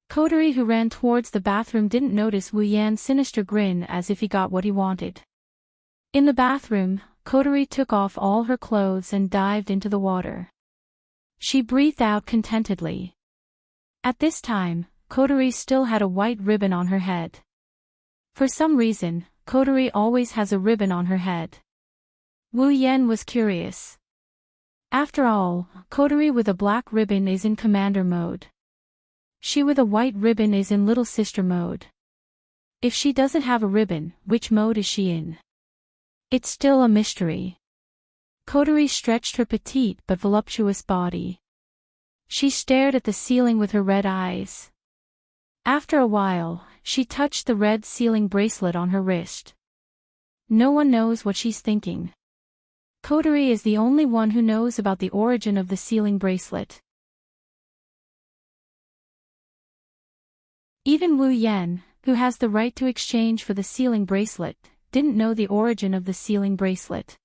Kotori, who ran towards the bathroom, didn't notice Wu Yan's sinister grin as if he got what he wanted. In the bathroom, Kotori took off all her clothes and dived into the water. She breathed out contentedly. At this time, Kotori still had a white ribbon on her head. For some reason, Kotori always has a ribbon on her head. Wu Yan was curious. After all, Kotori with a black ribbon is in commander mode. She with a white ribbon is in little sister mode. If she doesn't have a ribbon, which mode is she in? It's still a mystery. Kotori stretched her petite but voluptuous body. She stared at the ceiling with her red eyes. After a while, she touched the red sealing bracelet on her wrist. No one knows what she's thinking. Kotori is the only one who knows about the origin of the sealing bracelet. Even Wu Yan, who has the right to exchange for the sealing bracelet, didn't know the origin of the sealing bracelet.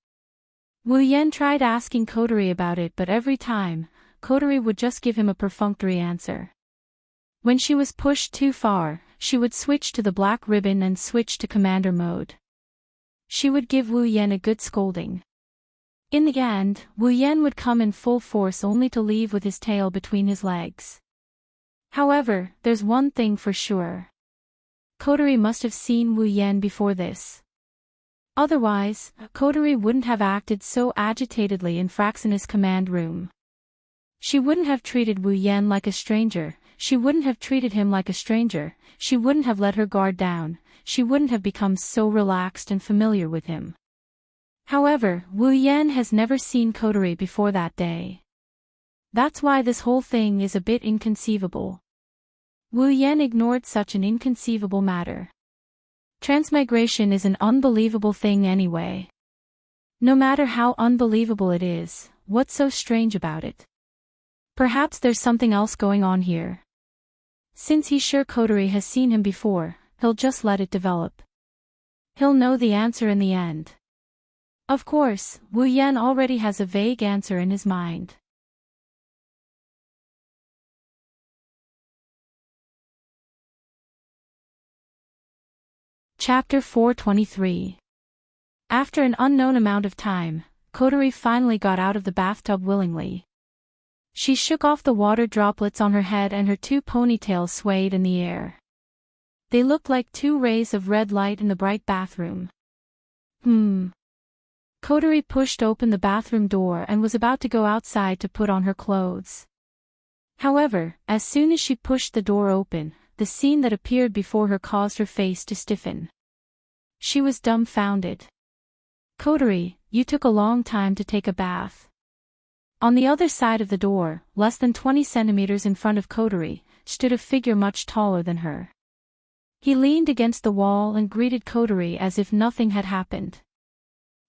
Wu Yan tried asking Kotori about it, but every time, Kotori would just give him a perfunctory answer. When she was pushed too far, she would switch to the black ribbon and switch to commander mode. She would give Wu Yan a good scolding. In the end, Wu Yan would come in full force only to leave with his tail between his legs. However, there's one thing for sure. Kotori must have seen Wu Yan before this. Otherwise, Kotori wouldn't have acted so agitatedly in Fraxinus' command room. She wouldn't have treated Wu Yan like a stranger, she wouldn't have treated him like a stranger, she wouldn't have let her guard down, she wouldn't have become so relaxed and familiar with him. However, Wu Yan has never seen Kotori before that day. That's why this whole thing is a bit inconceivable. Wu Yan ignored such an inconceivable matter. Transmigration is an unbelievable thing anyway. No matter how unbelievable it is, what's so strange about it? Perhaps there's something else going on here. Since he's sure Kotori has seen him before, he'll just let it develop. He'll know the answer in the end. Of course, Wu Yan already has a vague answer in his mind. Chapter 423. After an unknown amount of time, Kotori finally got out of the bathtub willingly. She shook off the water droplets on her head and her 2 ponytails swayed in the air. They looked like 2 rays of red light in the bright bathroom. Kotori pushed open the bathroom door and was about to go outside to put on her clothes. However, as soon as she pushed the door open, the scene that appeared before her caused her face to stiffen. She was dumbfounded. Kotori, you took a long time to take a bath. On the other side of the door, less than 20 centimeters in front of Kotori, stood a figure much taller than her. He leaned against the wall and greeted Kotori as if nothing had happened.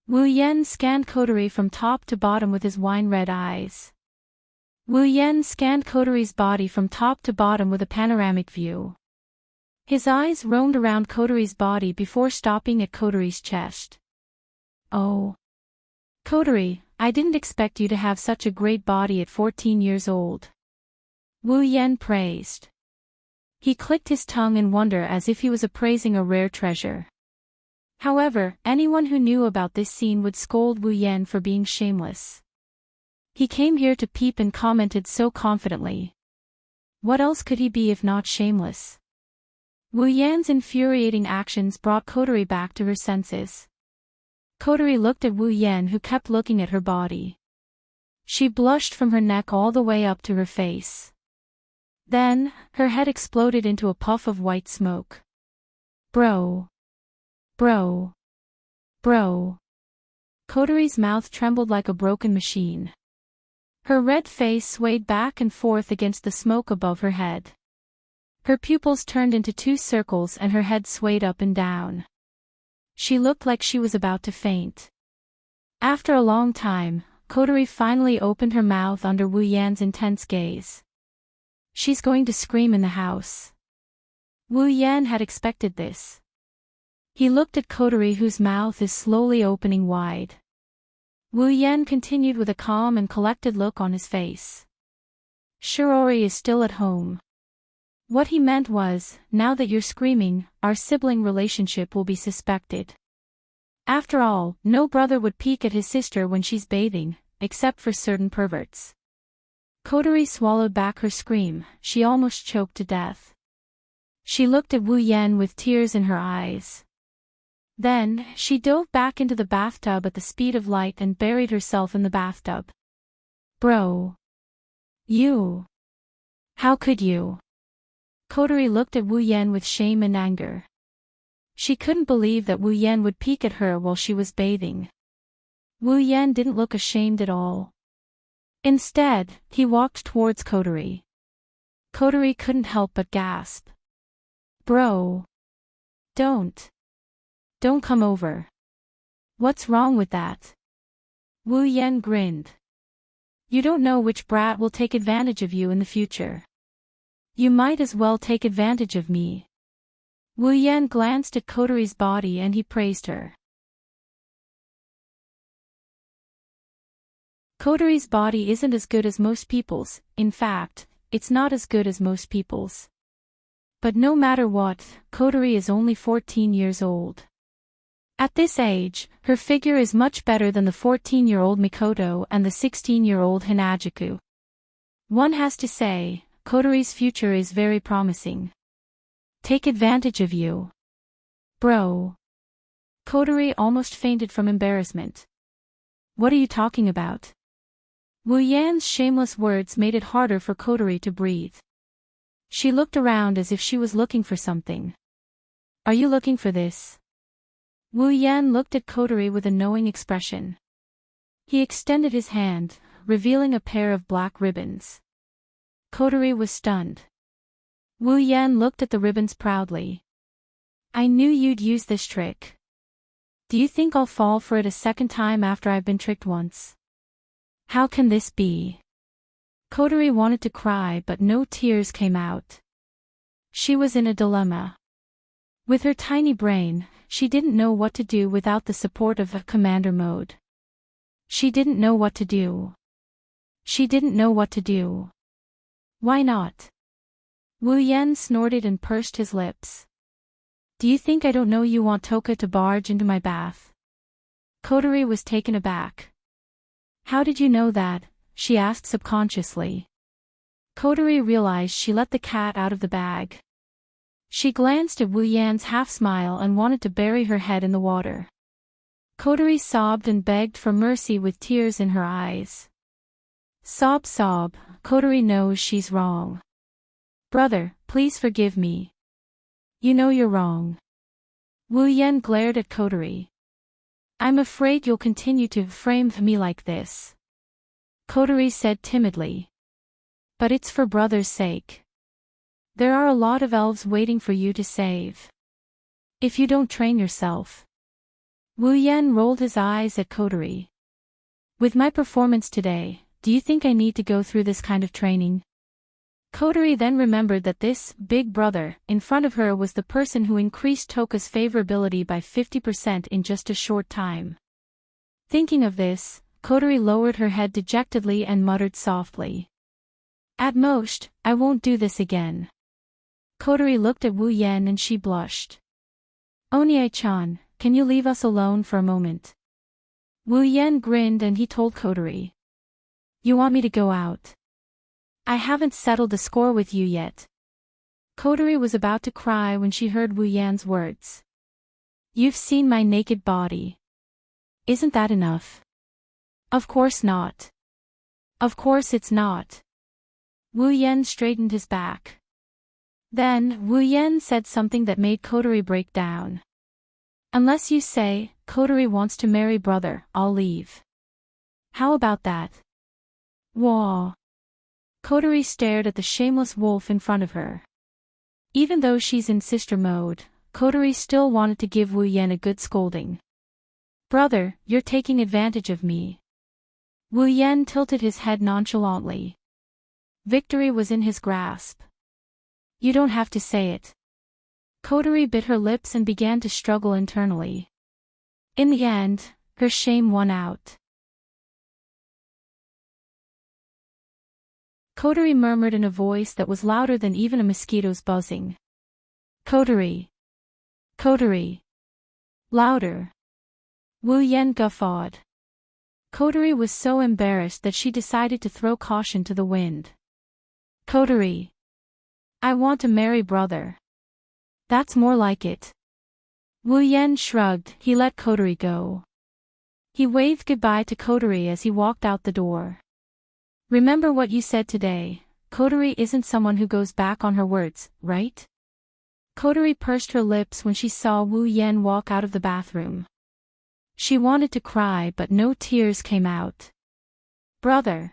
Wu Yan scanned Kotori from top to bottom with his wine-red eyes. Wu Yan scanned Kotori's body from top to bottom with a panoramic view. His eyes roamed around Kotori's body before stopping at Kotori's chest. Oh. Kotori, I didn't expect you to have such a great body at 14 years old. Wu Yan praised. He clicked his tongue in wonder as if he was appraising a rare treasure. However, anyone who knew about this scene would scold Wu Yan for being shameless. He came here to peep and commented so confidently. What else could he be if not shameless? Wu Yan's infuriating actions brought Kotori back to her senses. Kotori looked at Wu Yan, who kept looking at her body. She blushed from her neck all the way up to her face. Then, her head exploded into a puff of white smoke. Bro. Bro. Bro. Kotori's mouth trembled like a broken machine. Her red face swayed back and forth against the smoke above her head. Her pupils turned into two circles and her head swayed up and down. She looked like she was about to faint. After a long time, Kotori finally opened her mouth under Wu Yan's intense gaze. She's going to scream in the house. Wu Yan had expected this. He looked at Kotori, whose mouth is slowly opening wide. Wu Yan continued with a calm and collected look on his face. Shirori is still at home. What he meant was, now that you're screaming, our sibling relationship will be suspected. After all, no brother would peek at his sister when she's bathing, except for certain perverts. Kotori swallowed back her scream, she almost choked to death. She looked at Wu Yan with tears in her eyes. Then, she dove back into the bathtub at the speed of light and buried herself in the bathtub. Bro. You. How could you? Kotori looked at Wu Yan with shame and anger. She couldn't believe that Wu Yan would peek at her while she was bathing. Wu Yan didn't look ashamed at all. Instead, he walked towards Kotori. Kotori couldn't help but gasp. Bro. Don't come over. What's wrong with that? Wu Yan grinned. You don't know which brat will take advantage of you in the future. You might as well take advantage of me. Wu Yan glanced at Kotori's body and he praised her. Kotori's body isn't as good as most people's, in fact, it's not as good as most people's. But no matter what, Kotori is only 14 years old. At this age, her figure is much better than the 14-year-old Mikoto and the 16-year-old Hinajuku. One has to say, Kotori's future is very promising. Take advantage of you. Bro. Kotori almost fainted from embarrassment. What are you talking about? Wu Yan's shameless words made it harder for Kotori to breathe. She looked around as if she was looking for something. Are you looking for this? Wu Yan looked at Kotori with a knowing expression. He extended his hand, revealing a pair of black ribbons. Kotori was stunned. Wu Yan looked at the ribbons proudly. I knew you'd use this trick. Do you think I'll fall for it a second time after I've been tricked once? How can this be? Kotori wanted to cry but no tears came out. She was in a dilemma. With her tiny brain, she didn't know what to do without the support of a commander mode. She didn't know what to do. She didn't know what to do. Why not? Wu Yan snorted and pursed his lips. Do you think I don't know you want Toka to barge into my bath? Kotori was taken aback. How did you know that? She asked subconsciously. Kotori realized she let the cat out of the bag. She glanced at Wu Yan's half-smile and wanted to bury her head in the water. Kotori sobbed and begged for mercy with tears in her eyes. Sob, Kotori knows she's wrong. Brother, please forgive me. You know you're wrong. Wu Yan glared at Kotori. I'm afraid you'll continue to frame me like this. Kotori said timidly. But it's for brother's sake. There are a lot of elves waiting for you to save. If you don't train yourself. Wu Yan rolled his eyes at Kotori. With my performance today, do you think I need to go through this kind of training? Kotori then remembered that this big brother in front of her was the person who increased Toka's favorability by 50% in just a short time. Thinking of this, Kotori lowered her head dejectedly and muttered softly. At most, I won't do this again. Kotori looked at Wu Yen and she blushed. Onie-chan, can you leave us alone for a moment? Wu Yen grinned and he told Kotori. You want me to go out? I haven't settled the score with you yet. Kotori was about to cry when she heard Wu Yan's words. You've seen my naked body. Isn't that enough? Of course not. Of course it's not. Wu Yen straightened his back. Then, Wu Yen said something that made Kotori break down. Unless you say, Kotori wants to marry brother, I'll leave. How about that? Whoa. Kotori stared at the shameless wolf in front of her. Even though she's in sister mode, Kotori still wanted to give Wu Yen a good scolding. Brother, you're taking advantage of me. Wu Yen tilted his head nonchalantly. Victory was in his grasp. You don't have to say it. Kotori bit her lips and began to struggle internally. In the end, her shame won out. Kotori murmured in a voice that was louder than even a mosquito's buzzing. Kotori. Kotori. Louder. Wu Yen guffawed. Kotori was so embarrassed that she decided to throw caution to the wind. Kotori. I want to marry brother. That's more like it. Wu Yen shrugged, he let Kotori go. He waved goodbye to Kotori as he walked out the door. Remember what you said today, Kotori isn't someone who goes back on her words, right? Kotori pursed her lips when she saw Wu Yen walk out of the bathroom. She wanted to cry but no tears came out. Brother.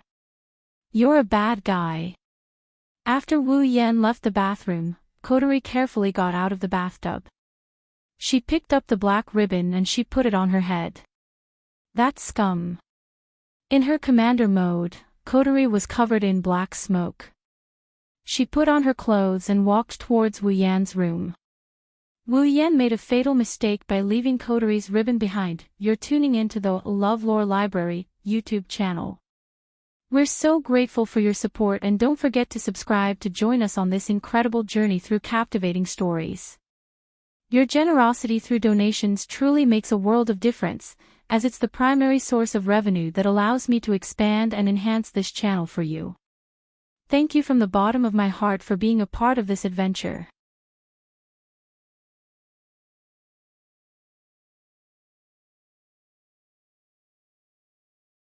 You're a bad guy. After Wu Yen left the bathroom, Kotori carefully got out of the bathtub. She picked up the black ribbon and she put it on her head. That scum. In her commander mode, Kotori was covered in black smoke. She put on her clothes and walked towards Wu Yan's room. Wu Yan made a fatal mistake by leaving Kotori's ribbon behind. You're tuning into the LoveLore Library YouTube channel. We're so grateful for your support and don't forget to subscribe to join us on this incredible journey through captivating stories. Your generosity through donations truly makes a world of difference, as it's the primary source of revenue that allows me to expand and enhance this channel for you. Thank you from the bottom of my heart for being a part of this adventure.